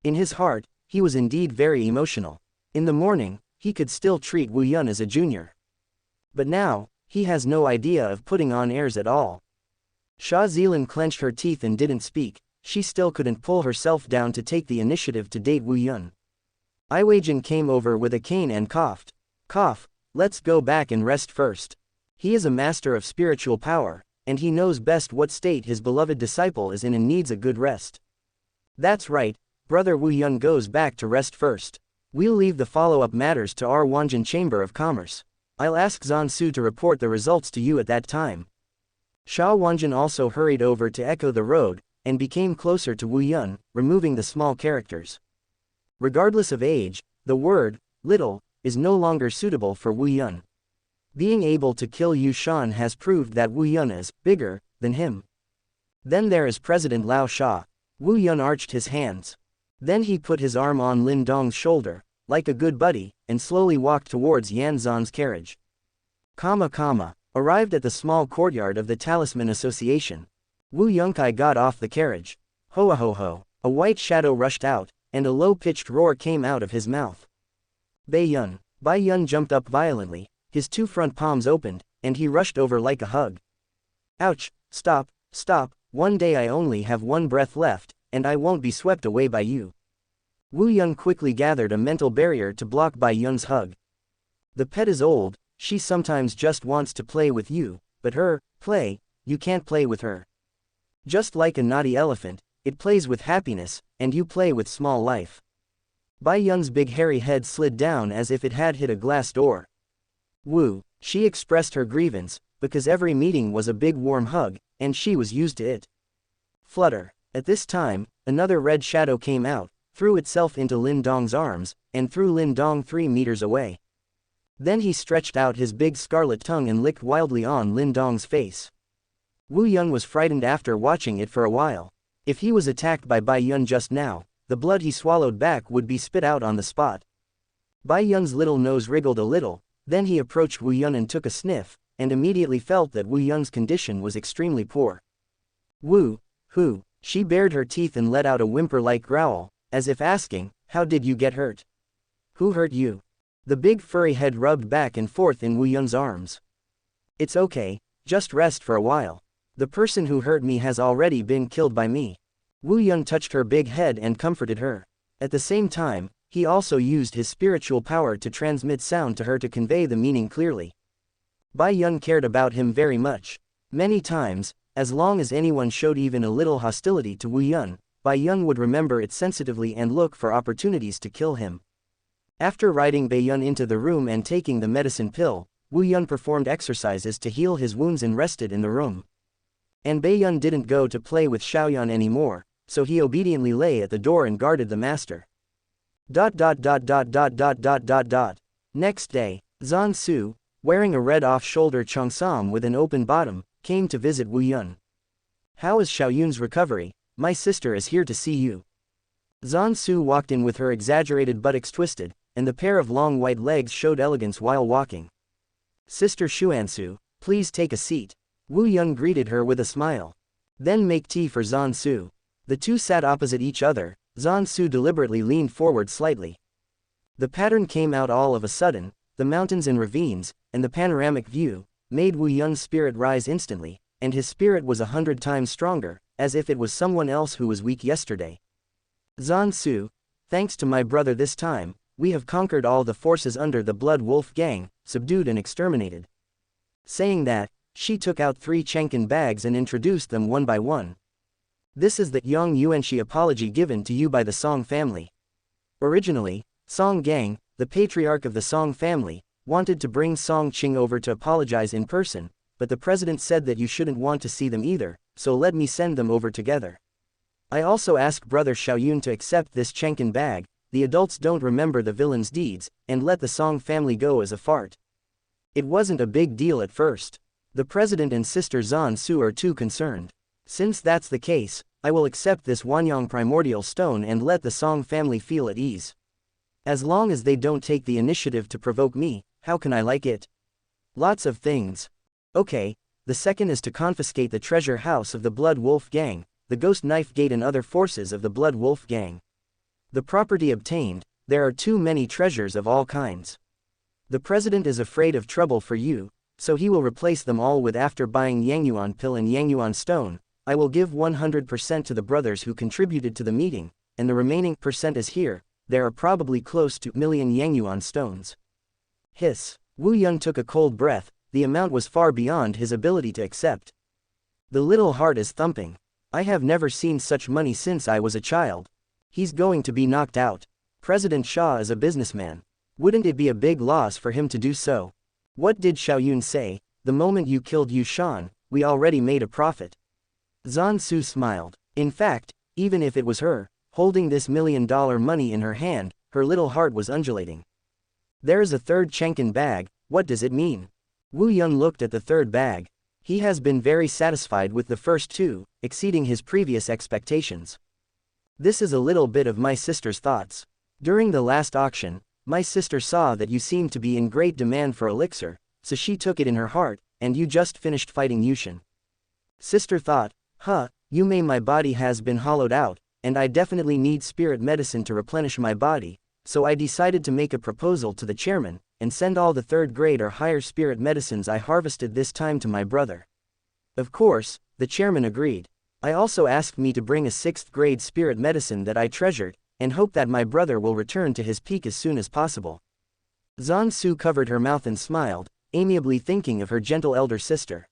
S1: In his heart, he was indeed very emotional. In the morning, he could still treat Wu Yun as a junior. But now, he has no idea of putting on airs at all. Sha Zilin clenched her teeth and didn't speak. She still couldn't pull herself down to take the initiative to date Wu Yun. Iweijin came over with a cane and coughed. Cough, let's go back and rest first. He is a master of spiritual power, and he knows best what state his beloved disciple is in and needs a good rest. That's right, brother Wu Yun goes back to rest first. We'll leave the follow-up matters to our Wanjin Chamber of Commerce. I'll ask Zhan Su to report the results to you at that time. Sha Wanjin also hurried over to echo the road, and became closer to Wu Yun, removing the small characters. Regardless of age, the word, little, is no longer suitable for Wu Yun. Being able to kill Yu Shan has proved that Wu Yun is bigger than him. Then there is President Lao Sha. Wu Yun arched his hands. Then he put his arm on Lin Dong's shoulder, like a good buddy, and slowly walked towards Yan Zhan's carriage. Arrived at the small courtyard of the Talisman Association. Wu Yunkai got off the carriage. Hoa ho ho. A white shadow rushed out, and a low-pitched roar came out of his mouth. Bai Yun jumped up violently, his two front palms opened, and he rushed over like a hug. Ouch, stop, one day I only have one breath left, and I won't be swept away by you. Wu Yun quickly gathered a mental barrier to block Bai Yun's hug. The pet is old, she sometimes just wants to play with you, but you can't play with her. Just like a naughty elephant, it plays with happiness, and you play with small life. Bai Yun's big hairy head slid down as if it had hit a glass door. Wu, she expressed her grievance, because every meeting was a big warm hug, and she was used to it. Flutter. At this time, another red shadow came out, threw itself into Lin Dong's arms, and threw Lin Dong 3 meters away. Then he stretched out his big scarlet tongue and licked wildly on Lin Dong's face. Wu Yun was frightened after watching it for a while. If he was attacked by Bai Yun just now, the blood he swallowed back would be spit out on the spot. Bai Yun's little nose wriggled a little, then he approached Wu Yun and took a sniff, and immediately felt that Wu Yun's condition was extremely poor. She bared her teeth and let out a whimper-like growl, as if asking, "How did you get hurt? Who hurt you?" The big furry head rubbed back and forth in Wu Yun's arms. "It's okay, just rest for a while. The person who hurt me has already been killed by me." Wu Yun touched her big head and comforted her. At the same time, he also used his spiritual power to transmit sound to her to convey the meaning clearly. Bai Yun cared about him very much. Many times, as long as anyone showed even a little hostility to Wu Yun, Bai Yun would remember it sensitively and look for opportunities to kill him. After riding Bai Yun into the room and taking the medicine pill, Wu Yun performed exercises to heal his wounds and rested in the room. And Bai Yun didn't go to play with Xiaoyan anymore, so he obediently lay at the door and guarded the master. Next day, Zhan Su, wearing a red off-shoulder cheongsam with an open bottom, came to visit Wu Yun. "How is Xiaoyun's recovery? My sister is here to see you." Zhan Su walked in with her exaggerated buttocks twisted, and the pair of long white legs showed elegance while walking. "Sister Xuansu, please take a seat." Wu Yun greeted her with a smile. "Then make tea for Zhan Su." The two sat opposite each other. Zhan Su deliberately leaned forward slightly. The pattern came out all of a sudden. The mountains and ravines, and the panoramic view, made Wu Yun's spirit rise instantly, and his spirit was 100 times stronger, as if it was someone else who was weak yesterday. "Zhan Su, thanks to my brother this time, we have conquered all the forces under the Blood Wolf gang, subdued and exterminated." Saying that, she took out 3 Chenkin bags and introduced them one by one. "This is the Yang Yuanxi apology given to you by the Song family. Originally, Song Gang, the patriarch of the Song family, wanted to bring Song Qing over to apologize in person, but the president said that you shouldn't want to see them either, so let me send them over together. I also ask brother Xiaoyun to accept this Chenkin bag. The adults don't remember the villain's deeds, and let the Song family go as a fart." It wasn't a big deal at first. The president and sister Zhan Su are too concerned. "Since that's the case, I will accept this Wanyang primordial stone and let the Song family feel at ease. As long as they don't take the initiative to provoke me, how can I like it? Lots of things. Okay, the second is to confiscate the treasure house of the Blood Wolf gang, the Ghost Knife Gate and other forces of the Blood Wolf gang. The property obtained, there are too many treasures of all kinds. The president is afraid of trouble for you, so he will replace them all with after buying Yangyuan pill and Yangyuan stone. I will give 100% to the brothers who contributed to the meeting, and the remaining percent is here. There are probably close to 1,000,000 Yangyuan stones." Hiss. Wu Yun took a cold breath. The amount was far beyond his ability to accept. The little heart is thumping. I have never seen such money since I was a child. He's going to be knocked out. President Shah is a businessman. Wouldn't it be a big loss for him to do so? What did Xiaoyun say? "The moment you killed Yu Shan, we already made a profit." Zhan Su smiled. In fact, even if it was her, holding this $1,000,000 money in her hand, her little heart was undulating. "There is a third Chenkin bag, what does it mean?" Wu Yun looked at the third bag. He has been very satisfied with the first 2, exceeding his previous expectations. "This is a little bit of my sister's thoughts. During the last auction, my sister saw that you seemed to be in great demand for elixir, so she took it in her heart, and you just finished fighting Yushin. Sister thought, my body has been hollowed out, and I definitely need spirit medicine to replenish my body, so I decided to make a proposal to the chairman, and send all the 3rd grade or higher spirit medicines I harvested this time to my brother. Of course, the chairman agreed. I also asked me to bring a 6th grade spirit medicine that I treasured, and hope that my brother will return to his peak as soon as possible." Zhan Su covered her mouth and smiled, amiably thinking of her gentle elder sister.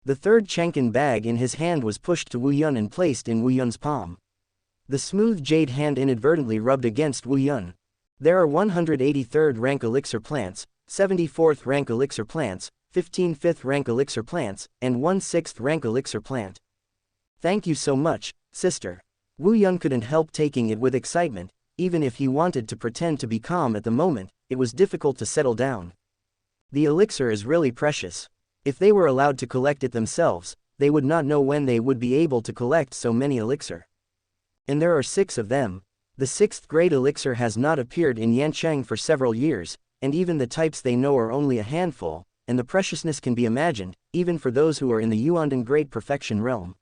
S1: The 3rd Chenkin bag in his hand was pushed to Wu Yun and placed in Wu Yun's palm. The smooth jade hand inadvertently rubbed against Wu Yun. There are 183rd rank elixir plants, 74th rank elixir plants, 15 5th rank elixir plants, and 1 6th rank elixir plant. "Thank you so much, sister." Wu Yun couldn't help taking it with excitement. Even if he wanted to pretend to be calm at the moment, it was difficult to settle down. The elixir is really precious. If they were allowed to collect it themselves, they would not know when they would be able to collect so many elixir. And there are 6 of them. The 6th grade elixir has not appeared in Yancheng for several years, and even the types they know are only a handful, and the preciousness can be imagined, even for those who are in the Yuandan Great Perfection realm.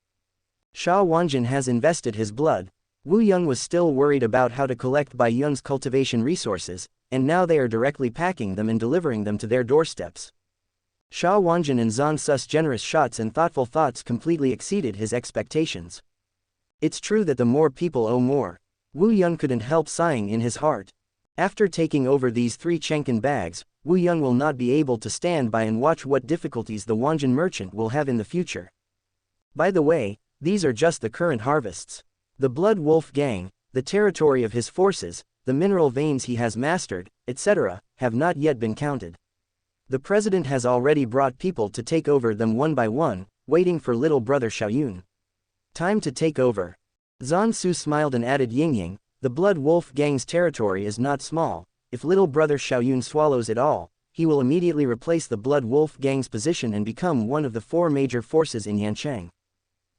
S1: Sha Wanjin has invested his blood. Wu Yun was still worried about how to collect Bai Yun's cultivation resources, and now they are directly packing them and delivering them to their doorsteps. Sha Wanjin and Zan Su's generous shots and thoughtful thoughts completely exceeded his expectations. It's true that the more people owe more. Wu Yun couldn't help sighing in his heart. After taking over these 3 Chenkin bags, Wu Yun will not be able to stand by and watch what difficulties the Wanjin merchant will have in the future. By the way, these are just the current harvests. The Blood Wolf Gang, the territory of his forces, the mineral veins he has mastered, etc., have not yet been counted. The president has already brought people to take over them one by one, waiting for little brother Xiaoyun. Time to take over. Zan Su smiled and added, Yingying, the Blood Wolf Gang's territory is not small. If little brother Xiaoyun swallows it all, he will immediately replace the Blood Wolf Gang's position and become one of the 4 major forces in Yancheng.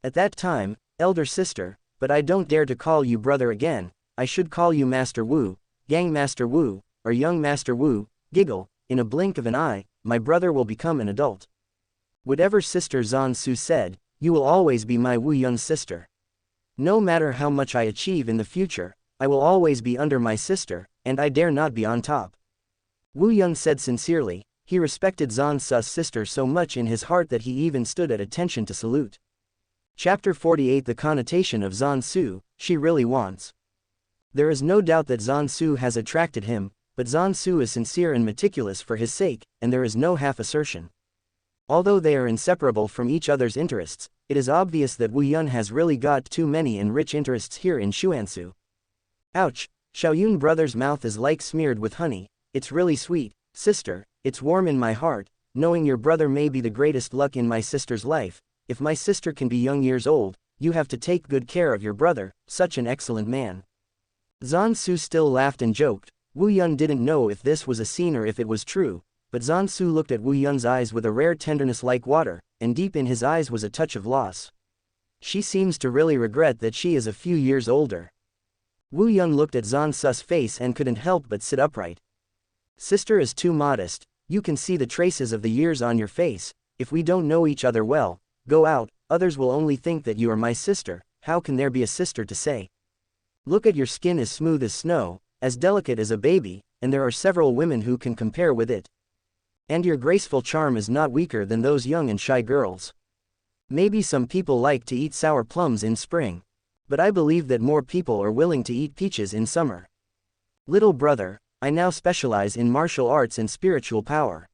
S1: At that time, elder sister, but I don't dare to call you brother again, I should call you Master Wu, Gang Master Wu, or Young Master Wu. Giggle, in a blink of an eye, my brother will become an adult. Whatever Sister Zan Su said, you will always be my Wu Yun's sister. No matter how much I achieve in the future, I will always be under my sister, and I dare not be on top. Wu Yun said sincerely. He respected Zan Su's sister so much in his heart that he even stood at attention to salute. Chapter 48. The connotation of Zan Su, she really wants. There is no doubt that Zan Su has attracted him, but Zan Su is sincere and meticulous for his sake, and there is no half-assertion. Although they are inseparable from each other's interests, it is obvious that Wu Yun has really got too many and rich interests here in Xuansu. Ouch, Xiaoyun brother's mouth is like smeared with honey. It's really sweet, sister, it's warm in my heart, knowing your brother may be the greatest luck in my sister's life. If my sister can be young years old, you have to take good care of your brother, such an excellent man. Zan Su still laughed and joked. Wu Yun didn't know if this was a scene or if it was true, but Zan Su looked at Wu Yun's eyes with a rare tenderness like water, and deep in his eyes was a touch of loss. She seems to really regret that she is a few years older. Wu Yun looked at Zan Su's face and couldn't help but sit upright. Sister is too modest, you can see the traces of the years on your face. If we don't know each other well, go out, others will only think that you are my sister. How can there be a sister to say? Look at your skin, as smooth as snow, as delicate as a baby, and there are several women who can compare with it. And your graceful charm is not weaker than those young and shy girls. Maybe some people like to eat sour plums in spring, but I believe that more people are willing to eat peaches in summer. Little brother, I now specialize in martial arts and spiritual power.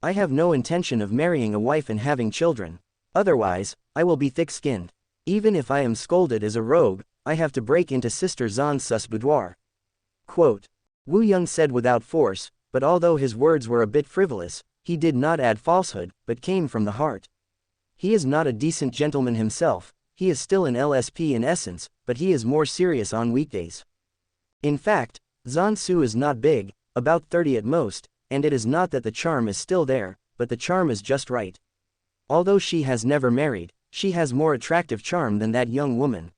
S1: I have no intention of marrying a wife and having children. Otherwise, I will be thick-skinned. Even if I am scolded as a rogue, I have to break into Sister Zan Su's boudoir. Quote. Wu Yun said without force, but although his words were a bit frivolous, he did not add falsehood, but came from the heart. He is not a decent gentleman himself, he is still an LSP in essence, but he is more serious on weekdays. In fact, Zan Su is not big, about 30 at most, and it is not that the charm is still there, but the charm is just right. Although she has never married, she has more attractive charm than that young woman.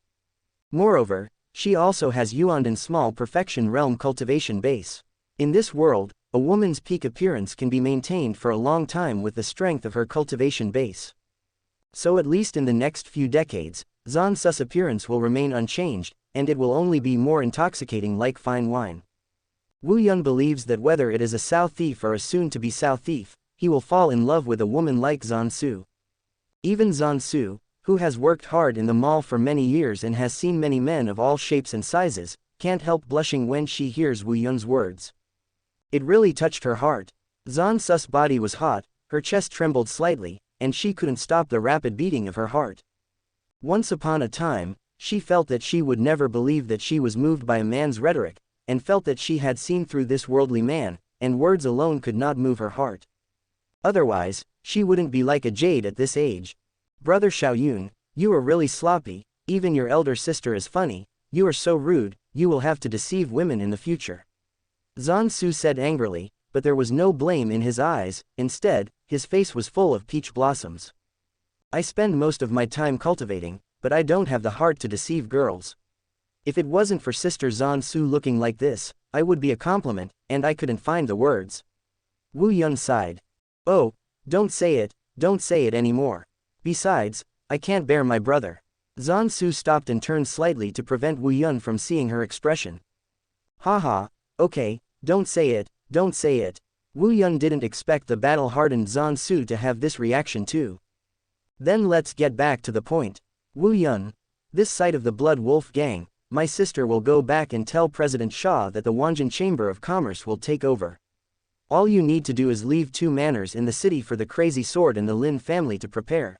S1: Moreover, she also has Yuandan's small perfection realm cultivation base. In this world, a woman's peak appearance can be maintained for a long time with the strength of her cultivation base. So at least in the next few decades, Zan Su's appearance will remain unchanged, and it will only be more intoxicating like fine wine. Wu Yun believes that whether it is a Sao thief or a soon-to-be Sao thief, he will fall in love with a woman like Zan Su. Even Zan Su, who has worked hard in the mall for many years and has seen many men of all shapes and sizes, can't help blushing when she hears Wu Yun's words. It really touched her heart. Zan Su's body was hot, her chest trembled slightly, and she couldn't stop the rapid beating of her heart. Once upon a time, she felt that she would never believe that she was moved by a man's rhetoric, and felt that she had seen through this worldly man, and words alone could not move her heart. Otherwise, she wouldn't be like a jade at this age. Brother Xiaoyun, you are really sloppy, even your elder sister is funny, you are so rude, you will have to deceive women in the future. Zan Su said angrily, but there was no blame in his eyes, instead, his face was full of peach blossoms. I spend most of my time cultivating, but I don't have the heart to deceive girls. If it wasn't for Sister Zan Su looking like this, I would be a compliment, and I couldn't find the words. Wu Yun sighed. Oh, don't say it anymore. Besides, I can't bear my brother. Zhan Su stopped and turned slightly to prevent Wu Yun from seeing her expression. Haha, okay, don't say it, don't say it. Wu Yun didn't expect the battle-hardened Zhan Su to have this reaction too. Then let's get back to the point. Wu Yun, this site of the Blood Wolf Gang, my sister will go back and tell President Shah that the Wanjin Chamber of Commerce will take over. All you need to do is leave 2 manors in the city for the Crazy Sword and the Lin family to prepare.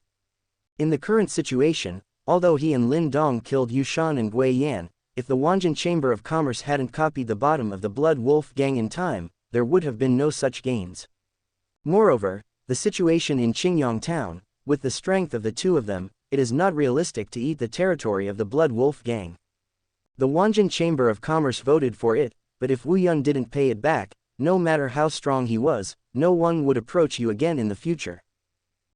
S1: In the current situation, although he and Lin Dong killed Yushan and Gui Yan, if the Wanjin Chamber of Commerce hadn't copied the bottom of the Blood Wolf Gang in time, there would have been no such gains. Moreover, the situation in Qingyang town, with the strength of the 2 of them, it is not realistic to eat the territory of the Blood Wolf Gang. The Wanjin Chamber of Commerce voted for it, but if Wu Yun didn't pay it back, no matter how strong he was, no one would approach you again in the future.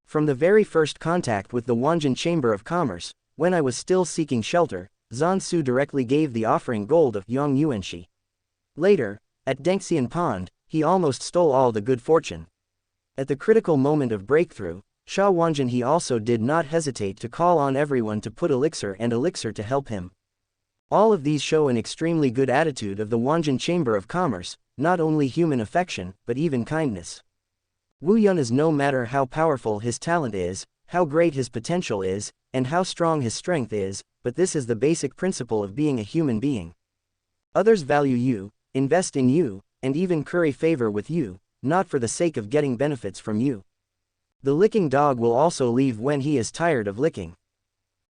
S1: From the very first contact with the Wanjin Chamber of Commerce, when I was still seeking shelter, Zhan Su directly gave the offering gold of Yang Yuanxi. Later, at Dengxian Pond, he almost stole all the good fortune. At the critical moment of breakthrough, Sha Wanjin he also did not hesitate to call on everyone to put elixir to help him. All of these show an extremely good attitude of the Wanjin Chamber of Commerce, not only human affection, but even kindness. Wu Yun is no matter how powerful his talent is, how great his potential is, and how strong his strength is, but this is the basic principle of being a human being. Others value you, invest in you, and even curry favor with you, not for the sake of getting benefits from you. The licking dog will also leave when he is tired of licking.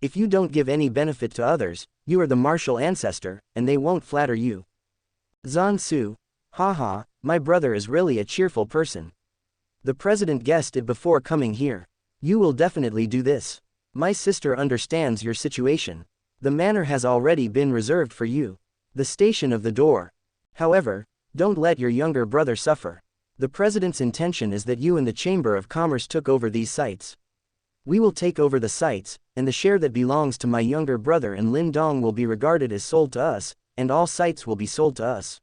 S1: If you don't give any benefit to others, you are the martial ancestor, and they won't flatter you. Zhan Su, haha, my brother is really a cheerful person. The president guessed it before coming here. You will definitely do this. My sister understands your situation. The manor has already been reserved for you. The station of the door. However, don't let your younger brother suffer. The president's intention is that you and the Chamber of Commerce took over these sites. We will take over the sites, and the share that belongs to my younger brother and Lin Dong will be regarded as sold to us, and all sites will be sold to us.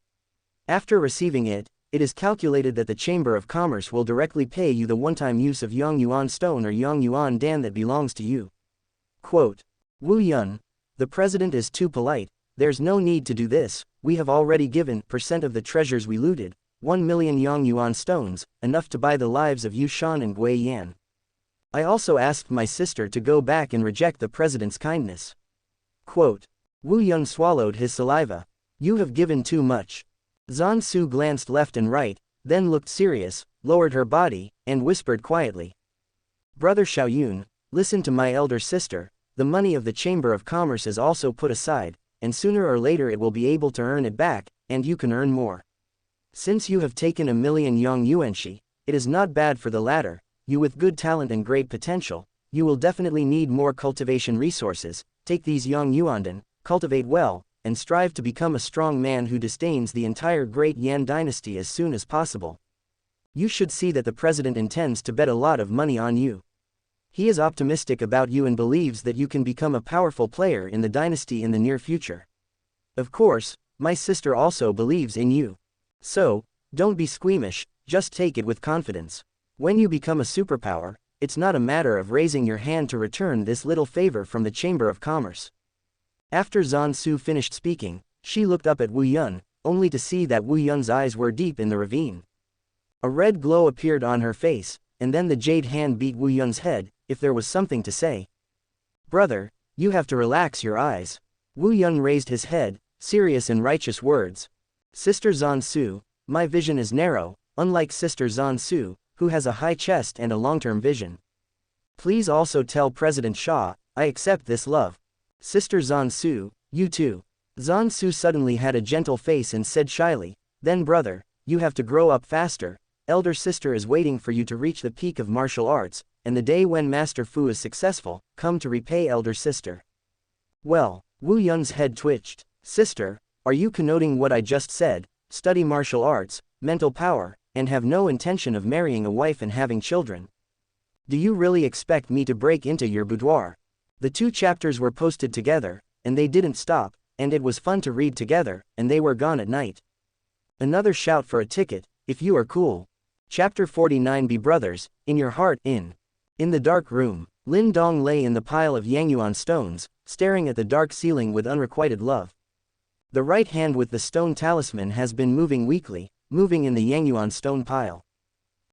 S1: After receiving it, it is calculated that the Chamber of Commerce will directly pay you the one-time use of Yang Yuan Stone or Yang Yuan Dan that belongs to you. Quote, Wu Yun, the president is too polite, there's no need to do this, we have already given % of the treasures we looted, 1 million Yang Yuan stones, enough to buy the lives of Yushan and Gui Yan. I also asked my sister to go back and reject the president's kindness. Quote, Wu Yun swallowed his saliva. You have given too much. Zhan Su glanced left and right, then looked serious, lowered her body, and whispered quietly. Brother Xiaoyun, listen to my elder sister, the money of the Chamber of Commerce is also put aside, and sooner or later it will be able to earn it back, and you can earn more. Since you have taken 1 million Yang Yuanxi, it is not bad for the latter, you with good talent and great potential, you will definitely need more cultivation resources, take these Yang Yuandan, cultivate well, and strive to become a strong man who disdains the entire Great Yan dynasty as soon as possible. You should see that the president intends to bet a lot of money on you. He is optimistic about you and believes that you can become a powerful player in the dynasty in the near future. Of course, my sister also believes in you. So, don't be squeamish, just take it with confidence. When you become a superpower, it's not a matter of raising your hand to return this little favor from the Chamber of Commerce. After Zhan Su finished speaking, she looked up at Wu Yun, only to see that Wu Yun's eyes were deep in the ravine. A red glow appeared on her face, and then the jade hand beat Wu Yun's head, if there was something to say. Brother, you have to relax your eyes. Wu Yun raised his head, serious in righteous words. Sister Zhan Su, my vision is narrow, unlike Sister Zhan Su, who has a high chest and a long-term vision. Please also tell President Shah, I accept this love. Sister Zhan Su, you too. Zhan Su suddenly had a gentle face and said shyly, then brother, you have to grow up faster, elder sister is waiting for you to reach the peak of martial arts, and the day when Master Fu is successful, come to repay elder sister. Well, Wu Yun's head twitched. Sister, are you connoting what I just said, study martial arts, mental power, and have no intention of marrying a wife and having children? Do you really expect me to break into your boudoir? The 2 chapters were posted together, and they didn't stop, and it was fun to read together, and they were gone at night. Another shout for a ticket, if you are cool. Chapter 49 Be Brothers, in your heart, in the dark room, Lin Dong lay in the pile of Yangyuan stones, staring at the dark ceiling with unrequited love. The right hand with the stone talisman has been moving weakly, moving in the Yangyuan stone pile.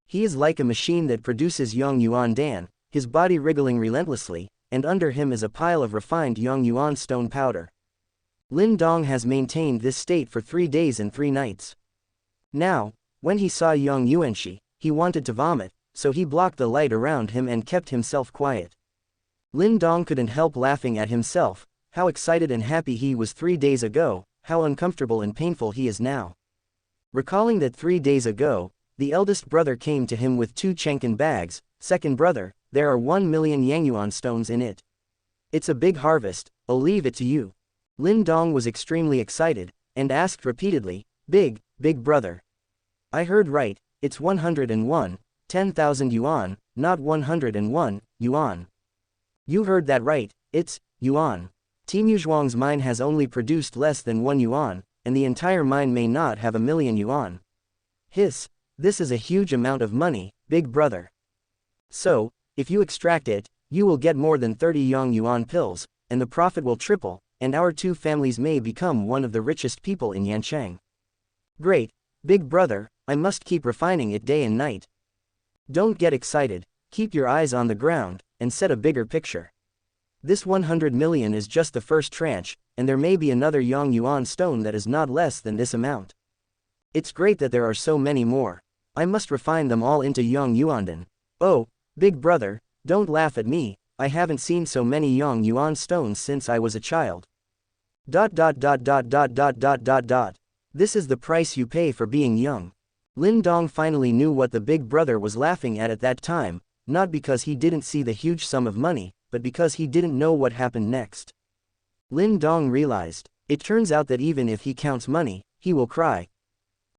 S1: He is like a machine that produces Yongyuan Dan, his body wriggling relentlessly, and under him is a pile of refined Yongyuan stone powder. Lin Dong has maintained this state for 3 days and 3 nights. Now, when he saw Yongyuanshi, he wanted to vomit, so he blocked the light around him and kept himself quiet. Lin Dong couldn't help laughing at himself, how excited and happy he was 3 days ago, how uncomfortable and painful he is now. Recalling that 3 days ago, the eldest brother came to him with 2 Chenkin bags. Second brother, there are 1 million Yangyuan stones in it. It's a big harvest, I'll leave it to you. Lin Dong was extremely excited, and asked repeatedly, big brother. I heard right, it's 101, 10,000 yuan, not 101, yuan. You heard that right, it's, yuan. Timu Zhuang's mine has only produced less than 1 yuan, and the entire mine may not have 1 million yuan. Hiss, this is a huge amount of money, big brother. So, if you extract it, you will get more than 30 Yongyuan pills, and the profit will triple, and our 2 families may become one of the richest people in Yancheng. Great, big brother, I must keep refining it day and night. Don't get excited, keep your eyes on the ground, and set a bigger picture. This 100 million is just the first tranche, and there may be another Yongyuan stone that is not less than this amount. It's great that there are so many more. I must refine them all into Yongyuanden. Oh, big brother, don't laugh at me, I haven't seen so many Yongyuan stones since I was a child. This is the price you pay for being young. Lin Dong finally knew what the big brother was laughing at that time, not because he didn't see the huge sum of money, but because he didn't know what happened next. Lin Dong realized, it turns out that even if he counts money, he will cry.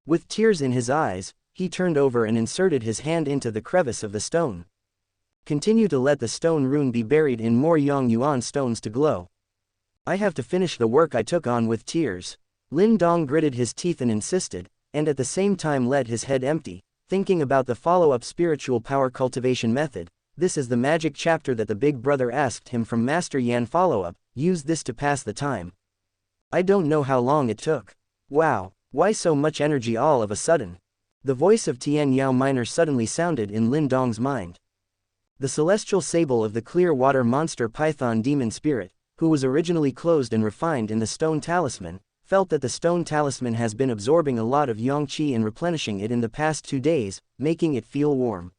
S1: With tears in his eyes, he turned over and inserted his hand into the crevice of the stone. Continue to let the stone rune be buried in more Yongyuan stones to glow. I have to finish the work I took on with tears. Lin Dong gritted his teeth and insisted, and at the same time let his head empty, thinking about the follow-up spiritual power cultivation method. This is the magic chapter that the big brother asked him from Master Yan. Follow-up, use this to pass the time. I don't know how long it took. Wow, why so much energy all of a sudden? The voice of Tian Yao Minor suddenly sounded in Lin Dong's mind. The celestial sable of the clear water monster python demon spirit, who was originally closed and refined in the stone talisman, felt that the stone talisman has been absorbing a lot of yang qi and replenishing it in the past 2 days, making it feel warm.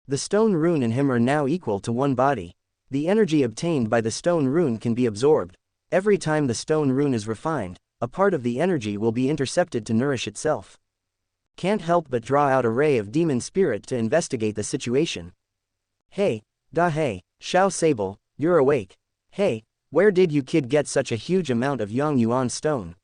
S1: The stone rune and him are now equal to one body. The energy obtained by the stone rune can be absorbed. Every time the stone rune is refined, a part of the energy will be intercepted to nourish itself. Can't help but draw out a ray of demon spirit to investigate the situation. Hey, Xiao Sable, you're awake. Hey, where did you kid get such a huge amount of Yongyuan stone?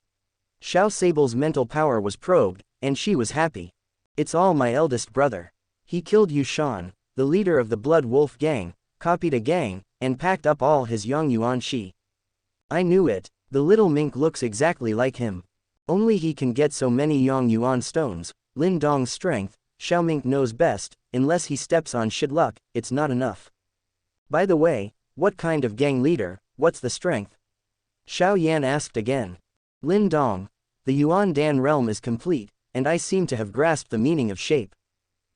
S1: Xiao Sable's mental power was probed, and she was happy. It's all my eldest brother. He killed Yu Shan, the leader of the Blood Wolf gang, copied a gang, and packed up all his Yongyuan shi. I knew it, the little mink looks exactly like him. Only he can get so many Yongyuan stones. Lin Dong's strength, Xiao Mink knows best, unless he steps on shit luck, it's not enough. By the way, what kind of gang leader, what's the strength? Xiao Yan asked again. Lin Dong, the Yuan Dan realm is complete, and I seem to have grasped the meaning of shape.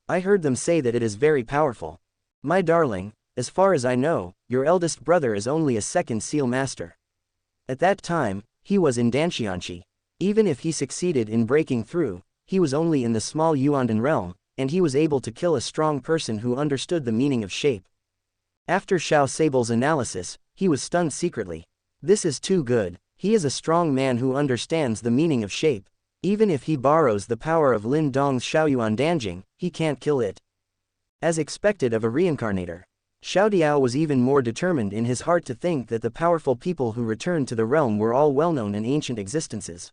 S1: I heard them say that it is very powerful. My darling, as far as I know, your eldest brother is only a second seal master. At that time, he was in Danxianxi. Even if he succeeded in breaking through, he was only in the small Yuandan realm, and he was able to kill a strong person who understood the meaning of shape. After Xiao Sable's analysis, he was stunned secretly. This is too good, he is a strong man who understands the meaning of shape. Even if he borrows the power of Lin Dong's Xiaoyuan Danjing, he can't kill it. As expected of a reincarnator, Xiao Diao was even more determined in his heart to think that the powerful people who returned to the realm were all well-known in ancient existences.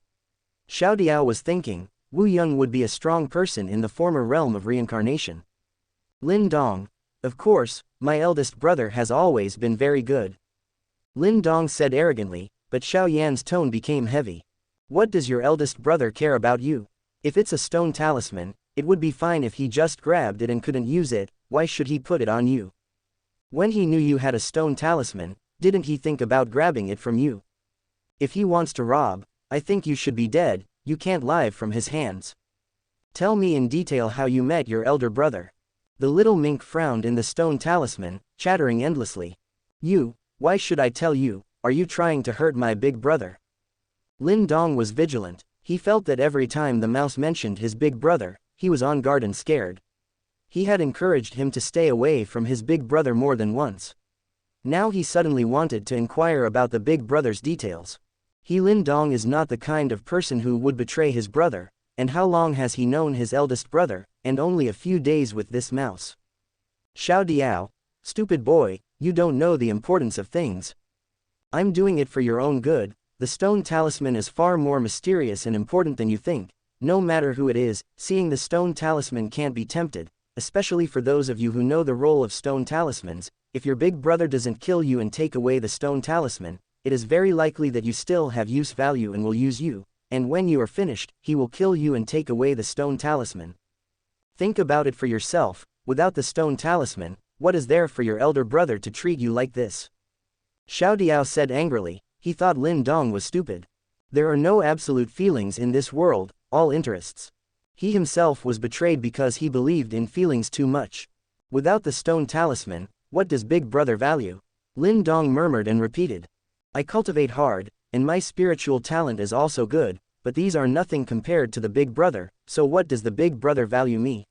S1: Xiao Diao was thinking, Wu Yun would be a strong person in the former realm of reincarnation. Lin Dong, of course, my eldest brother has always been very good. Lin Dong said arrogantly, but Xiao Yan's tone became heavy. What does your eldest brother care about you? If it's a stone talisman, it would be fine if he just grabbed it and couldn't use it, why should he put it on you? When he knew you had a stone talisman, Didn't he think about grabbing it from you? If he wants to rob, I think you should be dead, you can't live from his hands. Tell me in detail how you met your elder brother. The little mink frowned in the stone talisman, chattering endlessly. Why should I tell you, are you trying to hurt my big brother? Lin Dong was vigilant, he felt that every time the mouse mentioned his big brother, he was on guard and scared. He had encouraged him to stay away from his big brother more than once. Now he suddenly wanted to inquire about the big brother's details. Lin Dong is not the kind of person who would betray his brother, and how long has he known his eldest brother, and only a few days with this mouse. Xiao Diao, stupid boy, you don't know the importance of things. I'm doing it for your own good, the stone talisman is far more mysterious and important than you think, no matter who it is, seeing the stone talisman can't be tempted, especially for those of you who know the role of stone talismans. If your big brother doesn't kill you and take away the stone talisman, it is very likely that you still have use value and will use you, and when you are finished, he will kill you and take away the stone talisman. Think about it for yourself, without the stone talisman, what is there for your elder brother to treat you like this? Xiao Diao said angrily, he thought Lin Dong was stupid. There are no absolute feelings in this world, all interests. He himself was betrayed because he believed in feelings too much. Without the stone talisman, what does big brother value? Lin Dong murmured and repeated. I cultivate hard, and my spiritual talent is also good, but these are nothing compared to the big brother, so what does the big brother value me?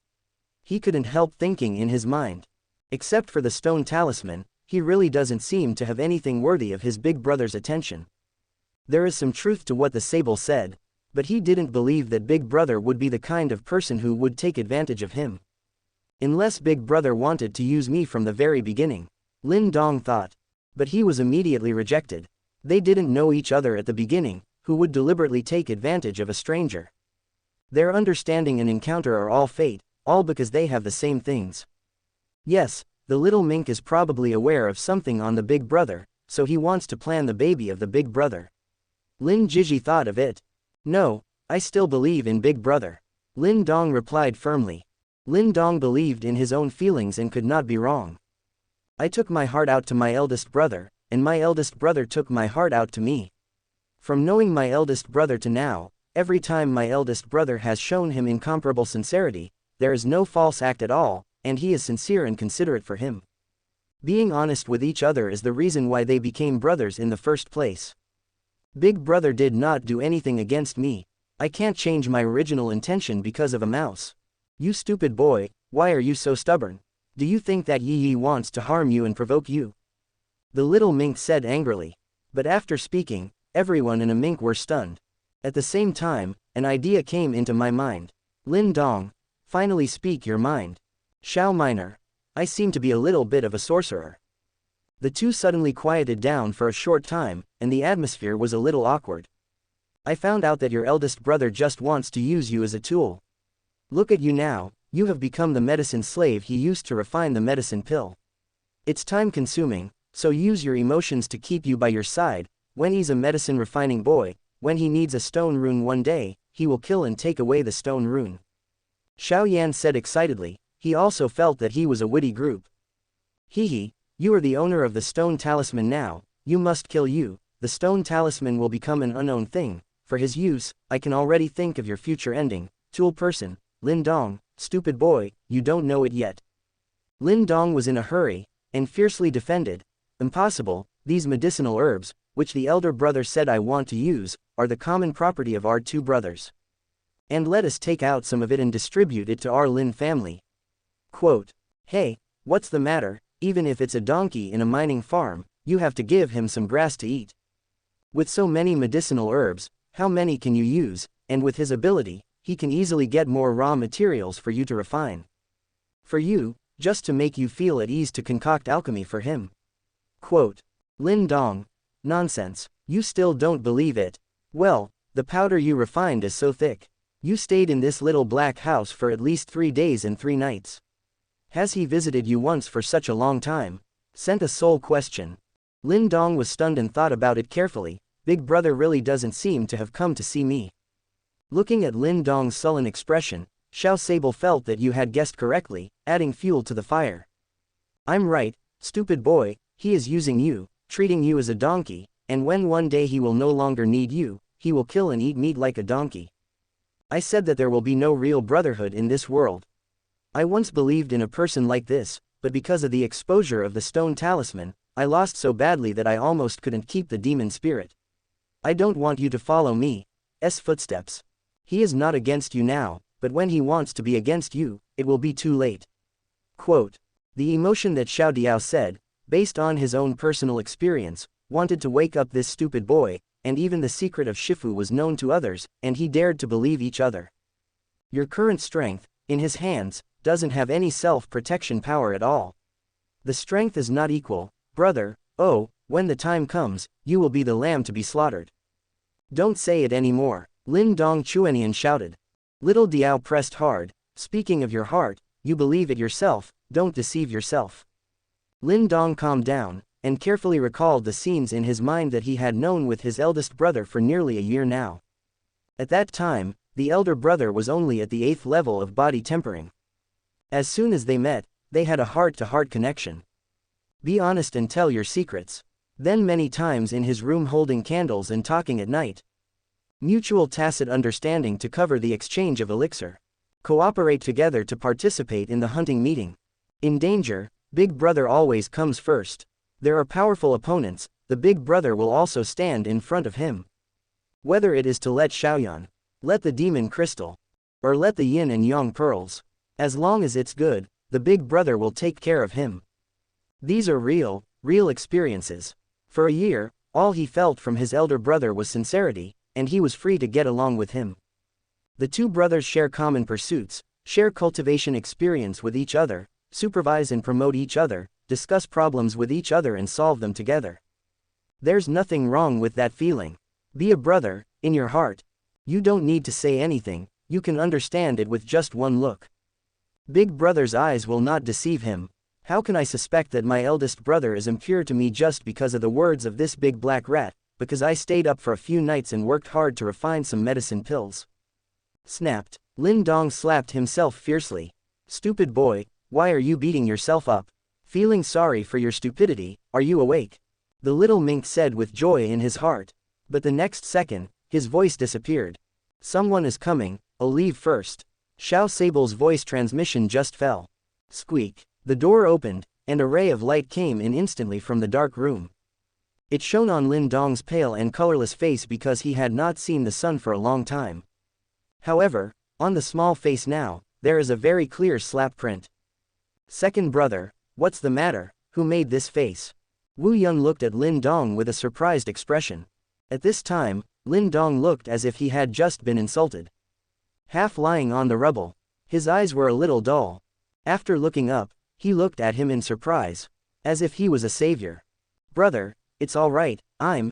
S1: He couldn't help thinking in his mind. Except for the stone talisman, he really doesn't seem to have anything worthy of his big brother's attention. There is some truth to what the sable said, but he didn't believe that big brother would be the kind of person who would take advantage of him. Unless big brother wanted to use me from the very beginning, Lin Dong thought. But he was immediately rejected. They didn't know each other at the beginning, who would deliberately take advantage of a stranger. Their understanding and encounter are all fate, all because they have the same things. Yes, the little mink is probably aware of something on the big brother, so he wants to plan the baby of the big brother. Lin Jiji thought of it. No, I still believe in big brother. Lin Dong replied firmly. Lin Dong believed in his own feelings and could not be wrong. I took my heart out to my eldest brother, and my eldest brother took my heart out to me. From knowing my eldest brother to now, every time my eldest brother has shown him incomparable sincerity, there is no false act at all, and he is sincere and considerate for him. Being honest with each other is the reason why they became brothers in the first place. Big brother did not do anything against me. I can't change my original intention because of a mouse. You stupid boy, why are you so stubborn? Do you think that Yi wants to harm you and provoke you? The little mink said angrily. But after speaking, everyone in a mink were stunned. At the same time, an idea came into my mind. Lin Dong, finally speak your mind. Xiao Minor, I seem to be a little bit of a sorcerer. The two suddenly quieted down for a short time, and the atmosphere was a little awkward. I found out that your eldest brother just wants to use you as a tool. Look at you now. You have become the medicine slave he used to refine the medicine pill. It's time-consuming, so use your emotions to keep you by your side. When he's a medicine refining boy, when he needs a stone rune one day, he will kill and take away the stone rune. Xiao Yan said excitedly, he also felt that he was a witty group. Hehe, you are the owner of the stone talisman now, you must kill you, the stone talisman will become an unknown thing. For his use, I can already think of your future ending, tool person, Lin Dong. Stupid boy, you don't know it yet. Lin Dong was in a hurry, and fiercely defended. Impossible, these medicinal herbs, which the elder brother said I want to use, are the common property of our two brothers. And let us take out some of it and distribute it to our Lin family. Quote, hey, what's the matter, even if it's a donkey in a mining farm, you have to give him some grass to eat. With so many medicinal herbs, how many can you use, and with his ability, he can easily get more raw materials for you to refine. For you, just to make you feel at ease to concoct alchemy for him. Quote, Lin Dong, nonsense, you still don't believe it. Well, the powder you refined is so thick. You stayed in this little black house for at least 3 days and 3 nights. Has he visited you once for such a long time? Sent a sole question. Lin Dong was stunned and thought about it carefully. Big brother really doesn't seem to have come to see me. Looking at Lin Dong's sullen expression, Xiao Sable felt that you had guessed correctly, adding fuel to the fire. I'm right, stupid boy, he is using you, treating you as a donkey, and when one day he will no longer need you, he will kill and eat meat like a donkey. I said that there will be no real brotherhood in this world. I once believed in a person like this, but because of the exposure of the stone talisman, I lost so badly that I almost couldn't keep the demon spirit. I don't want you to follow me's footsteps. He is not against you now, but when he wants to be against you, it will be too late. Quote. The emotion that Xiao Diao said, based on his own personal experience, wanted to wake up this stupid boy, and even the secret of Shifu was known to others, and he dared to believe each other. Your current strength, in his hands, doesn't have any self-protection power at all. The strength is not equal, brother. Oh, when the time comes, you will be the lamb to be slaughtered. Don't say it anymore, Lin Dong Chuanian shouted. Little Diao pressed hard, speaking of your heart, you believe it yourself, don't deceive yourself. Lin Dong calmed down, and carefully recalled the scenes in his mind that he had known with his eldest brother for nearly a year now. At that time, the elder brother was only at the 8th level of body tempering. As soon as they met, they had a heart-to-heart connection. Be honest and tell your secrets. Then many times in his room holding candles and talking at night. Mutual tacit understanding to cover the exchange of elixir. Cooperate together to participate in the hunting meeting. In danger, Big Brother always comes first. There are powerful opponents, the Big Brother will also stand in front of him. Whether it is to let Xiaoyan, let the demon crystal, or let the yin and yang pearls, as long as it's good, the Big Brother will take care of him. These are real experiences. For a year, all he felt from his elder brother was sincerity, and he was free to get along with him. The two brothers share common pursuits, share cultivation experience with each other, supervise and promote each other, discuss problems with each other and solve them together. There's nothing wrong with that feeling. Be a brother, in your heart. You don't need to say anything, you can understand it with just one look. Big Brother's eyes will not deceive him. How can I suspect that my eldest brother is impure to me just because of the words of this big black rat, because I stayed up for a few nights and worked hard to refine some medicine pills? Snapped. Lin Dong slapped himself fiercely. Stupid boy, why are you beating yourself up? Feeling sorry for your stupidity, are you awake? The little mink said with joy in his heart. But the next second, his voice disappeared. Someone is coming, I'll leave first. Xiao Sable's voice transmission just fell. Squeak. The door opened, and a ray of light came in instantly from the dark room. It shone on Lin Dong's pale and colorless face because he had not seen the sun for a long time. However, on the small face now, there is a very clear slap print. Second brother, what's the matter, who made this face? Wu Yun looked at Lin Dong with a surprised expression. At this time, Lin Dong looked as if he had just been insulted. Half lying on the rubble, his eyes were a little dull. After looking up, he looked at him in surprise, as if he was a savior. Brother, it's all right, I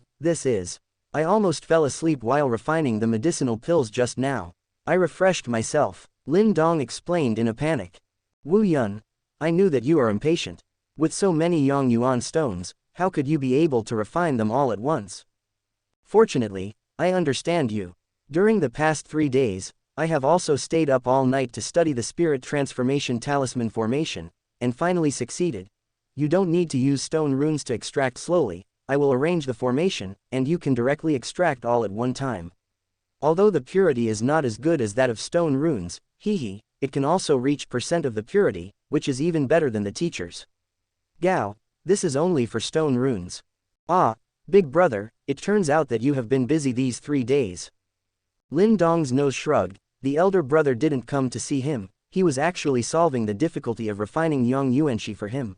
S1: almost fell asleep while refining the medicinal pills just now. I refreshed myself, Lin Dong explained in a panic. Wu Yun, I knew that you are impatient. With so many Yang Yuan stones, how could you be able to refine them all at once? Fortunately, I understand you. During the past 3 days, I have also stayed up all night to study the spirit transformation talisman formation, and finally succeeded. You don't need to use stone runes to extract slowly, I will arrange the formation, and you can directly extract all at one time. Although the purity is not as good as that of stone runes, it can also reach % of the purity, which is even better than the teacher's. Gao, this is only for stone runes. Ah, big brother, it turns out that you have been busy these 3 days. Lin Dong's nose shrugged, the elder brother didn't come to see him, he was actually solving the difficulty of refining Yang Yuanxi for him.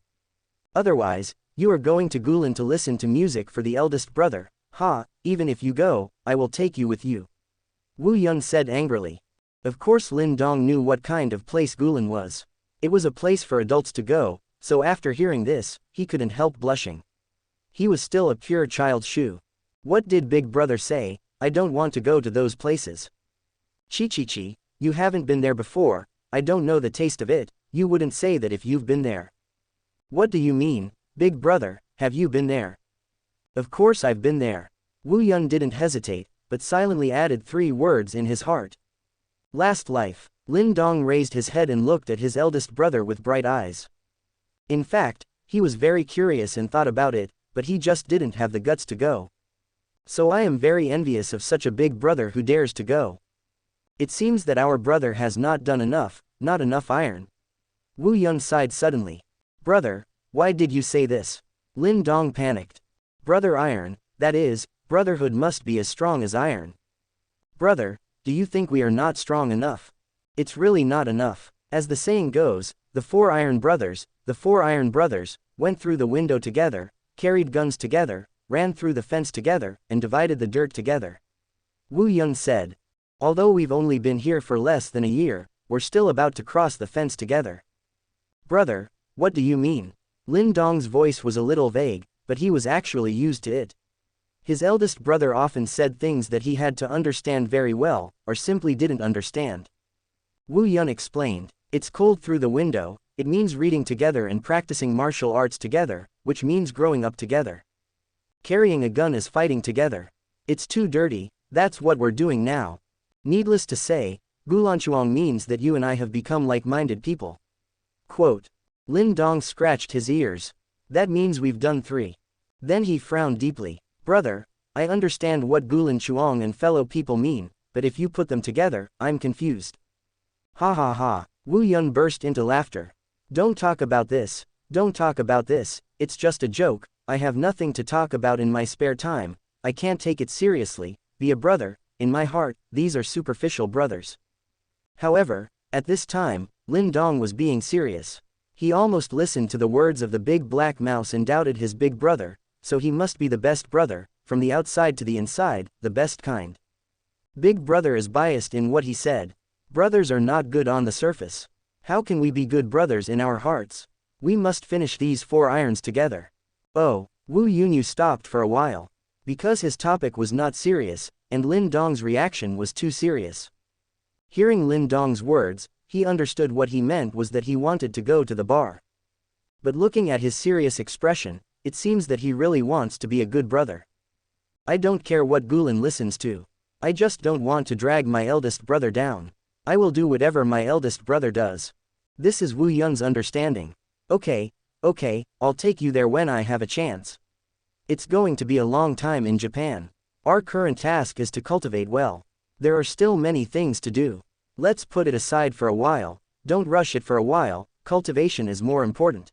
S1: Otherwise, you are going to Gulan to listen to music for the eldest brother. Even if you go, I will take you with you. Wu Yun said angrily. Of course Lin Dong knew what kind of place Gulan was. It was a place for adults to go, so after hearing this, he couldn't help blushing. He was still a pure child Shu. What did Big Brother say? I don't want to go to those places. Chi, you haven't been there before, I don't know the taste of it, you wouldn't say that if you've been there. What do you mean, Big Brother, have you been there? Of course I've been there. Wu Yun didn't hesitate, but silently added 3 words in his heart. Last life. Lin Dong raised his head and looked at his eldest brother with bright eyes. In fact, he was very curious and thought about it, but he just didn't have the guts to go. So I am very envious of such a big brother who dares to go. It seems that our brother has not done enough, not enough iron. Wu Yun sighed suddenly. Brother, why did you say this? Lin Dong panicked. Brother iron, that is, brotherhood must be as strong as iron. Brother, do you think we are not strong enough? It's really not enough. As the saying goes, the four iron brothers, went through the window together, carried guns together, ran through the fence together, and divided the dirt together. Wu Yun said. Although we've only been here for less than a year, we're still about to cross the fence together. Brother, what do you mean? Lin Dong's voice was a little vague, but he was actually used to it. His eldest brother often said things that he had to understand very well, or simply didn't understand. Wu Yun explained. It's cold through the window, it means reading together and practicing martial arts together, which means growing up together. Carrying a gun is fighting together. It's too dirty, that's what we're doing now. Needless to say, Gulanchuang means that you and I have become like-minded people. Quote. Lin Dong scratched his ears. That means we've done 3. Then he frowned deeply. Brother, I understand what Gulanchuang and fellow people mean, but if you put them together, I'm confused. Ha ha ha, Wu Yun burst into laughter. Don't talk about this, it's just a joke, I have nothing to talk about in my spare time, I can't take it seriously, be a brother, in my heart, these are superficial brothers. However, at this time, Lin Dong was being serious. He almost listened to the words of the big black mouse and doubted his big brother, so he must be the best brother, from the outside to the inside, the best kind. Big brother is biased in what he said. Brothers are not good on the surface. How can we be good brothers in our hearts? We must finish these 4 irons together. Oh, Wu Yunyu stopped for a while. Because his topic was not serious, and Lin Dong's reaction was too serious. Hearing Lin Dong's words, he understood what he meant was that he wanted to go to the bar. But looking at his serious expression, it seems that he really wants to be a good brother. I don't care what Gulan listens to. I just don't want to drag my eldest brother down. I will do whatever my eldest brother does. This is Wu Yun's understanding. Okay, I'll take you there when I have a chance. It's going to be a long time in Japan. Our current task is to cultivate well. There are still many things to do. Let's put it aside for a while, don't rush it for a while, cultivation is more important.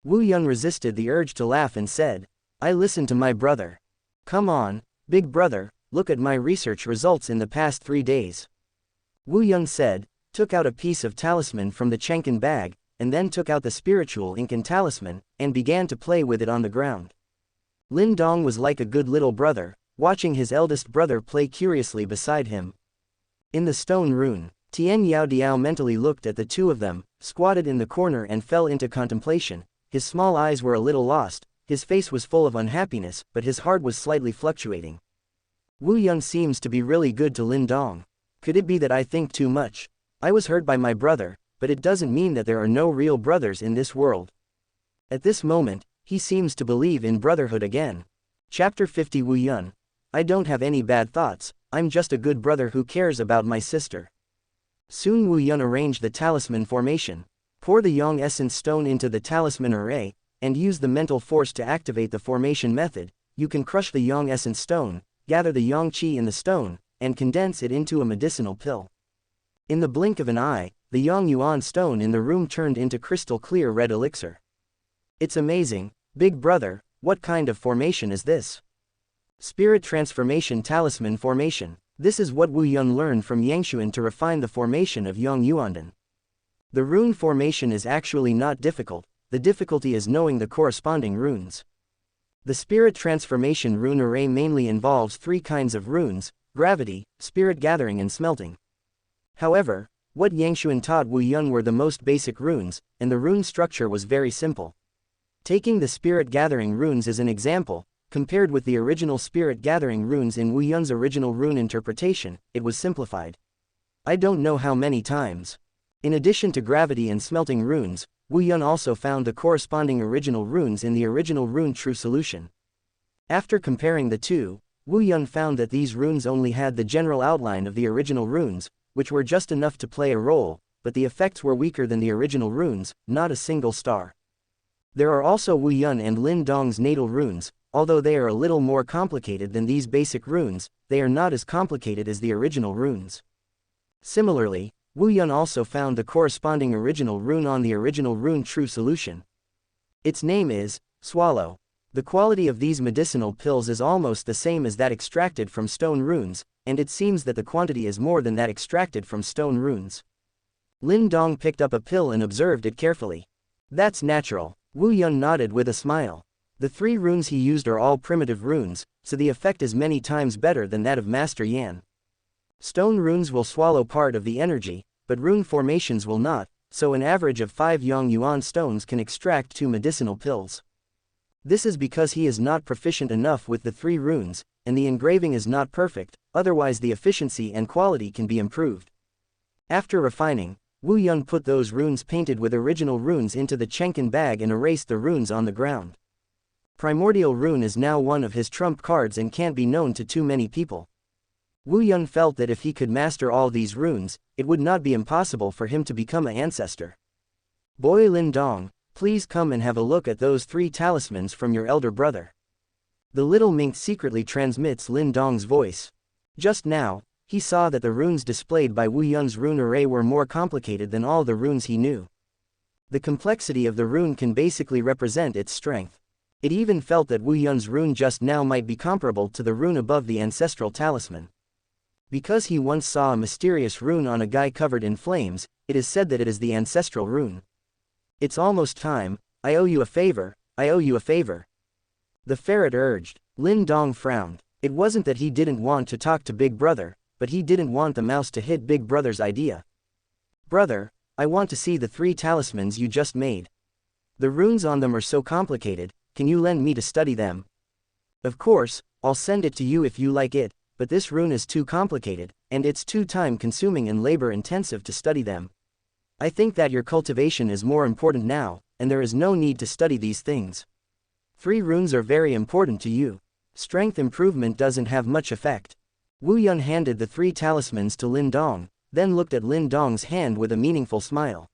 S1: Wu Yun resisted the urge to laugh and said, I listen to my brother. Come on, big brother, look at my research results in the past 3 days. Wu Yun said, took out a piece of talisman from the Chenkin bag, and then took out the spiritual ink and talisman, and began to play with it on the ground. Lin Dong was like a good little brother, watching his eldest brother play curiously beside him. In the stone rune, Tian Yaodiao mentally looked at the two of them, squatted in the corner and fell into contemplation. His small eyes were a little lost, his face was full of unhappiness, but his heart was slightly fluctuating. Wu Yun seems to be really good to Lin Dong. Could it be that I think too much? I was hurt by my brother, but it doesn't mean that there are no real brothers in this world. At this moment, he seems to believe in brotherhood again. Chapter 50 Wu Yun. I don't have any bad thoughts, I'm just a good brother who cares about my sister. Soon Wu Yun arranged the talisman formation. Pour the Yang Essence stone into the talisman array, and use the mental force to activate the formation method. You can crush the Yang Essence stone, gather the Yang Qi in the stone, and condense it into a medicinal pill. In the blink of an eye, the Yang Yuan stone in the room turned into crystal clear red elixir. It's amazing, big brother, what kind of formation is this? Spirit Transformation Talisman Formation. This is what Wu Yun learned from Yangshuan to refine the formation of Yang Yuandan. The rune formation is actually not difficult, the difficulty is knowing the corresponding runes. The Spirit Transformation rune array mainly involves 3 kinds of runes: gravity, spirit gathering and smelting. However, what Yangshuan taught Wu Yun were the most basic runes, and the rune structure was very simple. Taking the spirit gathering runes as an example, compared with the original spirit gathering runes in Wu Yun's original rune interpretation, it was simplified. I don't know how many times. In addition to gravity and smelting runes, Wu Yun also found the corresponding original runes in the original rune true solution. After comparing the two, Wu Yun found that these runes only had the general outline of the original runes, which were just enough to play a role, but the effects were weaker than the original runes, not a single star. There are also Wu Yun and Lin Dong's natal runes. Although they are a little more complicated than these basic runes, they are not as complicated as the original runes. Similarly, Wu Yun also found the corresponding original rune on the original rune true solution. Its name is Swallow. The quality of these medicinal pills is almost the same as that extracted from stone runes, and it seems that the quantity is more than that extracted from stone runes. Lin Dong picked up a pill and observed it carefully. That's natural. Wu Yun nodded with a smile. The 3 runes he used are all primitive runes, so the effect is many times better than that of Master Yan. Stone runes will swallow part of the energy, but rune formations will not, so an average of 5 Yang Yuan stones can extract 2 medicinal pills. This is because he is not proficient enough with the 3 runes, and the engraving is not perfect, otherwise the efficiency and quality can be improved. After refining, Wu Yun put those runes painted with original runes into the Chenkin bag and erased the runes on the ground. Primordial rune is now one of his trump cards and can't be known to too many people. Wu Yun felt that if he could master all these runes, it would not be impossible for him to become an ancestor. Boy Lin Dong, please come and have a look at those 3 talismans from your elder brother. The little mink secretly transmits Lin Dong's voice. Just now, he saw that the runes displayed by Wu Yun's rune array were more complicated than all the runes he knew. The complexity of the rune can basically represent its strength. It even felt that Wu Yun's rune just now might be comparable to the rune above the ancestral talisman. Because he once saw a mysterious rune on a guy covered in flames, it is said that it is the ancestral rune. It's almost time. I owe you a favor, I owe you a favor. The ferret urged. Lin Dong frowned. It wasn't that he didn't want to talk to Big Brother, but he didn't want the mouse to hit Big Brother's idea. Brother, I want to see the 3 talismans you just made. The runes on them are so complicated, can you lend me to study them? Of course, I'll send it to you if you like it, but this rune is too complicated, and it's too time-consuming and labor-intensive to study them. I think that your cultivation is more important now, and there is no need to study these things. 3 runes are very important to you. Strength improvement doesn't have much effect. Wu Yun handed the 3 talismans to Lin Dong, then looked at Lin Dong's hand with a meaningful smile.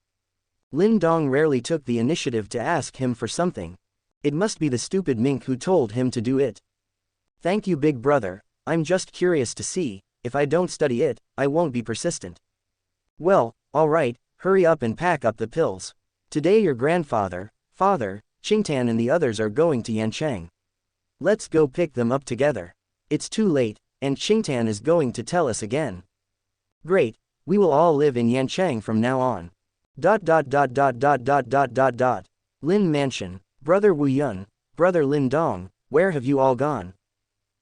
S1: Lin Dong rarely took the initiative to ask him for something. It must be the stupid mink who told him to do it. Thank you, Big Brother, I'm just curious to see, if I don't study it, I won't be persistent. Well, alright, hurry up and pack up the pills. Today your grandfather, Father, Qingtan and the others are going to Yancheng. Let's go pick them up together. It's too late, and Qingtan is going to tell us again. Great, we will all live in Yancheng from now on. Lin Mansion. Brother Wu Yun, Brother Lin Dong, where have you all gone?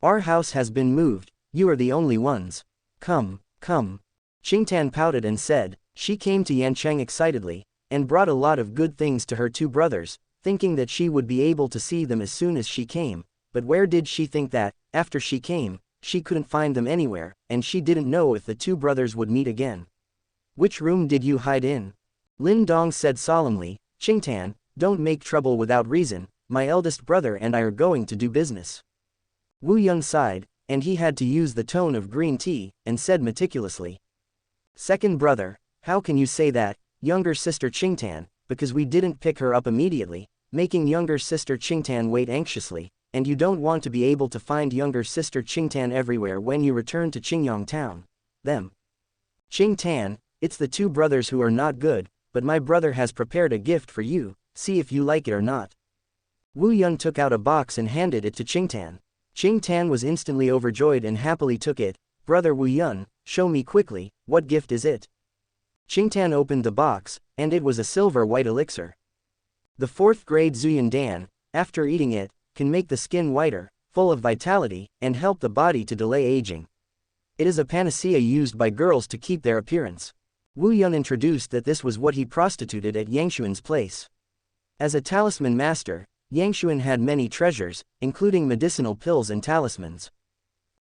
S1: Our house has been moved, you are the only ones. Come, come. Qingtan pouted and said, she came to Yancheng excitedly, and brought a lot of good things to her 2 brothers, thinking that she would be able to see them as soon as she came, but where did she think that, after she came, she couldn't find them anywhere, and she didn't know if the 2 brothers would meet again. Which room did you hide in? Lin Dong said solemnly, Qingtan, don't make trouble without reason, my eldest brother and I are going to do business. Wu Yun sighed, and he had to use the tone of green tea, and said meticulously. Second brother, how can you say that, younger sister Qingtan, because we didn't pick her up immediately, making younger sister Qingtan wait anxiously, and you don't want to be able to find younger sister Qingtan everywhere when you return to Qingyang town. Them. Qingtan, it's the 2 brothers who are not good, but my brother has prepared a gift for you. See if you like it or not. Wu Yun took out a box and handed it to Qingtan. Qingtan was instantly overjoyed and happily took it. Brother Wu Yun, show me quickly, what gift is it? Qingtan opened the box, and it was a silver white elixir. The 4th grade Zuyan Dan, after eating it, can make the skin whiter, full of vitality, and help the body to delay aging. It is a panacea used by girls to keep their appearance. Wu Yun introduced that this was what he prostituted at Yangshuan's place. As a talisman master, Yangshuan had many treasures, including medicinal pills and talismans.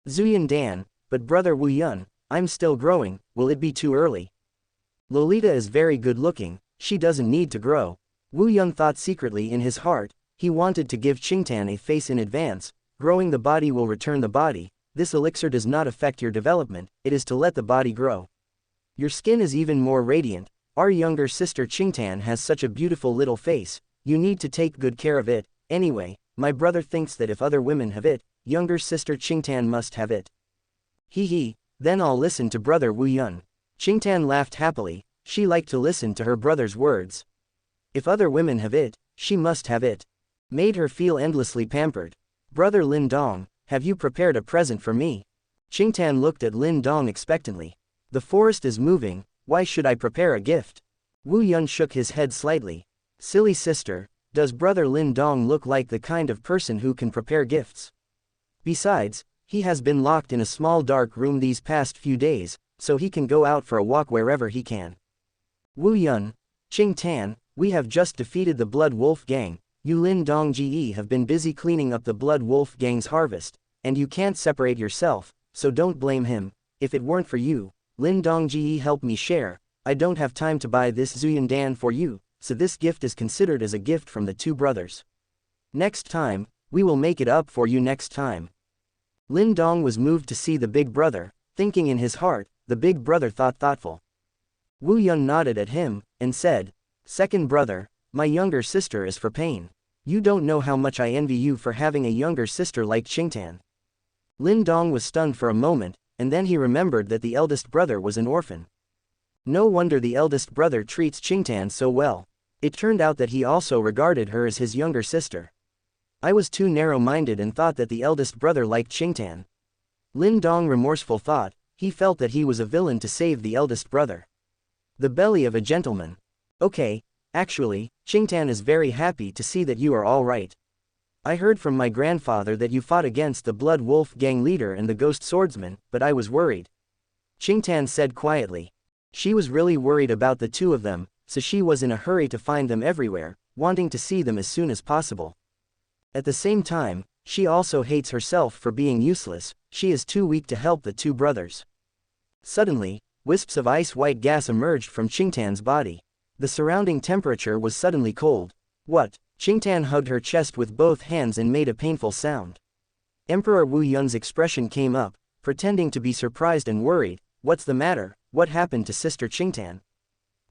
S1: Zuyan Dan, but Brother Wu Yun, I'm still growing, will it be too early? Lolita is very good looking, she doesn't need to grow. Wu Yun thought secretly in his heart, he wanted to give Qingtan a face in advance. Growing the body will return the body. This elixir does not affect your development, it is to let the body grow. Your skin is even more radiant. Our younger sister Qingtan has such a beautiful little face. You need to take good care of it. Anyway, my brother thinks that if other women have it, younger sister Qingtan must have it. Hee, then I'll listen to brother Wu Yun. Qingtan laughed happily, she liked to listen to her brother's words. If other women have it, she must have it. Made her feel endlessly pampered. Brother Lin Dong, have you prepared a present for me? Qingtan looked at Lin Dong expectantly. The forest is moving, why should I prepare a gift? Wu Yun shook his head slightly. Silly sister, does brother Lin Dong look like the kind of person who can prepare gifts? Besides, he has been locked in a small dark room these past few days, so he can go out for a walk wherever he can. Wu Yun, Qingtan, we have just defeated the Blood Wolf Gang. You Lin Dong Ge have been busy cleaning up the Blood Wolf Gang's harvest, and you can't separate yourself, so don't blame him. If it weren't for you, Lin Dong Ge helped me share. I don't have time to buy this Zuyan Dan for you, so this gift is considered as a gift from the two brothers. Next time, we will make it up for you next time. Lin Dong was moved to see the big brother, thinking in his heart, the big brother thought thoughtful. Wu Yun nodded at him, and said, second brother, my younger sister is for pain. You don't know how much I envy you for having a younger sister like Qingtan. Lin Dong was stunned for a moment, and then he remembered that the eldest brother was an orphan. No wonder the eldest brother treats Qingtan so well. It turned out that he also regarded her as his younger sister. I was too narrow-minded and thought that the eldest brother liked Qingtan. Lin Dong remorseful thought, he felt that he was a villain to save the eldest brother. The belly of a gentleman. Okay, actually, Qingtan is very happy to see that you are all right. I heard from my grandfather that you fought against the Blood Wolf Gang leader and the Ghost Swordsman, but I was worried. Qingtan said quietly. She was really worried about the two of them, so she was in a hurry to find them everywhere, wanting to see them as soon as possible. At the same time, she also hates herself for being useless, she is too weak to help the two brothers. Suddenly, wisps of ice-white gas emerged from Qingtan's body. The surrounding temperature was suddenly cold. What? Qingtan hugged her chest with both hands and made a painful sound. Emperor Wu Yun's expression came up, pretending to be surprised and worried. What's the matter? What happened to sister Qingtan?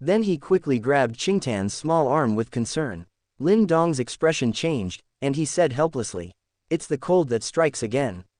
S1: Then he quickly grabbed Qingtan's small arm with concern. Lin Dong's expression changed, and he said helplessly, it's the cold that strikes again.